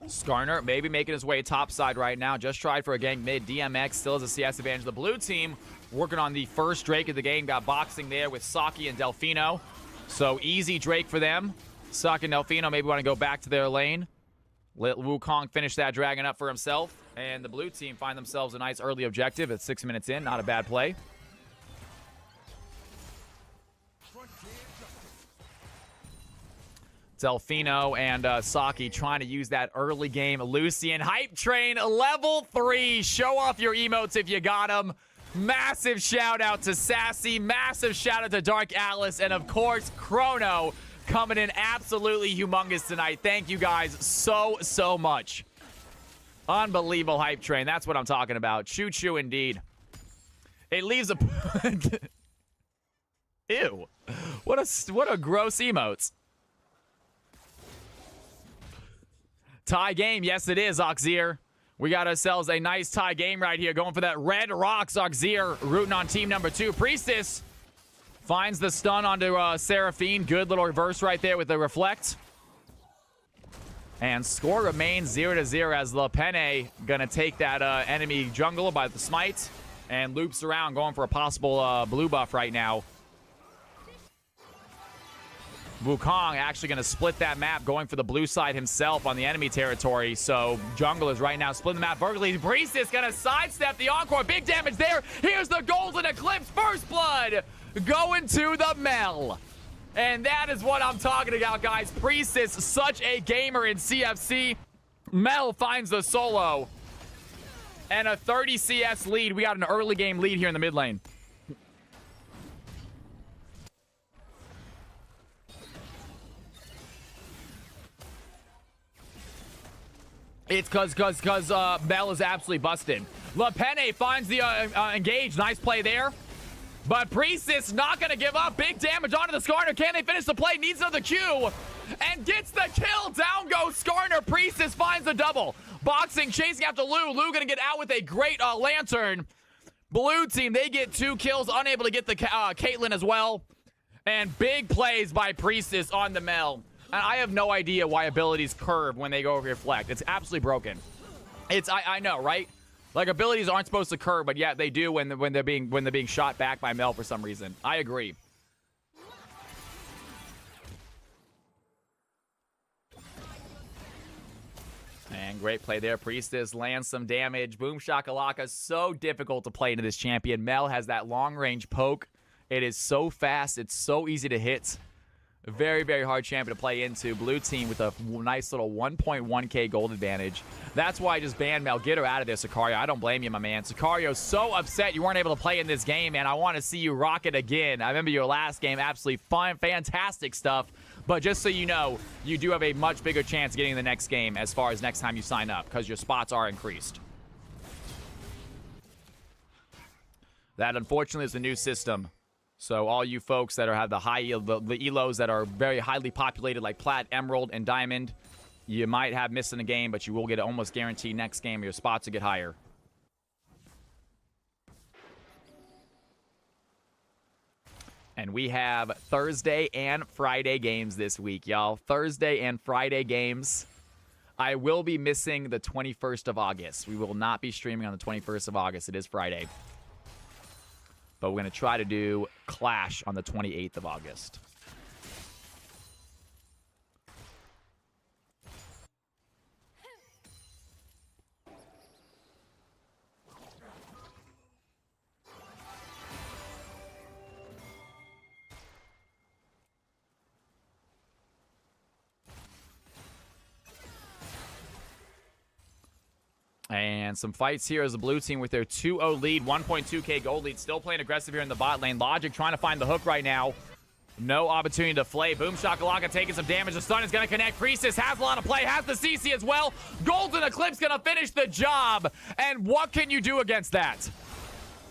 Skarner maybe making his way topside right now. Just tried for a gank mid. DMX still has a CS advantage. The blue team working on the first Drake of the game. Got boxing there with Saki and Delfino. So easy Drake for them. Saki and Delfino maybe want to go back to their lane. Let Wukong finish that dragon up for himself. And the blue team find themselves a nice early objective at 6 minutes in. Not a bad play. Delfino and Saki trying to use that early game. Lucian hype train level 3. Show off your emotes if you got them. Massive shout out to Sassy. Massive shout out to Dark Alice. And of course, Chrono coming in absolutely humongous tonight. Thank you guys so much. Unbelievable hype train. That's what I'm talking about. Choo choo indeed. It leaves a... Ew. What a gross emotes. Tie game. Yes, it is, Oxir. We got ourselves a nice tie game right here. Going for that red rocks. Oxir rooting on team number 2. Priestess finds the stun onto Seraphine. Good little reverse right there with the reflect. And score remains 0-0 as Lepene gonna take that enemy jungler by the smite and loops around going for a possible blue buff right now. Wukong actually going to split that map, going for the blue side himself on the enemy territory. So jungle is right now splitting the map vertically. Priestess going to sidestep the encore. Big damage there. Here's the Golden Eclipse. First blood going to the Mel. And that is what I'm talking about, guys. Priestess, such a gamer in CFC. Mel finds the solo. And a 30 CS lead. We got an early game lead here in the mid lane. It's because Mel is absolutely busted. Lepene finds the engage. Nice play there. But Priestess not going to give up. Big damage onto the Skarner. Can they finish the play? Needs another Q. And gets the kill. Down goes Skarner. Priestess finds the double. Boxing, chasing after Lou. Lou going to get out with a great lantern. Blue team, they get 2 kills. Unable to get the Caitlyn as well. And big plays by Priestess on the Mel. And I have no idea why abilities curve when they go over reflect. It's absolutely broken. I know, right? Like abilities aren't supposed to curve, but yet they do when they're being shot back by Mel for some reason. I agree. And great play there. Priestess lands some damage. Boom Shakalaka. So difficult to play into this champion. Mel has that long range poke. It is so fast. It's so easy to hit. Very, very hard champion to play into. Blue team with a nice little 1.1k gold advantage. That's why I just banned Mel. Get her out of there, Sicario. I don't blame you, my man. Sicario's so upset you weren't able to play in this game, man. I want to see you rock it again. I remember your last game. Absolutely fun, fantastic stuff. But just so you know, you do have a much bigger chance of getting the next game as far as next time you sign up, because your spots are increased. That, unfortunately, is the new system. So all you folks that have the high the elos that are very highly populated like Plat, Emerald, and Diamond, you might have missing a game, but you will get almost guaranteed next game your spots to get higher. And we have Thursday and Friday games this week, y'all. Thursday and Friday games. I will be missing the 21st of August. We will not be streaming on the 21st of August. It is Friday. But we're going to try to do Clash on the 28th of August. And some fights here as the blue team with their 2-0 lead, 1.2k gold lead. Still playing aggressive here in the bot lane. Logic trying to find the hook right now. No opportunity to flay. Boom Shakalaka taking some damage. The stun is going to connect. Priestess has a lot of play. Has the CC as well. Golden Eclipse going to finish the job. And what can you do against that?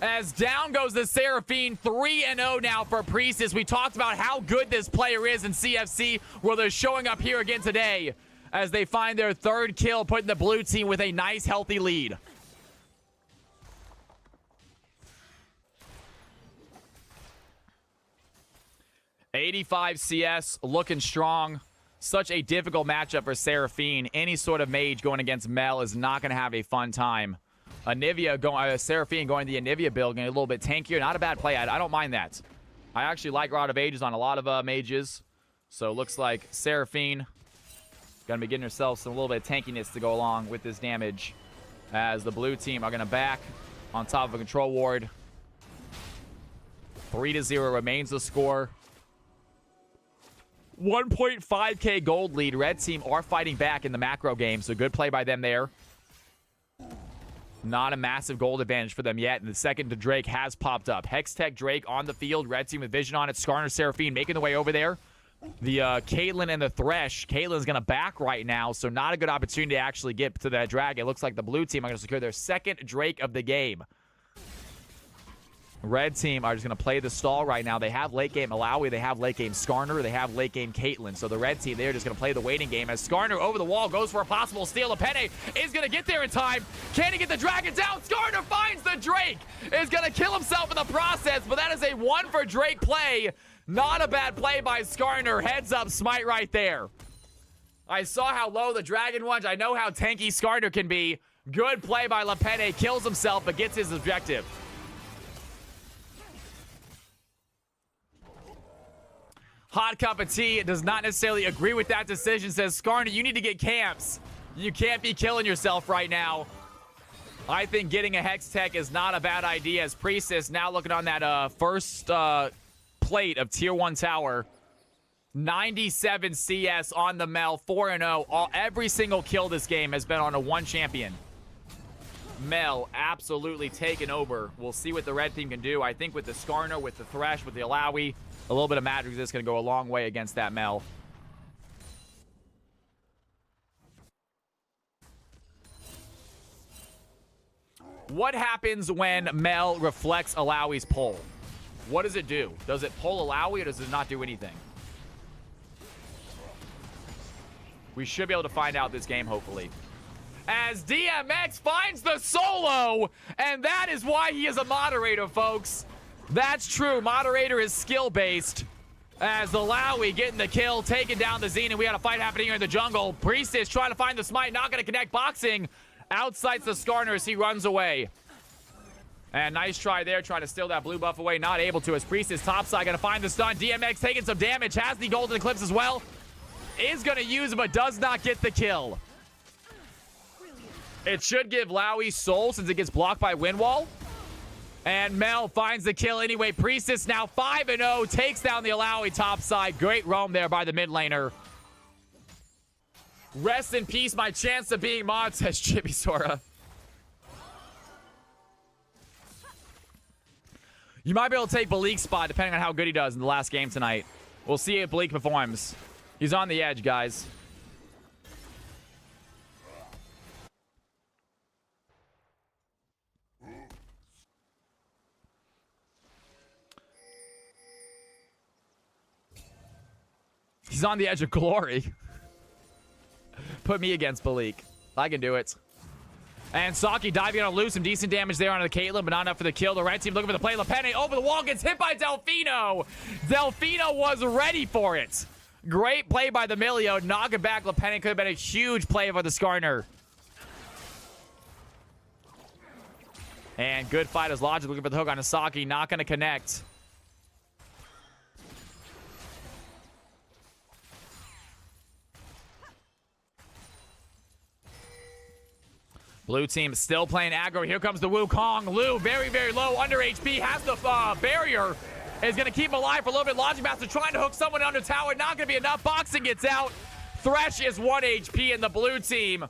As down goes the Seraphine, 3-0 now for Priestess. We talked about how good this player is in CFC, where they're showing up here again today as they find their third kill, putting the blue team with a nice, healthy lead. $85 CS, looking strong. Such a difficult matchup for Seraphine. Any sort of mage going against Mel is not going to have a fun time. Seraphine going the Anivia build, getting a little bit tankier. Not a bad play. I don't mind that. I actually like Rod of Ages on a lot of mages. So it looks like Seraphine going to be getting herself some little bit of tankiness to go along with this damage, as the blue team are going to back on top of a control ward. 3-0 remains the score. 1.5k gold lead. Red team are fighting back in the macro game, so good play by them there. Not a massive gold advantage for them yet, and the second to Drake has popped up. Hextech Drake on the field. Red team with vision on it. Skarner Seraphine making the way over there. The Caitlyn and the Thresh. Caitlyn's going to back right now, so not a good opportunity to actually get to that drag. It looks like the blue team are going to secure their second Drake of the game. Red team are just going to play the stall right now. They have late game Alawi, they have late game Skarner, they have late game Caitlyn. So the red team, they're just going to play the waiting game as Skarner over the wall goes for a possible steal. Lepene is going to get there in time. Can he get the dragon down? Skarner finds the Drake. Is going to kill himself in the process, but that is a 1 for Drake play. Not a bad play by Skarner. Heads up smite right there. I saw how low the dragon was. I know how tanky Skarner can be. Good play by Lepene. Kills himself, but gets his objective. Hot Cup of Tea does not necessarily agree with that decision. Says, Skarner, you need to get camps. You can't be killing yourself right now. I think getting a Hex Tech is not a bad idea, as Priestess now looking on that first plate of Tier 1 Tower. 97 CS on the Mel, 4-0. Every single kill this game has been on a 1 champion. Mel absolutely taken over. We'll see what the red team can do. I think with the Skarner, with the Thresh, with the Alawi, a little bit of magic is going to go a long way against that Mel. What happens when Mel reflects Alawi's pull? What does it do? Does it pull Alawi or does it not do anything? We should be able to find out this game, hopefully. As DMX finds the solo, and that is why he is a moderator, folks. That's true. Moderator is skill-based. As the Alawi getting the kill, taking down the Zenith. We got a fight happening here in the jungle. Priestess trying to find the smite, not going to connect. Boxing outsides the Skarner as he runs away. And nice try there, trying to steal that blue buff away. Not able to, as Priestess topside going to find the stun. DMX taking some damage, has the golden eclipse as well. Is going to use it, but does not get the kill. It should give Lowy soul since it gets blocked by Windwall. And Mel finds the kill anyway. Priestess now 5-0, takes down the Alawi topside. Great roam there by the mid laner. Rest in peace, my chance of being mod, says Chibi Sora. You might be able to take Balik's spot depending on how good he does in the last game tonight. We'll see if Balik performs. He's on the edge, guys. He's on the edge of glory. Put me against Balik. I can do it. And Saki diving on a loose. Some decent damage there onto the Caitlyn, but not enough for the kill. The red team looking for the play. Lepene over the wall, gets hit by Delfino. Delfino was ready for it. Great play by the Milio. Knock it back. Lepene could have been a huge play for the Skarner. And good fight as Logic looking for the hook on Asaki. Not going to connect. Blue team still playing aggro. Here comes the Wukong. Lu, very, very low, under HP, has the barrier. Is going to keep him alive for a little bit. Logic Master trying to hook someone under tower. Not going to be enough. Boxing gets out. Thresh is 1 HP, and the blue team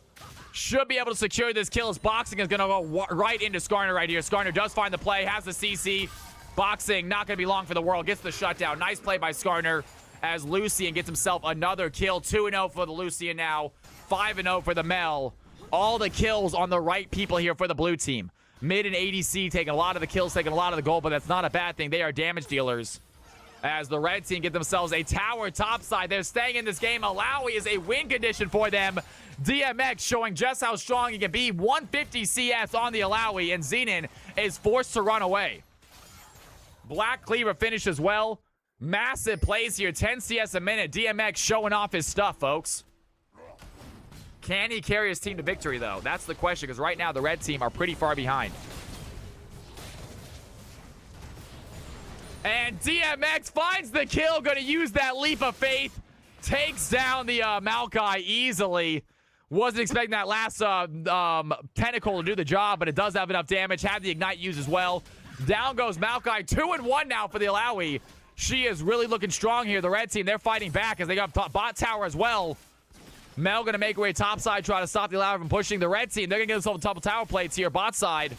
should be able to secure this kill as Boxing is going to go right into Skarner right here. Skarner does find the play, has the CC. Boxing, not going to be long for the world, gets the shutdown. Nice play by Skarner as Lucian gets himself another kill. 2-0 for the Lucian now, 5-0 for the Mel. All the kills on the right people here for the blue team. Mid and ADC taking a lot of the kills, taking a lot of the gold, but that's not a bad thing. They are damage dealers. As the red team get themselves a tower topside. They're staying in this game. Alawi is a win condition for them. DMX showing just how strong he can be. 150 CS on the Alawi, and Xenon is forced to run away. Black Cleaver finishes well. Massive plays here. 10 CS a minute. DMX showing off his stuff, folks. Can he carry his team to victory, though? That's the question, because right now the red team are pretty far behind. And DMX finds the kill. Going to use that leap of faith. Takes down the Maokai easily. Wasn't expecting that last tentacle to do the job, but it does have enough damage. Have the ignite used as well. Down goes Maokai. 2-1 now for the Alawi. She is really looking strong here. The red team, they're fighting back as they got bot tower as well. Mel going to make her way topside, try to stop the Alawi from pushing. The red team, they're going to get themselves a couple tower plates here, bot side.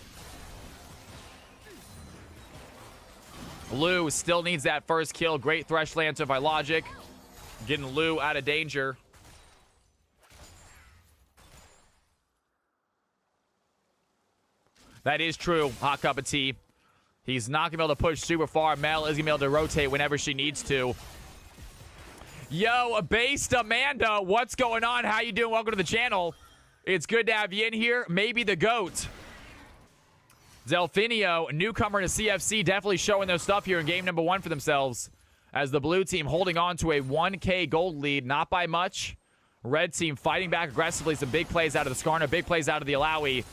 Lou still needs that first kill. Great Thresh Lancer by Logic. Getting Lou out of danger. That is true. Hot cup of tea. He's not going to be able to push super far. Mel is going to be able to rotate whenever she needs to. Yo, Based Amanda, what's going on? How you doing? Welcome to the channel. It's good to have you in here. Maybe the GOAT. Delfinio, newcomer to CFC, definitely showing their stuff here in game number 1 for themselves. As the blue team holding on to a 1K gold lead, not by much. Red team fighting back aggressively. Some big plays out of the Skarner, big plays out of the Alawi.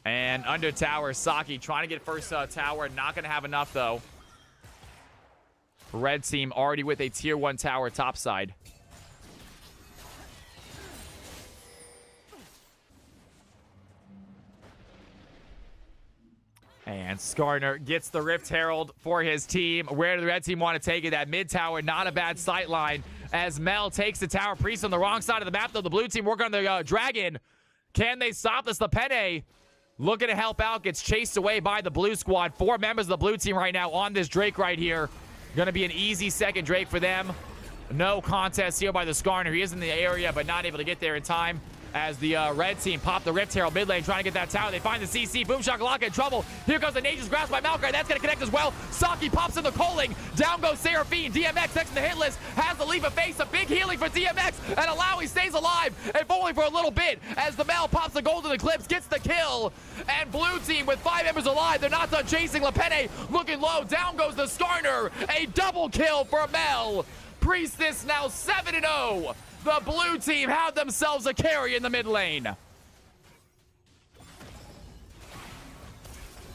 And under tower, Saki trying to get first tower. Not going to have enough, though. Red team already with a tier 1 tower topside. And Skarner gets the Rift Herald for his team. Where do the red team want to take it? That mid tower, not a bad sight line. As Mel takes the tower. Priest on the wrong side of the map, though. The blue team working on the Dragon. Can they stop this? Lepene looking to help out. Gets chased away by the blue squad. 4 members of the blue team right now on this Drake right here. Going to be an easy second Drake for them. No contest here by the Skarner. He is in the area, but not able to get there in time. As the red team pop the Rift Herald mid lane, trying to get that tower. They find the CC. Boom Shakalaka in trouble. Here comes the Nature's Grasp by Maokai. That's going to connect as well. Saki pops in the Coaling. Down goes Seraphine. DMX next in the hit list. Has the leap of face. A big healing for DMX. And Alawi stays alive, if only for a little bit. As the Mel pops the golden eclipse, gets the kill. And blue team with 5 members alive. They're not done chasing. Lepene looking low. Down goes the Skarner. A double kill for Mel. Priestess now 7-0. The blue team have themselves a carry in the mid lane.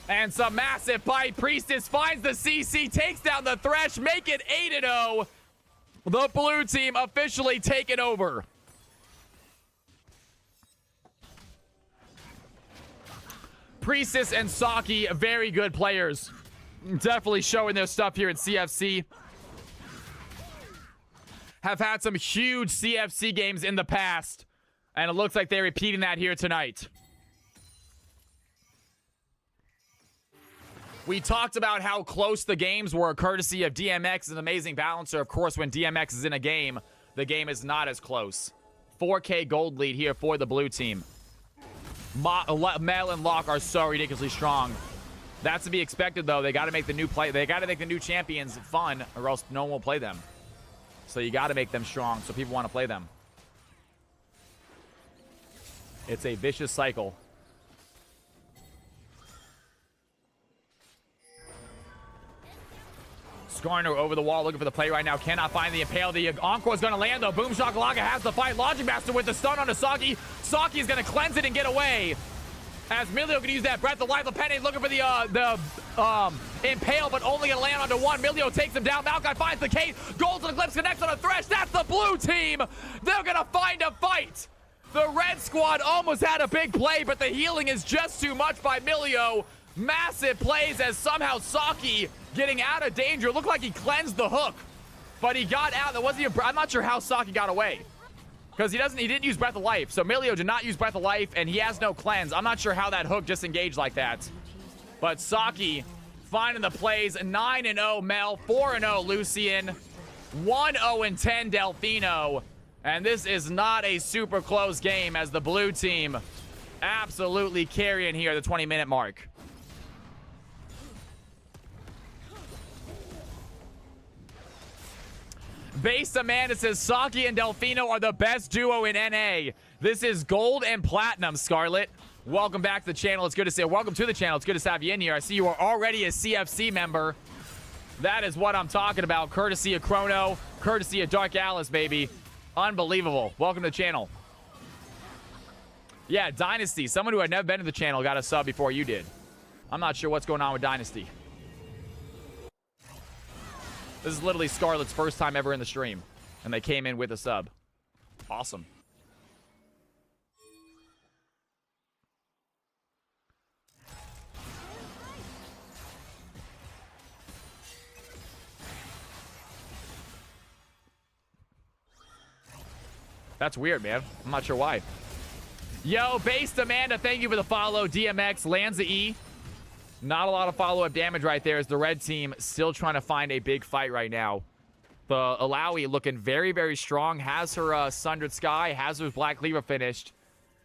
And some massive fight. Priestess finds the CC, takes down the Thresh, make it 8-0. The blue team officially taken over. Priestess and Saki, very good players. Definitely showing their stuff here at CFC. Have had some huge CFC games in the past, and it looks like they're repeating that here tonight. We talked about how close the games were, courtesy of DMX, an amazing balancer. Of course, when DMX is in a game, the game is not as close. 4K gold lead here for the blue team. Mel and Locke are so ridiculously strong. That's to be expected, though. They got to make the new play. They got to make the new champions fun, or else no one will play them. So you got to make them strong so people want to play them. It's a vicious cycle. Skarner over the wall looking for the play right now. Cannot find the impale. The Encore is going to land, though. Boom Shakalaka has the fight. Logic Master with the stun on Saki. Saki is going to cleanse it and get away. As Milio can use that Breath of Life. Lepene looking for the impale, but only going to land onto one. Milio takes him down. Maokai finds the Kate. Golden Eclipse connects on a Thresh. That's the blue team. They're going to find a fight. The red squad almost had a big play, but the healing is just too much by Milio. Massive plays as somehow Saki getting out of danger. Looked like he cleansed the hook, but he got out. I'm not sure how Saki got away. Because he didn't use Breath of Life. So Milio did not use Breath of Life, and he has no cleanse. I'm not sure how that hook disengaged like that. But Saki finding the plays. 9-0 Mel, 4-0 Lucian, 1-0-10 Delfino. And this is not a super close game as the blue team absolutely carrying here the 20-minute mark. Base Amanda says Saki and Delfino are the best duo in NA. This is gold and platinum, Scarlet. Welcome back to the channel. It's good to see you. Welcome to the channel. It's good to have you in here. I see you are already a CFC member. That is what I'm talking about. Courtesy of Chrono, courtesy of Dark Alice, baby. Unbelievable. Welcome to the channel. Yeah, Dynasty. Someone who had never been to the channel got a sub before you did. I'm not sure what's going on with Dynasty. This is literally Scarlet's first time ever in the stream, and they came in with a sub. Awesome. That's weird, man. I'm not sure why. Yo, Based Amanda, thank you for the follow. DMX lands the E. Not a lot of follow-up damage right there as the red team still trying to find a big fight right now. The Alawi looking very, very strong. Has her Sundered Sky, has her Black Cleaver finished,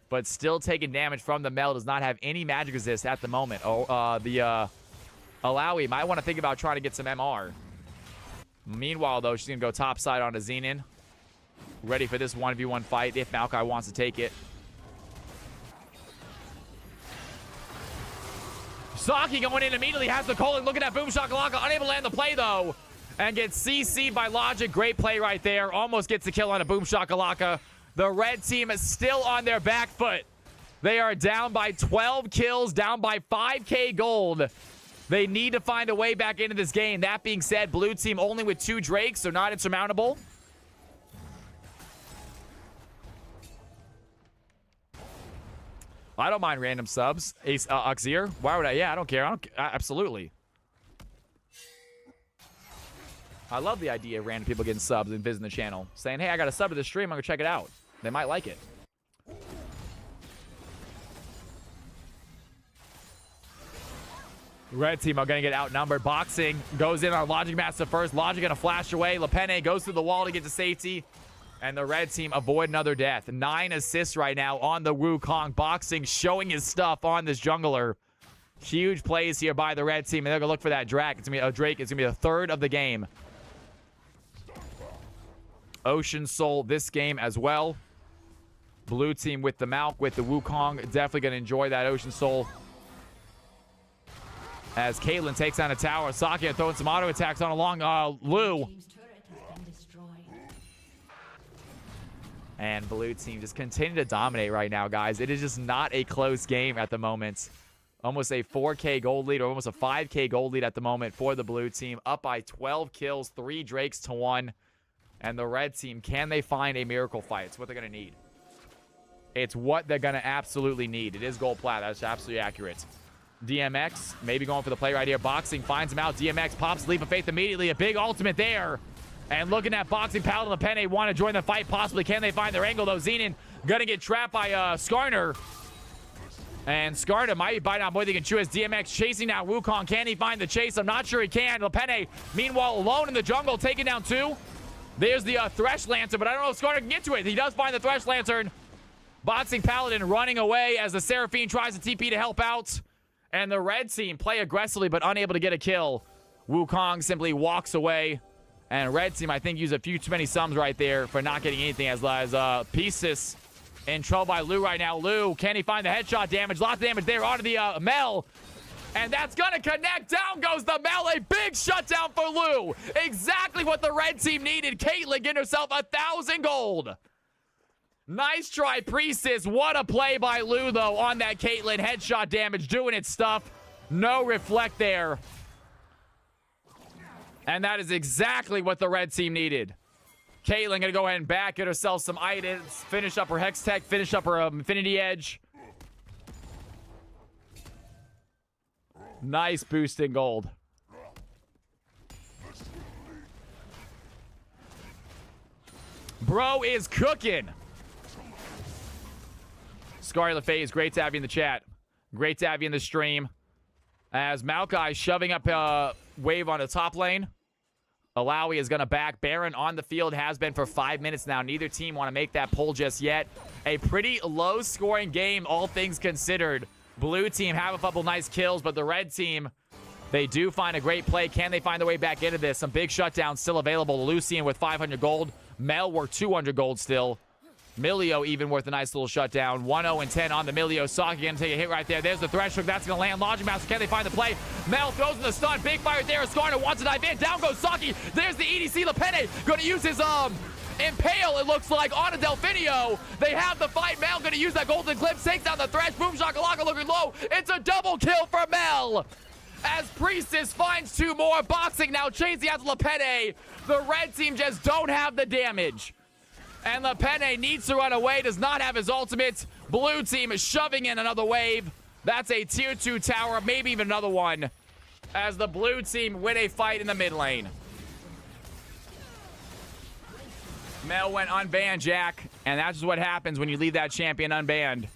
but still taking damage from the Mel. Does not have any magic resist at the moment. The Alawi might want to think about trying to get some MR. Meanwhile, though, she's going to go topside onto Xenon. Ready for this 1v1 fight if Maokai wants to take it. Saki going in immediately, has the Colin looking at Boom Shakalaka, unable to land the play though, and gets CC'd by Logic. Great play right there. Almost gets the kill on a Boom Shakalaka. The red team is still on their back foot. They are down by 12 kills, down by 5k gold. They need to find a way back into this game. That being said, blue team only with 2 Drakes, so not insurmountable. I don't mind random subs. Ace Uxir. Why would I? Yeah, I don't care. Absolutely. I love the idea of random people getting subs and visiting the channel. Saying, hey, I got a sub to the stream. I'm going to check it out. They might like it. Red team are going to get outnumbered. Boxing goes in on Logic Master first. Logic going to flash away. Lepene goes through the wall to get to safety. And the red team avoid another death. 9 assists right now on the Wukong. Boxing showing his stuff on this jungler. Huge plays here by the red team. And they're going to look for that Drake. It's going to be a Drake. It's going to be the 3rd of the game. Ocean Soul this game as well. Blue team with the Malk, with the Wukong. Definitely going to enjoy that Ocean Soul. As Caitlyn takes down a tower. Saki throwing some auto attacks on along Lu. And blue team just continue to dominate right now, guys. It is just not a close game at the moment. Almost a 4k gold lead, or almost a 5k gold lead at the moment for the blue team. Up by 12 kills, 3 Drakes to 1. And the red team, can they find a miracle fight? It's what they're going to need. It's what they're going to absolutely need. It is gold plat. That's absolutely accurate. DMX maybe going for the play right here. Boxing finds him out. DMX pops Leap of Faith immediately. A big ultimate there. And looking at Boxing, Paladin and Lepene want to join the fight. Possibly. Can they find their angle, though? Xenon going to get trapped by Skarner. And Skarner might bite out more than he can chew as DMX chasing down Wukong. Can he find the chase? I'm not sure he can. Lepene, meanwhile, alone in the jungle, taking down 2. There's the Thresh Lantern, but I don't know if Skarner can get to it. He does find the Thresh Lantern. Boxing Paladin running away as the Seraphine tries to TP to help out. And the red team play aggressively, but unable to get a kill. Wukong simply walks away. And red team, I think, used a few too many sums right there for not getting anything as Pieces in trouble by Lu right now. Lu, can he find the headshot damage? Lots of damage there onto the Mel. And that's going to connect. Down goes the Mel. A big shutdown for Lu. Exactly what the red team needed. Caitlyn getting herself 1,000 gold. Nice try, Priestess. What a play by Lu, though, on that Caitlyn. Headshot damage, doing its stuff. No reflect there. And that is exactly what the red team needed. Caitlyn going to go ahead and back, get herself some items, finish up her Hex Tech, finish up her Infinity Edge. Nice boost in gold. Bro is cooking. Scarlet Phase, great to have you in the chat. Great to have you in the stream. As Maokai shoving up wave on the top lane. Alawi is going to back. Baron on the field, has been for 5 minutes now. Neither team want to make that pull just yet. A pretty low-scoring game, all things considered. Blue team have a couple nice kills, but the red team, they do find a great play. Can they find their way back into this? Some big shutdowns still available. Lucian with 500 gold. Mel worth 200 gold still. Milio even worth a nice little shutdown. 1-0-10 on the Milio. Saki going to take a hit right there. There's the thresh hook. That's going to land. Logic Master, can they find the play? Mel throws in the stun. Big fire there. Skarner wants to dive in. Down goes Saki. There's the EDC. Lepene going to use his Impale, it looks like, on a Delfinio. They have the fight. Mel going to use that golden clip. Takes down the thresh. Boom shakalaka looking low. It's a double kill for Mel. As Priestess finds 2 more. Boxing now chasing after Lepene. The red team just don't have the damage. And Lepene needs to run away, does not have his ultimate. Blue team is shoving in another wave. That's a tier 2 tower, maybe even another one, as the blue team win a fight in the mid lane. Mel went unbanned, Jack, and that's just what happens when you leave that champion unbanned.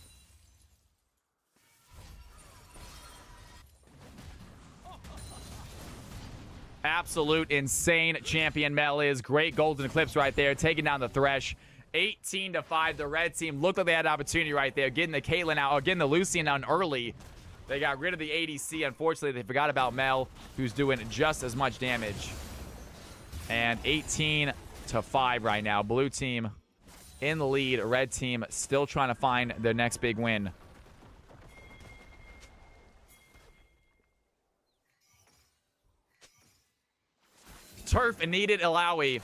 Absolute insane champion Mel is. Great golden eclipse right there, taking down the thresh. 18-5. The red team looked like they had an opportunity right there, getting the Caitlyn out, or getting the Lucian out early. They got rid of the ADC. Unfortunately, they forgot about Mel, who's doing just as much damage. And 18-5 right now. Blue team in the lead. Red team still trying to find their next big win. Turf needed Alawi.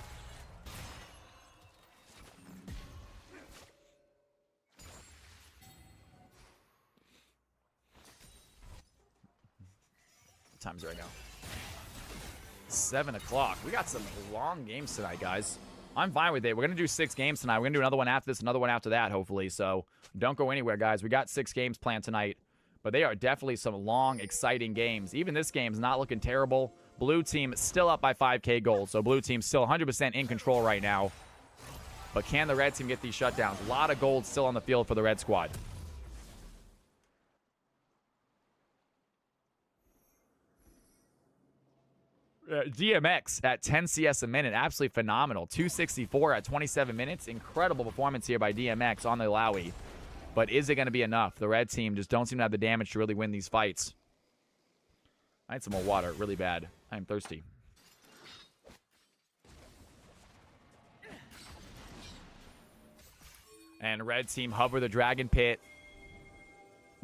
What time is it right now? 7 o'clock. We got some long games tonight, guys. I'm fine with it. We're going to do 6 games tonight. We're going to do another one after this, another one after that, hopefully. So don't go anywhere, guys. We got 6 games planned tonight. But they are definitely some long, exciting games. Even this game's not looking terrible. Blue team still up by 5k gold. So blue team still 100% in control right now. But can the red team get these shutdowns? A lot of gold still on the field for the red squad. DMX at 10 CS a minute. Absolutely phenomenal. 264 at 27 minutes. Incredible performance here by DMX on the Alawi. But is it going to be enough? The red team just don't seem to have the damage to really win these fights. I need some more water really bad. I'm thirsty. And red team hover the dragon pit.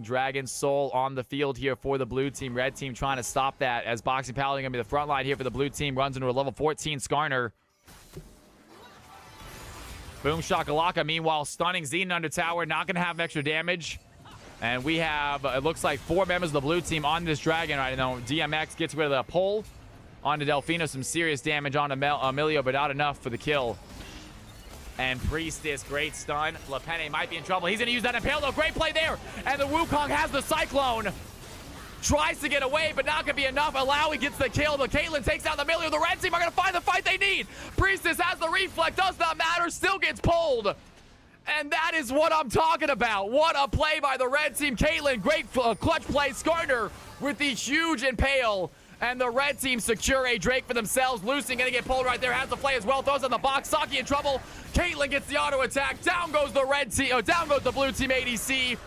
Dragon Soul on the field here for the blue team. Red team trying to stop that as Boxing Paladin going to be the front line here for the blue team. Runs into a level 14 Skarner. Boom shakalaka. Meanwhile, stunning Xenon under tower. Not going to have extra damage. And we have, it looks like 4 members of the blue team on this dragon right now. DMX gets rid of the pull onto Delfino. Some serious damage on Emilio, but not enough for the kill. And Priestess, great stun. Lepene might be in trouble. He's going to use that Impale, though. Great play there. And the Wukong has the Cyclone. Tries to get away, but not going to be enough. Alawi gets the kill. The Caitlyn takes out the Emilio. The red team are going to find the fight they need. Priestess has the reflect. Does not matter. Still gets pulled. And that is what I'm talking about. What a play by the red team. Caitlyn, great clutch play. Skarner with the huge Impale. And the red team secure a Drake for themselves. Lucian going to get pulled right there. Has the play as well. Throws on the box. Saki in trouble. Caitlyn gets the auto attack. Down goes the red team. Down goes the blue team ADC.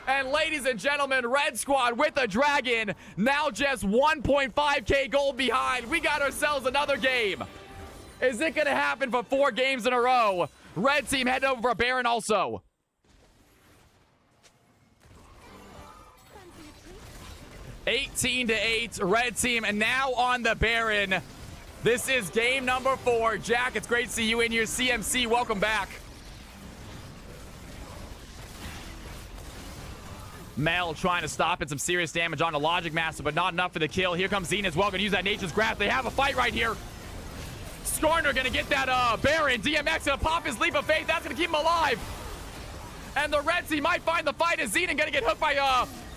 And ladies and gentlemen, red squad with a dragon. Now just 1.5k gold behind. We got ourselves another game. Is it going to happen for 4 games in a row? Red team heading over for a Baron also. Fancy a treat? 18-8, red team, and now on the Baron. This is game number 4. Jack, it's great to see you in here. CMC, welcome back. Mel trying to stop it. Some serious damage on the Logic Master, but not enough for the kill. Here comes Xena as well. Going to use that Nature's Grasp. They have a fight right here. Skarner going to get that Baron. DMX going to pop his Leap of Faith. That's going to keep him alive. And the red team might find the fight as Xena going to get hooked by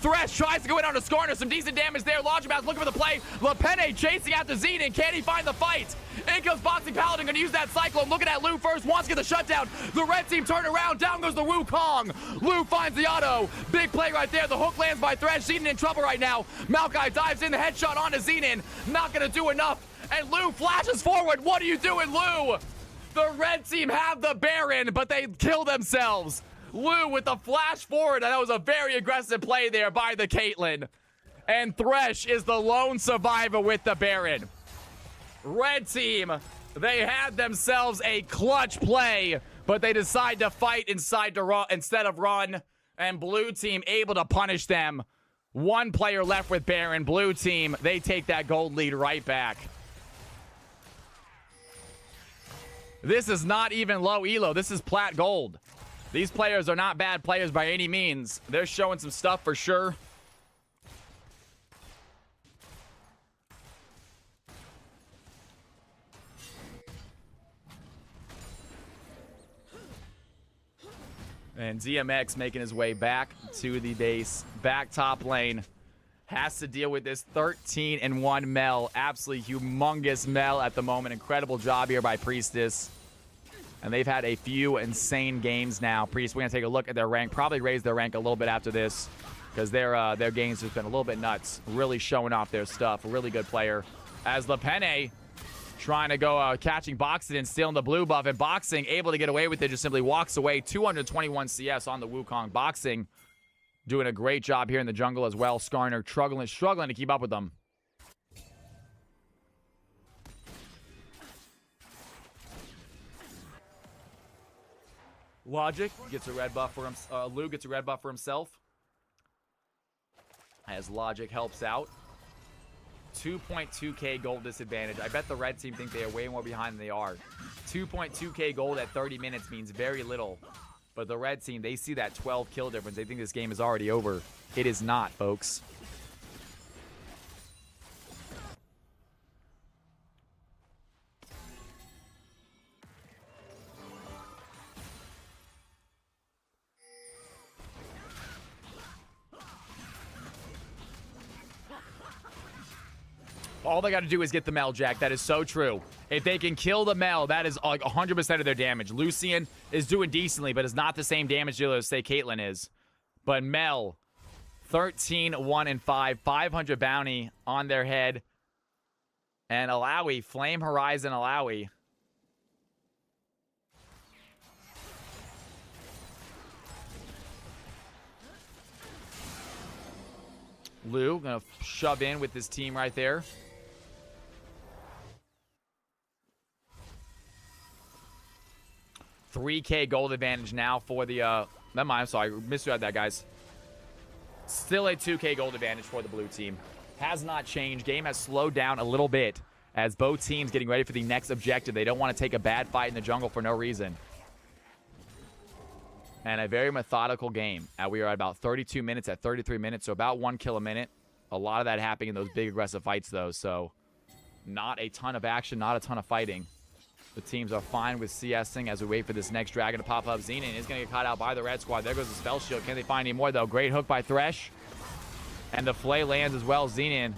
Thresh tries to go in on a Skarner. Some decent damage there. Launchpad looking for the play. LePenne chasing after Xenon. Can he find the fight? In comes Boxing Paladin. Going to use that Cyclone. Looking at Lu first. Wants to get the shutdown. The red team turn around. Down goes the Wukong. Lu finds the auto. Big play right there. The hook lands by Thresh. Xenon in trouble right now. Maokai dives in. The headshot onto Xenon. Not going to do enough. And Lu flashes forward. What are you doing, Lu? The red team have the Baron, but they kill themselves. Lu with the flash forward. That was a very aggressive play there by the Caitlyn. And Thresh is the lone survivor with the Baron. Red team, they had themselves a clutch play, but they decide to fight instead of run. And blue team able to punish them. One player left with Baron. Blue team, they take that gold lead right back. This is not even low elo. This is plat gold. These players are not bad players by any means. They're showing some stuff for sure. And DMX making his way back to the base, back top lane. Has to deal with this 13-1 Mel. Absolutely humongous Mel at the moment. Incredible job here by Priestess. And they've had a few insane games now. Priest, we're going to take a look at their rank. Probably raise their rank a little bit after this because their games have been a little bit nuts. Really showing off their stuff. A really good player. As LePenne trying to go catching Boxing and stealing the blue buff. And Boxing able to get away with it. Just simply walks away. 221 CS on the Wukong. Boxing doing a great job here in the jungle as well. Skarner struggling to keep up with them. Logic gets a red buff for him. Lu gets a red buff for himself. As Logic helps out. 2.2k gold disadvantage. I bet the red team think they are way more behind than they are. 2.2k gold at 30 minutes means very little. But the red team, they see that 12 kill difference. They think this game is already over. It is not, folks. All they got to do is get the Mel, Jack. That is so true. If they can kill the Mel, that is like 100% of their damage. Lucian is doing decently, but is not the same damage dealer as, say, Caitlyn is. But Mel, 13-1-5, 500 bounty on their head. And Alawi, Flame Horizon Alawi. Lu gonna shove in with his team right there. $3K gold advantage now for the, never mind, I'm sorry, misread that, guys. Still a 2K gold advantage for the blue team. Has not changed. Game has slowed down a little bit as both teams getting ready for the next objective. They don't want to take a bad fight in the jungle for no reason. And a very methodical game. We are at about 32 minutes at 33 minutes, so about 1 kill a minute. A lot of that happening in those big aggressive fights, though, so not a ton of action, not a ton of fighting. The teams are fine with CSing as we wait for this next dragon to pop up. Xenon is going to get caught out by the red squad. There goes the spell shield. Can they find any more, though? Great hook by Thresh. And the flay lands as well. Xenon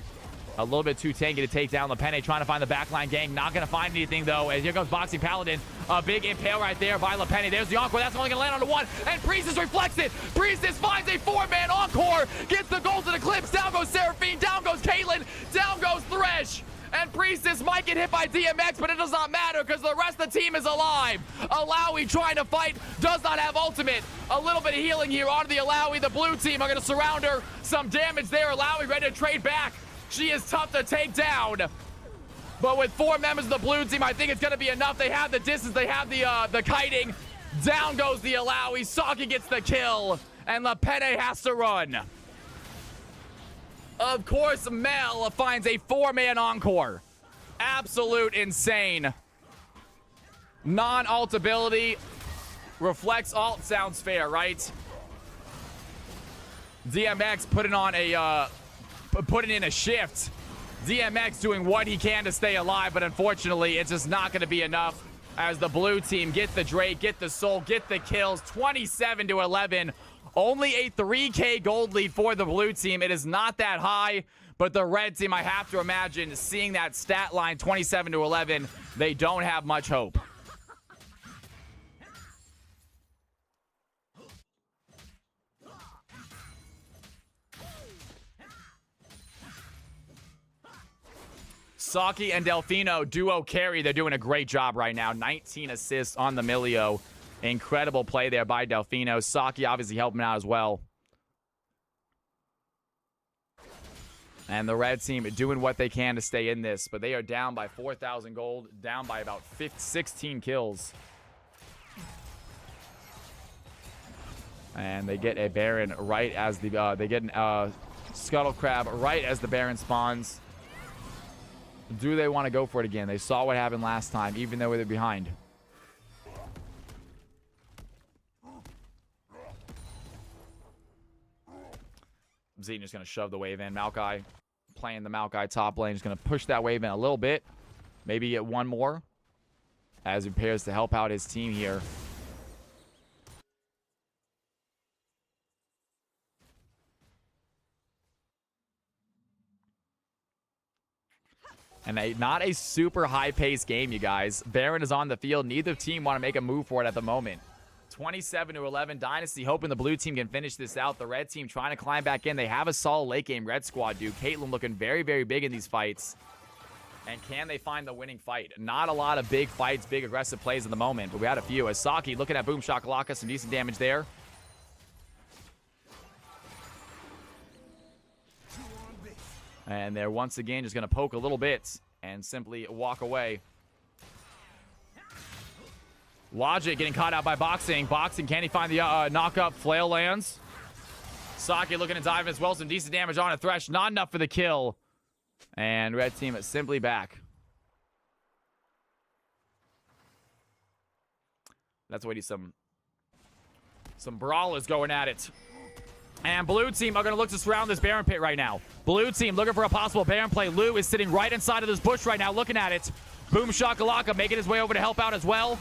a little bit too tanky to take down LePenne. Trying to find the backline gang. Not going to find anything, though. And here comes Boxing Paladin. A big impale right there by LePenne. There's the Encore. That's only going to land on the one. And Priestess reflects it. Priestess finds a 4-man Encore. Gets the gold to the clips. Down goes Seraphine. Down goes Caitlyn. Down goes Thresh. And Priestess might get hit by DMX, but it does not matter because the rest of the team is alive. Alawi trying to fight, does not have ultimate. A little bit of healing here onto the Alawi. The blue team are going to surround her. Some damage there. Alawi ready to trade back. She is tough to take down. But with 4 members of the blue team, I think it's going to be enough. They have the distance. They have the kiting. Down goes the Alawi. Saki gets the kill. And LePenne has to run. Of course, Mel finds a 4-man Encore. Absolute insane. Non-ult ability. Reflects ult. Sounds fair, right? DMX putting in a shift. DMX doing what he can to stay alive, but unfortunately, it's just not going to be enough as the blue team get the Drake, get the soul, get the kills. 27-11 Only a 3K gold lead for the blue team. It is not that high, but the red team, I have to imagine, seeing that stat line 27-11, they don't have much hope. Saki and Delfino duo carry. They're doing a great job right now. 19 assists on the Milio. Incredible play there by Delfino. Saki obviously helping out as well. And the red team doing what they can to stay in this, but they are down by 4,000 gold, down by about 16 kills. And they get a Baron right as the they get a Scuttle Crab right as the Baron spawns. Do they want to go for it again? They saw what happened last time, even though they're behind. Zethan just going to shove the wave in. Maokai playing the Maokai top lane. Just going to push that wave in a little bit. Maybe get one more as he prepares to help out his team here. And not a super high-paced game, you guys. Baron is on the field. Neither team want to make a move for it at the moment. 27-11. Dynasty hoping the blue team can finish this out. The red team trying to climb back in. They have a solid late game red squad, dude. Caitlyn looking very, very big in these fights. And can they find the winning fight? Not a lot of big fights, big aggressive plays at the moment, but we had a few. As Saki looking at Boom Shakalaka, some decent damage there. And they're once again just going to poke a little bit and simply walk away. Logic getting caught out by Boxing. Boxing, can he find the knock-up? Flail lands. Saki looking to dive as well. Some decent damage on a Thresh. Not enough for the kill. And red team is simply back. That's what he's some brawlers going at it. And blue team are going to look to surround this Baron pit right now. Blue team looking for a possible Baron play. Lou is sitting right inside of this bush right now looking at it. Boom Shakalaka making his way over to help out as well.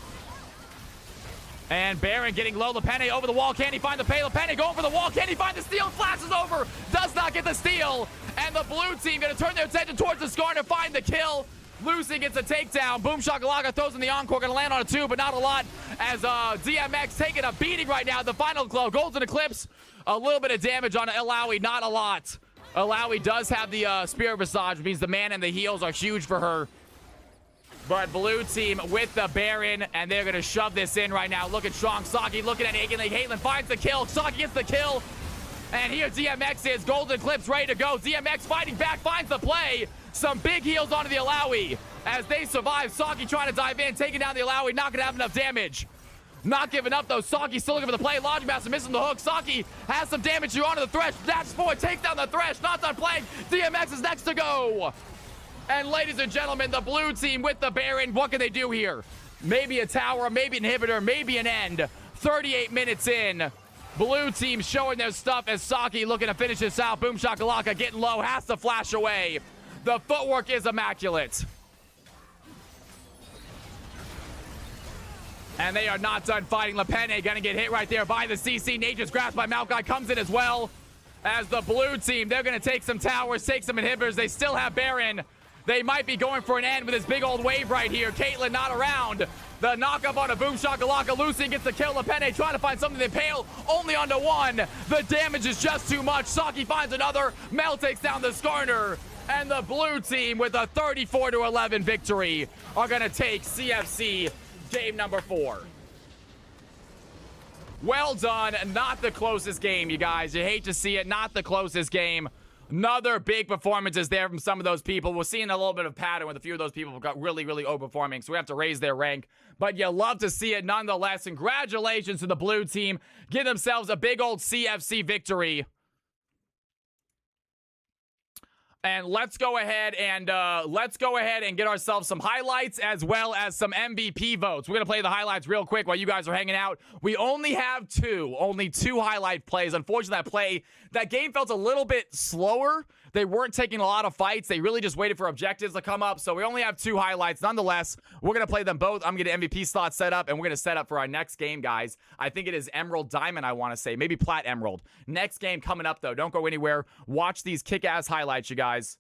And Baron getting low. Lepene over the wall. Can he find the pay? Lepene going for the wall. Can he find the steal? Flashes over. Does not get the steal. And the blue team going to turn their attention towards the Scar to find the kill. Lucy gets a takedown. Boom Shakalaka throws in the encore. Going to land on a 2, but not a lot. As DMX taking a beating right now. The final glow. Golden Eclipse. A little bit of damage on Alawi. Not a lot. Alawi does have the Spirit Visage, which means the man and the heals are huge for her. But blue team with the Baron, and they're going to shove this in right now. Looking strong. Saki looking at Aiken. Caitlyn finds the kill. Saki gets the kill. And here DMX is. Golden Eclipse ready to go. DMX fighting back, finds the play. Some big heals onto the Alawi as they survive. Saki trying to dive in, taking down the Alawi. Not going to have enough damage. Not giving up, though. Saki still looking for the play. Logic Master missing the hook. Saki has some damage here onto the Thresh. That's forward, takes down the Thresh. Not done playing. DMX is next to go. And ladies and gentlemen, the blue team with the Baron. What can they do here? Maybe a tower, maybe an inhibitor, maybe an end. 38 minutes in. Blue team showing their stuff as Saki looking to finish this out. Boom Shakalaka getting low, has to flash away. The footwork is immaculate. And they are not done fighting. Lepene gonna get hit right there by the CC. Nature's Grasp by Maokai comes in as well. As the blue team, they're gonna take some towers, take some inhibitors. They still have Baron. They might be going for an end with this big old wave right here. Caitlyn not around. The knock-up on a Boom Shakalaka. Lucy gets the kill. Lepene trying to find something to impale. Only onto one. The damage is just too much. Saki finds another. Mel takes down the Skarner. And the blue team with a 34-11 victory are gonna take CFC game number 4. Well done. Not the closest game, you guys. You hate to see it. Not the closest game. Another big performances there from some of those people. We're seeing a little bit of pattern with a few of those people who got really, really overperforming, so we have to raise their rank. But you love to see it nonetheless. Congratulations to the blue team. Give themselves a big old CFC victory. And let's go ahead and get ourselves some highlights as well as some MVP votes. We're gonna play the highlights real quick while you guys are hanging out. We only have two highlight plays. Unfortunately, that game felt a little bit slower They weren't taking a lot of fights. They really just waited for objectives to come up. So we only have 2 highlights. Nonetheless, we're going to play them both. I'm going to get MVP slot set up, and we're going to set up for our next game, guys. I think it is Emerald Diamond, I want to say. Maybe Plat Emerald. Next game coming up, though. Don't go anywhere. Watch these kick-ass highlights, you guys.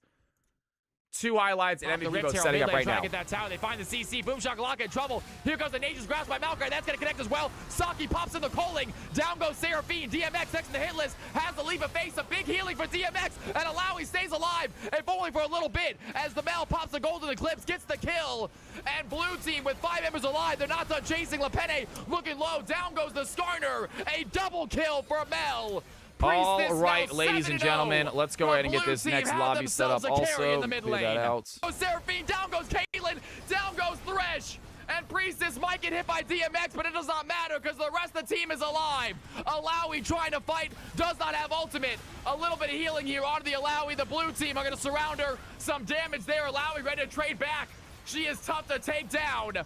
2 highlights and MVP both setting up right now. Get that tower. They find the CC. Boom Shakalaka in trouble. Here comes the Nature's Grasp by Malkai. That's going to connect as well. Saki pops in the Coling. Down goes Seraphine. DMX next to the hit list. Has the leap of face. A big healing for DMX. And Alawi stays alive. If only for a little bit. As the Mel pops the golden eclipse. Gets the kill. And blue team with 5 members alive. They're not done chasing. Lepene looking low. Down goes the Skarner. A double kill for Mel. All right, ladies and gentlemen, let's go ahead and get this next lobby set up. Also, figure that out. Seraphine, down goes Caitlyn, down goes Thresh, and Priestess might get hit by DMX, but it does not matter because the rest of the team is alive. Alawi trying to fight, does not have ultimate. A little bit of healing here onto the Alawi. The blue team are going to surround her. Some damage there. Alawi ready to trade back. She is tough to take down.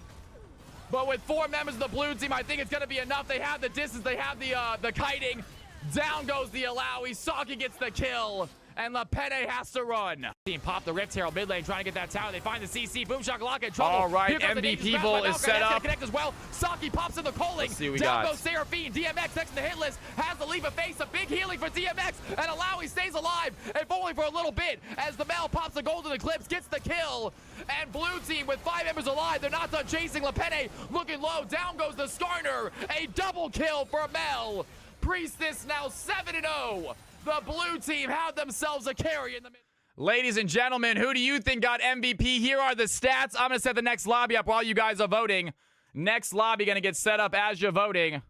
But with 4 members of the blue team, I think it's going to be enough. They have the distance. They have the kiting. Down goes the Alawi. Saki gets the kill. And Lepene has to run. Team pop the Rift Herald mid lane trying to get that tower. They find the CC. Boom Shakalaka in trouble. All right, MVP Volt is set up. Connect as well. Saki pops in the Coling. Let's see what we Down got. goes Seraphine. DMX next to the hit list. Has the leap of face. A big healing for DMX. And Alawi stays alive. If only for a little bit. As the Mel pops the golden eclipse. Gets the kill. And blue team with 5 members alive. They're not done chasing. Lepene looking low. Down goes the Skarner. A double kill for Mel. Priestess now 7-0. The blue team have themselves a carry in the mid. Ladies and gentlemen, who do you think got MVP? Here are the stats. I'm going to set the next lobby up while you guys are voting. Next lobby going to get set up as you're voting.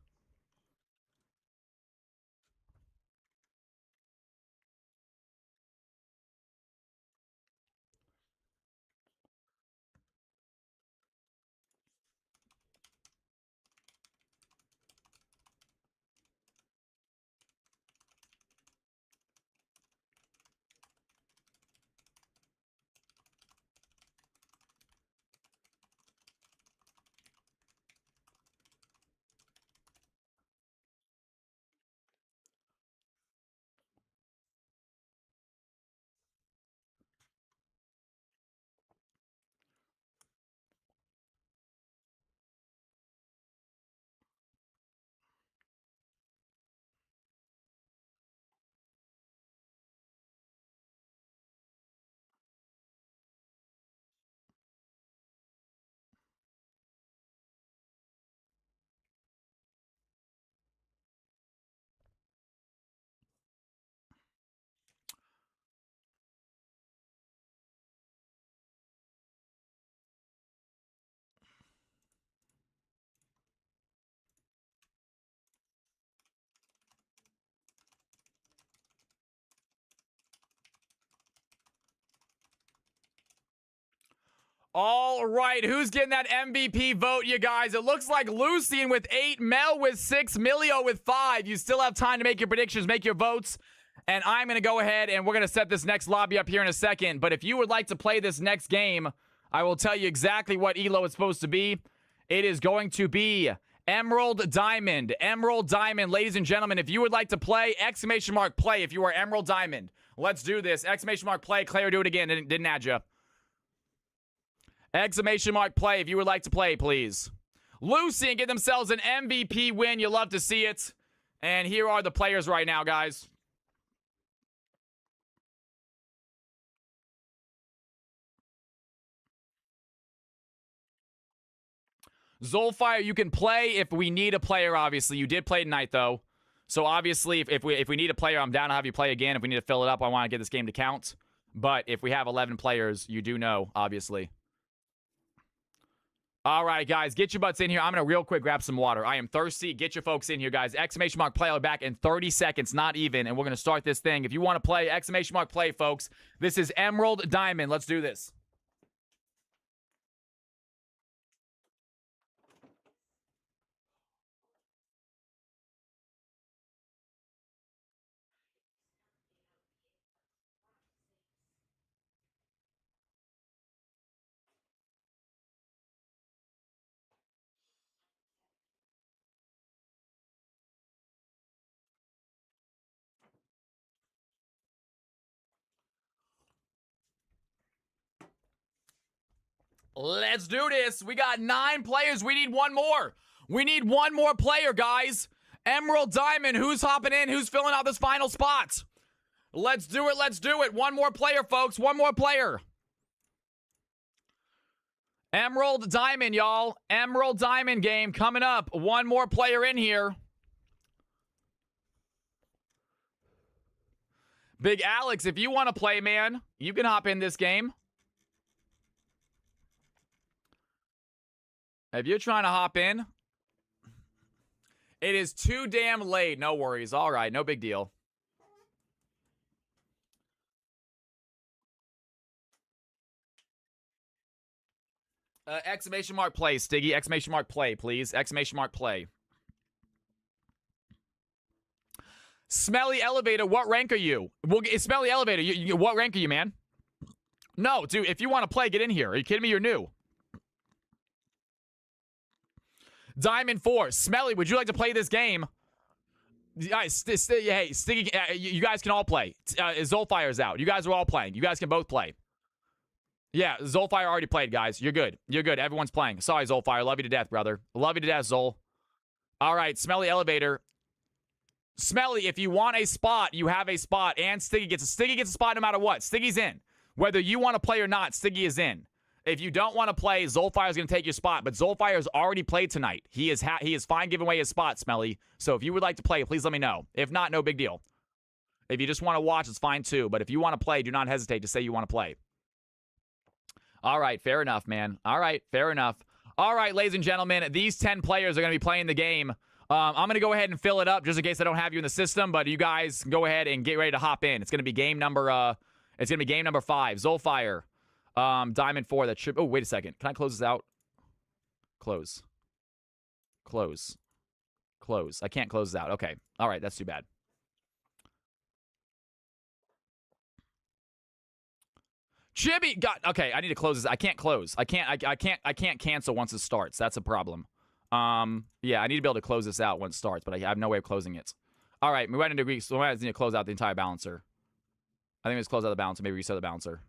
All right, who's getting that MVP vote, you guys? It looks like Lucian with 8, Mel with 6, Milio with 5. You still have time to make your predictions, make your votes. And I'm going to go ahead and we're going to set this next lobby up here in a second. But if you would like to play this next game, I will tell you exactly what elo is supposed to be. It is going to be Emerald Diamond. Emerald Diamond, ladies and gentlemen. If you would like to play, exclamation mark play if you are Emerald Diamond. Let's do this. Exclamation mark play. Claire, do it again. Didn't add you. Exclamation mark play if you would like to play, please. Lucian get themselves an MVP win. You love to see it. And here are the players right now, guys. Zolfire, you can play if we need a player, obviously. You did play tonight, though. So, obviously, if we need a player, I'm down to have you play again. If we need to fill it up, I want to get this game to count. But if we have 11 players, you do know, obviously. All right, guys, get your butts in here. I'm going to real quick grab some water. I am thirsty. Get your folks in here, guys. Exclamation mark play. I'll be back in 30 seconds, not even. And we're going to start this thing. If you want to play, exclamation mark play, folks. This is Emerald Diamond. Let's do this. Let's do this. We got 9 players. We need one more. We need one more player, guys. Emerald Diamond. Who's hopping in? Who's filling out this final spot? Let's do it. Let's do it. One more player, folks. One more player. Emerald Diamond, y'all. Emerald Diamond game coming up. One more player in here. Big Alex, if you want to play, man, you can hop in this game. If you're trying to hop in, it is too damn late. No worries. All right, no big deal. Exclamation mark play, Stiggy. Exclamation mark play, please. Exclamation mark play. Smelly Elevator, what rank are you? Well, Smelly Elevator, what rank are you, man? No, dude, if you want to play, get in here. Are you kidding me? You're new. Diamond 4. Smelly, would you like to play this game? Guys, hey, Stiggy, you guys can all play. Zolfire's out. You guys are all playing. You guys can both play. Yeah, Zolfire already played, guys. You're good. You're good. Everyone's playing. Sorry, Zolfire. Love you to death, brother. Love you to death, Zol. All right, Smelly Elevator. Smelly, if you want a spot, you have a spot. And Stiggy gets a spot no matter what. Stiggy's in. Whether you want to play or not, Stiggy is in. If you don't want to play, Zolfire's going to take your spot. But Zolfire's already played tonight. He is fine giving away his spot, Smelly. So if you would like to play, please let me know. If not, no big deal. If you just want to watch, it's fine too. But if you want to play, do not hesitate to say you want to play. All right, fair enough, man. All right, fair enough. All right, ladies and gentlemen, these 10 players are going to be playing the game. I'm going to go ahead and fill it up just in case I don't have you in the system, but you guys go ahead and get ready to hop in. It's going to be game number 5. Zolfire, Diamond 4. That should. Oh, wait a second. Can I close this out? Close. Close. Close. I can't close this out. Okay. All right, that's too bad. Chibi got okay. I need to close this. I can't close. I can't cancel once it starts. That's a problem. Yeah, I need to be able to close this out when it starts, but I have no way of closing it. All right, we went into Greek, so we might need to close out the entire balancer. I think let's close out the balancer. Maybe reset the balancer.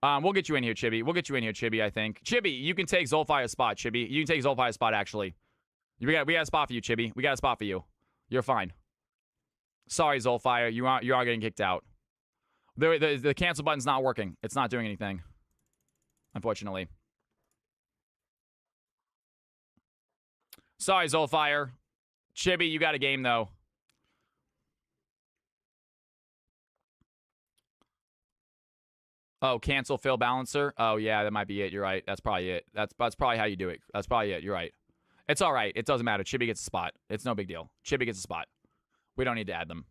We'll get you in here, Chibi. We'll get you in here, Chibi. I think Chibi, you can take Zolfire's spot. Chibi, you can take Zolfire's spot. Actually, we got a spot for you, Chibi. We got a spot for you. You're fine. Sorry, Zolfire. You are getting kicked out. The cancel button's not working. It's not doing anything, unfortunately. Sorry, Zolfire. Chibi, you got a game, though. Oh, cancel fill balancer? Oh, yeah, that might be it. You're right. That's probably it. That's probably how you do it. That's probably it. You're right. It's all right. It doesn't matter. Chibi gets a spot. It's no big deal. Chibi gets a spot. We don't need to add them.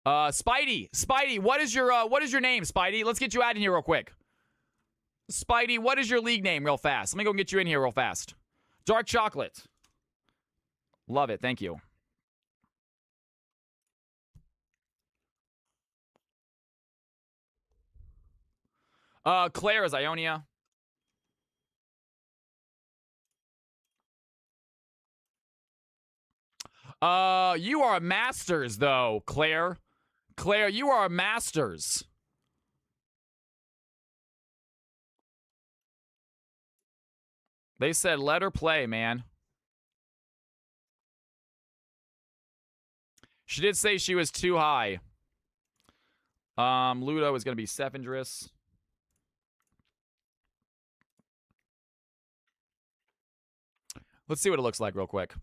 Spidey, what is your name, Spidey? Let's get you out in here real quick. Spidey, what is your league name real fast? Let me go get you in here real fast. Dark Chocolate. Love it. Thank you. Claire is Ionia. You are a Masters, though, Claire. Claire, you are a Masters. They said let her play, man. She did say she was too high. Ludo is going to be Sevendris. Let's see what it looks like real quick.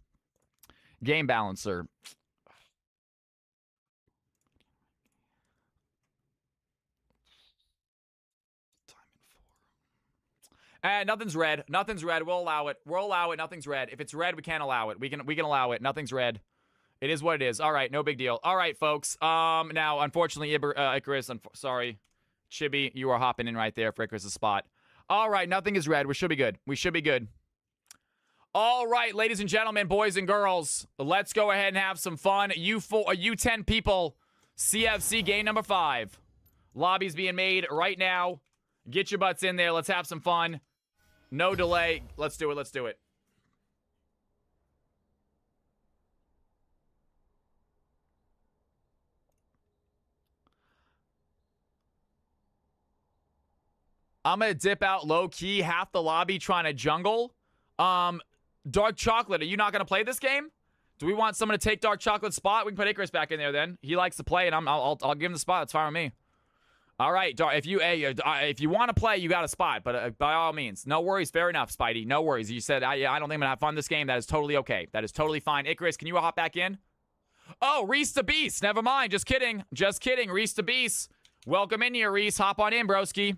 Game balancer. Nothing's red. Nothing's red. We'll allow it. We'll allow it. Nothing's red. If it's red, we can't allow it. We can allow it. Nothing's red. It is what it is. All right, no big deal. All right, folks. Now, unfortunately, Icarus, sorry. Chibi, you are hopping in right there for Icarus' spot. All right, nothing is red. We should be good. We should be good. All right, ladies and gentlemen, boys and girls, let's go ahead and have some fun. You 10 people, CFC game number 5. Lobby's being made right now. Get your butts in there. Let's have some fun. No delay. Let's do it. Let's do it. I'm going to dip out low-key, half the lobby trying to jungle. Dark Chocolate, are you not going to play this game? Do we want someone to take Dark Chocolate's spot? We can put Icarus back in there then. He likes to play, and I'll give him the spot. It's fine with me. All right, if you want to play, you got a spot, but by all means, no worries. Fair enough, Spidey. No worries. You said I don't think I'm gonna have fun this game. That is totally okay. That is totally fine. Icarus, can you hop back in? Oh, Reese the Beast. Never mind. Just kidding. Just kidding. Reese the Beast. Welcome in here, Reese. Hop on in, broski.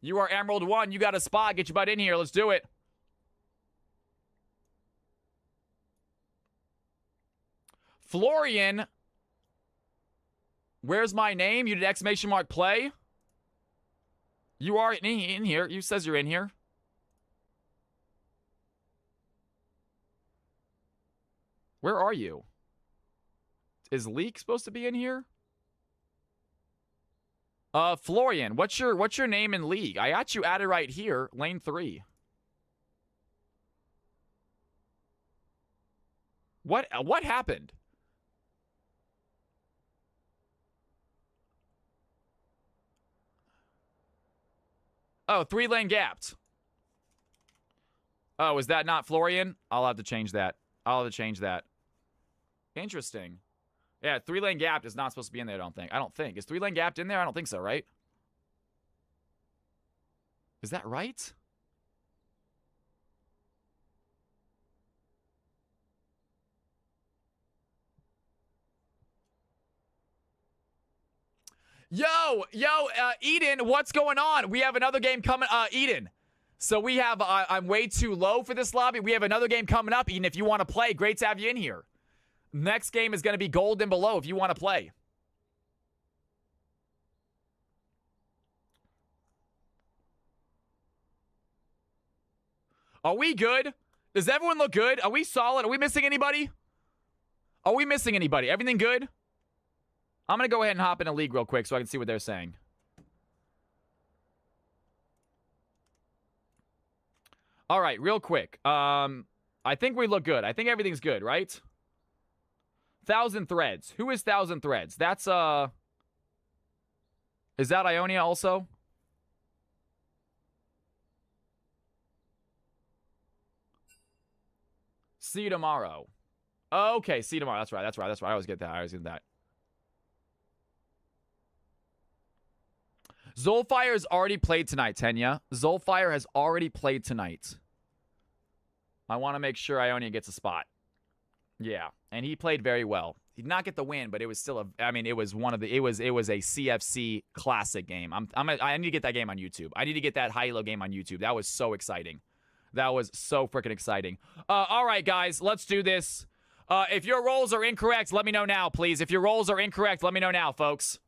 You are Emerald 1. You got a spot. Get your butt in here. Let's do it. Florian. Where's my name? You did exclamation mark play? You are in here. You says you're in here. Where are you? Is Leak supposed to be in here? Florian, what's your name in League? I got you added right here, lane 3. What happened? Oh, 3-lane gapped. Oh, is that not Florian? I'll have to change that. Interesting. Yeah, 3-lane gapped is not supposed to be in there, I don't think. Is 3-lane gapped in there? I don't think so, right? Is that right? Yo, Eden, what's going on? We have another game coming, Eden. So we have, I'm way too low for this lobby. We have another game coming up, Eden, if you want to play. Great to have you in here. Next game is going to be gold and below if you want to play. Are we good? Does everyone look good? Are we solid? Are we missing anybody? Everything good? I'm going to go ahead and hop in a league real quick so I can see what they're saying. All right, real quick. I think we look good. I think everything's good, right? 1,000 Threads. Who is 1,000 Threads? That's, is that Ionia also? See you tomorrow. Okay, see you tomorrow. That's right. I always get that. Zolfire has already played tonight, Tenya. Zolfire has already played tonight. I want to make sure Ionia gets a spot. Yeah, and he played very well. He did not get the win, but it was still it was one of the, it was a CFC classic game. I need to get that game on YouTube. I need to get that high-elo game on YouTube. That was so exciting. That was so freaking exciting. All right, guys, let's do this. If your roles are incorrect, let me know now, please. If your roles are incorrect, let me know now, folks.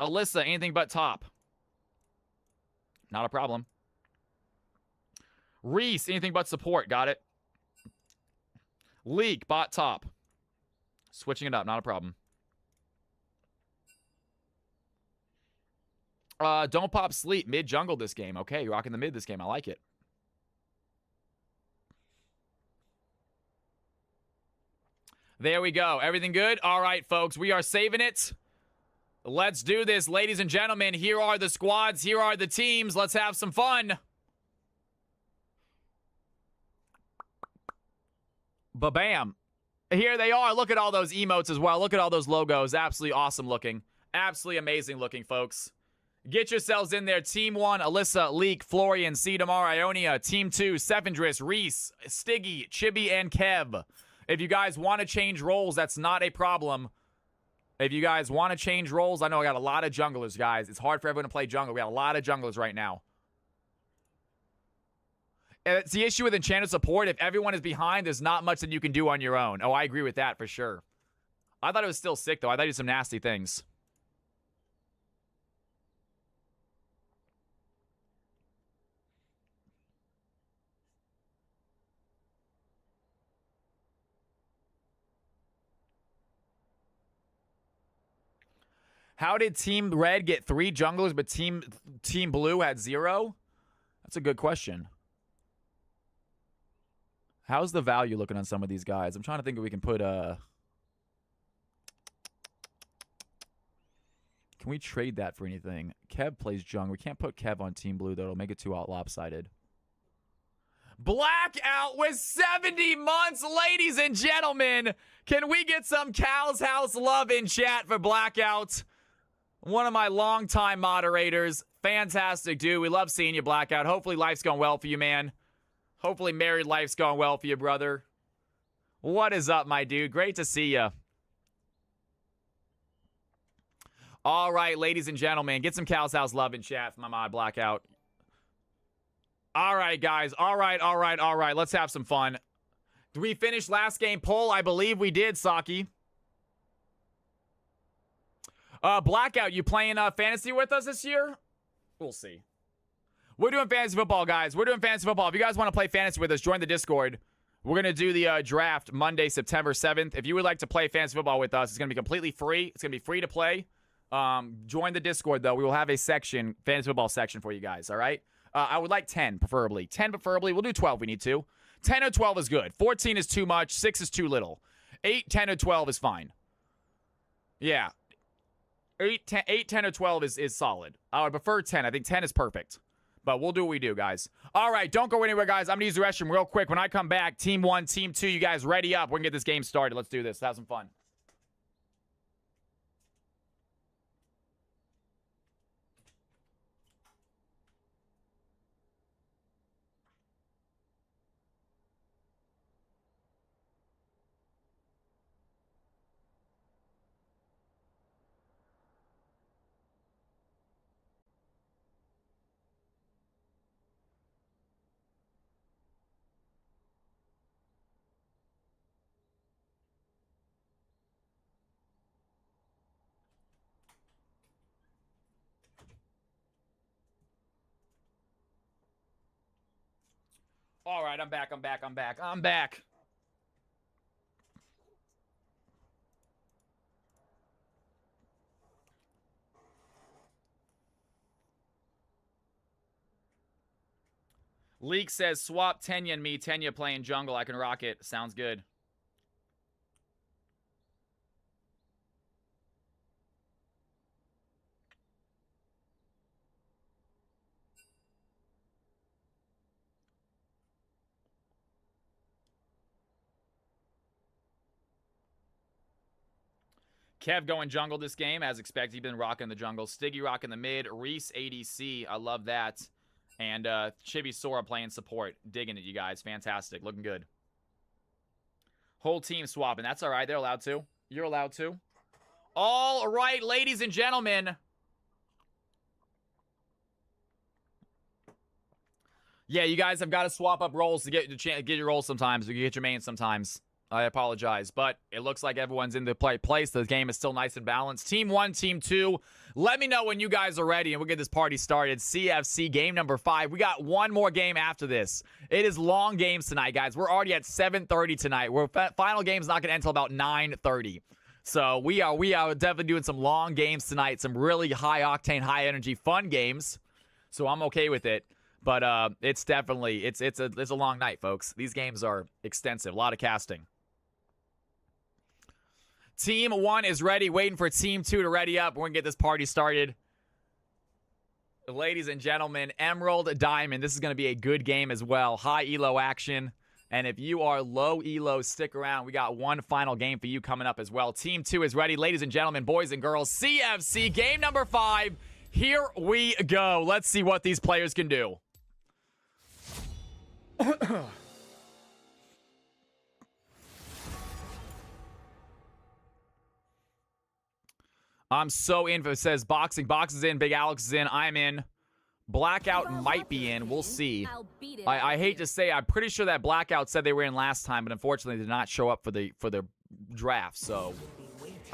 Alyssa, anything but top. Not a problem. Reese, anything but support. Got it. Leak, bot top. Switching it up, not a problem. Don't pop sleep. Mid jungle this game. Okay, you're rocking the mid this game. I like it. There we go. Everything good? All right, folks. We are saving it. Let's do this, ladies and gentlemen. Here are the squads. Here are the teams. Let's have some fun. Ba-bam. Here they are. Look at all those emotes as well. Look at all those logos. Absolutely awesome looking. Absolutely amazing looking, folks. Get yourselves in there. Team 1, Alyssa, Leek, Florian, Cedamar, Ionia. Team 2, Sevendris, Reese, Stiggy, Chibi, and Kev. If you guys want to change roles, that's not a problem. If you guys want to change roles, I know I got a lot of junglers, guys. It's hard for everyone to play jungle. We got a lot of junglers right now. And it's the issue with enchanted support. If everyone is behind, there's not much that you can do on your own. Oh, I agree with that for sure. I thought it was still sick, though. I thought he did some nasty things. How did Team Red get 3 junglers, but Team Blue had 0? That's a good question. How's the value looking on some of these guys? I'm trying to think if we can put Can we trade that for anything? Kev plays Jung. We can't put Kev on Team Blue, though. It'll make it too lopsided. Blackout with 70 months, ladies and gentlemen. Can we get some Cal's House love in chat for Blackout? One of my longtime moderators. Fantastic, dude. We love seeing you, Blackout. Hopefully life's going well for you, man. Hopefully married life's going well for you, brother. What is up, my dude? Great to see you. All right, ladies and gentlemen. Get some Cal's House love in chat for my mod, Blackout. All right, guys. All right. Let's have some fun. Did we finish last game poll? I believe we did, Saki. Blackout, you playing fantasy with us this year? We'll see. We're doing fantasy football, guys. We're doing fantasy football. If you guys want to play fantasy with us, join the Discord. We're going to do the draft Monday, September 7th. If you would like to play fantasy football with us, it's going to be completely free. It's going to be free to play. Join the Discord, though. We will have a section, fantasy football section for you guys, all right? I would like 10, preferably. 10, preferably. We'll do 12 if we need to. 10 or 12 is good. 14 is too much. 6 is too little. 8, 10, or 12 is fine. Yeah. 8, 10, or 12 is solid. I would prefer 10. I think 10 is perfect. But we'll do what we do, guys. All right, don't go anywhere, guys. I'm going to use the restroom real quick. When I come back, Team 1, Team 2, you guys ready up. We're going to get this game started. Let's do this. Have some fun. All right, I'm back. I'm back. Leak says, swap Tenya and me. Tenya playing jungle. I can rock it. Sounds good. Kev going jungle this game, as expected. He's been rocking the jungle. Stiggy rocking the mid. Reese ADC. I love that. And Chibi Sora playing support. Digging it, you guys. Fantastic. Looking good. Whole team swapping. That's all right. They're allowed to. You're allowed to. All right, ladies and gentlemen. Yeah, you guys have got to swap up roles to get your roles sometimes. You get your main sometimes. I apologize, but it looks like everyone's in the place. The game is still nice and balanced. Team 1, Team 2. Let me know when you guys are ready, and we'll get this party started. CFC game number 5. We got one more game after this. It is long games tonight, guys. We're already at 7:30 tonight. Final game's not going to end until about 9:30. So we are definitely doing some long games tonight. Some really high-octane, high-energy, fun games. So I'm okay with it. But it's definitely it's a long night, folks. These games are extensive. A lot of casting. Team 1 is ready, waiting for Team 2 to ready up. We're going to get this party started. Ladies and gentlemen, Emerald Diamond. This is going to be a good game as well. High elo action. And if you are low elo, stick around. We got one final game for you coming up as well. Team 2 is ready. Ladies and gentlemen, boys and girls, CFC game number 5. Here we go. Let's see what these players can do. I'm so in. It says boxing. Box is in. Big Alex is in. I'm in. Blackout might be in. We'll see. I hate to say, I'm pretty sure that Blackout said they were in last time, but unfortunately did not show up for the draft. So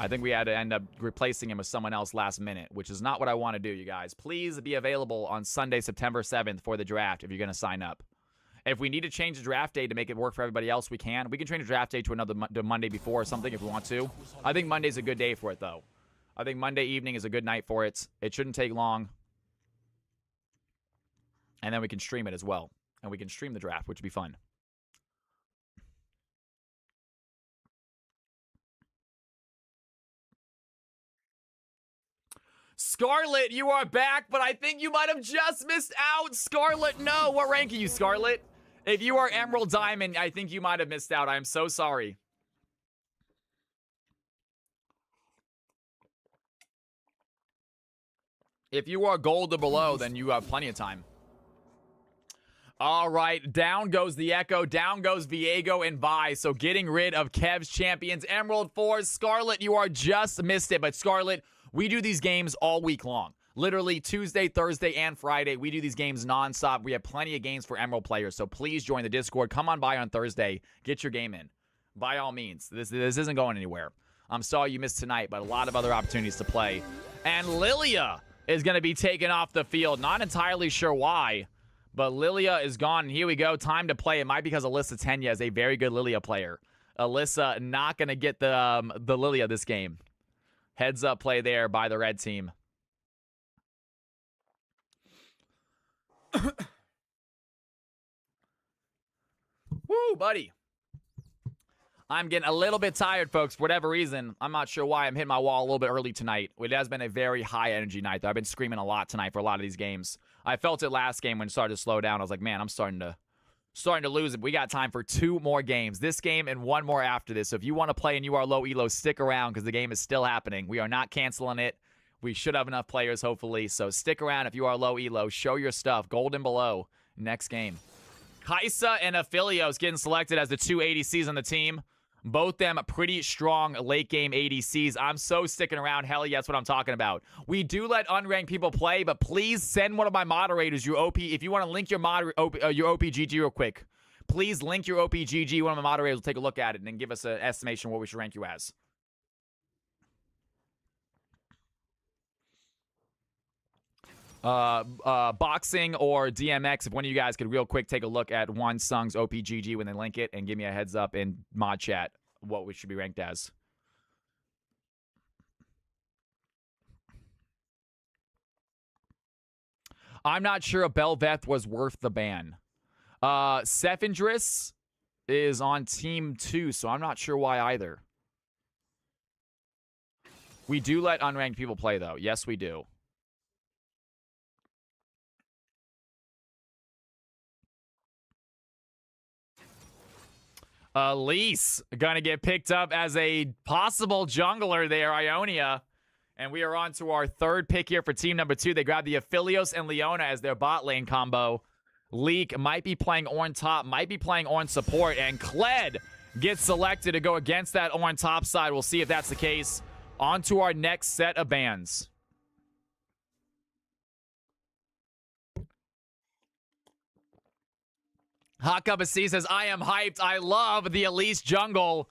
I think we had to end up replacing him with someone else last minute, which is not what I want to do, you guys. Please be available on Sunday, September 7th for the draft if you're going to sign up. If we need to change the draft day to make it work for everybody else, we can. We can change the draft day to another Monday before or something if we want to. I think Monday's a good day for it, though. I think Monday evening is a good night for it. It shouldn't take long. And then we can stream it as well. And we can stream the draft, which would be fun. Scarlet, you are back, but I think you might have just missed out. Scarlet, no. What rank are you, Scarlet? If you are Emerald Diamond, I think you might have missed out. I am so sorry. If you are gold or below, then you have plenty of time. All right, down goes the Echo, down goes Viego and Vi. So getting rid of Kev's champions. Emerald 4, Scarlet, you are just missed it. But Scarlet, we do these games all week long. Literally Tuesday, Thursday, and Friday. We do these games nonstop. We have plenty of games for Emerald players. So please join the Discord. Come on by on Thursday. Get your game in. By all means. This isn't going anywhere. I'm sorry you missed tonight, but a lot of other opportunities to play. And Lilia is going to be taken off the field. Not entirely sure why. But Lilia is gone, and here we go. Time to play. It might be because Alyssa Tenya is a very good Lilia player. Alyssa not going to get the Lilia this game. Heads up play there by the red team. Woo, buddy. I'm getting a little bit tired, folks, for whatever reason. I'm not sure why. I'm hitting my wall a little bit early tonight. It has been a very high-energy night, though. I've been screaming a lot tonight for a lot of these games. I felt it last game when it started to slow down. I was like, man, I'm starting to lose it. We got time for 2 more games. This game and 1 more after this. So if you want to play and you are low elo, stick around because the game is still happening. We are not canceling it. We should have enough players, hopefully. So stick around if you are low elo. Show your stuff. Gold and below. Next game. Kaisa and Aphelios getting selected as the 2 ADCs on the team. Both them pretty strong late game ADCs. I'm so sticking around. Hell yeah, that's what I'm talking about. We do let unranked people play, but please send one of my moderators your OP. If you want to link your OPGG real quick, please link your OPGG. One of my moderators will take a look at it and then give us an estimation of what we should rank you as. Boxing or DMX, if one of you guys could real quick take a look at One Sung's OPGG when they link it and give me a heads up in mod chat what we should be ranked as. I'm not sure if Belveth was worth the ban. Sephindris is on team 2, so I'm not sure why either. We do let unranked people play, though. Yes, we do. Elise gonna get picked up as a possible jungler there, Ionia. And we are on to our 3rd pick here for team number 2. They grab the Aphelios and Leona as their bot lane combo. Leek might be playing Ornn top, might be playing Ornn support, and Kled gets selected to go against that Ornn top side. We'll see if that's the case. On to our next set of bans. Hot Cup of C says, I am hyped. I love the Elise jungle.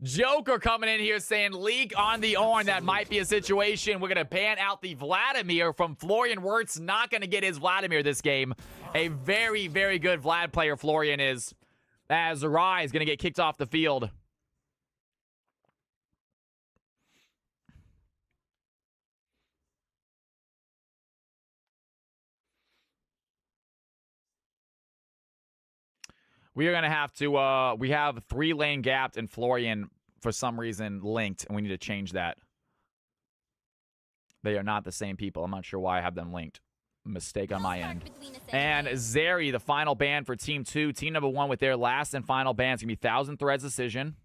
Joker coming in here saying, Leak on the Ornn. That might be a situation. We're going to ban out the Vladimir from Florian Wirtz. Not going to get his Vladimir this game. A very, very good Vlad player Florian is. As Rai is going to get kicked off the field. We are going to have to, we have 3 lane gapped and Florian, for some reason, linked, and we need to change that. They are not the same people. I'm not sure why I have them linked. Mistake on my end. And Zeri, the final ban for Team 2. Team number 1 with their last and final ban. It's going to be 1,000 Threads decision.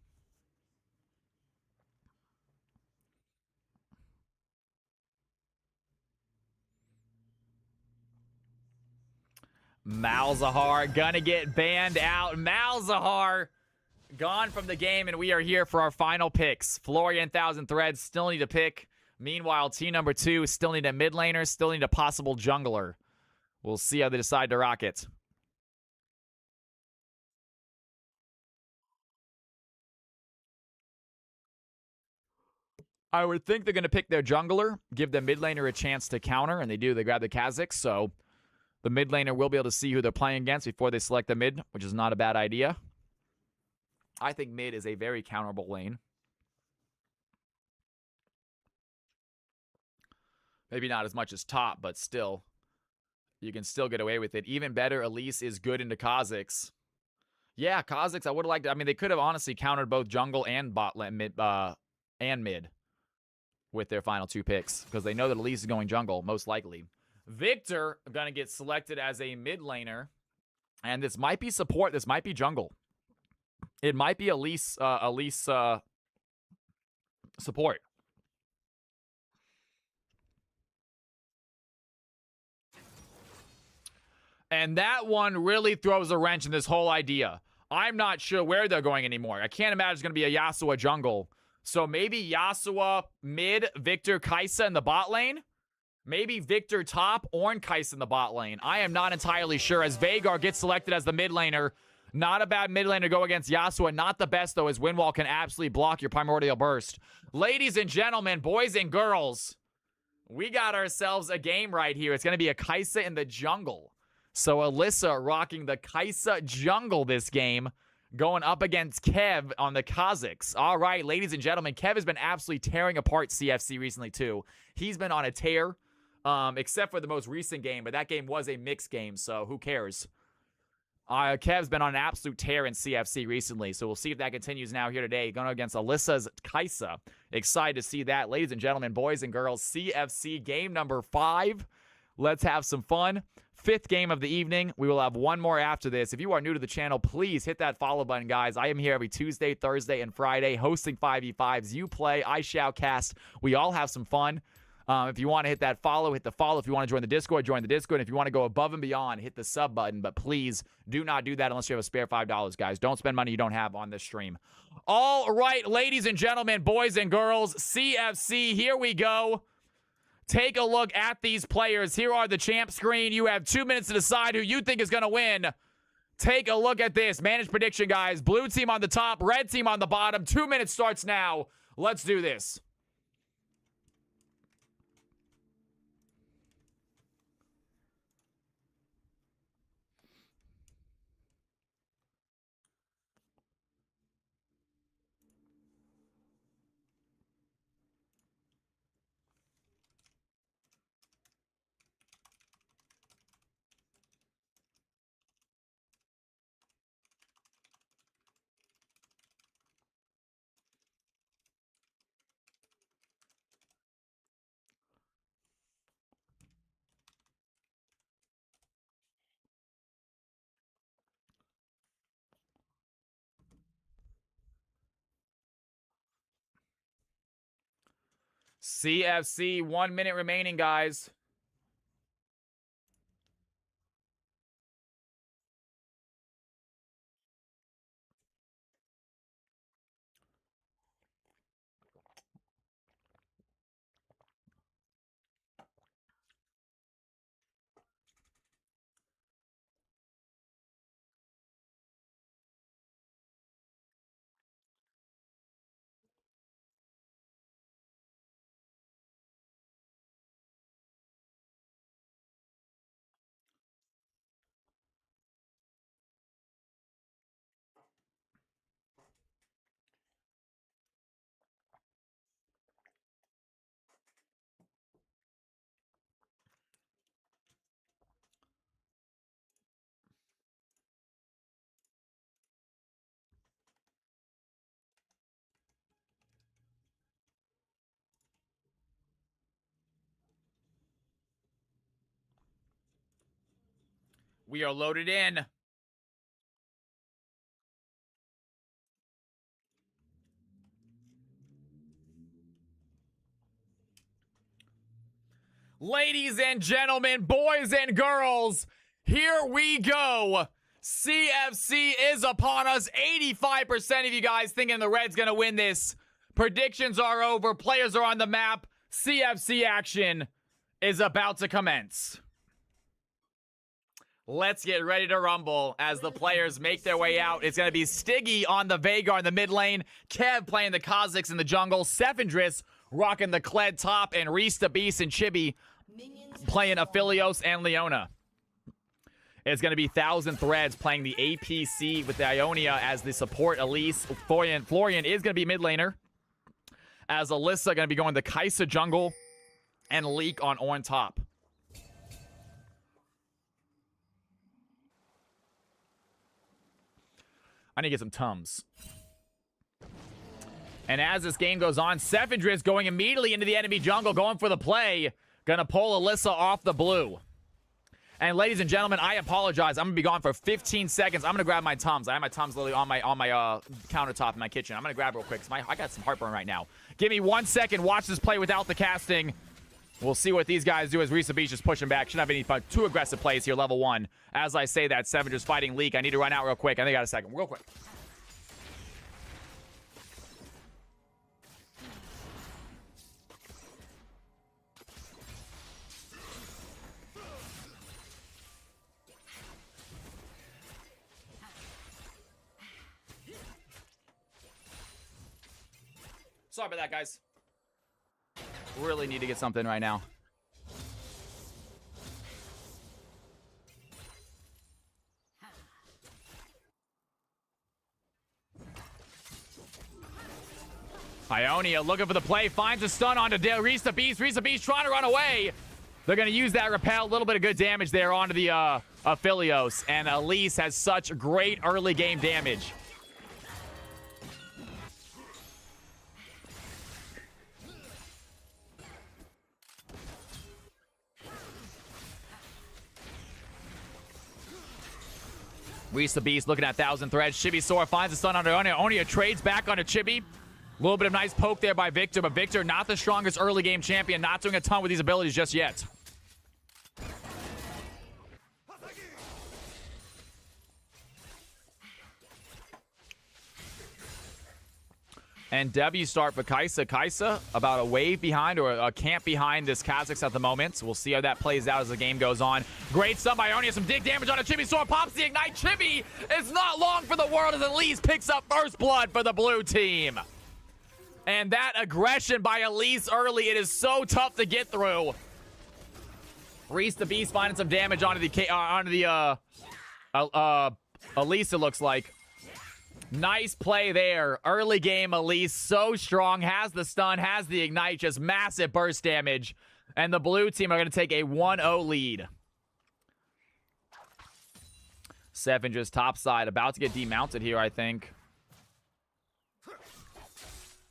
Malzahar gonna get banned out. Malzahar gone from the game, and we are here for our final picks. Florian, 1,000 Threads, still need to pick. Meanwhile, team number 2 still need a mid laner, still need a possible jungler. We'll see how they decide to rock it. I would think they're going to pick their jungler, give the mid laner a chance to counter, and they do. They grab the Kha'Zix, so the mid laner will be able to see who they're playing against before they select the mid, which is not a bad idea. I think mid is a very counterable lane. Maybe not as much as top, but still. You can still get away with it. Even better, Elise is good into Kha'Zix. Yeah, Kha'Zix, I would have liked... I mean, they could have honestly countered both jungle and bot lane, mid. with their final 2 picks because they know that Elise is going jungle, most likely. Victor going to get selected as a mid laner, and this might be support. This might be jungle. It might be Elise support. And that one really throws a wrench in this whole idea. I'm not sure where they're going anymore. I can't imagine it's going to be a Yasuo jungle. So maybe Yasuo mid, Victor, Kai'Sa in the bot lane? Maybe Victor top, Ornn, Kai'Sa in the bot lane. I am not entirely sure as Veigar gets selected as the mid laner. Not a bad mid laner to go against Yasuo. Not the best, though, as Windwall can absolutely block your Primordial Burst. Ladies and gentlemen, boys and girls, we got ourselves a game right here. It's going to be a Kai'Sa in the jungle. So Alyssa rocking the Kai'Sa jungle this game, going up against Kev on the Kazakhs. All right, ladies and gentlemen, Kev has been absolutely tearing apart CFC recently, too. He's been on a tear, except for the most recent game, but that game was a mixed game, so who cares? Kev's been on an absolute tear in CFC recently, so we'll see if that continues now here today, going against Alyssa's Kai'Sa. Excited to see that. Ladies and gentlemen, boys and girls, CFC game number 5. Let's have some fun. 5th game of the evening. We will have one more after this. If you are new to the channel, please hit that follow button, guys. I am here every Tuesday, Thursday, and Friday hosting 5v5s. You play, I shoutcast. We all have some fun. If you want to hit that follow, hit the follow. If you want to join the Discord, join the Discord. If you want to go above and beyond, hit the sub button. But please do not do that unless you have a spare $5, guys. Don't spend money you don't have on this stream. All right, ladies and gentlemen, boys and girls, CFC, here we go. Take a look at these players. Here are the champ screen. You have 2 minutes to decide who you think is going to win. Take a look at this. Managed prediction, guys. Blue team on the top, red team on the bottom. 2 minutes starts now. Let's do this. CFC, 1 minute remaining, guys. We are loaded in. Ladies and gentlemen, boys and girls, here we go. CFC is upon us. 85% of you guys thinking the Reds going to win this. Predictions are over. Players are on the map. CFC action is about to commence. Let's get ready to rumble as the players make their way out. It's going to be Stiggy on the Veigar in the mid lane. Kev playing the Kazakhs in the jungle. Sevendris rocking the Kled top. And Reese the Beast and Chibi playing Aphelios and Leona. It's going to be Thousand Threads playing the APC with the Ionia as the support Elise. Florian is going to be mid laner. As Alyssa going to be going the Kai'Sa jungle. And Leek on Ornn top. I need to get some Tums. And as this game goes on, Sevendris going immediately into the enemy jungle, going for the play. Gonna pull Alyssa off the blue. And ladies and gentlemen, I apologize. I'm gonna be gone for 15 seconds. I'm gonna grab my Tums. I have my Tums literally on my countertop in my kitchen. I'm gonna grab real quick because I got some heartburn right now. Give me 1 second. Watch this play without the casting. We'll see what these guys do as Risa Beach is pushing back. Shouldn't have any too aggressive plays here, level 1. As I say that, Sevendris fighting Leak. I need to run out real quick. I think I got a second. Real quick. Sorry about that, guys. Really need to get something right now. Ionia looking for the play, finds a stun onto Risa Beast. Risa Beast trying to run away. They're going to use that repel. A little bit of good damage there onto the Aphelios. And Elise has such great early game damage. Risa Beast looking at 1,000 threads. Chibi Sora finds the stun onto Ionia. Ionia trades back onto Chibi. A little bit of nice poke there by Victor, but Victor not the strongest early game champion, not doing a ton with these abilities just yet. And W start for Kaisa. Kaisa about a wave behind or a camp behind this Kha'Zix at the moment. So we'll see how that plays out as the game goes on. Great stun by Ionia. Some dig damage on a Chibi. Sora pops the ignite. Chibi is not long for the world as Elise picks up first blood for the blue team. And that aggression by Elise early, it is so tough to get through. Reese the Beast finding some damage onto the Elise, it looks like. Nice play there. Early game, Elise so strong. Has the stun, has the ignite. Just massive burst damage. And the blue team are going to take a 1-0 lead. Sevendris topside. About to get demounted here, I think.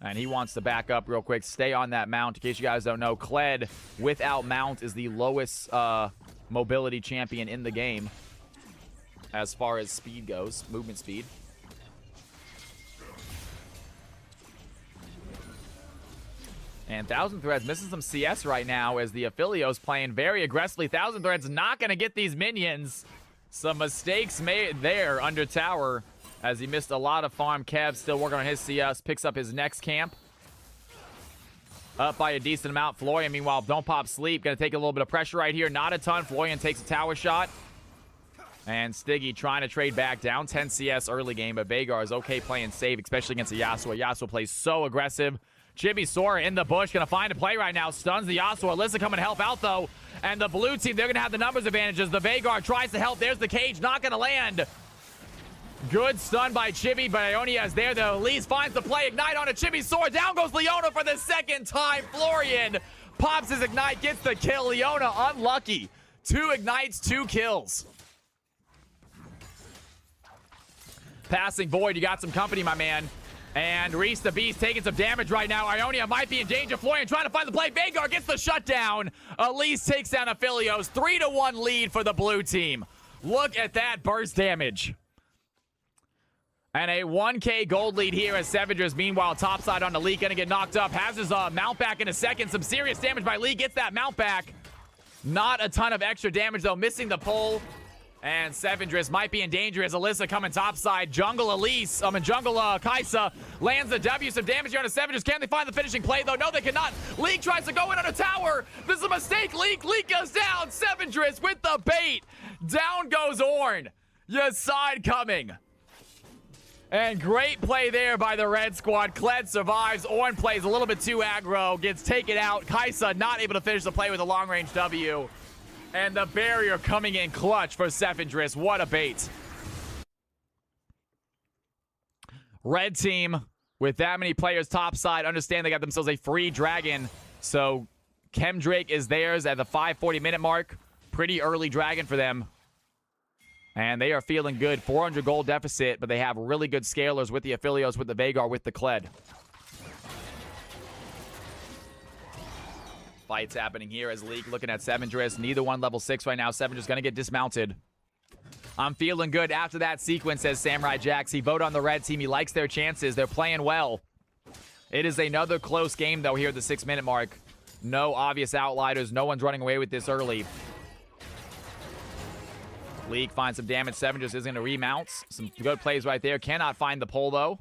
And he wants to back up real quick. Stay on that mount. In case you guys don't know, Kled without mount is the lowest mobility champion in the game. As far as speed goes. Movement speed. And 1,000 Threads missing some CS right now as the Aphelios playing very aggressively. 1,000 Threads not going to get these minions. Some mistakes made there under tower as he missed a lot of farm. Kev still working on his CS. Picks up his next camp. Up by a decent amount. Florian, meanwhile, don't pop sleep. Going to take a little bit of pressure right here. Not a ton. Florian takes a tower shot. And Stiggy trying to trade back. Down 10 CS early game, but Vhagar is okay playing safe, especially against a Yasuo. Yasuo plays so aggressive. Chibi Sora in the bush, gonna find a play right now. Stuns the Yasuo. Alyssa coming to help out though. And the blue team, they're gonna have the numbers advantages. The Vhagar tries to help. There's the cage, not gonna land. Good stun by Chibi, but Ionia is there. The Elise finds the play. Ignite on a Chibi Sora. Down goes Leona for the second time. Florian pops his ignite, gets the kill. Leona unlucky. 2 ignites, 2 kills. Passing Void, you got some company, my man. And Reese the Beast taking some damage right now. Ionia might be in danger. Florian trying to find the play. Vhagar gets the shutdown. Elise takes down Aphelios. 3-1 lead for the blue team. Look at that burst damage. And a 1K gold lead here as Sevendris. Meanwhile, topside on the Leak. Gonna get knocked up. Has his mount back in a second. Some serious damage by Leak. Gets that mount back. Not a ton of extra damage, though. Missing the pull. And Sevendris might be in danger as Alyssa coming topside. Jungle Kaisa lands the W. Some damage here on Sevendris. Can they find the finishing play, though? No, they cannot. Leak tries to go in on a tower. This is a mistake. Leak goes down. Sevendris with the bait. Down goes Ornn. Your side coming. And great play there by the red squad. Kled survives. Ornn plays a little bit too aggro. Gets taken out. Kaisa not able to finish the play with a long-range W. And the barrier coming in clutch for Sevendris. What a bait. Red team, with that many players topside, understand they got themselves a free dragon. So Chemdrake is theirs at the 540-minute mark. Pretty early dragon for them. And they are feeling good. 400 gold deficit, but they have really good scalers with the Aphelios, with the Vhagar, with the Kled. Fights happening here as Leak looking at Sevendris. Neither one level 6 right now. Sevendris going to get dismounted. I'm feeling good after that sequence, says Samurai Jax. He voted on the red team. He likes their chances. They're playing well. It is another close game, though, here at the 6-minute mark. No obvious outliers. No one's running away with this early. Leak finds some damage. Sevendris is going to remount. Some good plays right there. Cannot find the pull, though.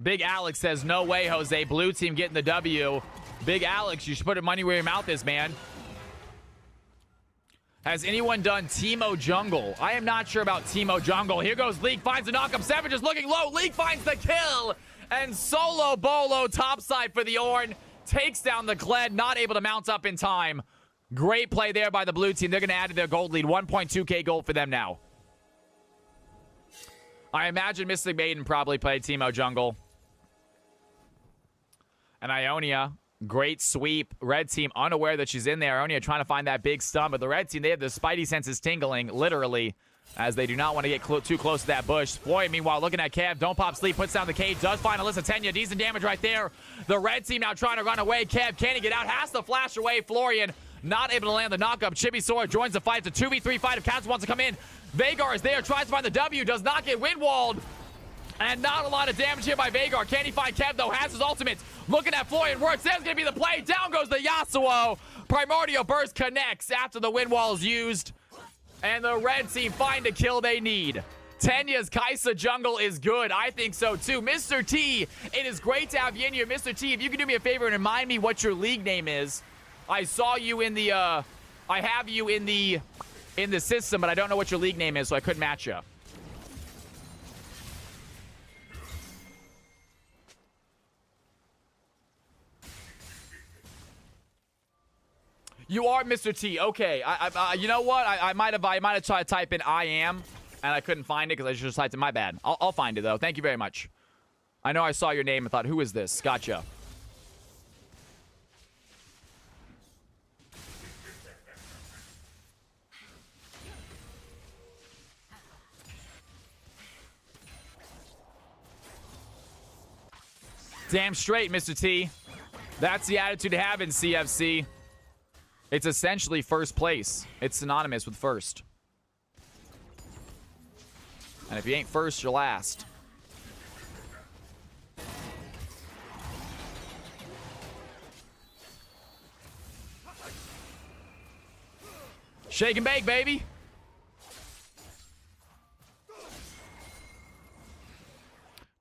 Big Alex says, no way, Jose. Blue team getting the W. Big Alex, you should put your money where your mouth is, man. Has anyone done Teemo Jungle? I am not sure about Teemo Jungle. Here goes Leak, finds the knock-up. Savage is looking low. Leak finds the kill. And solo bolo topside for the Ornn. Takes down the Kled, not able to mount up in time. Great play there by the blue team. They're going to add to their gold lead. 1.2k gold for them now. I imagine Mystic Maiden probably played Teemo Jungle. And Ionia, great sweep. Red team unaware that she's in there. Ionia trying to find that big stun, but the red team, they have the spidey senses tingling, literally, as they do not want to get too close to that bush. Floyd, meanwhile, looking at Kev. Don't pop sleep, puts down the cage, does find Alyssa Tenya. Decent damage right there. The red team now trying to run away. Kev, can he get out? Has to flash away. Florian not able to land the knockup. Chibi Sora joins the fight. It's a 2v3 fight if Kaz wants to come in. Veigar is there, tries to find the W, does not get windwalled. And not a lot of damage here by Veigar. Can he find Kev, though? Has his ultimate. Looking at Florian Wirtz. There's going to be the play. Down goes the Yasuo. Primordial Burst connects after the wind wall is used. And the red team find a kill they need. Tenya's Kaisa jungle is good. I think so, too. Mr. T, it is great to have you in here. Mr. T, if you can do me a favor and remind me what your league name is. I saw you in the, I have you in the system, but I don't know what your league name is, so I couldn't match you. You are Mr. T. Okay. You know what? I might have tried to type in I am, and I couldn't find it because I just typed in my bad. I'll find it, though. Thank you very much. I know I saw your name and thought, who is this? Gotcha. Damn straight, Mr. T. That's the attitude to have in CFC. It's essentially first place. It's synonymous with first. And if you ain't first, you're last. Shake and bake, baby.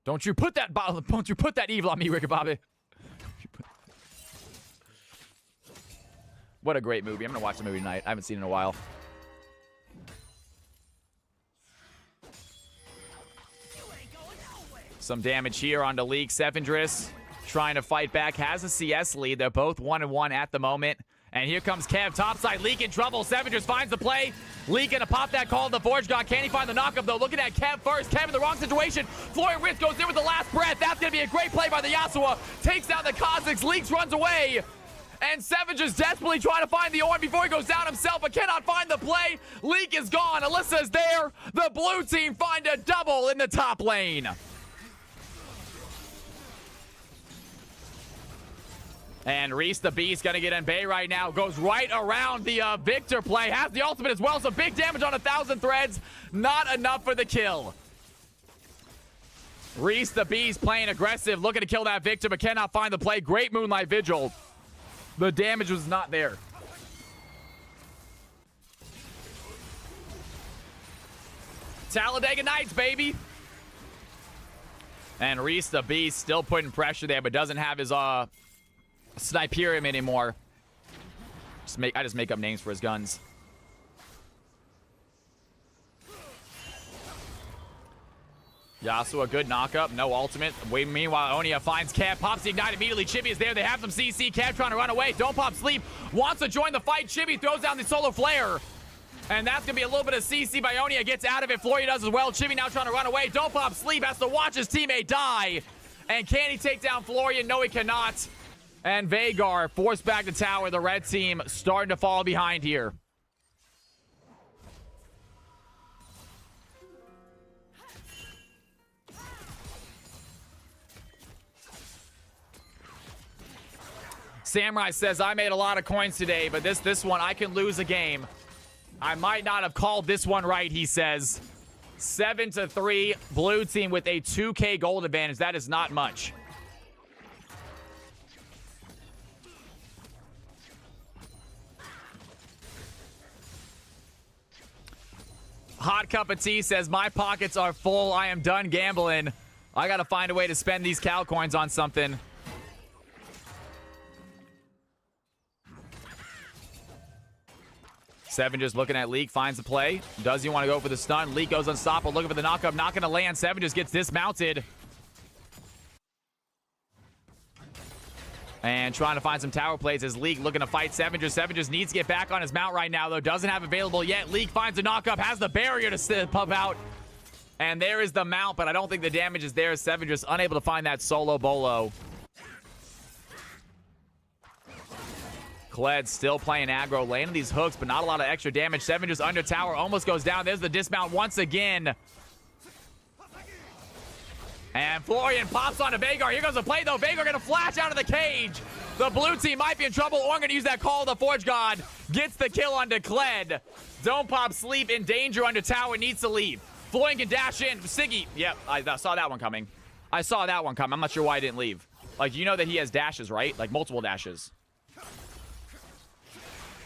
Don't you put that evil on me, Ricky Bobby. What a great movie. I'm going to watch the movie tonight. I haven't seen it in a while. Some damage here onto Leak. Sevendris trying to fight back. Has a CS lead. They're both 1-1 at the moment. And here comes Kev. Topside. Leak in trouble. Sevendris finds the play. Leak gonna pop that call to the Forge God. Can he find the knockup, though? Looking at Kev first. Kev in the wrong situation. Florian Wirtz goes in with the last breath. That's going to be a great play by the Yasuo. Takes down the Kha'Zix. Leaks runs away. And Savage is desperately trying to find the Ornn before he goes down himself, but cannot find the play. Leak is gone. Alyssa's there. The blue team find a double in the top lane. And Reese the Beast gonna get in Bay right now. Goes right around the Victor play. Has the ultimate as well. So big damage on 1,000 threads. Not enough for the kill. Reese the Beast playing aggressive. Looking to kill that Victor, but cannot find the play. Great Moonlight Vigil. The damage was not there. Talladega Nights, baby. And Reese the Beast still putting pressure there, but doesn't have his Sniperium anymore. I just make up names for his guns. Yasuo, a good knockup. No ultimate. Meanwhile, Onia finds Kev. Pops the ignite immediately. Chibi is there. They have some CC. Kev trying to run away. Don't pop sleep. Wants to join the fight. Chibi throws down the solar flare. And that's going to be a little bit of CC by Onia. Gets out of it. Floria does as well. Chibi now trying to run away. Don't pop sleep. Has to watch his teammate die. And can he take down Florian? No, he cannot. And Veigar forced back the tower. The red team starting to fall behind here. Samurai says, I made a lot of coins today, but this one, I can lose a game. I might not have called this one right, he says. 7-3, blue team with a 2K gold advantage. That is not much. Hot Cup of Tea says, my pockets are full. I am done gambling. I got to find a way to spend these Cal coins on something. Seven just looking at Leak, finds the play. Does he want to go for the stun? Leak goes unstoppable, looking for the knockup, not going to land. Seven just gets dismounted. And trying to find some tower plays as Leak looking to fight Seven. Seven just needs to get back on his mount right now, though. Doesn't have available yet. Leak finds a knockup, has the barrier to pump out. And there is the mount, but I don't think the damage is there. Seven just unable to find that solo bolo. Kled still playing aggro, landing these hooks, but not a lot of extra damage. Seven just under tower, almost goes down. There's the dismount once again. And Florian pops onto Vagar. Here goes the play, though. Vagar gonna flash out of the cage. The blue team might be in trouble. Or gonna use that call of the Forge God. Gets the kill onto Kled. Zone Pop sleep in danger under tower, needs to leave. Florian can dash in. Siggy, yep, I saw that one coming. I saw that one come. I'm not sure why I didn't leave. Like, you know that he has dashes, right? Like, multiple dashes.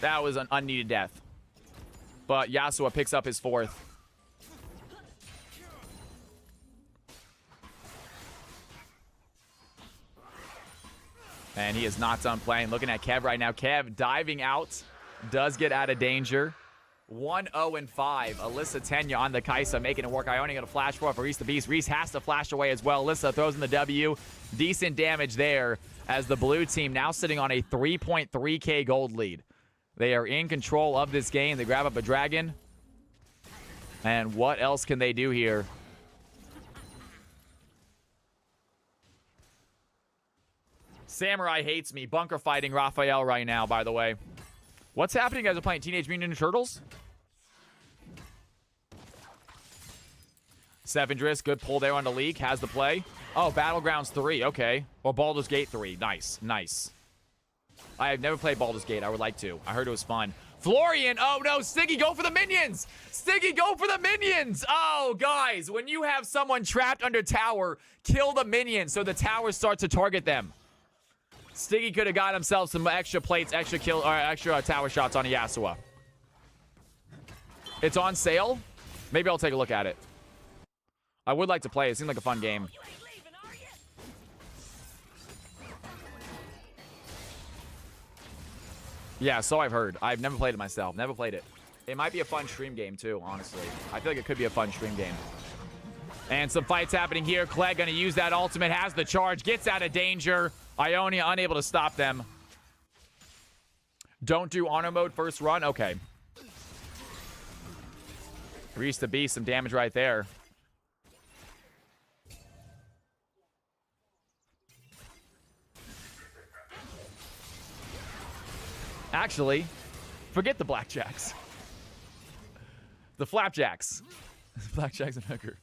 That was an unneeded death. But Yasuo picks up his fourth. And he is not done playing. Looking at Kev right now. Kev diving out. Does get out of danger. 1-0-5. Alyssa Tenya on the Kaisa, making it work. Ione going to flash for Reese the Beast. Reese has to flash away as well. Alyssa throws in the W. Decent damage there as the blue team now sitting on a 3.3K gold lead. They are in control of this game. They grab up a dragon. And what else can they do here? Samurai hates me. Bunker fighting Raphael right now, by the way. What's happening? You guys are playing Teenage Mutant Ninja Turtles? Sevendris, good pull there on the Leak. Has the play. Oh, Battlegrounds 3. Okay. Or Baldur's Gate 3. Nice. Nice. I have never played Baldur's Gate. I would like to. I heard it was fun. Florian. Oh, no. Stiggy, go for the minions. Stiggy, go for the minions. Oh, guys. When you have someone trapped under tower, kill the minions so the tower starts to target them. Stiggy could have got himself some extra plates, extra kill, or extra tower shots on a Yasuo. It's on sale. Maybe I'll take a look at it. I would like to play. It seemed like a fun game. Yeah, so I've heard. I've never played it myself. Never played it. It might be a fun stream game too, honestly. I feel like it could be a fun stream game. And some fights happening here. Clegg gonna use that ultimate, has the charge, gets out of danger. Ionia unable to stop them. Don't do honor mode first run? Okay. Reese the Beast, some damage right there. Actually, forget the Blackjacks. The Flapjacks. Blackjacks and hooker.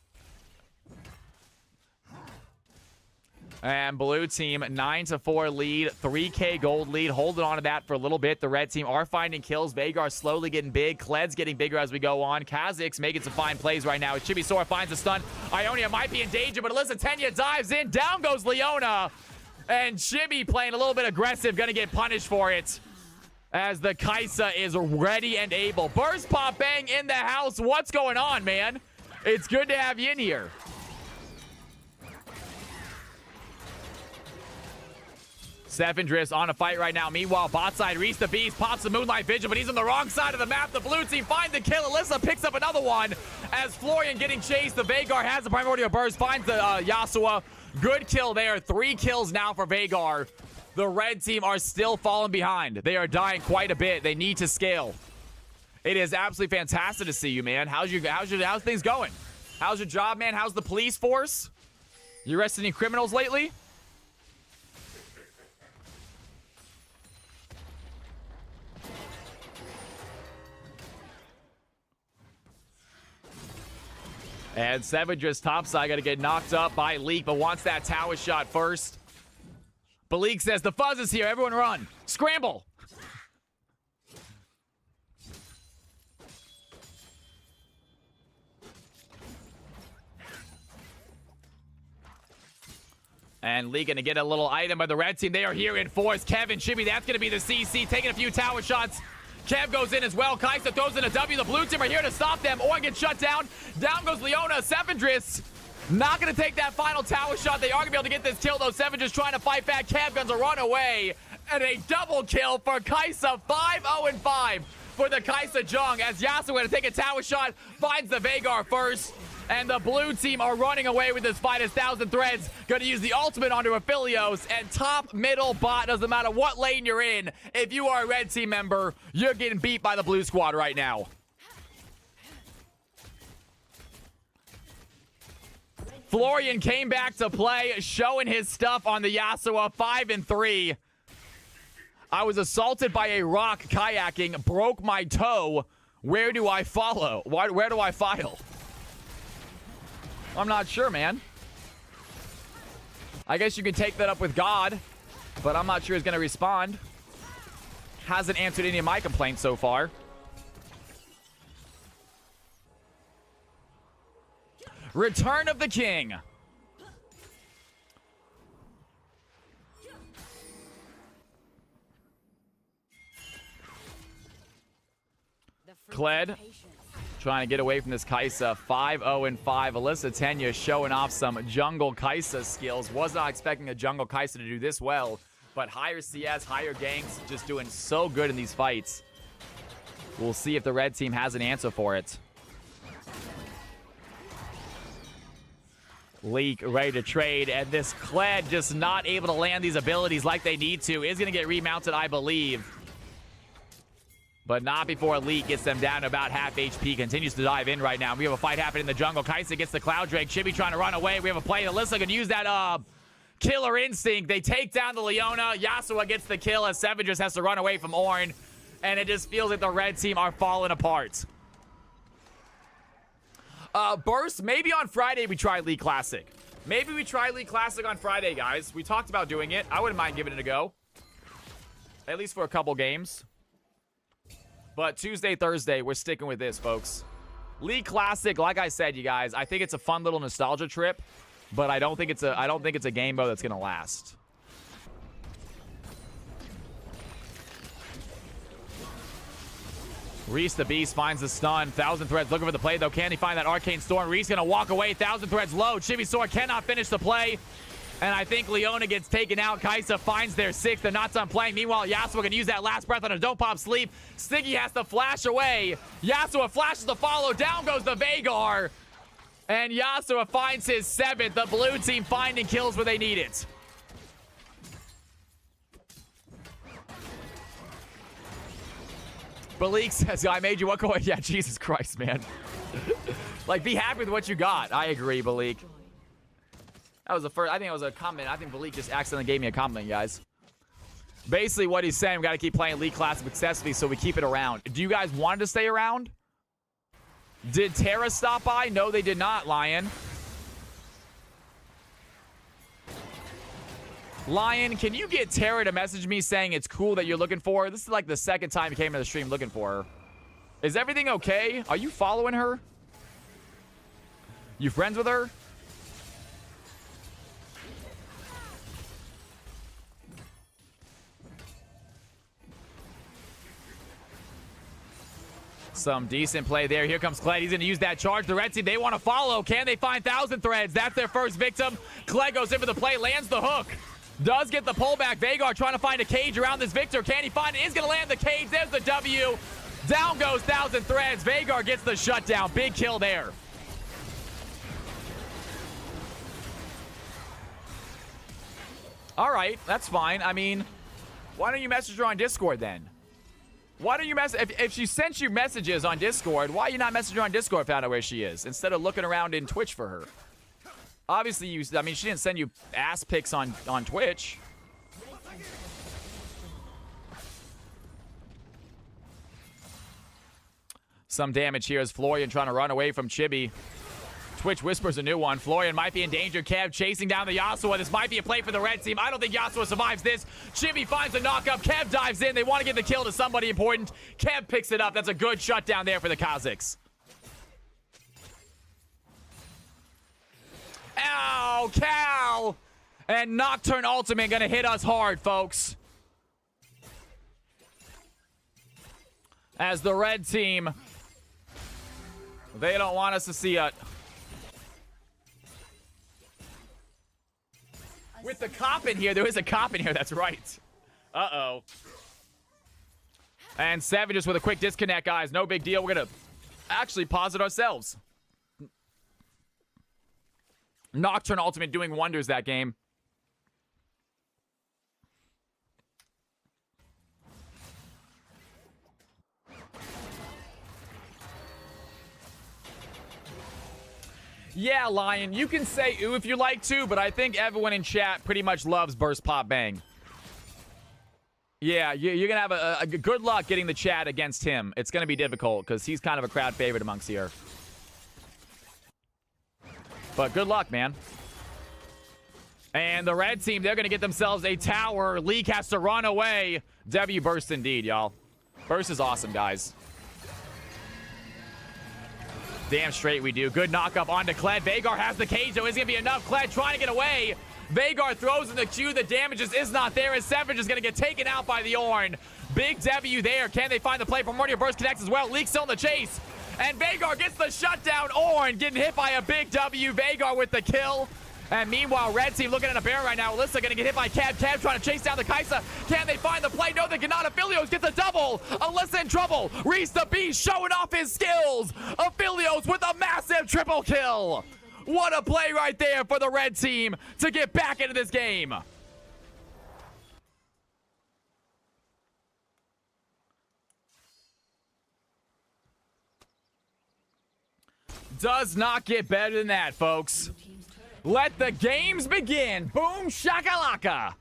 And blue team, 9-4 lead, 3K gold lead, holding on to that for a little bit. The red team are finding kills. Vagar slowly getting big. Kled's getting bigger as we go on. Kha'Zix making some fine plays right now. Chibi-Sora finds a stun. Ionia might be in danger, but Alyssa Tenya dives in. Down goes Leona. And Chibi playing a little bit aggressive, gonna get punished for it. As the Kaisa is ready and able. Burst Pop Bang in the house. What's going on, man? It's good to have you in here. Sevendris on a fight right now. Meanwhile, bot side, Reese the Beast pops the Moonlight Vigil, but he's on the wrong side of the map. The blue team find the kill. Alyssa picks up another one as Florian getting chased. The Vagar has the Primordial Burst, finds the Yasuo. Good kill there. 3 kills now for Vagar. The red team are still falling behind. They are dying quite a bit. They need to scale. It is absolutely fantastic to see you, man. How's things going? How's your job, man? How's the police force? You arrested any criminals lately? And Seven just topside, got to get knocked up by Leak, but wants that tower shot first. Balik says, the fuzz is here. Everyone run. Scramble. And Lee gonna get a little item by the red team. They are here in force. Kevin Chibi, that's gonna be the CC, taking a few tower shots. Kev goes in as well. Kaisa throws in a W. The blue team are here to stop them. Orin gets shut down. Down goes Leona. Sevendris not gonna take that final tower shot. They are gonna be able to get this kill though. Sevendris trying to fight back. Kev guns a run away. And a double kill for Kaisa. 5-0-5 for the Kaisa Jung as Yasuo gonna take a tower shot. Finds the Veigar first. And the blue team are running away with this fight as Thousand Threads going to use the ultimate onto Aphelios. And top, middle, bot, doesn't matter what lane you're in. If you are a red team member, you're getting beat by the blue squad right now. Florian came back to play, showing his stuff on the Yasuo. 5-3. I was assaulted by a rock kayaking, broke my toe. Where do I follow? Where do I file? I'm not sure, man. I guess you could take that up with God, but I'm not sure he's going to respond. Hasn't answered any of my complaints so far. Return of the King. Kled trying to get away from this Kaisa. 5-0-5. Alyssa Tenya showing off some jungle Kaisa skills. Was not expecting a jungle Kaisa to do this well, but higher CS, higher ganks, just doing so good in these fights. We'll see if the red team has an answer for it. Leak ready to trade, and this Kled just not able to land these abilities like they need to. Is going to get remounted, I believe. But not before Elite gets them down to about half HP. Continues to dive in right now. We have a fight happening in the jungle. Kaisa gets the Cloud Drake. Chibi trying to run away. We have a play. Alyssa can use that killer instinct. They take down the Leona. Yasuo gets the kill as Seven just has to run away from Ornn. And it just feels like the red team are falling apart. Burst, maybe on Friday we try League Classic. Maybe we try League Classic on Friday, guys. We talked about doing it. I wouldn't mind giving it a go. At least for a couple games. But Tuesday, Thursday, we're sticking with this, folks. League Classic, like I said, you guys, I think it's a fun little nostalgia trip, but I don't think it's a game mode that's gonna last. Reese the Beast finds the stun. Thousand Threads looking for the play, though. Can he find that Arcane Storm? Reese gonna walk away. Thousand Threads low. Chibi Sword cannot finish the play. And I think Leona gets taken out. Kaisa finds their sixth. They're not done playing. Meanwhile, Yasuo can use that last breath on a Don't Pop Sleep. Stiggy has to flash away. Yasuo flashes to follow. Down goes the Veigar. And Yasuo finds his seventh. The blue team finding kills where they need it. Balik says, I made you walk away. Yeah, Jesus Christ, man. Like, be happy with what you got. I agree, Balik. That was the first. I think it was a comment. I think Balik just accidentally gave me a compliment, guys. Basically, what he's saying, we got to keep playing League Classic successfully so we keep it around. Do you guys want to stay around? Did Terra stop by? No, they did not, Lion. Lion, can you get Terra to message me saying it's cool that you're looking for her? This is like the second time you came to the stream looking for her. Is everything okay? Are you following her? You friends with her? Some decent play there. Here comes Kled. He's going to use that charge. The red team, they want to follow. Can they find Thousand Threads? That's their first victim. Kled goes in for the play, lands the hook. Does get the pullback. Veigar trying to find a cage around this Victor. Can he find it? Is going to land the cage. There's the W. Down goes Thousand Threads. Veigar gets the shutdown. Big kill there. All right, that's fine. I mean, why don't you message her on Discord then? Why don't you message? If she sent you messages on Discord, why are you not messaging her on Discord, found out where she is, instead of looking around in Twitch for her? Obviously, I mean, she didn't send you ass pics on Twitch. Some damage here as Florian trying to run away from Chibi. Twitch whispers a new one. Florian might be in danger. Kev chasing down the Yasuo. This might be a play for the red team. I don't think Yasuo survives this. Chibi finds a knock-up. Kev dives in. They want to give the kill to somebody important. Kev picks it up. That's a good shutdown there for the Kazakhs. Ow, Cal! And Nocturne Ultimate gonna hit us hard, folks. As the red team, they don't want us to see it. With the cop in here, there is a cop in here, that's right. Uh-oh. And Savages with a quick disconnect, guys. No big deal. We're gonna actually pause it ourselves. Nocturne Ultimate doing wonders that game. Yeah, Lion, you can say ooh if you like to, but I think everyone in chat pretty much loves Burst Pop Bang. Yeah, you're going to have a good luck getting the chat against him. It's going to be difficult because he's kind of a crowd favorite amongst here. But good luck, man. And the red team, they're going to get themselves a tower. Leak has to run away. W Burst indeed, y'all. Burst is awesome, guys. Damn straight we do. Good knock-up onto Kled. Veigar has the cage, though. Is going to be enough. Kled trying to get away. Veigar throws in the Q. The damage just is not there, as Savage is going to get taken out by the Ornn. Big W there. Can they find the play? Primordial Burst connects as well. Leak still in the chase. And Veigar gets the shutdown. Ornn getting hit by a big W. Veigar with the kill. And meanwhile, red team looking at a bear right now. Alyssa gonna get hit by Cab. Cab trying to chase down the Kaisa. Can they find the play? No, they cannot. Aphelios gets a double. Alyssa in trouble. Reese the Beast showing off his skills. Aphelios with a massive triple kill. What a play right there for the red team to get back into this game. Does not get better than that, folks. Let the games begin. Boom shakalaka.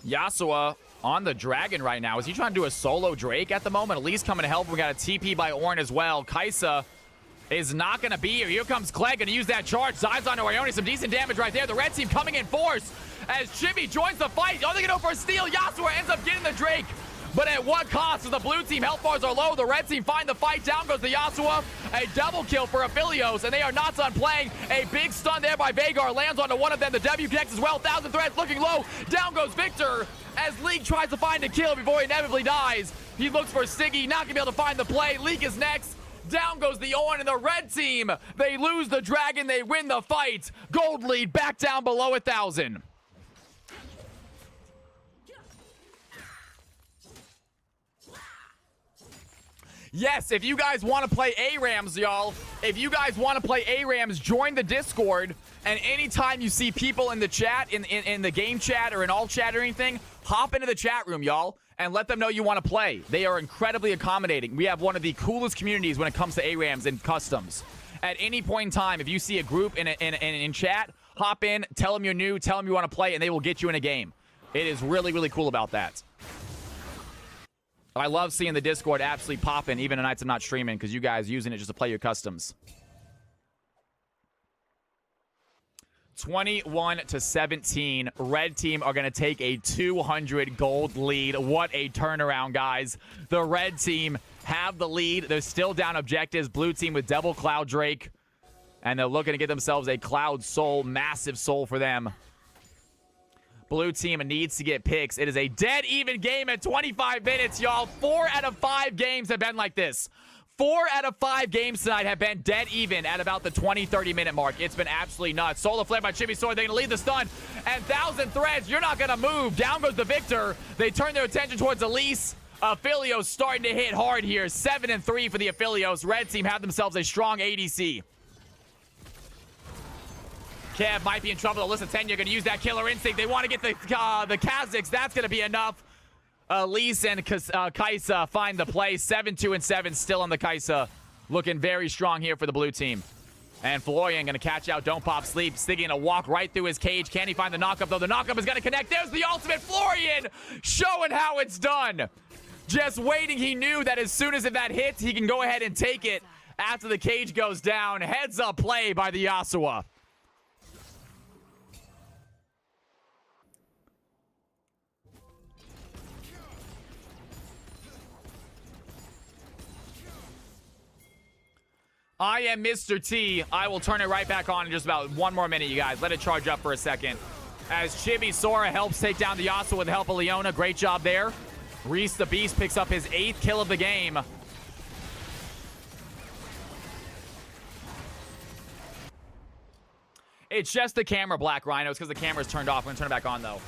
Yasuo on the dragon right now. Is he trying to do a solo Drake at the moment? Elise coming to help. We got a TP by Ornn as well. Kaisa is not going to be here. Here comes Clegg, going to use that charge. Dives onto Ione. Some decent damage right there. The red team coming in force as Chibi joins the fight. Oh, they're going to go for a steal. Yasuo ends up getting the Drake. But at what cost? As the blue team health bars are low, the red team find the fight. Down goes the Yasuo. A double kill for Aphelios, and they are not done playing. A big stun there by Veigar. Lands onto one of them. The W connects as well. 1,000 threads looking low. Down goes Victor as League tries to find a kill before he inevitably dies. He looks for Siggy. Not going to be able to find the play. League is next. Down goes the Ornn, and the red team, they lose the dragon, they win the fight. Gold lead back down below 1,000. Yes, if you guys want to play ARAMs, y'all, if you guys want to play ARAMs, join the Discord, and anytime you see people in the chat, in the game chat or in all chat or anything, hop into the chat room, y'all, and let them know you want to play. They are incredibly accommodating. We have one of the coolest communities when it comes to ARAMs and customs. At any point in time, if you see a group in chat, hop in, tell them you're new, tell them you want to play, and they will get you in a game. It is really, really cool about that. I love seeing the Discord absolutely popping, even on nights I'm not streaming, because you guys using it just to play your customs. 21-17. Red team are going to take a 200 gold lead. What a turnaround, guys. The red team have the lead. They're still down objectives. Blue team with double Cloud Drake. And they're looking to get themselves a Cloud Soul. Massive soul for them. Blue team needs to get picks. It is a dead even game at 25 minutes, y'all. 4 out of 5 games have been like this. 4 out of 5 games tonight have been dead even at about the 20-30 minute mark. It's been absolutely nuts. Solar Flare by Chibi Sword. They're going to lead the stun. And 1,000 threads. You're not going to move. Down goes the Victor. They turn their attention towards Elise. Aphelios starting to hit hard here. 7-3 for the Aphelios. Red team have themselves a strong ADC. Kev might be in trouble. Alyssa Tenya going to use that killer instinct. They want to get the Kazakhs. That's going to be enough. Elise and Kaisa find the play. 7-2 and 7 still on the Kaisa. Looking very strong here for the blue team. And Florian going to catch out Don't Pop Sleep. Sticking a walk right through his cage. Can he find the knockup, though? The knockup is going to connect. There's the ultimate. Florian showing how it's done. Just waiting. He knew that as soon as that hits, he can go ahead and take it after the cage goes down. Heads up play by the Yasuo. I am Mr. T. I will turn it right back on in just about 1 more minute, you guys. Let it charge up for a second. As Chibi Sora helps take down the Yasuo with the help of Leona. Great job there. Reese the Beast picks up his 8th kill of the game. It's just the camera black, Rhino. It's because the camera's turned off. I'm going to turn it back on, though.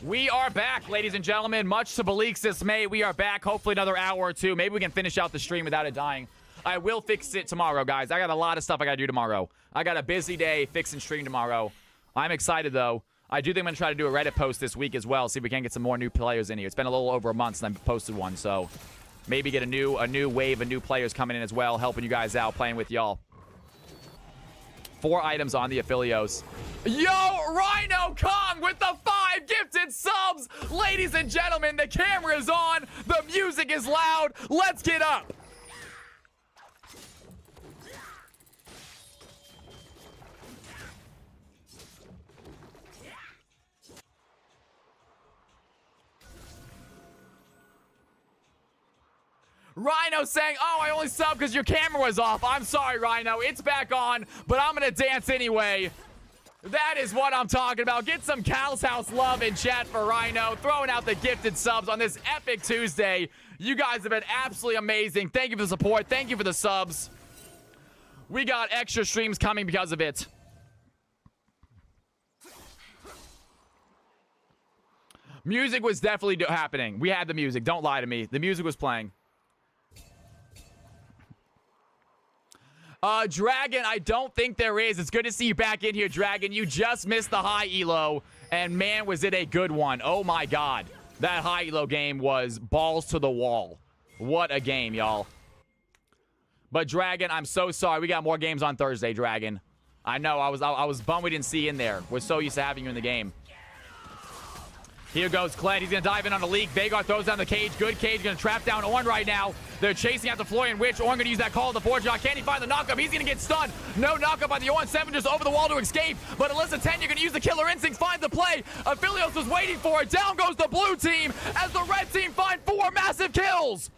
We are back, ladies and gentlemen. Much to Balik's dismay, we are back. Hopefully another hour or two. Maybe we can finish out the stream without it dying. I will fix it tomorrow, guys. I got a lot of stuff I got to do tomorrow. I got a busy day fixing stream tomorrow. I'm excited, though. I do think I'm going to try to do a Reddit post this week as well. See if we can get some more new players in here. It's been a little over a month since I posted one, so maybe get a new wave of new players coming in as well, helping you guys out, playing with y'all. 4 items on the affilios. Yo, Rhino Kong with the 5 gifted subs. Ladies and gentlemen, the camera is on. The music is loud. Let's get up. Rhino saying, oh, I only subbed because your camera was off. I'm sorry, Rhino. It's back on, but I'm going to dance anyway. That is what I'm talking about. Get some Cal's House love in chat for Rhino. Throwing out the gifted subs on this epic Tuesday. You guys have been absolutely amazing. Thank you for the support. Thank you for the subs. We got extra streams coming because of it. Music was definitely happening. We had the music. Don't lie to me. The music was playing. Dragon, I don't think there is. It's good to see you back in here, Dragon. You just missed the high elo, and man, was it a good one. Oh my god. That high elo game was balls to the wall. What a game, y'all. But Dragon, I'm so sorry. We got more games on Thursday, Dragon. I know, I was bummed we didn't see you in there. We're so used to having you in the game. Here goes Kled. He's going to dive in on the leak. Veigar throws down the cage. Good cage. Going to trap down Ornn right now. They're chasing after Florian Witch. Ornn going to use that call to the forejaw. Can he find the knockup? He's going to get stunned. No knockup by the Ornn. 7 just over the wall to escape. But Alyssa 10, you're going to use the killer instincts. Find the play. Aphelios was waiting for it. Down goes the blue team as the red team find 4 massive kills.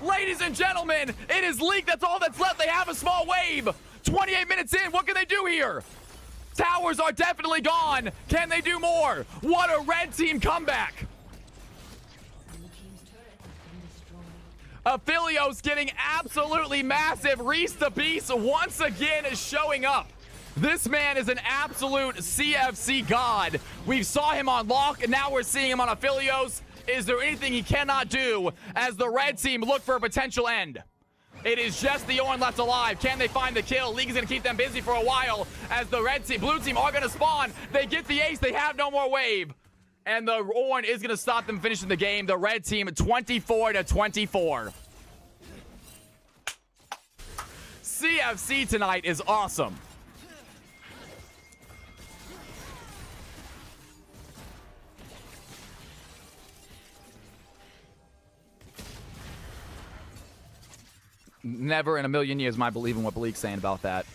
Ladies and gentlemen, it is Leak. That's all that's left. They have a small wave. 28 minutes in. What can they do here? Towers are definitely gone. Can they do more? What a red team comeback. Aphelios getting absolutely massive. Reese the Beast once again is showing up. This man is an absolute CFC god. We saw him on Lock, and now we're seeing him on Aphelios. Is there anything he cannot do as the red team look for a potential end? It is just the Ornn left alive. Can they find the kill? League is going to keep them busy for a while as the red team, blue team are going to spawn. They get the ace. They have no more wave. And the Ornn is going to stop them finishing the game. The red team 24-24. CFC tonight is awesome. Never in a million years am I believing what Bleak's saying about that.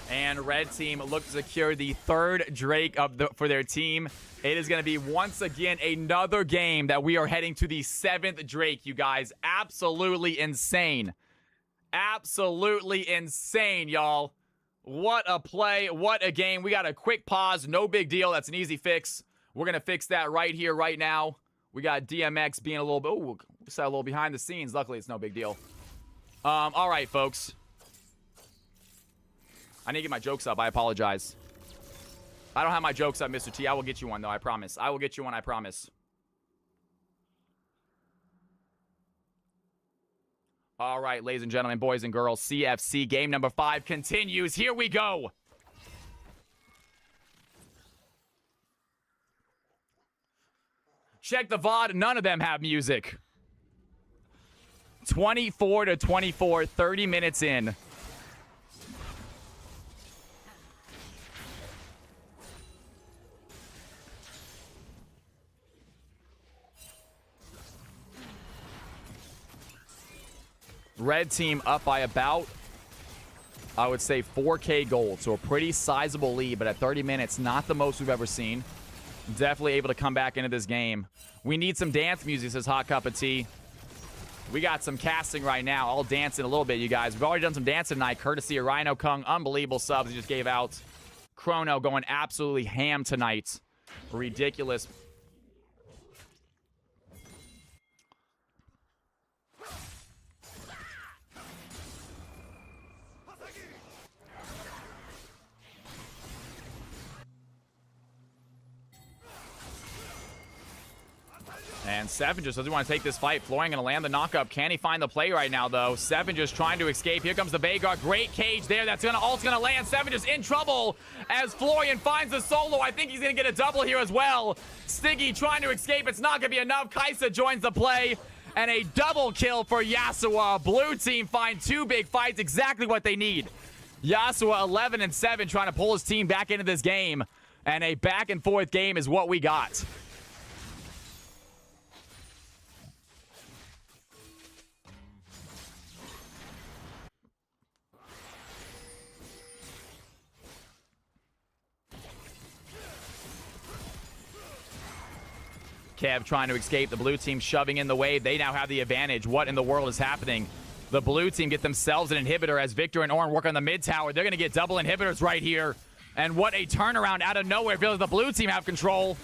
And red team look to secure the 3rd Drake for their team. It is going to be once again another game that we are heading to the 7th Drake, you guys. Absolutely insane. Absolutely insane, y'all. What a play. What a game. We got a quick pause. No big deal. That's an easy fix. We're going to fix that right here, right now. We got DMX being a little bit, ooh, a little behind the scenes. Luckily, it's no big deal. All right, folks. I need to get my jokes up. I apologize. I don't have my jokes up, Mr. T. I will get you one, though. I promise. I will get you one. I promise. All right, ladies and gentlemen, boys and girls, CFC game number 5 continues. Here we go. Check the VOD. None of them have music. 24-24, 30 minutes in. Red team up by about, I would say, 4K gold. So a pretty sizable lead, but at 30 minutes, not the most we've ever seen. Definitely able to come back into this game. We need some dance music, says Hot Cup of Tea. We got some casting right now. I'll dance in a little bit, you guys. We've already done some dancing tonight, courtesy of Rhino Kung. Unbelievable subs he just gave out. Chrono going absolutely ham tonight. Ridiculous. And Seven just doesn't want to take this fight. Florian going to land the knockup. Can he find the play right now, though? Seven just trying to escape. Here comes the Veigar. Great cage there. That's going to ult's going to land. Seven just in trouble as Florian finds the solo. I think he's going to get a double here as well. Stiggy trying to escape. It's not going to be enough. Kaisa joins the play. And a double kill for Yasuo. Blue team find two big fights. Exactly what they need. Yasuo 11-7 trying to pull his team back into this game. And a back and forth game is what we got. Kev trying to escape. The blue team shoving in the wave. They now have the advantage. What in the world is happening? The blue team get themselves an inhibitor as Victor and Ornn work on the mid tower. They're going to get double inhibitors right here. And what a turnaround out of nowhere. Feels like the blue team have control.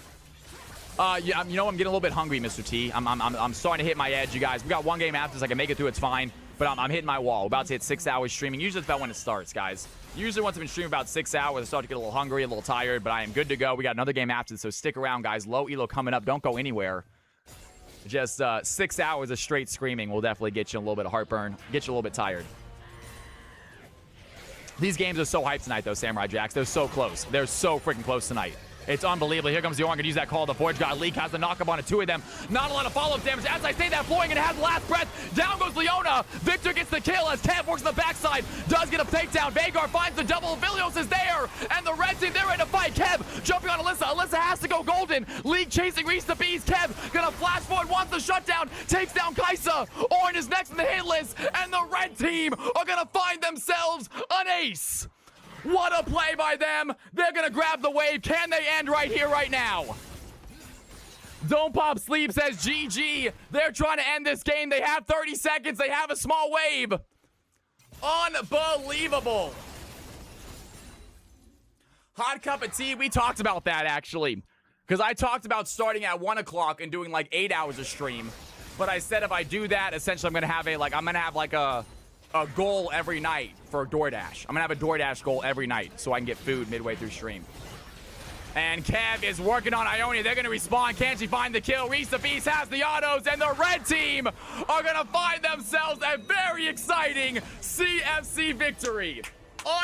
Yeah, you know, I'm getting a little bit hungry, Mr. T. I'm starting to hit my edge, you guys. We got one game after this. I can make it through. It's fine. But I'm hitting my wall. We're about to hit 6 hours streaming. Usually that's about when it starts, guys. Usually once I've been streaming about 6 hours, I start to get a little hungry, a little tired, but I am good to go. We got another game after this, so stick around, guys. Low elo coming up. Don't go anywhere. Just 6 hours of straight screaming will definitely get you a little bit of heartburn, get you a little bit tired. These games are so hyped tonight, though, Samurai Jacks. They're so close. They're so freaking close tonight. It's unbelievable. Here comes the Ornn. Gonna use that call. The Forge God Leak has the knockup on two of them. Not a lot of follow-up damage. As I say that, Florian gonna have the last breath. Down goes Leona. Victor gets the kill as Kev works on the backside. Does get a takedown. Veigar finds the double. Vilios is there. And the red team, they're ready to fight. Kev jumping on Alyssa. Alyssa has to go golden. League chasing Reese the Beast. Kev gonna flash forward, wants the shutdown. Takes down Kaisa. Ornn is next in the hit list. And the red team are gonna find themselves an ace. What a play by them. They're going to grab the wave. Can they end right here, right now? Don't Pop Sleep says GG. They're trying to end this game. They have 30 seconds. They have a small wave. Unbelievable. Hot Cup of Tea. We talked about that, actually. Because I talked about starting at 1 o'clock and doing like 8 hours of stream. But I said if I do that, essentially I'm going to have a goal every night for DoorDash. I'm gonna have a DoorDash goal every night so I can get food midway through stream. And Kev is working on Ionia. They're gonna respawn. Can she find the kill? Reese the Beast has the autos, and the red team are gonna find themselves a very exciting CFC victory.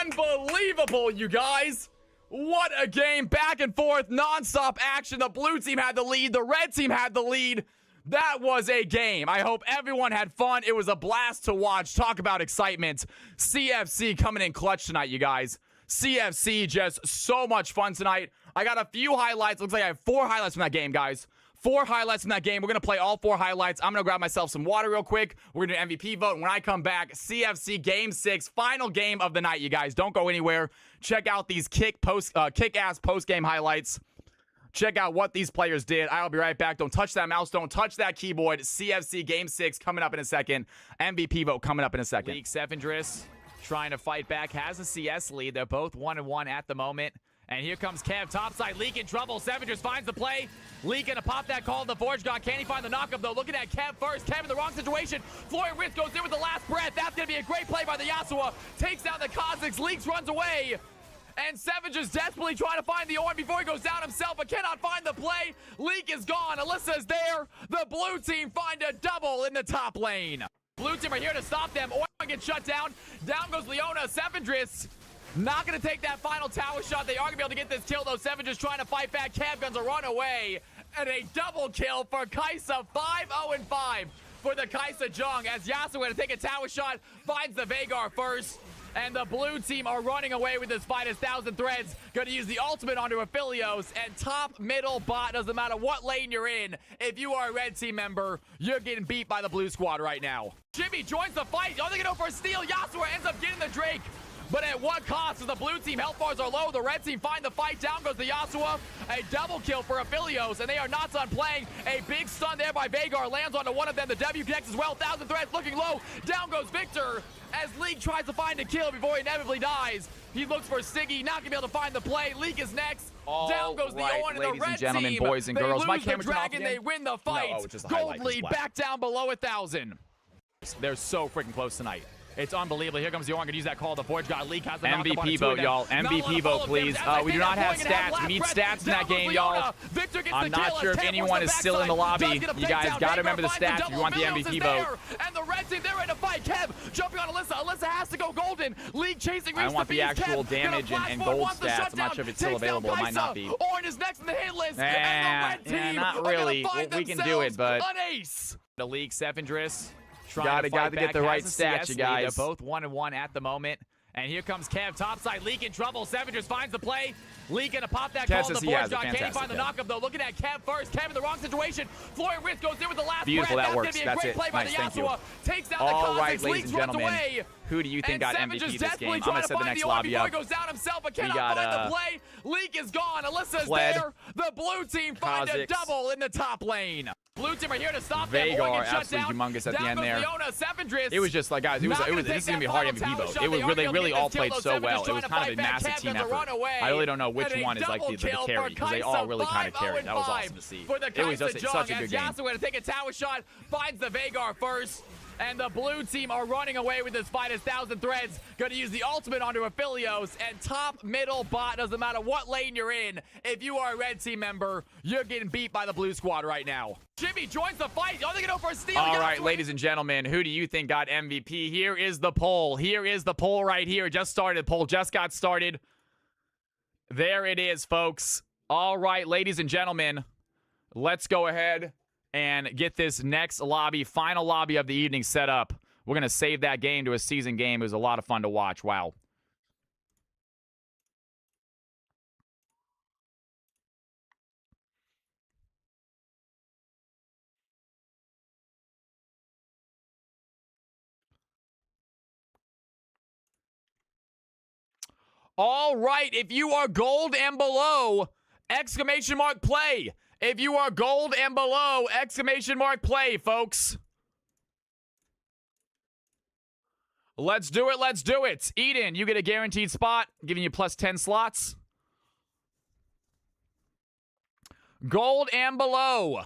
Unbelievable, you guys. What a game. Back and forth, non-stop action. The blue team had the lead. The red team had the lead. That was a game. I hope everyone had fun. It was a blast to watch. Talk about excitement. CFC coming in clutch tonight, you guys. CFC just so much fun tonight. I got a few highlights. Looks like I have 4 highlights from that game, guys. 4 highlights from that game. We're going to play all 4 highlights. I'm going to grab myself some water real quick. We're going to do an MVP vote. And when I come back, CFC Game 6, final game of the night, you guys. Don't go anywhere. Check out these kick-ass post-game highlights. Check out what these players did. I'll be right back. Don't touch that mouse. Don't touch that keyboard. CFC Game 6 coming up in a second. MVP vote coming up in a second. League Sevendris trying to fight back. Has a CS lead. They're both 1-1 at the moment. And here comes Kev. Topside. Leak in trouble. Sevendris finds the play. Leak gonna pop that call to the Forge God. Can he find the knockup, though? Looking at Kev first. Kev in the wrong situation. Florian Risk goes in with the last breath. That's gonna be a great play by the Yasuo. Takes down the Kha'Zix. Leaks runs away. And Seven just desperately trying to find the Ornn before he goes down himself, but cannot find the play. Leak is gone. Alyssa is there. The blue team find a double in the top lane. Blue team are here to stop them. Ornn gets shut down. Down goes Leona. Sevendris not going to take that final tower shot. They are going to be able to get this kill, though. Seven just trying to fight back. Kev guns a run away. And a double kill for Kaisa, 5-0-5 for the Kaisa Jung as Yasuo going to take a tower shot, finds the Veigar first. And the blue team are running away with this fight as Thousand Threads going to use the ultimate onto Aphelios. And top, middle, bot, doesn't matter what lane you're in. If you are a red team member, you're getting beat by the blue squad right now. Jimmy joins the fight. Oh, they're going to go for a steal. Yasuo ends up getting the Drake. But at what cost? As the blue team health bars are low, the red team find the fight. Down goes the Yasuo. A double kill for Aphelios, and they are not done playing. A big stun there by Veigar lands onto one of them. The W connects as well. Thousand Threads looking low. Down goes Victor as League tries to find a kill before he inevitably dies. He looks for Siggy, not gonna be able to find the play. League is next. Down goes the Owen and the red and gentlemen, team. boys and girls, they my lose the camera turned off dragon, again? they win the fight. No, just the highlight Gold lead display. back down below 1,000. They're so freaking close tonight. It's unbelievable. Here comes the Owen. Gonna use that call. The Forge God. League has the MVP vote, y'all. MVP vote, please. We do not have stats. We need stats in that game, y'all. I'm not sure if anyone is still in the lobby. You guys got to remember the stats if you want the MVP vote. And the red team, they're ready to fight. Kev jumping on Alyssa. Alyssa has to go golden. League chasing. I want the actual damage and gold stats. I'm not sure if it's still available. It might not be. Owen is next in the hit list. And the red team not really. We can do it, but an ace. the League Sevendris. Gotta get the right stats, you guys. They're both 1-1 at the moment. And here comes Kev, topside, Leak in trouble. Sevendris finds the play. Leak gonna pop that call on the board. Can he find the knockup though? Looking at Kev first. Kev in the wrong situation. Florian Risk goes in with the last Beautiful, breath. that works. Gonna be a great play by the Yasuo. Takes down the All right, Kha'Zix. ladies Leak and runs gentlemen, away. who do you think got And MVP Sevendris this game? I'm desperately gonna trying set to the find next the Owen lobby before up. he goes down himself, but cannot got, find the play. Leak is gone. Alyssa's Fled. there. The blue team find a Kha'Zix. double in the top lane. Blue team are here to stop them. Veigar, Owen gets shut absolutely down. humongous at the Down end goes there. Leona. Sevendris. It was just like, guys, this is gonna be a hard MVP vote. It was really all played so well. It was kind of a massive team effort. I really don't know which one is like the carry because they all really kind of carried. That was awesome to see. It was just such a good game. Yasuo going to take a tower shot, finds the Veigar first. And the blue team are running away with this fight as Thousand Threads going to use the ultimate onto Aphelios. And top, middle, bot, doesn't matter what lane you're in. If you are a red team member, you're getting beat by the blue squad right now. Jimmy joins the fight. Oh, they're going to go for a steal. All right, ladies and gentlemen, who do you think got MVP? Here is the poll. Here is the poll right here. Just started. Poll just got started. There it is, folks. All right, ladies and gentlemen, let's go ahead and get this next lobby, final lobby of the evening set up. We're going to save that game to a season game. It was a lot of fun to watch. Wow. All right, if you are gold and below, exclamation mark play. If you are gold and below, exclamation mark play, folks. Let's do it, let's do it. Eden, you get a guaranteed spot, giving you plus 10 slots. Gold and below.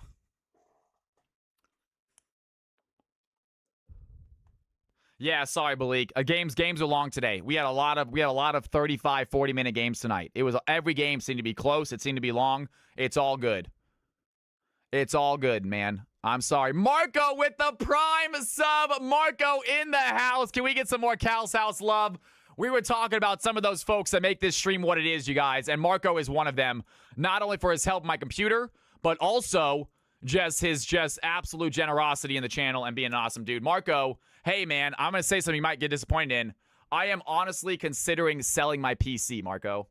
Yeah, sorry, Malik. Games are long today. We had a lot of 35, 40-minute games tonight. It was every game seemed to be close. It seemed to be long. It's all good. It's all good, man. I'm sorry. Marco with the prime sub. Marco in the house. Can we get some more Cal's House love? We were talking about some of those folks that make this stream what it is, you guys, and Marco is one of them. Not only for his help with my computer, but also just his absolute generosity in the channel and being an awesome dude. Marco, hey, man, I'm going to say something you might get disappointed in. I am honestly considering selling my PC, Marco.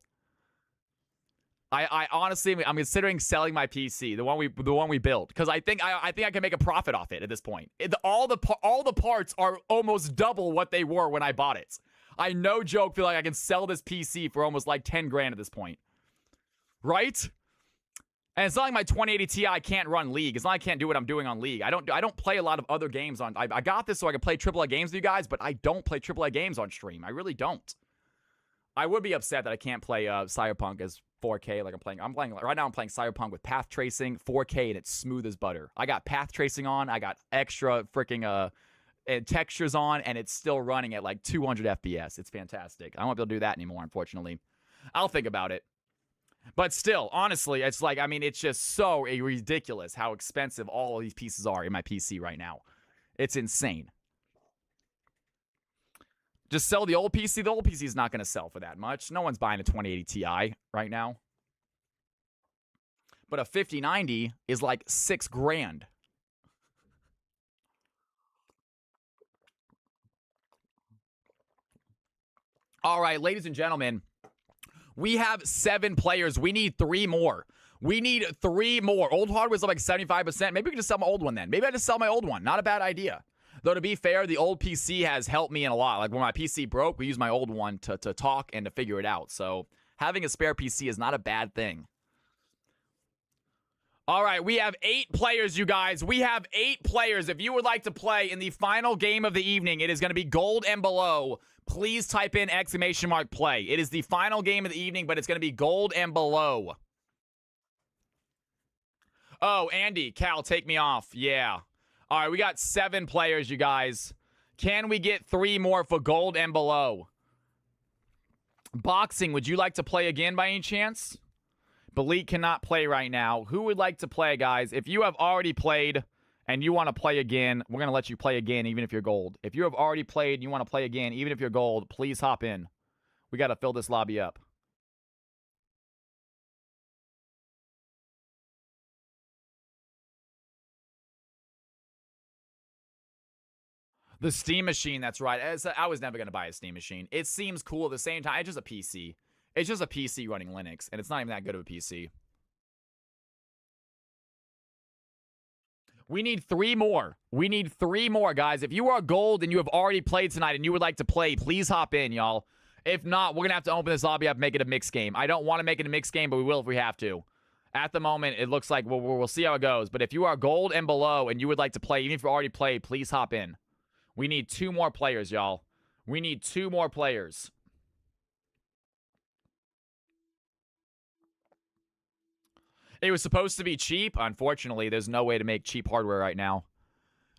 I honestly, I'm considering selling my PC, the one we built, because I think I can make a profit off it at this point. All the parts are almost double what they were when I bought it. I no joke feel like I can sell this PC for almost like 10 grand at this point, right? And it's not like my 2080 Ti can't run League. It's not like I can't do what I'm doing on League. I don't play a lot of other games on. I got this so I can play AAA games with you guys, but I don't play AAA games on stream. I really don't. I would be upset that I can't play Cyberpunk as 4K like I'm playing right now. I'm playing Cyberpunk with path tracing, 4K, and it's smooth as butter. I got path tracing on. I got extra freaking textures on, and it's still running at like 200 FPS. It's fantastic. I won't be able to do that anymore, unfortunately. I'll think about it. But still, honestly, it's like, I mean, it's just so ridiculous how expensive all of these pieces are in my PC right now. It's insane. Just sell the old PC. The old PC is not going to sell for that much. No one's buying a 2080 Ti right now. But a 5090 is like $6 grand. All right, ladies and gentlemen, we have 7 players. We need 3 more. We need 3 more. Old hardware's up like 75%. Maybe we can just sell my old one then. Maybe I just sell my old one. Not a bad idea. Though, to be fair, the old PC has helped me in a lot. Like, when my PC broke, we used my old one to talk and to figure it out. So, having a spare PC is not a bad thing. All right, we have 8 players, you guys. We have 8 players. If you would like to play in the final game of the evening, it is going to be gold and below. Please type in ! play. It is the final game of the evening, but it's going to be gold and below. Oh, Andy, Cal, take me off. Yeah. All right, we got 7 players, you guys. Can we get 3 more for gold and below? Boxing, would you like to play again by any chance? Belit cannot play right now. Who would like to play, guys? If you have already played and you want to play again, we're going to let you play again, even if you're gold. If you have already played and you want to play again, even if you're gold, please hop in. We got to fill this lobby up. The Steam Machine, that's right. I was never going to buy a Steam Machine. It seems cool at the same time. It's just a PC. It's just a PC running Linux, and it's not even that good of a PC. We need 3 more. We need 3 more, guys. If you are gold and you have already played tonight and you would like to play, please hop in, y'all. If not, we're going to have to open this lobby up and make it a mixed game. I don't want to make it a mixed game, but we will if we have to. At the moment, it looks like we'll see how it goes. But if you are gold and below and you would like to play, even if you already played, please hop in. We need 2 more players, y'all. We need 2 more players. It was supposed to be cheap. Unfortunately, there's no way to make cheap hardware right now.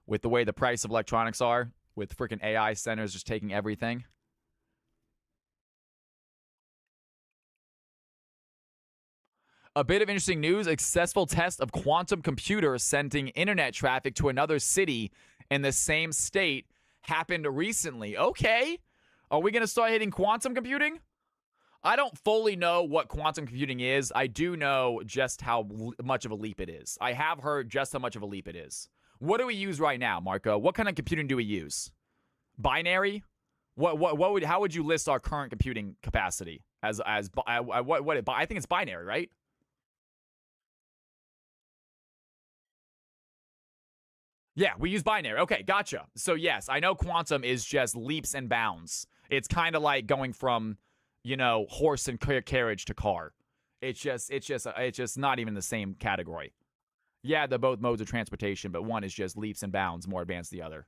With the way the price of electronics are. With freaking AI centers just taking everything. A bit of interesting news. A successful test of quantum computers sending internet traffic to another city in the same state happened recently. Okay. Are we going to start hitting quantum computing? I don't fully know what quantum computing is. I do know just how much of a leap it is. I have heard just how much of a leap it is. What do we use right now, Marco? What kind of computing do we use? Binary? How would you list our current computing capacity I think it's binary, right? Yeah, we use binary. Okay, gotcha. So yes, I know quantum is just leaps and bounds. It's kind of like going from, you know, horse and carriage to car. It's just not even the same category. Yeah, they're both modes of transportation, but one is just leaps and bounds more advanced than the other.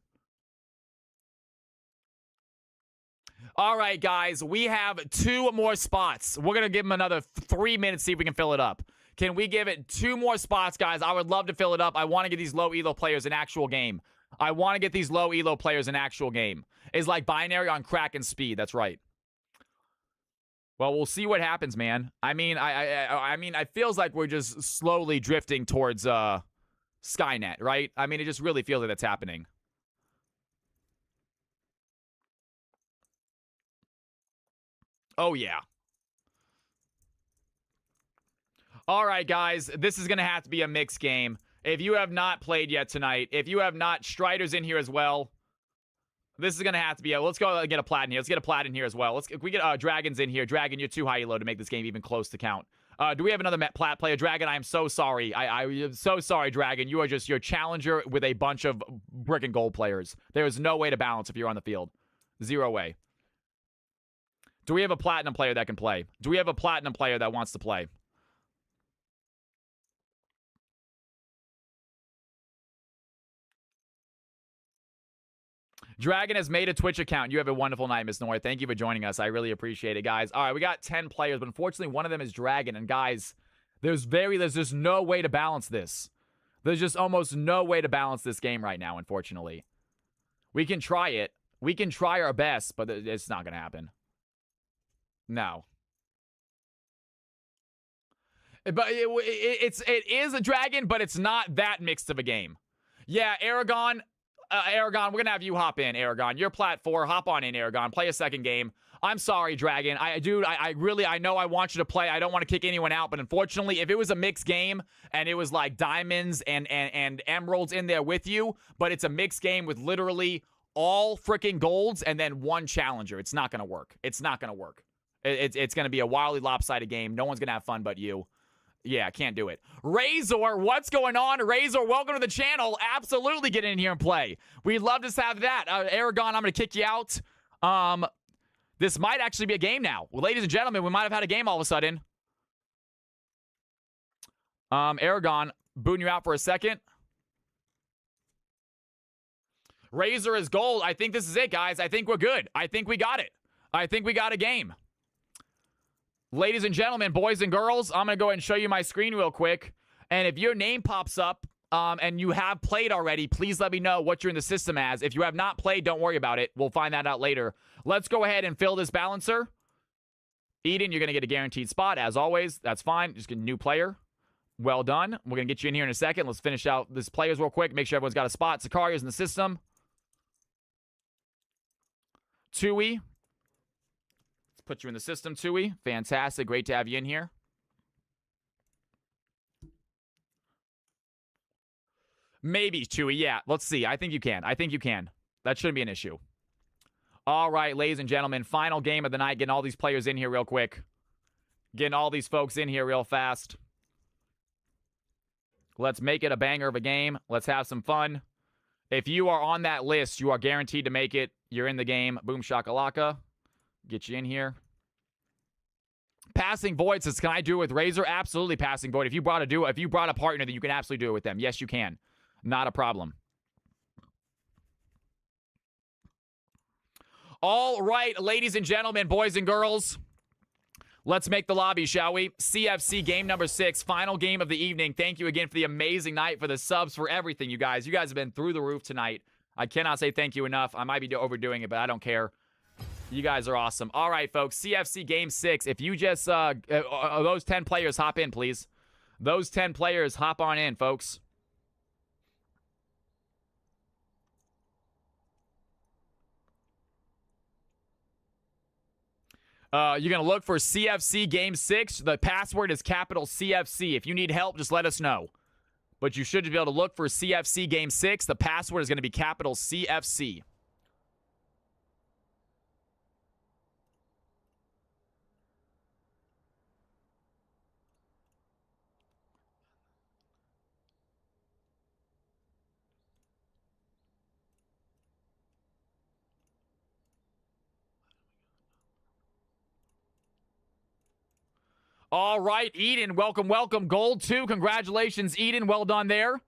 All right, guys, we have 2 more spots. We're going to give them another 3 minutes, see if we can fill it up. Can we give it 2 more spots, guys? I would love to fill it up. I want to get these low elo players an actual game. I want to get these low elo players an actual game. It's like binary on crack and speed. That's right. Well, we'll see what happens, man. I mean, it feels like we're just slowly drifting towards Skynet, right? I mean, it just really feels like that's happening. Oh, yeah. All right, guys. This is going to have to be a mixed game. If you have not played yet tonight, if you have not, Strider's in here as well. This is going to have to be let's go get a plat in here. Let's get a plat in here as well. We get Dragon's in here. Dragon, you're too high elo to make this game even close to count. Do we have another plat player? Dragon, I am so sorry. I am so sorry, Dragon. You are just your challenger with a bunch of brick and gold players. There is no way to balance if you're on the field. 0 way. Do we have a platinum player that can play? Do we have a platinum player that wants to play? Dragon has made a Twitch account. You have a wonderful night, Miss Nora. Thank you for joining us. I really appreciate it, guys. All right, we got 10 players, but unfortunately, one of them is Dragon. And guys, there's just no way to balance this. There's just almost no way to balance this game right now, unfortunately. We can try it. We can try our best, but it's not going to happen. No. But it is a Dragon, but it's not that mixed of a game. Yeah, Aragon, we're going to have you hop in, Aragon. You're plat 4. Hop on in, Aragon. Play a second game. I'm sorry, Dragon. Dude, I know I want you to play. I don't want to kick anyone out, but unfortunately, if it was a mixed game and it was like diamonds and emeralds in there with you, but it's a mixed game with literally all freaking golds and then one challenger, it's not gonna work. It's not gonna work. It's gonna be a wildly lopsided game. No one's gonna have fun but you. Yeah, can't do it. Razor, what's going on? Razor, welcome to the channel. Absolutely get in here and play. We'd love to have that. Aragon, I'm gonna kick you out. This might actually be a game now. Well, ladies and gentlemen, we might have had a game all of a sudden. Aragon, booting you out for a second. Razor is gold. I think this is it, guys. I think we're good. I think we got it. I think we got a game. Ladies and gentlemen, boys and girls, I'm going to go ahead and show you my screen real quick. And if your name pops up and you have played already, please let me know what you're in the system as. If you have not played, don't worry about it. We'll find that out later. Let's go ahead and fill this balancer. Eden, you're going to get a guaranteed spot, as always. That's fine. Just get a new player. Well done. We're going to get you in here in a second. Let's finish out this players real quick. Make sure everyone's got a spot. Sicaria's in the system. Tues. Let's put you in the system, Tues. Fantastic. Great to have you in here. Maybe, Chewy. Yeah, let's see. I think you can. I think you can. That shouldn't be an issue. All right, ladies and gentlemen, final game of the night. Getting all these players in here real quick. Getting all these folks in here real fast. Let's make it a banger of a game. Let's have some fun. If you are on that list, you are guaranteed to make it. You're in the game. Boom shakalaka. Get you in here. Passing Void says, can I do it with Razor? Absolutely, Passing Void. If you brought a partner, then you can absolutely do it with them. Yes, you can. Not a problem. All right, ladies and gentlemen, boys and girls, let's make the lobby, shall we? CFC game number 6, final game of the evening. Thank you again for the amazing night, for the subs, for everything, you guys. You guys have been through the roof tonight. I cannot say thank you enough. I might be overdoing it, but I don't care. You guys are awesome. All right, folks, CFC game 6. If you just, those 10 players hop in, please. Those 10 players hop on in, folks. You're going to look for CFC Game 6. The password is capital CFC. If you need help, just let us know. But you should be able to look for CFC Game 6. The password is going to be capital CFC. All right, Eden, welcome, welcome. Gold 2, congratulations, Eden. Well done there.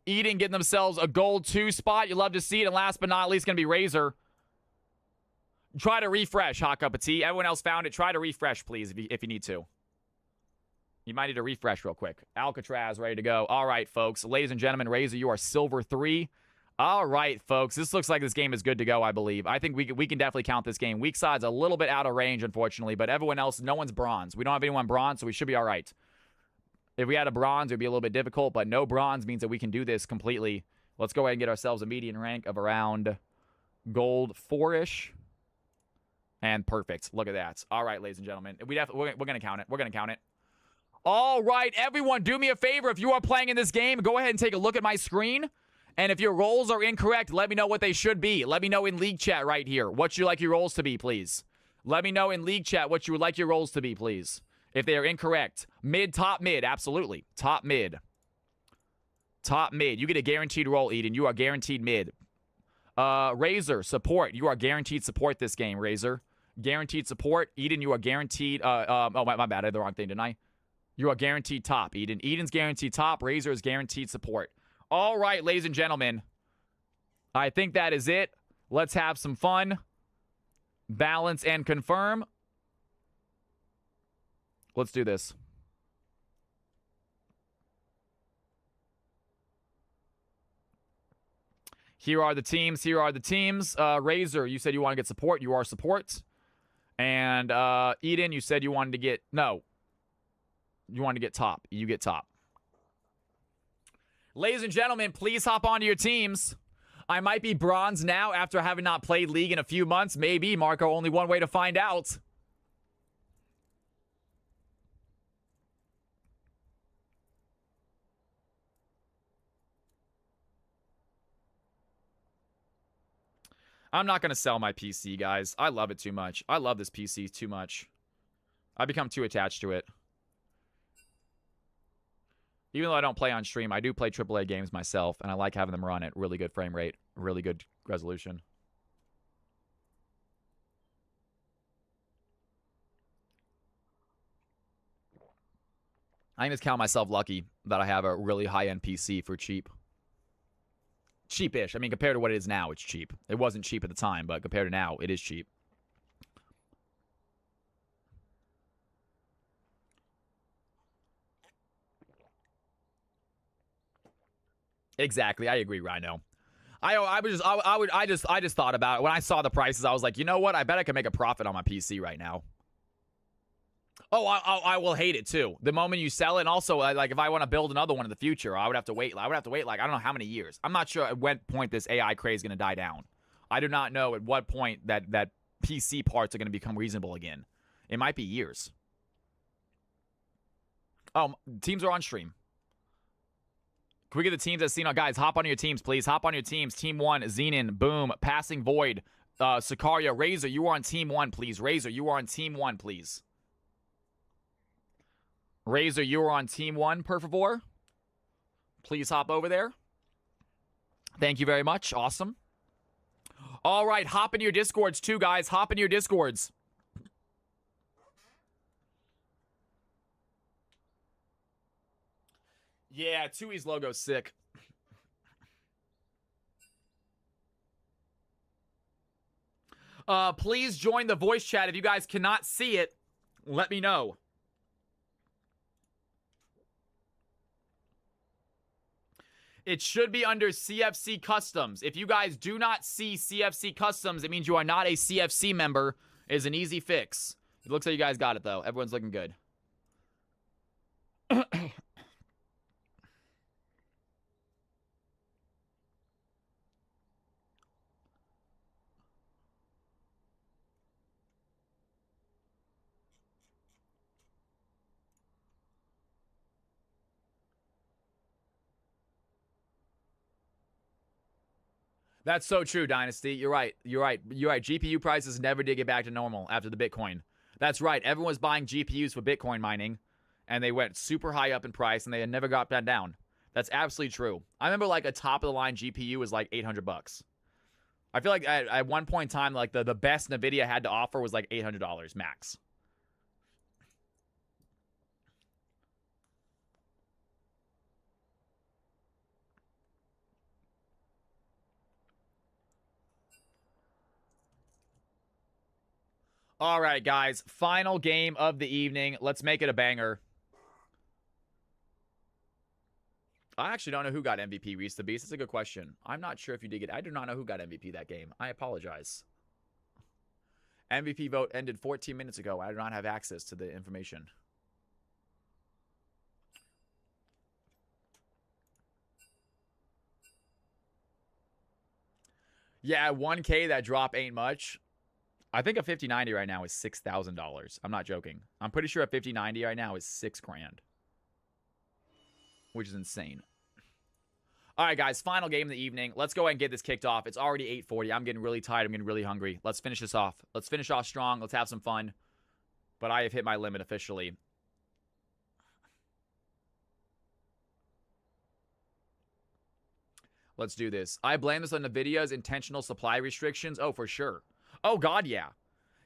Eden getting themselves a gold 2 spot. You love to see it. And last but not least, going to be Razor. Try to refresh, Hot Cup of Tea. Everyone else found it. Try to refresh, please, if you need to. You might need to refresh real quick. Alcatraz ready to go. All right, folks. Ladies and gentlemen, Razor, you are silver 3. All right, folks. This looks like this game is good to go, I believe. I think we can definitely count this game. Weak side's a little bit out of range, unfortunately, but everyone else, no one's bronze. We don't have anyone bronze, so we should be all right. If we had a bronze, it would be a little bit difficult, but no bronze means that we can do this completely. Let's go ahead and get ourselves a median rank of around gold 4-ish. And perfect. Look at that. All right, ladies and gentlemen. We're going to count it. We're going to count it. All right, everyone, do me a favor. If you are playing in this game, go ahead and take a look at my screen. And if your roles are incorrect, let me know what they should be. Let me know in league chat right here what you like your roles to be, please. Let me know in league chat what you would like your roles to be, please. If they are incorrect. Mid, top, mid. Absolutely. Top, mid. Top, mid. You get a guaranteed role, Eden. You are guaranteed mid. Razor, support. You are guaranteed support this game, Razor. Guaranteed support. Eden, you are guaranteed. Oh, my bad. I had the wrong thing, didn't I? You are guaranteed top, Eden. Eden's guaranteed top. Razor is guaranteed support. All right, ladies and gentlemen. I think that is it. Let's have some fun. Balance and confirm. Let's do this. Here are the teams. Here are the teams. Razor, you said you want to get support. You are support. And Eden, you said you wanted to get... No. You wanted to get top. You get top. Ladies and gentlemen, please hop onto your teams. I might be bronze now after having not played League in a few months. Maybe, Marco. Only one way to find out. I'm not going to sell my PC, guys. I love it too much. I love this PC too much. I become too attached to it. Even though I don't play on stream, I do play AAA games myself, and I like having them run at really good frame rate, really good resolution. I just count myself lucky that I have a really high-end PC for cheap. Cheapish. I mean, compared to what it is now, it's cheap. It wasn't cheap at the time, but compared to now, it is cheap. Exactly. I agree, Rhino. I just thought about it. When I saw the prices, I was like, you know what? I bet I could make a profit on my PC right now. Oh, I will hate it too. The moment you sell it, and also like if I want to build another one in the future, I would have to wait. I would have to wait like I don't know how many years. I'm not sure at what point this AI craze is going to die down. I do not know at what point that PC parts are going to become reasonable again. It might be years. Oh, teams are on stream. Can we get the teams as seen on? Guys, hop on your teams, please. Hop on your teams. Team 1, Xenon, Boom, Passing Void, Sicaria, Razor, you are on Team 1, please. Razor, you are on Team 1, please. Razor, you are on Team 1, per favor. Please hop over there. Thank you very much. Awesome. All right, hop in your Discords too, guys. Hop in your Discords. Yeah, Tues logo's sick. Please join the voice chat. If you guys cannot see it, let me know. It should be under CFC Customs. If you guys do not see CFC Customs, it means you are not a CFC member. It is an easy fix. It looks like you guys got it, though. Everyone's looking good. That's so true, Dynasty. You're right. You're right. You're right. GPU prices never did get back to normal after the Bitcoin. That's right. Everyone was buying GPUs for Bitcoin mining, and they went super high up in price, and they never got that down. That's absolutely true. I remember like a top-of-the-line GPU was like $800. I feel like at one point in time, like the best NVIDIA had to offer was like $800 max. All right, guys. Final game of the evening. Let's make it a banger. I actually don't know who got MVP, Reese the Beast. That's a good question. I'm not sure if you did get... I do not know who got MVP that game. I apologize. MVP vote ended 14 minutes ago. I do not have access to the information. Yeah, 1K, that drop ain't much. I think a 5090 right now is $6,000. I'm not joking. I'm pretty sure a 5090 right now is $6,000. Which is insane. All right, guys. Final game of the evening. Let's go ahead and get this kicked off. It's already 8:40. I'm getting really tired. I'm getting really hungry. Let's finish this off. Let's finish off strong. Let's have some fun. But I have hit my limit officially. Let's do this. I blame this on NVIDIA's intentional supply restrictions. Oh, for sure. Oh, God, yeah.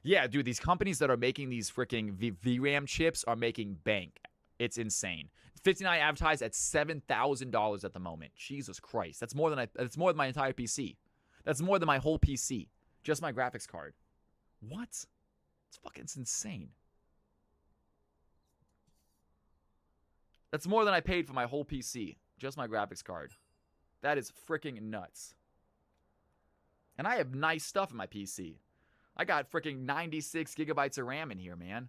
Yeah, dude, these companies that are making these freaking VRAM chips are making bank. It's insane. 59 advertised at $7,000 at the moment. Jesus Christ. That's more than more than my entire PC. That's more than my whole PC. Just my graphics card. What? It's insane. That's more than I paid for my whole PC. Just my graphics card. That is freaking nuts. And I have nice stuff in my PC. I got freaking 96 gigabytes of RAM in here, man.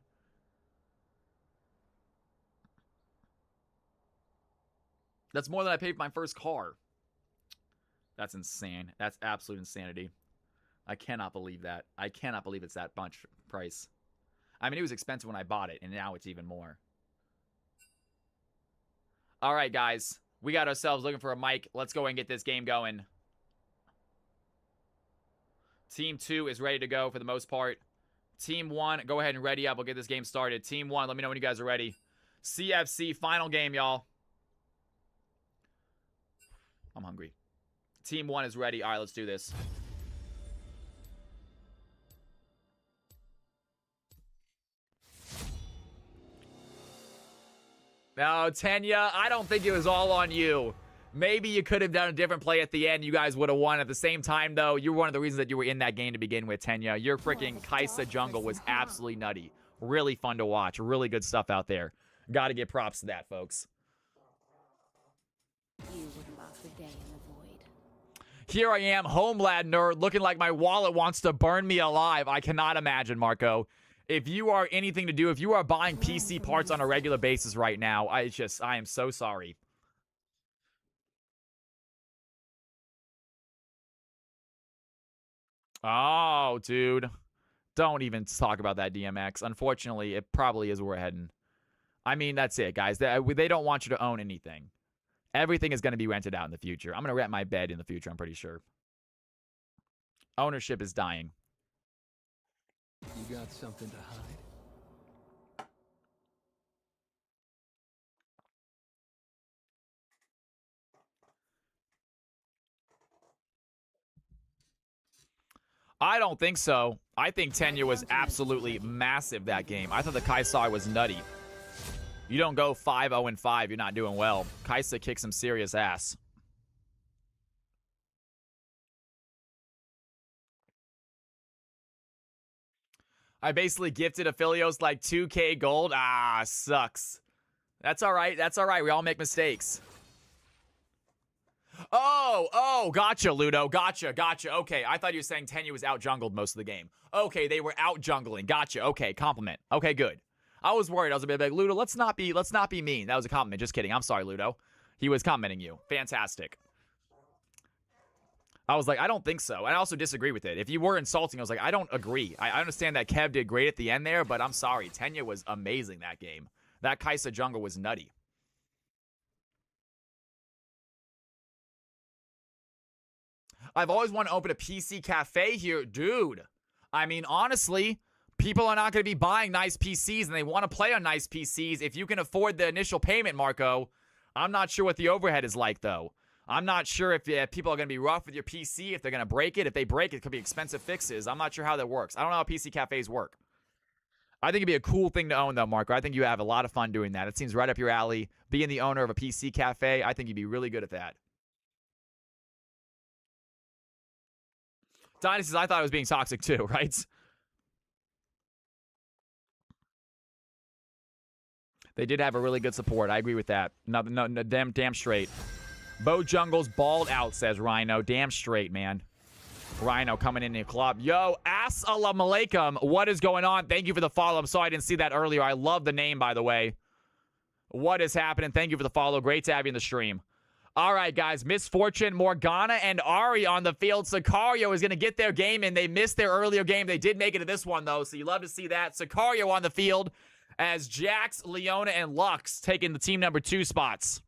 That's more than I paid for my first car. That's insane. That's absolute insanity. I cannot believe that. I cannot believe it's that much price. I mean, it was expensive when I bought it, and now it's even more. All right, guys. We got ourselves looking for a mic. Let's go and get this game going. Team 2 is ready to go for the most part. Team 1, go ahead and ready up. We'll get this game started. Team 1, let me know when you guys are ready. CFC, final game, y'all. I'm hungry. Team 1 is ready. All right, let's do this. No, Tenya, I don't think it was all on you. Maybe you could have done a different play at the end. You guys would have won. At the same time, though, you're one of the reasons that you were in that game to begin with, Tenya. Your freaking Kaisa jungle was absolutely nutty. Really fun to watch. Really good stuff out there. Got to give props to that, folks. You would last a day in the void. Here I am, home lad nerd, looking like my wallet wants to burn me alive. I cannot imagine, Marco. If you are anything to do, if you are buying PC parts on a regular basis right now, I am so sorry. Oh, dude. Don't even talk about that DMX. Unfortunately, it probably is where we're heading. I mean, that's it, guys. They don't want you to own anything. Everything is going to be rented out in the future. I'm going to rent my bed in the future, I'm pretty sure. Ownership is dying. You got something to hide? I don't think so. I think Tenya was absolutely massive that game. I thought the Kaisa was nutty. You don't go 5-0-5, you're not doing well. Kaisa kicks some serious ass. I basically gifted Aphelios like 2K gold. Ah, sucks. That's all right. That's all right. We all make mistakes. Oh, gotcha, Ludo. Gotcha. Okay, I thought you were saying Tenya was out-jungled most of the game. Okay, they were out-jungling. Gotcha. Okay, compliment. Okay, good. I was worried. I was a bit like, Ludo, let's not be mean. That was a compliment. Just kidding. I'm sorry, Ludo. He was complimenting you. Fantastic. I was like, I don't think so. And I also disagree with it. If you were insulting, I was like, I don't agree. I understand that Kev did great at the end there, but I'm sorry. Tenya was amazing that game. That Kaisa jungle was nutty. I've always wanted to open a PC cafe here. Dude, I mean, honestly, people are not going to be buying nice PCs, and they want to play on nice PCs. If you can afford the initial payment, Marco, I'm not sure what the overhead is like, though. I'm not sure if people are going to be rough with your PC, if they're going to break it. If they break it, it could be expensive fixes. I'm not sure how that works. I don't know how PC cafes work. I think it'd be a cool thing to own, though, Marco. I think you have a lot of fun doing that. It seems right up your alley. Being the owner of a PC cafe, I think you'd be really good at that. Dynasty says, I thought I was being toxic too, right? They did have a really good support. I agree with that. No, damn straight. Bo Jungle's balled out, says Rhino. Damn straight, man. Rhino coming in the club. Yo, assalamu alaikum. What is going on? Thank you for the follow. I'm sorry I didn't see that earlier. I love the name, by the way. What is happening? Thank you for the follow. Great to have you in the stream. All right, guys. Misfortune, Morgana, and Ari on the field. Sicario is going to get their game in. They missed their earlier game. They did make it to this one, though, so you love to see that. Sicario on the field as Jax, Leona, and Lux taking the team number 2 spots.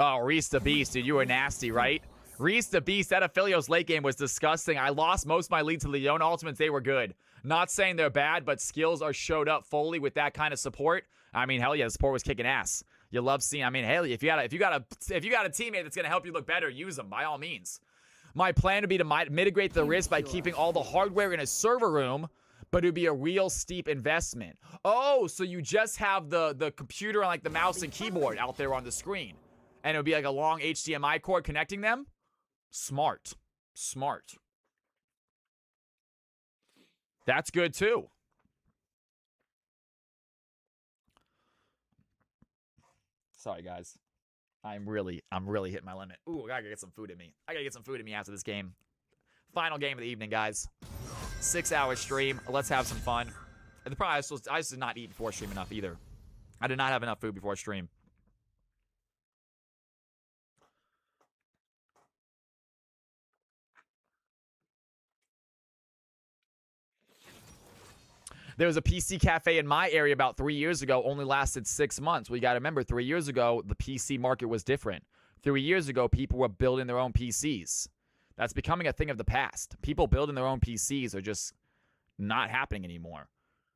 Oh, Reese the Beast, dude, you were nasty, right? Reese the Beast, that Aphelios late game was disgusting. I lost most of my lead to Leona Ultimates. They were good. Not saying they're bad, but skills are showed up fully with that kind of support. I mean, hell yeah, the support was kicking ass. You love seeing. I mean, hell, if you got a teammate that's gonna help you look better, use them by all means. My plan would be to mitigate the risk by keeping all the hardware in a server room, but it would be a real steep investment. Oh, so you just have the computer and like the mouse and keyboard out there on the screen, and it would be like a long HDMI cord connecting them. Smart. That's good too. Sorry, guys. I'm really hitting my limit. Ooh, I gotta get some food in me. I gotta get some food in me after this game. Final game of the evening, guys. 6-hour stream. Let's have some fun. And the problem I just did not eat before stream enough either. I did not have enough food before stream. There was a PC cafe in my area about 3 years ago, only lasted 6 months. We got to remember, 3 years ago, the PC market was different. 3 years ago, people were building their own PCs. That's becoming a thing of the past. People building their own PCs are just not happening anymore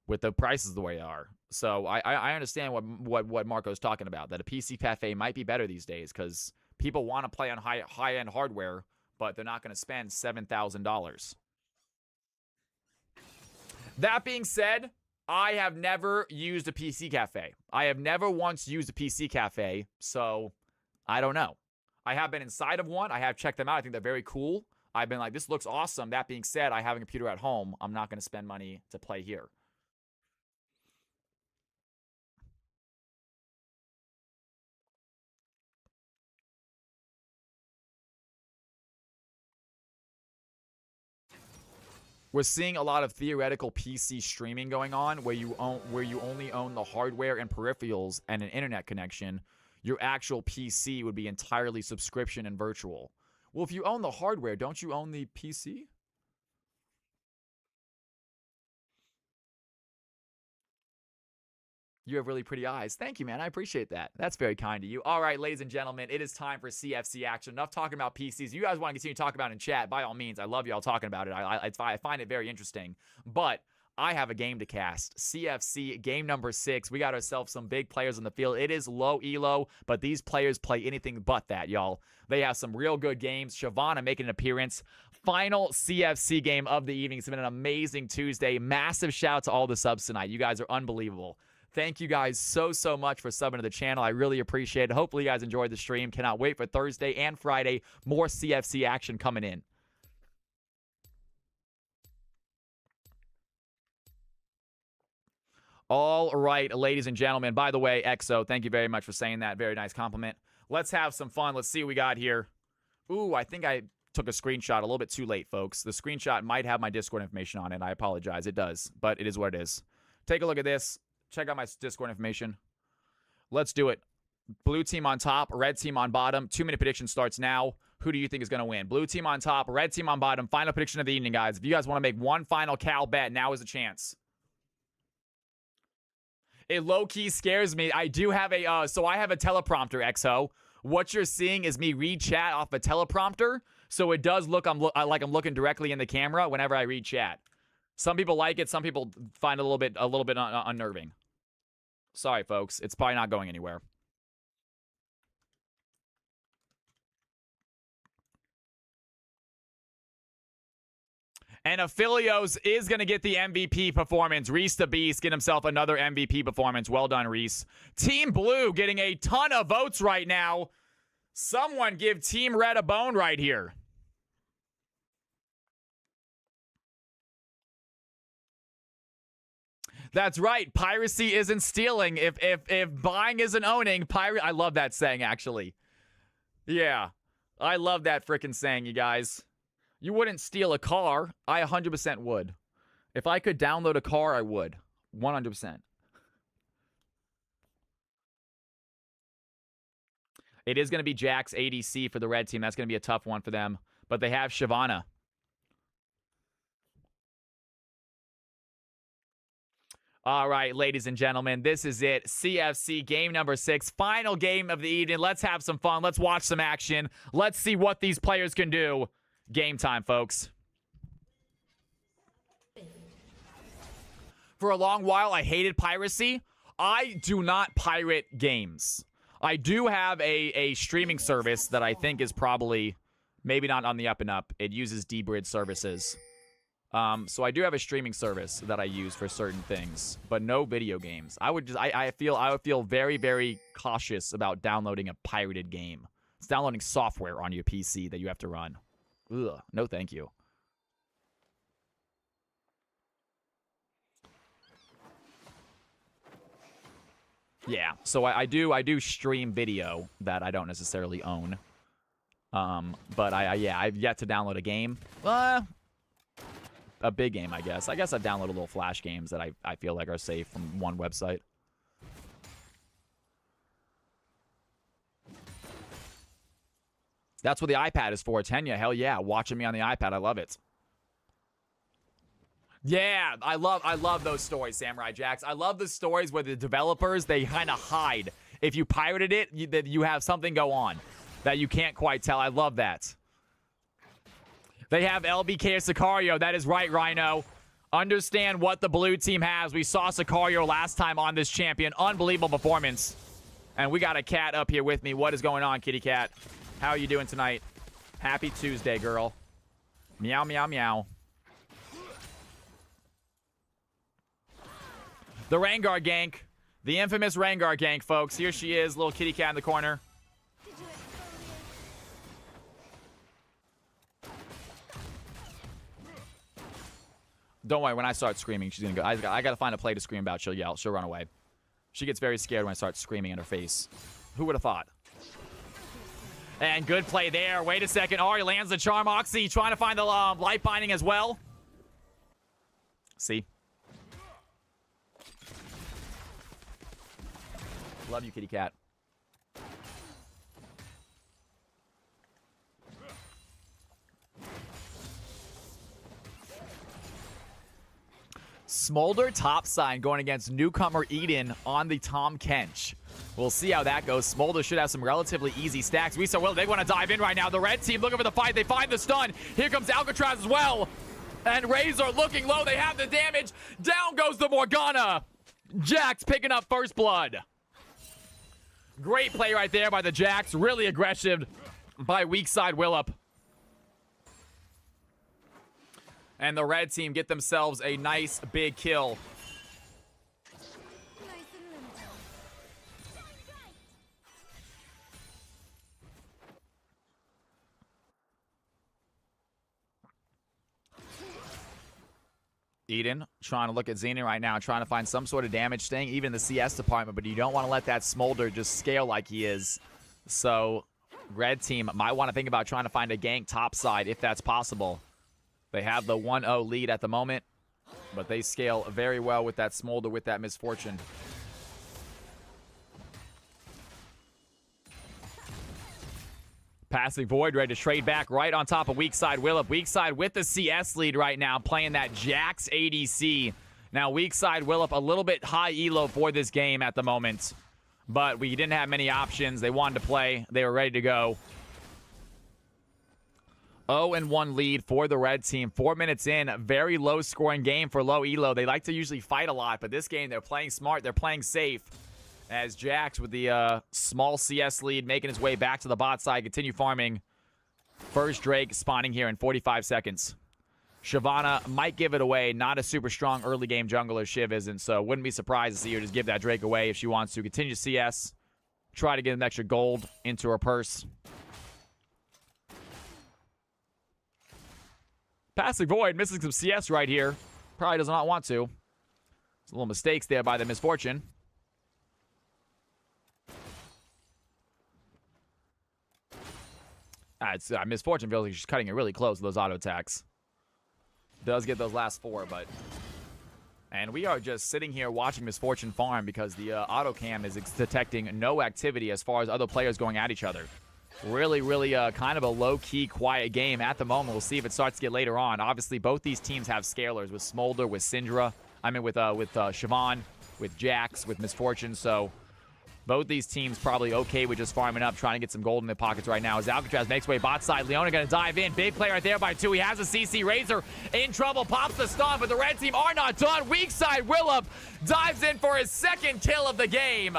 with the prices the way they are. So I understand what Marco's talking about, that a PC cafe might be better these days because people want to play on high-end hardware, but they're not going to spend $7,000. That being said, I have never used a PC cafe. I have never once used a PC cafe, so I don't know. I have been inside of one. I have checked them out. I think they're very cool. I've been like, this looks awesome. That being said, I have a computer at home. I'm not going to spend money to play here. We're seeing a lot of theoretical PC streaming going on where you only own the hardware and peripherals and an internet connection. Your actual PC would be entirely subscription and virtual. Well, if you own the hardware, don't you own the PC? You have really pretty eyes. Thank you, man. I appreciate that. That's very kind of you. All right, ladies and gentlemen, it is time for CFC action. Enough talking about PCs. You guys want to continue talking about it in chat, by all means. I love you all talking about it. I find it very interesting. But I have a game to cast. CFC game number 6. We got ourselves some big players in the field. It is low elo, but these players play anything but that, y'all. They have some real good games. Shyvana making an appearance. Final CFC game of the evening. It's been an amazing Tuesday. Massive shout out to all the subs tonight. You guys are unbelievable. Thank you guys so much for subbing to the channel. I really appreciate it. Hopefully you guys enjoyed the stream. Cannot wait for Thursday and Friday. More CFC action coming in. All right, ladies and gentlemen. By the way, EXO, thank you very much for saying that. Very nice compliment. Let's have some fun. Let's see what we got here. Ooh, I think I took a screenshot a little bit too late, folks. The screenshot might have my Discord information on it. I apologize. It does, but it is what it is. Take a look at this. Check out my Discord information. Let's do it. Blue team on top, red team on bottom. 2-minute prediction starts now. Who do you think is going to win? Blue team on top, red team on bottom. Final prediction of the evening, guys. If you guys want to make one final Cal bet, now is a chance. It low-key scares me. I do have a, so I have a teleprompter, XO. What you're seeing is me read chat off a teleprompter. So it does look like I'm looking directly in the camera whenever I read chat. Some people like it. Some people find it a little bit unnerving. Sorry, folks. It's probably not going anywhere. And Aphelios is going to get the MVP performance. Reese the Beast get himself another MVP performance. Well done, Reese. Team Blue getting a ton of votes right now. Someone give Team Red a bone right here. That's right. Piracy isn't stealing. If buying isn't owning, I love that saying, actually. Yeah. I love that frickin' saying, you guys. You wouldn't steal a car. I 100% would. If I could download a car, I would. 100%. It is going to be Jack's ADC for the red team. That's going to be a tough one for them. But they have Shyvana. All right, ladies and gentlemen, this is it. CFC game number 6, final game of the evening. Let's have some fun. Let's watch some action. Let's see what these players can do. Game time, folks. For a long while, I hated piracy. I do not pirate games. I do have a streaming service that I think is probably maybe not on the up and up. It uses dbridge services. So I do have a streaming service that I use for certain things, but no video games. I would feel very, very cautious about downloading a pirated game. It's downloading software on your PC that you have to run. Ugh, no thank you. Yeah, so I do stream video that I don't necessarily own. But I've yet to download a game. A big game, I guess. I guess I've downloaded little Flash games that I feel like are safe from one website. That's what the iPad is for. Tenya, hell yeah. Watching me on the iPad. I love it. Yeah, I love those stories, Samurai Jax. I love the stories where the developers, they kind of hide. If you pirated it, you have something go on that you can't quite tell. I love that. They have LBK Sicario. That is right, Rhino. Understand what the blue team has. We saw Sicario last time on this champion. Unbelievable performance. And we got a cat up here with me. What is going on, kitty cat? How are you doing tonight? Happy Tuesday, girl. Meow, meow, meow. The Rengar gank. The infamous Rengar gank, folks. Here she is, little kitty cat in the corner. Don't worry, when I start screaming, she's gonna go. I gotta find a play to scream about. She'll yell. She'll run away. She gets very scared when I start screaming in her face. Who would have thought? And good play there. Wait a second. Ari lands the charm. Oxy trying to find the light binding as well. See? Love you, kitty cat. Smolder top sign going against newcomer Eden on the Tom Kench. We'll see how that goes. Smolder should have some relatively easy stacks. We saw Will, they want to dive in right now. The red team looking for the fight. They find the stun. Here comes Alcatraz as well. And Razor looking low. They have the damage. Down goes the Morgana. Jax picking up first blood. Great play right there by the Jax. Really aggressive by weak side Willup. And the red team get themselves a nice big kill. Eden trying to look at Xena right now, trying to find some sort of damage, staying even in the CS department, but you don't want to let that Smolder just scale like he is. So, red team might want to think about trying to find a gank topside if that's possible. They have the 1-0 lead at the moment, but they scale very well with that Smolder, with that Misfortune. Passing Void, ready to trade back right on top of weak side Willup. Weak side with the CS lead right now, playing that Jax ADC. Now, weak side Willup, a little bit high elo for this game at the moment, but we didn't have many options. They wanted to play. They were ready to go. 0-1 lead for the red team. 4 minutes in, very low scoring game for low elo. They like to usually fight a lot, but this game they're playing smart. They're playing safe. As Jax with the small CS lead making his way back to the bot side, continue farming. First Drake spawning here in 45 seconds. Shyvana might give it away. Not a super strong early game jungler, Shiv isn't, so wouldn't be surprised to see her just give that Drake away if she wants to. Continue CS. Try to get an extra gold into her purse. Passing Void, missing some CS right here. Probably does not want to. There's a little mistakes there by the Misfortune. Misfortune feels like she's cutting it really close with those auto attacks. Does get those last 4, but... And we are just sitting here watching Misfortune farm because the auto cam is detecting no activity as far as other players going at each other. Really, really kind of a low-key, quiet game at the moment. We'll see if it starts to get later on. Obviously, both these teams have scalers with Smolder, with Syndra. I mean, with Siobhan, with Jax, with Misfortune, so... Both these teams probably okay with just farming up, trying to get some gold in their pockets right now. As Alcatraz makes way bot side, Leona going to dive in. Big play right there by Tues. He has a CC. Razor in trouble, pops the stun, but the red team are not done. Weak side, Willup dives in for his second kill of the game.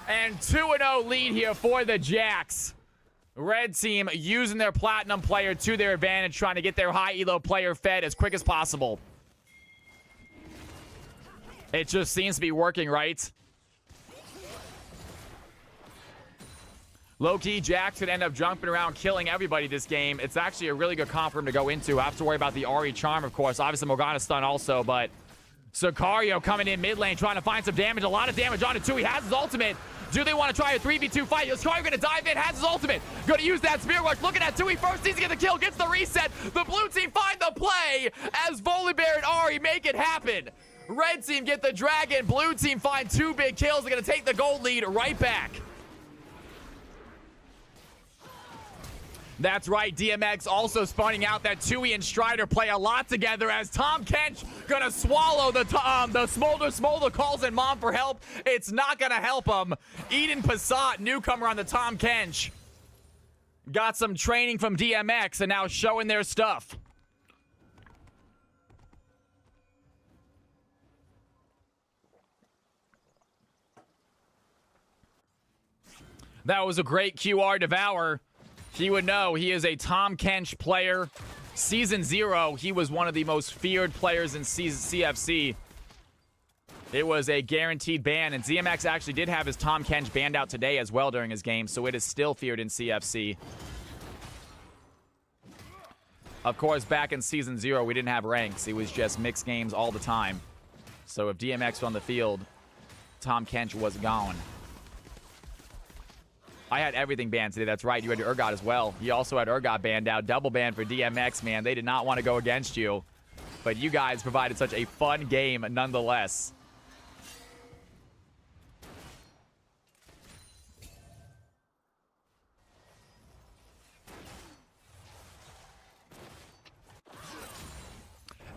And 2-0 lead here for the Jax. Red team using their platinum player to their advantage, trying to get their high elo player fed as quick as possible. It just seems to be working, right? Low-key, Jax could end up jumping around, killing everybody this game. It's actually a really good comp for him to go into. I have to worry about the Ahri Charm, of course. Obviously, Morgana stun also, but Sicario coming in mid lane, trying to find some damage. A lot of damage on it, too. He has his ultimate. Do they want to try a 3v2 fight? Sicario going to dive in, has his ultimate. Going to use that Spear Rush. Looking at Tui first, needs to get the kill, gets the reset. The blue team find the play as Volibear and Ahri make it happen. Red team get the dragon. Blue team find 2 big kills. They're going to take the gold lead right back. That's right, DMX also spawning out that Tui and Strider play a lot together as Tom Kench gonna swallow the Smolder. Smolder calls in Mom for help. It's not gonna help him. Eden Passat, newcomer on the Tom Kench, got some training from DMX and now showing their stuff. That was a great QR Devour. He would know he is a Tom Kench player. Season 0, he was one of the most feared players in CFC. It was a guaranteed ban, and ZMX actually did have his Tom Kench banned out today as well during his game, so it is still feared in CFC. Of course, back in Season 0, we didn't have ranks. It was just mixed games all the time. So if DMX was on the field, Tom Kench was gone. I had everything banned today. That's right. You had your Urgot as well. You also had Urgot banned out. Double ban for DMX, man. They did not want to go against you. But you guys provided such a fun game nonetheless.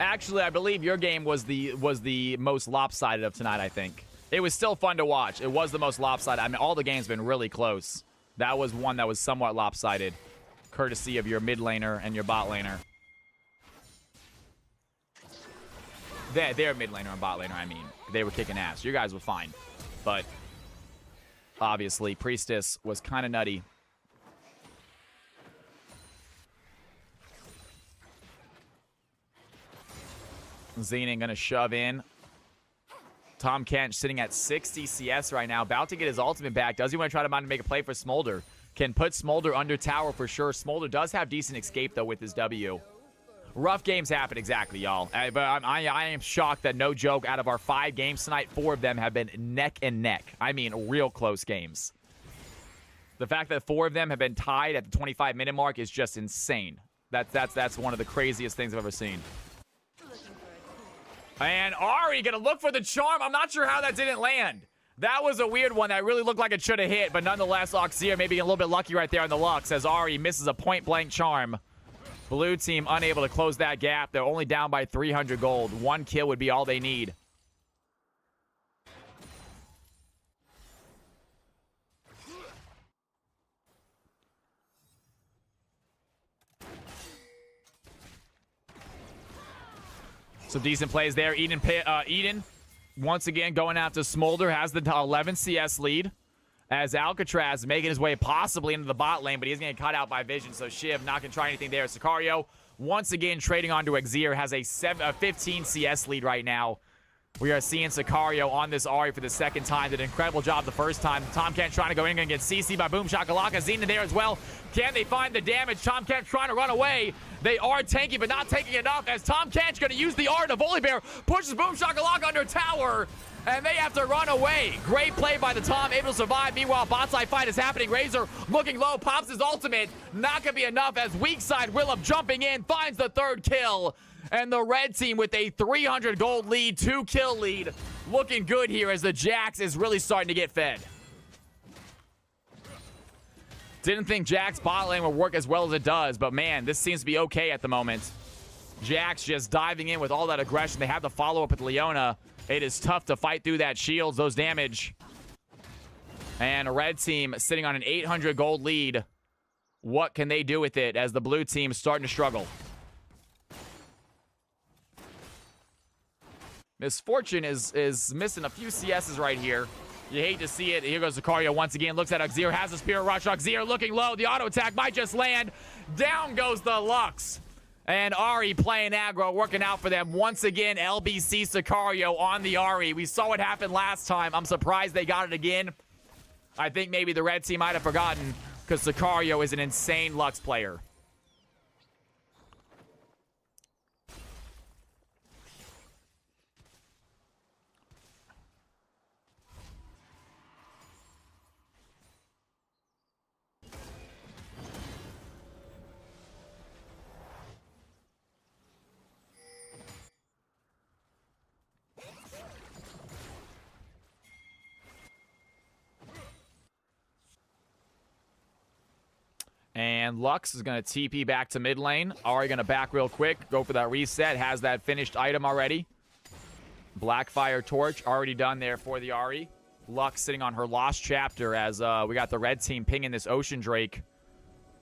Actually, I believe your game was the most lopsided of tonight, I think. It was still fun to watch. It was the most lopsided. I mean, all the games have been really close. That was one that was somewhat lopsided, courtesy of your mid laner and your bot laner. Their mid laner and bot laner, I mean. They were kicking ass. You guys were fine. But, obviously, Priestess was kind of nutty. Xenon going to shove in. Tom Kench sitting at 60 CS right now, about to get his ultimate back. Does he want to try to make a play for Smolder? Can put Smolder under tower for sure. Smolder does have decent escape, though, with his W. Rough games happen, exactly, y'all. But I am shocked that, no joke, out of our 5 games tonight, 4 of them have been neck and neck. I mean, real close games. The fact that 4 of them have been tied at the 25-minute mark is just insane. That's one of the craziest things I've ever seen. And Ari gonna look for the charm. I'm not sure how that didn't land. That was a weird one that really looked like it should have hit, but nonetheless, Oxir maybe a little bit lucky right there on the Lux as Ari misses a point-blank charm. Blue team unable to close that gap. They're only down by 300 gold. 1 kill would be all they need. Some decent plays there. Eden, once again, going out to Smolder, has the 11 CS lead. As Alcatraz making his way possibly into the bot lane, but he's going to get caught out by Vision, so Shiv not going to try anything there. Sicario, once again, trading onto Exir, has a 15 CS lead right now. We are seeing Sicario on this Ahri for the second time. Did an incredible job the first time. Tom Kent trying to go in and get CC by Boom Shakalaka. Xena there as well. Can they find the damage? Tom Kent trying to run away. They are tanking, but not taking enough as Tom Kent's going to use the art of Volibear. Pushes Boom Shakalaka under tower, and they have to run away. Great play by the Tom, able to survive. Meanwhile, bot side fight is happening. Razor looking low, pops his ultimate. Not going to be enough as weak side Willem jumping in, finds the 3rd kill. And the red team with a 300 gold lead, 2 kill lead. Looking good here as the Jax is really starting to get fed. Didn't think Jax bot lane would work as well as it does, but man, this seems to be okay at the moment. Jax just diving in with all that aggression. They have the follow-up with Leona. It is tough to fight through that shields, those damage. And a red team sitting on an 800 gold lead. What can they do with it as the blue team is starting to struggle? Misfortune is missing a few CSs right here. You hate to see it. Here goes Sicario once again. Looks at Exir. Has a Spirit Rush. Exir looking low. The auto attack might just land. Down goes the Lux. And Ahri playing aggro, working out for them. Once again, LBC Sicario on the Ahri. We saw what happened last time. I'm surprised they got it again. I think maybe the red team might have forgotten because Sicario is an insane Lux player. And And Lux is going to TP back to mid lane. Ahri going to back real quick. Go for that reset. Has that finished item already. Blackfire Torch already done there for the Ahri. Lux sitting on her lost chapter as we got the red team pinging this Ocean Drake.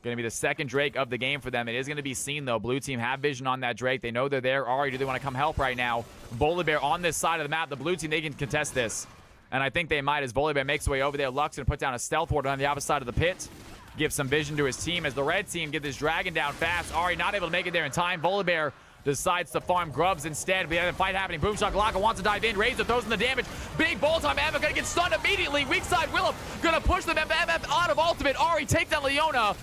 Going to be the second Drake of the game for them. It is going to be seen, though. Blue team have vision on that Drake. They know they're there. Ahri, do they want to come help right now? Volibear on this side of the map. The blue team, they can contest this. And I think they might as Volibear makes his way over there. Lux going to put down a stealth ward on the opposite side of the pit. Give some vision to his team as the red team get this dragon down fast. Ahri not able to make it there in time. Volibear decides to farm grubs instead. We have a fight happening. Boom Shakalaka wants to dive in. Razor throws in the damage. Big bolt time. Emma gonna get stunned immediately. Weak side Willem gonna push them. MF out of ultimate. Ahri takes down Leona.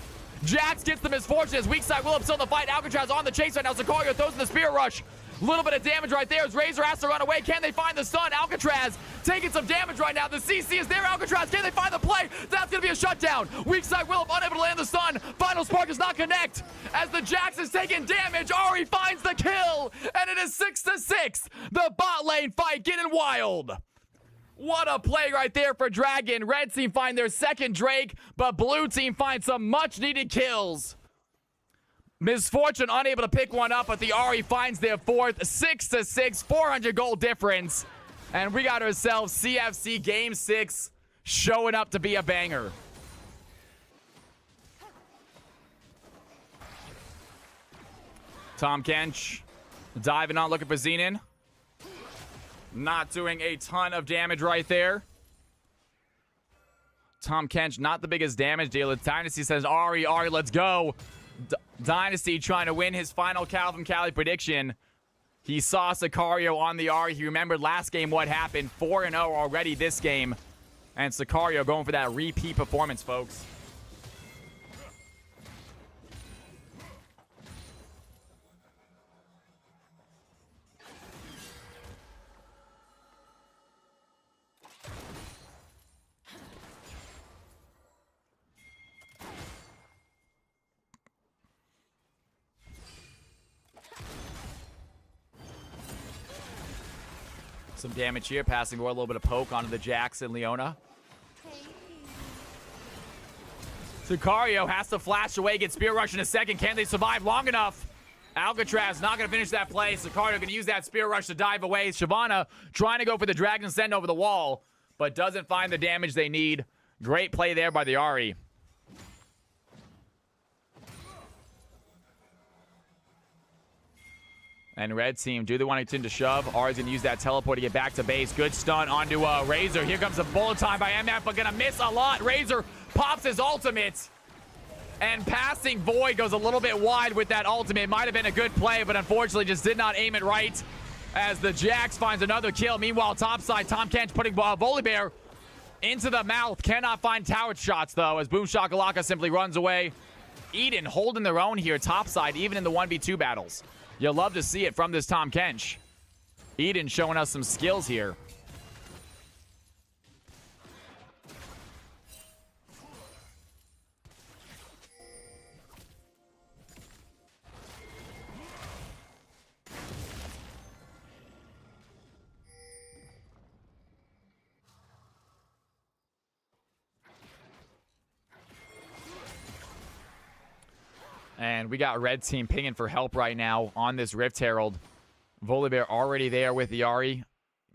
Jax gets the misfortune as weak side Willem still in the fight. Alcatraz on the chase right now. Sicario throws in the spear rush. Little bit of damage right there as Razor has to run away. Can they find the stun? Alcatraz taking some damage right now. The CC is there. Alcatraz, can they find the play? That's going to be a shutdown. Weak side Willem unable to land the stun. Final spark does not connect. As the Jax is taking damage, Ahri finds the kill. And it is 6-6. The bot lane fight getting wild. What a play right there for Dragon. Red team find their second Drake, but blue team finds some much needed kills. Misfortune unable to pick one up, but the Ahri finds their fourth. 6-6, 400 gold difference. And we got ourselves CFC Game 6 showing up to be a banger. Tom Kench diving on, looking for Xenon. Not doing a ton of damage right there. Tom Kench, not the biggest damage dealer. Dynasty says, Ahri, let's go. Dynasty trying to win his final Calvin Cali prediction. He saw Sicario on the Ahri. He remembered last game what happened. 4-0 already this game. And Sicario going for that repeat performance, folks. Some damage here, passing more a little bit of poke onto the Jax and Leona. Sicario has to flash away, get spear rush in a second. Can they survive long enough? Alcatraz not going to finish that play. Sicario going to use that spear rush to dive away. Shyvana trying to go for the Dragon Send over the wall, but doesn't find the damage they need. Great play there by the Ahri. And red team, do they want to continue to shove? Ahri's going to use that teleport to get back to base. Good stun onto Razor. Here comes a bullet time by MF, but going to miss a lot. Razor pops his ultimate. And passing Void goes a little bit wide with that ultimate. Might have been a good play, but unfortunately just did not aim it right. As the Jax finds another kill. Meanwhile, topside, Tom Kench putting Volibear into the mouth. Cannot find tower shots, though, as Boom Shakalaka simply runs away. Eden holding their own here topside, even in the 1v2 battles. You'll love to see it from this Tom Kench. Eden showing us some skills here. And we got red team pinging for help right now on this Rift Herald. Volibear already there with the Ahri.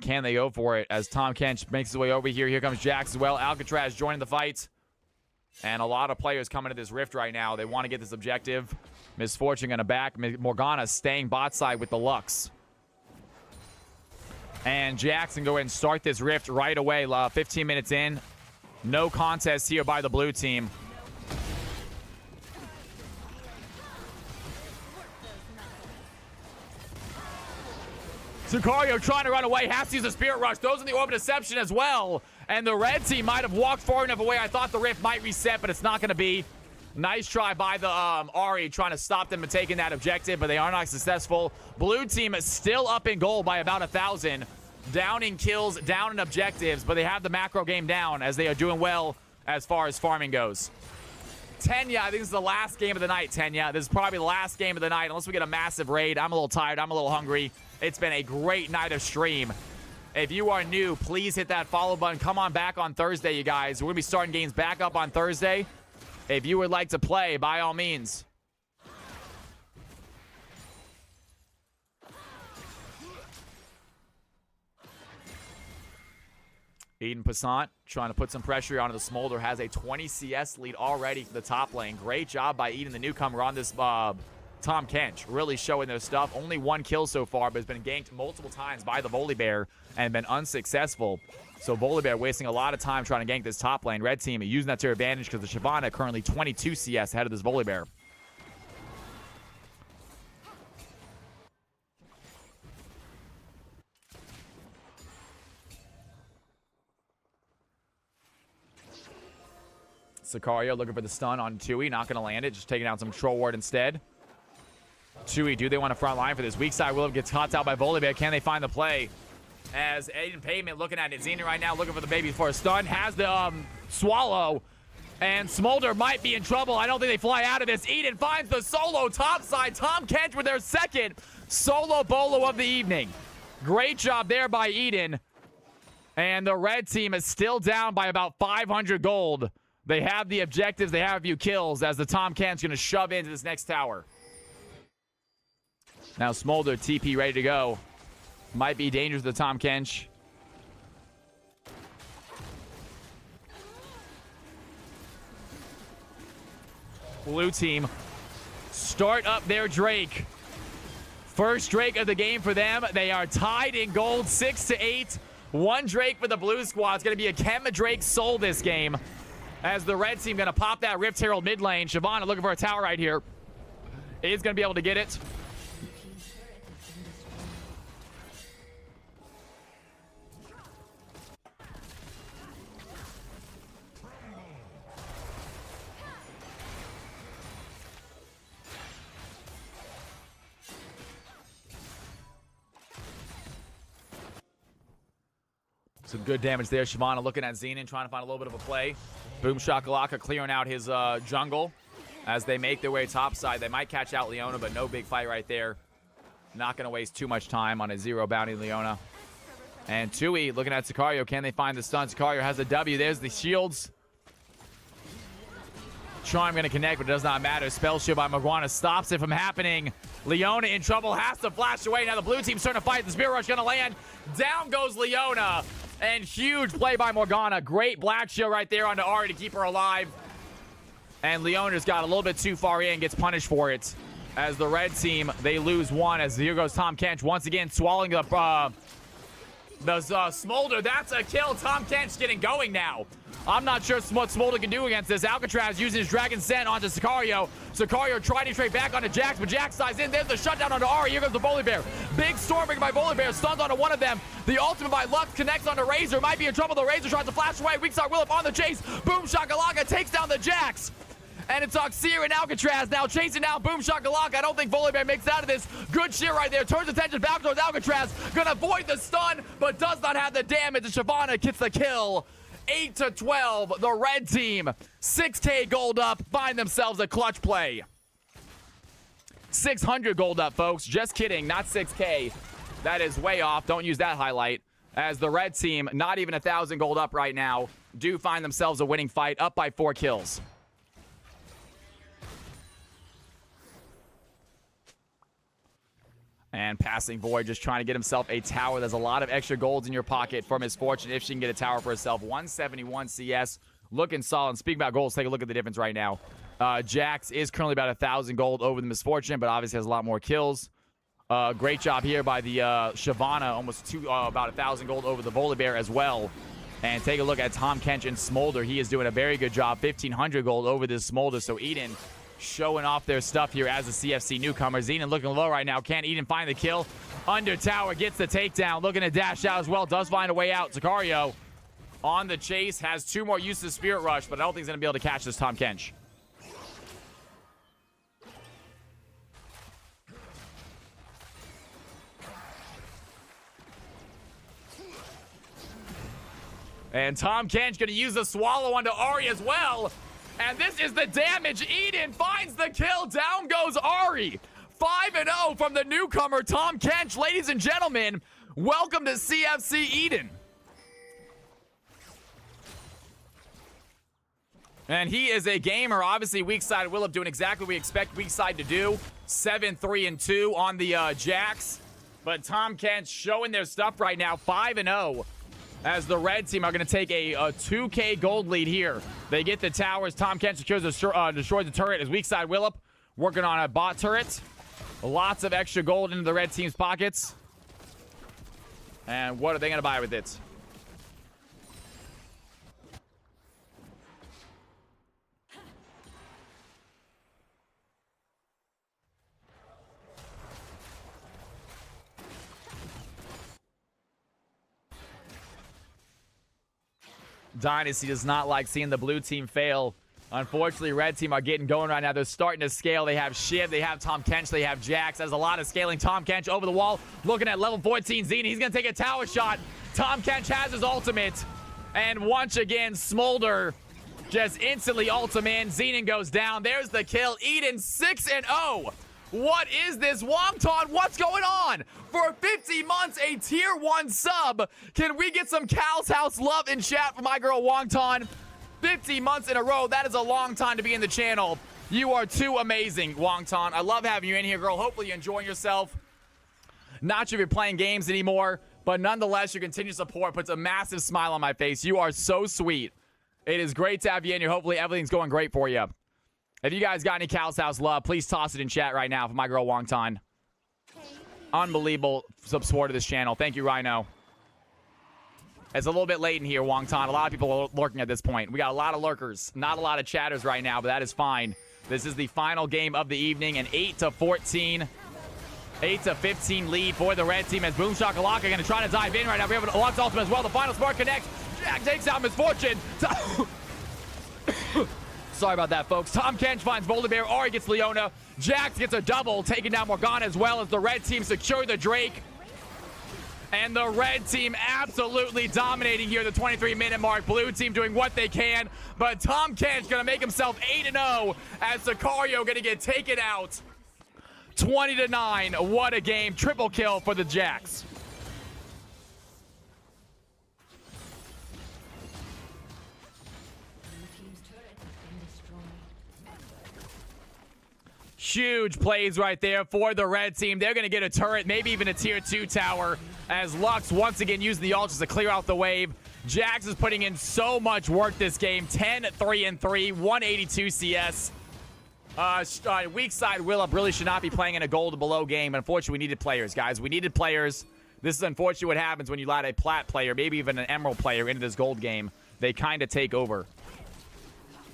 Can they go for it as Tom Kench makes his way over here? Here comes Jax as well. Alcatraz joining the fight. And a lot of players coming to this Rift right now. They want to get this objective. Misfortune going to back. Morgana staying bot side with the Lux. And Jax can go ahead and start this Rift right away. 15 minutes in. No contest here by the blue team. Sicario trying to run away, has to use a Spirit Rush. Those in the Orb of Deception as well. And the red team might have walked far enough away. I thought the Rift might reset, but it's not going to be. Nice try by the Ahri trying to stop them from taking that objective, but they are not successful. Blue team is still up in gold by about 1,000. Down in kills, down in objectives, but they have the macro game down as they are doing well as far as farming goes. Tenya, I think this is the last game of the night, Tenya. This is probably the last game of the night, unless we get a massive raid. I'm a little tired. I'm a little hungry. It's been a great night of stream. If you are new, please hit that follow button. Come on back on Thursday, you guys. We're going to be starting games back up on Thursday. if you would like to play, by all means. Eden Passant trying to put some pressure onto the Smolder. Has a 20 CS lead already for the top lane. Great job by Eden, the newcomer, on this Tom Kench. Really showing their stuff. Only 1 kill so far, but has been ganked multiple times by the Volibear and been unsuccessful. So Volibear wasting a lot of time trying to gank this top lane. Red team using that to their advantage because the Shyvana currently 22 CS ahead of this Volibear. Sicario looking for the stun on Tui. Not going to land it. Just taking out some Troll Ward instead. Tui, do they want a front line for this? Weak side Willow gets caught out by Volibear. Can they find the play? As Aiden Pavement looking at it. Xena right now looking for the baby for a stun. Has the Swallow. And Smolder might be in trouble. I don't think they fly out of this. Eden finds the solo top side. Tom Kench with their second solo bolo of the evening. Great job there by Eden. And the red team is still down by about 500 gold. They have the objectives. They have a few kills as the Tom Ken's going to shove into this next tower. Now Smolder, TP ready to go. Might be dangerous to the Tom Kench. Blue team start up their Drake. First Drake of the game for them. They are tied in gold 6-8. 1 Drake for the blue squad. It's going to be a Kemba Drake soul this game. As the red team going to pop that Rift Herald mid lane. Shyvana looking for a tower right here. Is going to be able to get it. Some good damage there. Shyvana looking at Xenon, trying to find a little bit of a play. Boom Shakalaka clearing out his jungle as they make their way topside. They might catch out Leona, but no big fight right there. Not going to waste too much time on a 0 bounty Leona. And Tui looking at Sicario. Can they find the stun? Sicario has a W. There's the shields. Charm going to connect, but it does not matter. Spell shield by Morgana stops it from happening. Leona in trouble, has to flash away. Now the blue team's starting to fight. The Spirit Rush going to land. Down goes Leona. And huge play by Morgana. Great black shield right there onto Ari to keep her alive. And Leona's got a little bit too far in, gets punished for it. As the red team, they lose 1. As here goes Tom Kench once again swallowing the Smolder. That's a kill. Tom Kench getting going now. I'm not sure what Smolder can do against this. Alcatraz using his Dragon Scent onto Sicario. Sicario trying to trade back onto Jax, but Jax size in. There's the shutdown onto Ari. Here goes the Volibear. Big storming by Volibear. Stuns onto one of them. The ultimate by Lux connects onto Razor. Might be in trouble. The Razor tries to flash away. Weak side Willip on the chase. Boom Shakalaka takes down the Jax. And it's Oxir and Alcatraz now chasing down Boom Shakalaka. I don't think Volibear makes out of this. Good shit right there. Turns attention back towards Alcatraz. Gonna avoid the stun, but does not have the damage. And Shyvana gets the kill. 8-12. The red team, 6K gold up, find themselves a clutch play. 600 gold up, folks. Just kidding, not 6K. That is way off. Don't use that highlight. As the red team, not even 1,000 gold up right now, do find themselves a winning fight, up by 4 kills. And passing Void, just trying to get himself a tower. There's a lot of extra golds in your pocket for Miss Fortune if she can get a tower for herself. 171 CS, looking solid. Speaking about golds, take a look at the difference right now. Jax is currently about 1,000 gold over the Miss Fortune, but obviously has a lot more kills. Great job here by the Shyvana, almost about 1,000 gold over the Volibear as well. And take a look at Tom Kench and Smolder. He is doing a very good job. 1,500 gold over this Smolder. So Eden showing off their stuff here as a CFC newcomer. Eden looking low right now. Can Eden find the kill? Under tower, gets the takedown. Looking to dash out as well. Does find a way out. Sicario on the chase. Has 2 more uses of Spirit Rush, but I don't think he's going to be able to catch this Tom Kench. And Tom Kench going to use the swallow onto Ari as well. And this is the damage. Eden finds the kill. Down goes Ari. 5-0 from the newcomer, Tom Kench. Ladies and gentlemen, welcome to CFC Eden. And he is a gamer. Obviously, weak side Willip doing exactly what we expect weak side to do. 7-3-2 on the Jacks. But Tom Kent showing their stuff right now. 5-0. As the red team are going to take a 2K gold lead here. They get the towers. Tom Kent secures destroys the turret as weak side Willip working on a bot turret. Lots of extra gold into the red team's pockets. And what are they going to buy with it? Dynasty does not like seeing the blue team fail. Unfortunately, red team are getting going right now. They're starting to scale. They have Shiv, they have Tom Kench, they have Jax. There's a lot of scaling. Tom Kench over the wall, looking at level 14 Xena. He's going to take a tower shot. Tom Kench has his ultimate. And once again, Smolder just instantly ultim in. Xenon goes down. There's the kill. Eden 6-0. What is this? Wongton, what's going on? For 50 months, a tier 1 sub. Can we get some Cal's House love in chat for my girl Wongton? 50 months in a row. That is a long time to be in the channel. You are too amazing, Wongton. I love having you in here, girl. Hopefully you're enjoying yourself. Not sure if you're playing games anymore, but nonetheless, your continued support puts a massive smile on my face. You are so sweet. It is great to have you in here. Hopefully everything's going great for you. If you guys got any Cal's House love, please toss it in chat right now for my girl Wongton. Unbelievable support of this channel. Thank you, Rhino. It's a little bit late in here, Wongton. A lot of people are lurking at this point. We got a lot of lurkers. Not a lot of chatters right now, but that is fine. This is the final game of the evening. An 8-14, 8-15 lead for the red team as Boom Shakalaka going to try to dive in right now. We have an Lux ultimate as well. The final spark connects. Jack takes out Misfortune. Sorry about that, folks. Tom Kench finds Boulder Bear. Ori gets Leona. Jax gets a double, taking down Morgana as well as the red team secure the Drake. And the red team absolutely dominating here at the 23-minute mark. Blue team doing what they can. But Tom Kench going to make himself 8-0 as Sicario going to get taken out. 20-9. What a game. Triple kill for the Jacks. Huge plays right there for the red team. They're going to get a turret, maybe even a tier 2 tower, as Lux once again using the ults to clear out the wave. Jax is putting in so much work this game. 10-3-3, 182 CS. Weak side Willip really should not be playing in a gold below game. Unfortunately, we needed players, guys. We needed players. This is unfortunately what happens when you let a plat player, maybe even an emerald player, into this gold game. They kind of take over.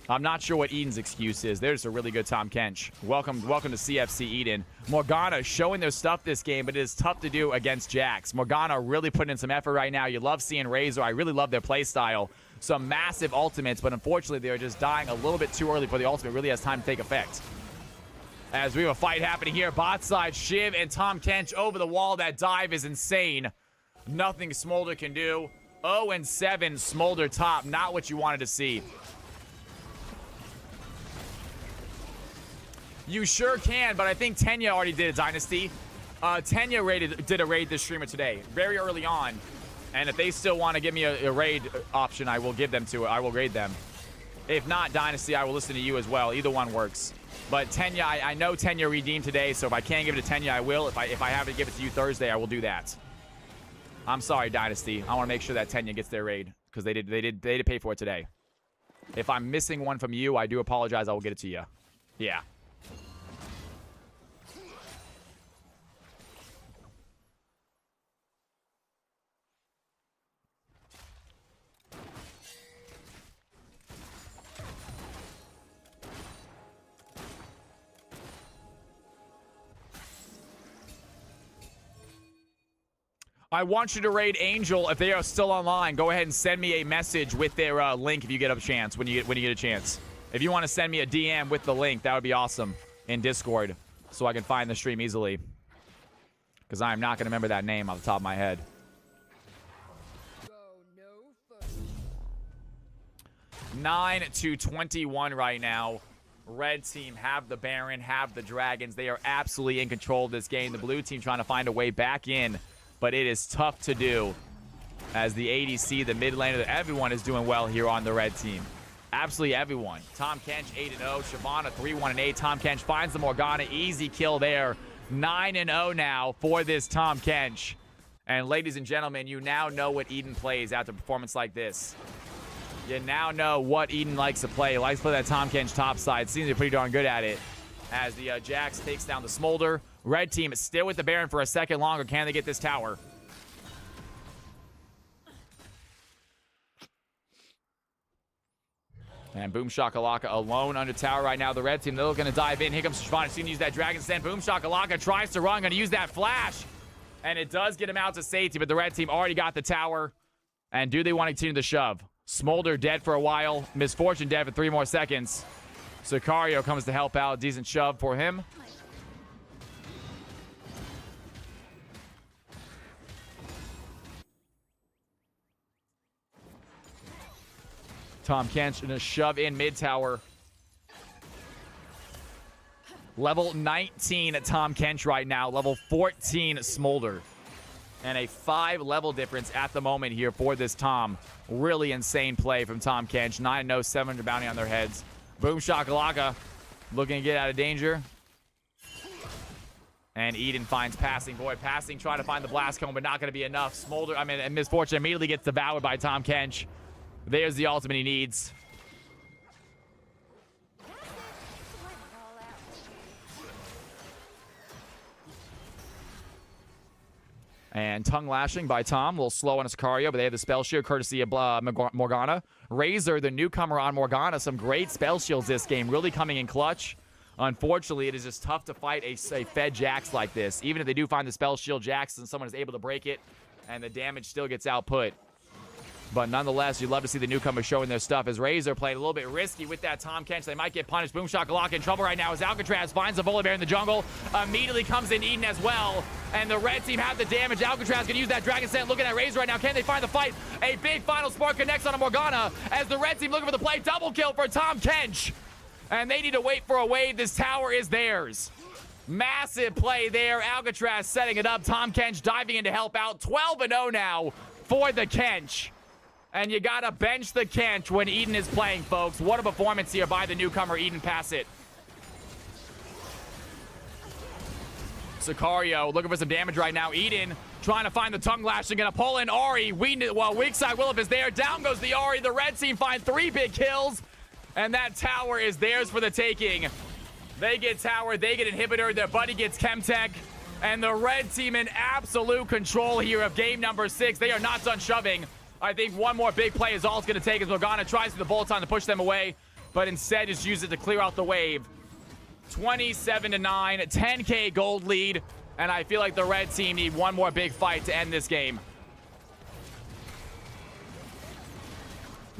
I'm not sure what Eden's excuse is. There's a really good Tom Kench. Welcome to CFC Eden. Morgana showing their stuff this game, but it is tough to do against Jax. Morgana really putting in some effort right now. You love seeing Razor. I really love their play style. Some massive ultimates, but unfortunately they're just dying a little bit too early before the ultimate really has time to take effect. As we have a fight happening here, bot side, Shiv and Tom Kench over the wall. That dive is insane. Nothing Smolder can do. 0-7 Smolder top. Not what you wanted to see. You sure can, but I think Tenya already did a Dynasty. Tenya did a raid this streamer today, very early on. And if they still want to give me a raid option, I will give them to it. I will raid them. If not Dynasty, I will listen to you as well. Either one works. But Tenya, I know Tenya redeemed today, so if I can't give it to Tenya, I will. If I have to give it to you Thursday, I will do that. I'm sorry, Dynasty. I want to make sure that Tenya gets their raid because they did pay for it today. If I'm missing one from you, I do apologize. I will get it to you. Yeah. I want you to raid Angel if they are still online. Go ahead and send me a message with their link if you get a chance. When you get a chance, if you want to send me a DM with the link, that would be awesome in Discord, so I can find the stream easily. Because I am not going to remember that name off the top of my head. 9-21 right now. Red team have the Baron, have the Dragons. They are absolutely in control of this game. The blue team trying to find a way back in. But it is tough to do as the ADC, the mid laner, everyone is doing well here on the red team. absolutely everyone. Tom Kench 8-0, Shyvana 3-1-8. Tom Kench finds the Morgana, easy kill there. 9-0 now for this Tom Kench. And ladies and gentlemen, you now know what Eden plays after a performance like this. You now know what Eden likes to play. He likes to play that Tom Kench top side. Seems to be pretty darn good at it. As the Jax takes down the Smolder. Red team is still with the Baron for a second longer. Can they get this tower? And Boom Shakalaka alone under tower right now. The red team, they're looking to dive in. Here comes Shyvana. He's going to use that Dragon Send. Boom Shakalaka tries to run. Going to use that flash. And it does get him out to safety, but the red team already got the tower. And do they want to continue the shove? Smolder dead for a while. Misfortune dead for 3 more seconds. Sicario comes to help out. Decent shove for him. Tom Kench in a shove in mid tower. Level 19 at Tom Kench right now. Level 14 Smolder. And a 5 level difference at the moment here for this Tom. Really insane play from Tom Kench. 9-0, 700 bounty on their heads. Boom Shakalaka looking to get out of danger. And Eden finds Passing Void. Passing trying to find the Blast Cone, but not going to be enough. Smolder, and Misfortune immediately gets devoured by Tom Kench. There's the ultimate he needs. And tongue lashing by Tom. A little slow on Sicario, but they have the spell shield courtesy of Morgana. Razor, the newcomer on Morgana. Some great spell shields this game. Really coming in clutch. Unfortunately, it is just tough to fight a fed Jax like this. Even if they do find the spell shield Jax and someone is able to break it, and the damage still gets output. But nonetheless, you'd love to see the newcomers showing their stuff as Razor played a little bit risky with that Tom Kench. They might get punished. Boom Shakalaka in trouble right now as Alcatraz finds the Volibear in the jungle. Immediately comes in Eden as well. And the red team have the damage. Alcatraz can use that Dragon Scent. Looking at Razor right now. Can they find the fight? A big final spark connects on a Morgana as the red team looking for the play. Double kill for Tom Kench. And they need to wait for a wave. This tower is theirs. Massive play there. Alcatraz setting it up. Tom Kench diving in to help out. 12-0 now for the Kench. And you gotta bench the Kench when Eden is playing, folks. What a performance here by the newcomer, Eden Passett. Sicario looking for some damage right now. Eden trying to find the tongue lashing, gonna pull in Ahri. Weak side Willip is there. Down goes the Ahri. The red team find 3 big kills. And that tower is theirs for the taking. They get tower, they get inhibitor, their buddy gets Chemtech. And the red team in absolute control here of game number 6. They are not done shoving. I think one more big play is all it's going to take as Morgana tries to the bolt-on to push them away, but instead just use it to clear out the wave. 27-9, 10K gold lead, and I feel like the red team need one more big fight to end this game.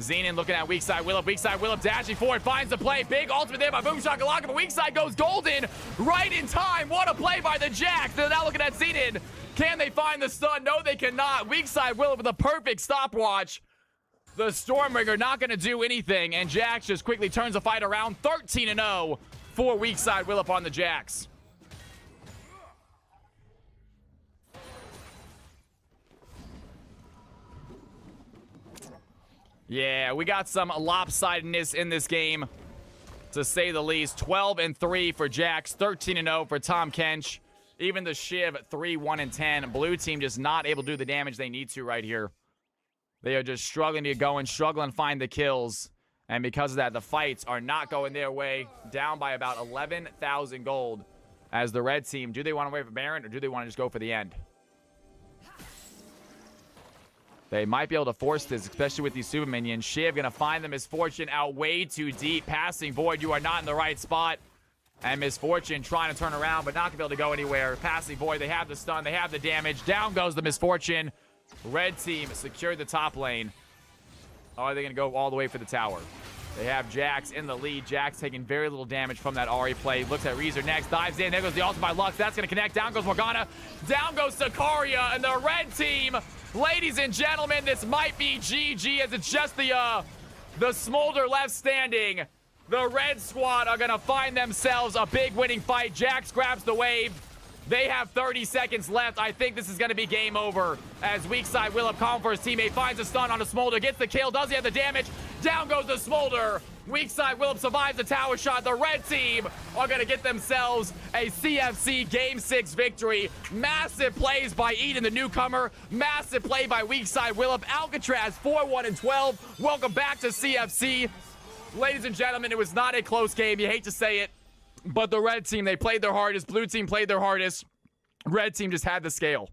Xenon looking at weak side Willip dashing forward, finds the play. Big ultimate there by Boom Shakalaka, but weak side goes golden right in time. What a play by the Jax. They're now looking at Xenon. Can they find the stun? No, they cannot. Weak side Willip with a perfect stopwatch. The Stormbringer not going to do anything, and Jax just quickly turns the fight around. 13-0 for weak side Willip on the Jax. Yeah, we got some lopsidedness in this game, to say the least. 12-3 for Jax, 13-0 for Tom Kench. Even the Shiv, 3-1-10. Blue team just not able to do the damage they need to right here. They are just struggling to get going, struggling to find the kills. And because of that, the fights are not going their way. Down by about 11,000 gold. As the red team, do they want to wait for Baron or do they want to just go for the end? They might be able to force this, especially with these super minions. Shiv gonna find the Misfortune out way too deep. Passing Void, you are not in the right spot. And Misfortune trying to turn around, but not gonna be able to go anywhere. Passing Void, they have the stun, they have the damage. Down goes the Misfortune. Red team secured the top lane. Or are they gonna go all the way for the tower? They have Jax in the lead. Jax taking very little damage from that Ahri play. Looks at Razor next, dives in. There goes the ultimate by Lux. That's gonna connect. Down goes Morgana. Down goes Sicario, and the red team. Ladies and gentlemen, this might be GG as it's just the Smolder left standing. The red squad are gonna find themselves a big winning fight. Jax grabs the wave. They have 30 seconds left. I think this is gonna be game over as weak side Willip calling for his teammate, finds a stun on a Smolder, gets the kill. Does he have the damage? Down goes the Smolder. Weak side, Willem survives the tower shot. The red team are going to get themselves a CFC Game 6 victory. Massive plays by Eden, the newcomer. Massive play by weak side, Willem. Alcatraz, 4-1-12. Welcome back to CFC. Ladies and gentlemen, it was not a close game. You hate to say it, but the red team, they played their hardest. Blue team played their hardest. Red team just had the scale.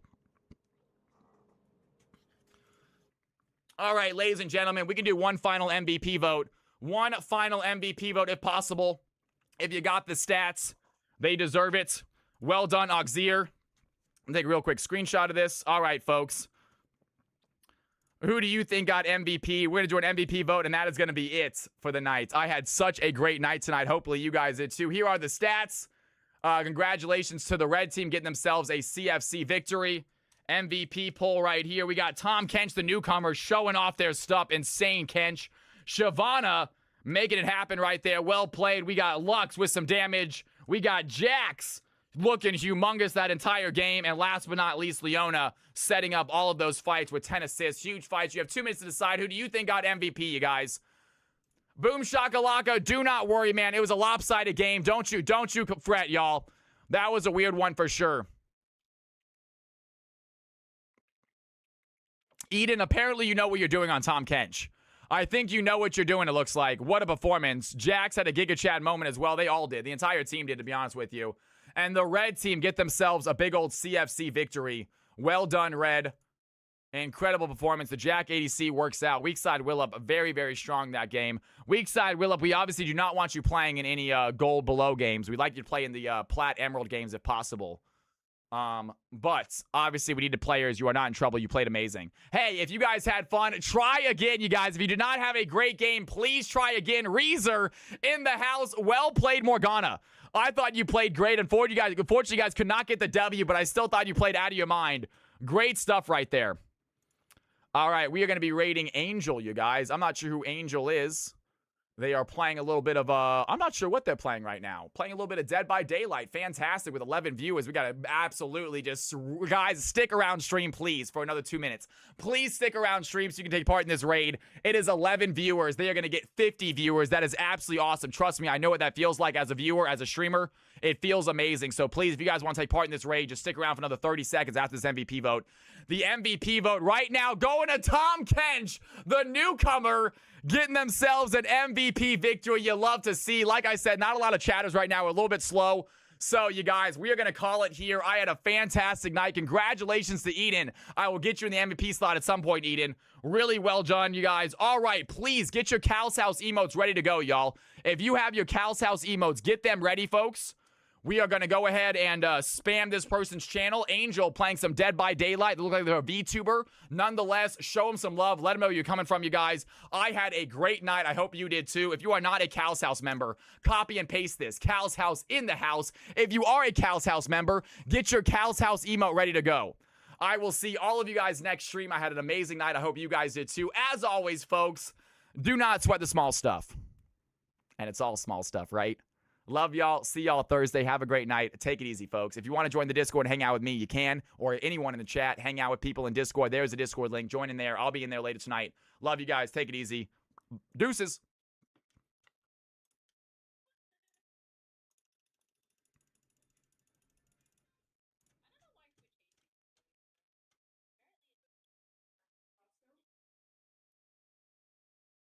All right, ladies and gentlemen, we can do one final MVP vote. One final MVP vote if possible. If you got the stats, they deserve it. Well done, Auxier. I'll take a real quick screenshot of this. All right, folks. Who do you think got MVP? We're going to do an MVP vote, and that is going to be it for the night. I had such a great night tonight. Hopefully, you guys did too. Here are the stats. Congratulations to the red team getting themselves a CFC victory. MVP poll right here. We got Tom Kench, the newcomer, showing off their stuff. Insane, Kench. Shavana making it happen right there. Well played. We got Lux with some damage. We got Jax looking humongous that entire game. And last but not least, Leona setting up all of those fights with 10 assists. Huge fights. You have 2 minutes to decide. Who do you think got MVP, you guys? Boom shakalaka. Do not worry, man. It was a lopsided game. Don't you fret, y'all. That was a weird one for sure. Eden, apparently you know what you're doing on Tom Kench. I think you know what you're doing, it looks like. What a performance. Jax had a Giga Chad moment as well. They all did. The entire team did, to be honest with you. And the red team get themselves a big old CFC victory. Well done, red. Incredible performance. The Jack ADC works out. Weak side Willup, very, very strong that game. Weak side Willup, we obviously do not want you playing in any gold below games. We'd like you to play in the plat emerald games if possible. But obviously we need the players. You are not in trouble. You played amazing. Hey, if you guys had fun, try again, you guys. If you did not have a great game, please try again. Reezer in the house. Well played, Morgana. I thought you played great. Unfortunately, you guys could not get the W, but I still thought you played out of your mind. Great stuff right there. All right, we are going to be rating Angel, you guys. I'm not sure who Angel is. They are playing a little bit of, I'm not sure what they're playing right now. Playing a little bit of Dead by Daylight. Fantastic with 11 viewers. We got to absolutely just, guys, stick around stream, please, for another 2 minutes. Please stick around stream so you can take part in this raid. It is 11 viewers. They are going to get 50 viewers. That is absolutely awesome. Trust me, I know what that feels like as a viewer, as a streamer. It feels amazing. So please, if you guys want to take part in this raid, just stick around for another 30 seconds after this MVP vote. The MVP vote right now going to Tom Kench, the newcomer, getting themselves an MVP victory. You love to see. Like I said, not a lot of chatters right now. We're a little bit slow. So, you guys, we are going to call it here. I had a fantastic night. Congratulations to Eden. I will get you in the MVP slot at some point, Eden. Really well done, you guys. All right, please get your Cal's House emotes ready to go, y'all. If you have your Cal's House emotes, get them ready, folks. We are going to go ahead and spam this person's channel. Angel playing some Dead by Daylight. They look like they're a VTuber. Nonetheless, show them some love. Let them know where you're coming from, you guys. I had a great night. I hope you did too. If you are not a Cal's House member, copy and paste this. Cal's House in the house. If you are a Cal's House member, get your Cal's House emote ready to go. I will see all of you guys next stream. I had an amazing night. I hope you guys did too. As always, folks, do not sweat the small stuff. And it's all small stuff, right? Love y'all. See y'all Thursday. Have a great night. Take it easy, folks. If you want to join the Discord and hang out with me, you can. Or anyone in the chat. Hang out with people in Discord. There's a Discord link. Join in there. I'll be in there later tonight. Love you guys. Take it easy. Deuces.